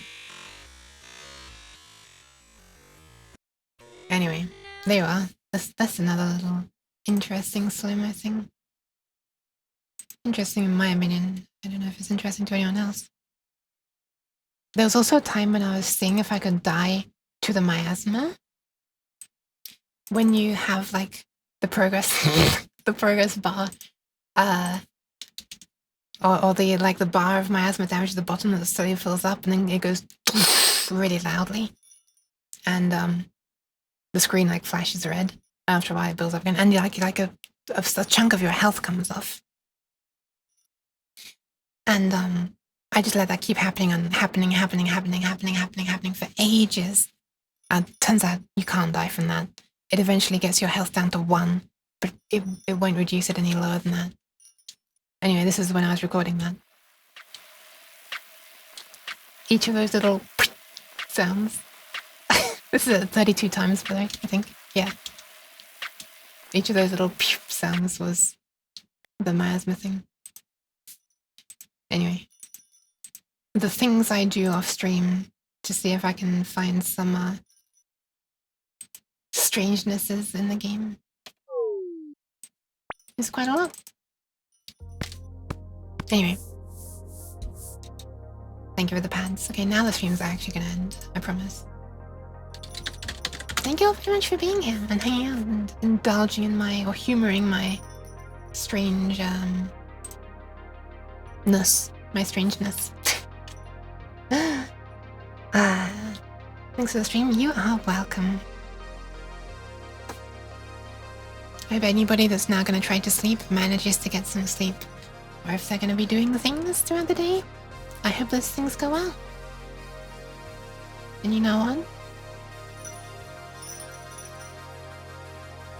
Anyway, there you are. That's another little interesting slow-mo thing. Interesting in my opinion. I don't know if it's interesting to anyone else. There was also a time when I was seeing if I could die to the miasma. When you have like the progress the progress bar or the like the bar of miasma damage at the bottom that slowly fills up and then it goes really loudly. And the screen like flashes red. After a while it builds up again. And like a chunk of your health comes off. And I just let that keep happening and happening for ages. And turns out you can't die from that. It eventually gets your health down to 1, but it won't reduce it any lower than that. Anyway, this is when I was recording that. Each of those little sounds. This is 32 times, by the way, I think. Yeah. Each of those little sounds was the miasma thing. Anyway. The things I do off stream to see if I can find some strangenesses in the game. It's quite a lot. Anyway. Thank you for the pads. Okay, now the stream's actually gonna end. I promise. Thank you all very much for being here and hanging out and indulging in or humoring my strange, my strangeness. Thanks for the stream. You are welcome. I hope anybody that's now going to try to sleep manages to get some sleep. Or if they're going to be doing things throughout the day, I hope those things go well. And you know what?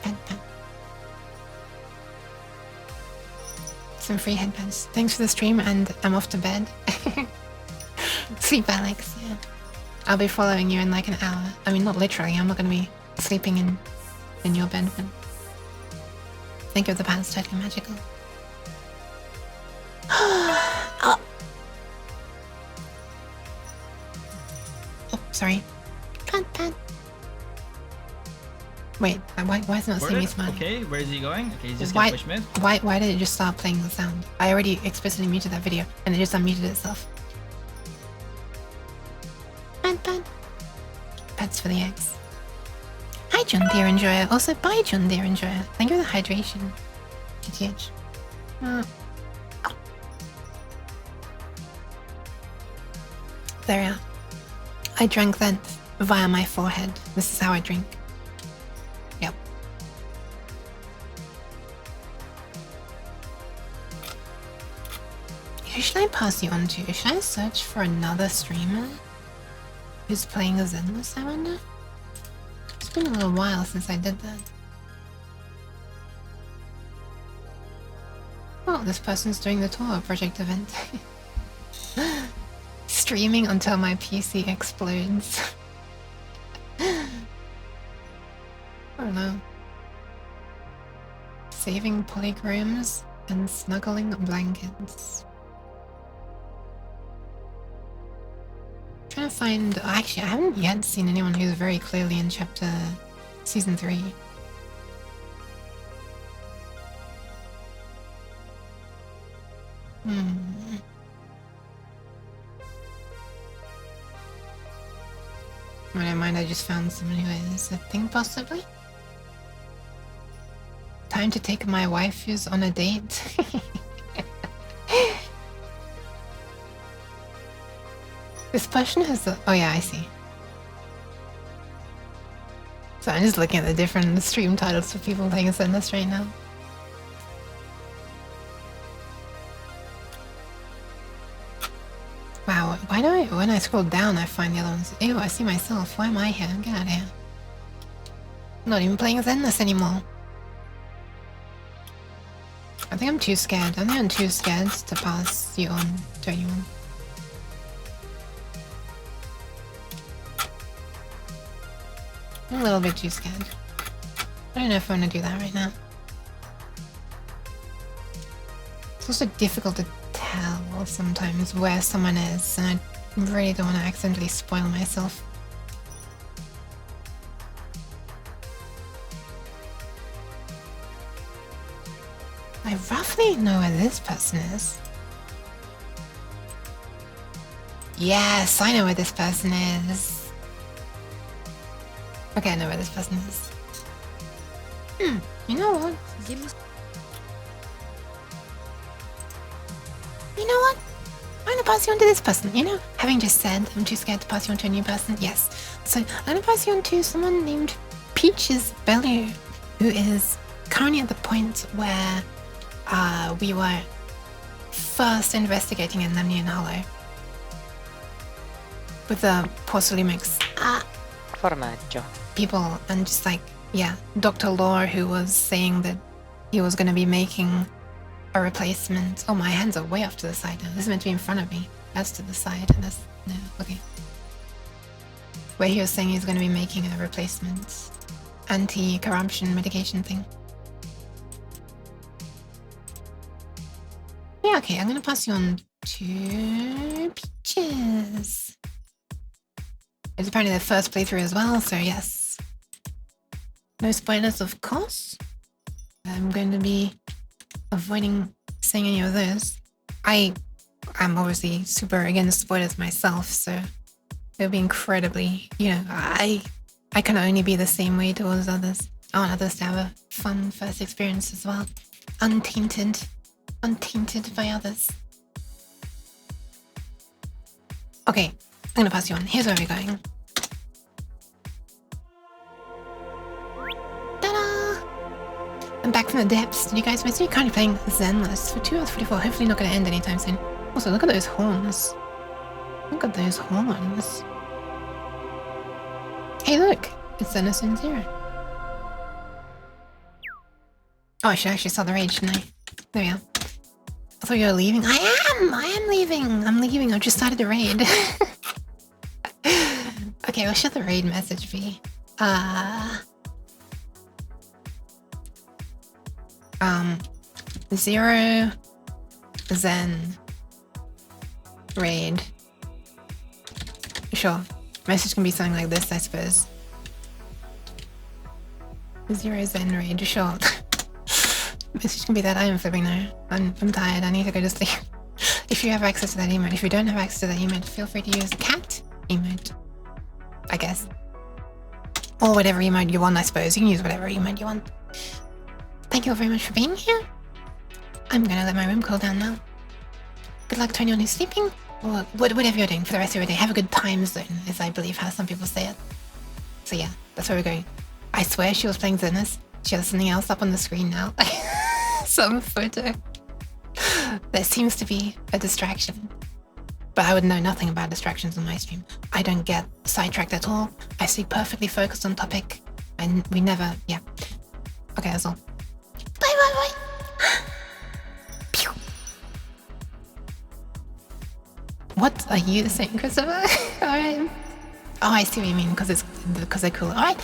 Headband. Some free headbands. Thanks for the stream and I'm off to bed. Sleep, Alex, yeah. I'll be following you in like an hour. I mean, not literally. I'm not going to be sleeping in your bed, but... Think of the pants, totally magical. Oh, sorry. Pan. Wait, why is it not seeing me smiling? Okay, where is he going? Okay, he's just gonna push mid. Why did it just start playing the sound? I already explicitly muted that video and it just unmuted itself. Pan. Pets for the eggs. Hi, John Deere Enjoyer. Also, bye, John Deere Enjoyer. Thank you for the hydration. GTH. There we are. I drank that via my forehead. This is how I drink. Yep. Who should I pass you on to? Should I search for another streamer who's playing a Zenless, I wonder? It's been a little while since I did that. Oh, this person's doing the tour project event. Streaming until my PC explodes. I don't know. Saving polychromes and snuggling blankets. Trying to find... Actually, I haven't yet seen anyone who's very clearly in season 3. I don't mind, I just found someone who is a thing, possibly. Time to take my waifus on a date. This person has the... Oh yeah, I see. So I'm just looking at the different stream titles for people playing Zenless right now. Wow, why do when I scroll down I find the other ones? Ew, I see myself. Why am I here? Get out of here. I'm not even playing Zenless anymore. I think I'm too scared. I think I'm too scared to pass you on to anyone. I'm a little bit too scared. I don't know if I want to do that right now. It's also difficult to tell sometimes where someone is, and I really don't want to accidentally spoil myself. I roughly know where this person is. Yes, I know where this person is. Okay, I know where this person is. You know what? You know what? I'm gonna pass you on to this person. You know, having just said I'm too scared to pass you on to a new person. Yes. So I'm gonna pass you on to someone named Peaches Bellew, who is currently at the point where we were first investigating in Lemnian Hollow with the Porcelumix Formaggio. people, and just like, yeah, Dr. Lore, who was saying that he was going to be making a replacement. Oh, my hands are way off to the side now. This is meant to be in front of me. That's to the side. And that's no, okay. Where he was saying he's going to be making a replacement anti-corruption medication thing. Yeah, okay, I'm gonna pass you on to Peaches. It's apparently their first playthrough as well, so yes. No spoilers, of course. I'm going to be avoiding saying any of those. I'm obviously super against spoilers myself, so it'll be incredibly, you know, I can only be the same way towards others. I want others to have a fun first experience as well. Untainted by others. Okay, I'm gonna pass you on. Here's where we're going. Ta-da! I'm back from the depths. Did you guys miss me? Currently playing Zenless for 2 hours 44. Hopefully not gonna end anytime soon. Also, look at those horns. Look at those horns. Hey, look! It's Zenless 0. Oh, I should actually start the raid, shouldn't I? There we are. I thought you were leaving. I am leaving. I'm leaving. I've just started the raid. Okay, what should the raid message be? 0 Zen raid. Sure. Message can be something like this, I suppose. 0 Zen raid. Sure. Message can be that. I am flipping now. I'm tired. I need to go to sleep. If you have access to that emote. If you don't have access to that emote, feel free to use the cat emote. I guess. Or whatever emote you want, I suppose. You can use whatever emote you want. Thank you all very much for being here. I'm gonna let my room cool down now. Good luck to anyone who's sleeping. Or whatever you're doing for the rest of your day. Have a good time zone, is I believe how some people say it. So yeah, that's where we're going. I swear she was playing Zenless. She has something else up on the screen now. Some photo. There seems to be a distraction. But I would know nothing about distractions on my stream. I don't get sidetracked at all. I stay perfectly focused on topic. And we never, yeah. Okay, that's all. Bye. Pew. What are you saying, Christopher? Alright. Oh, I see what you mean, because they're cool. Alright.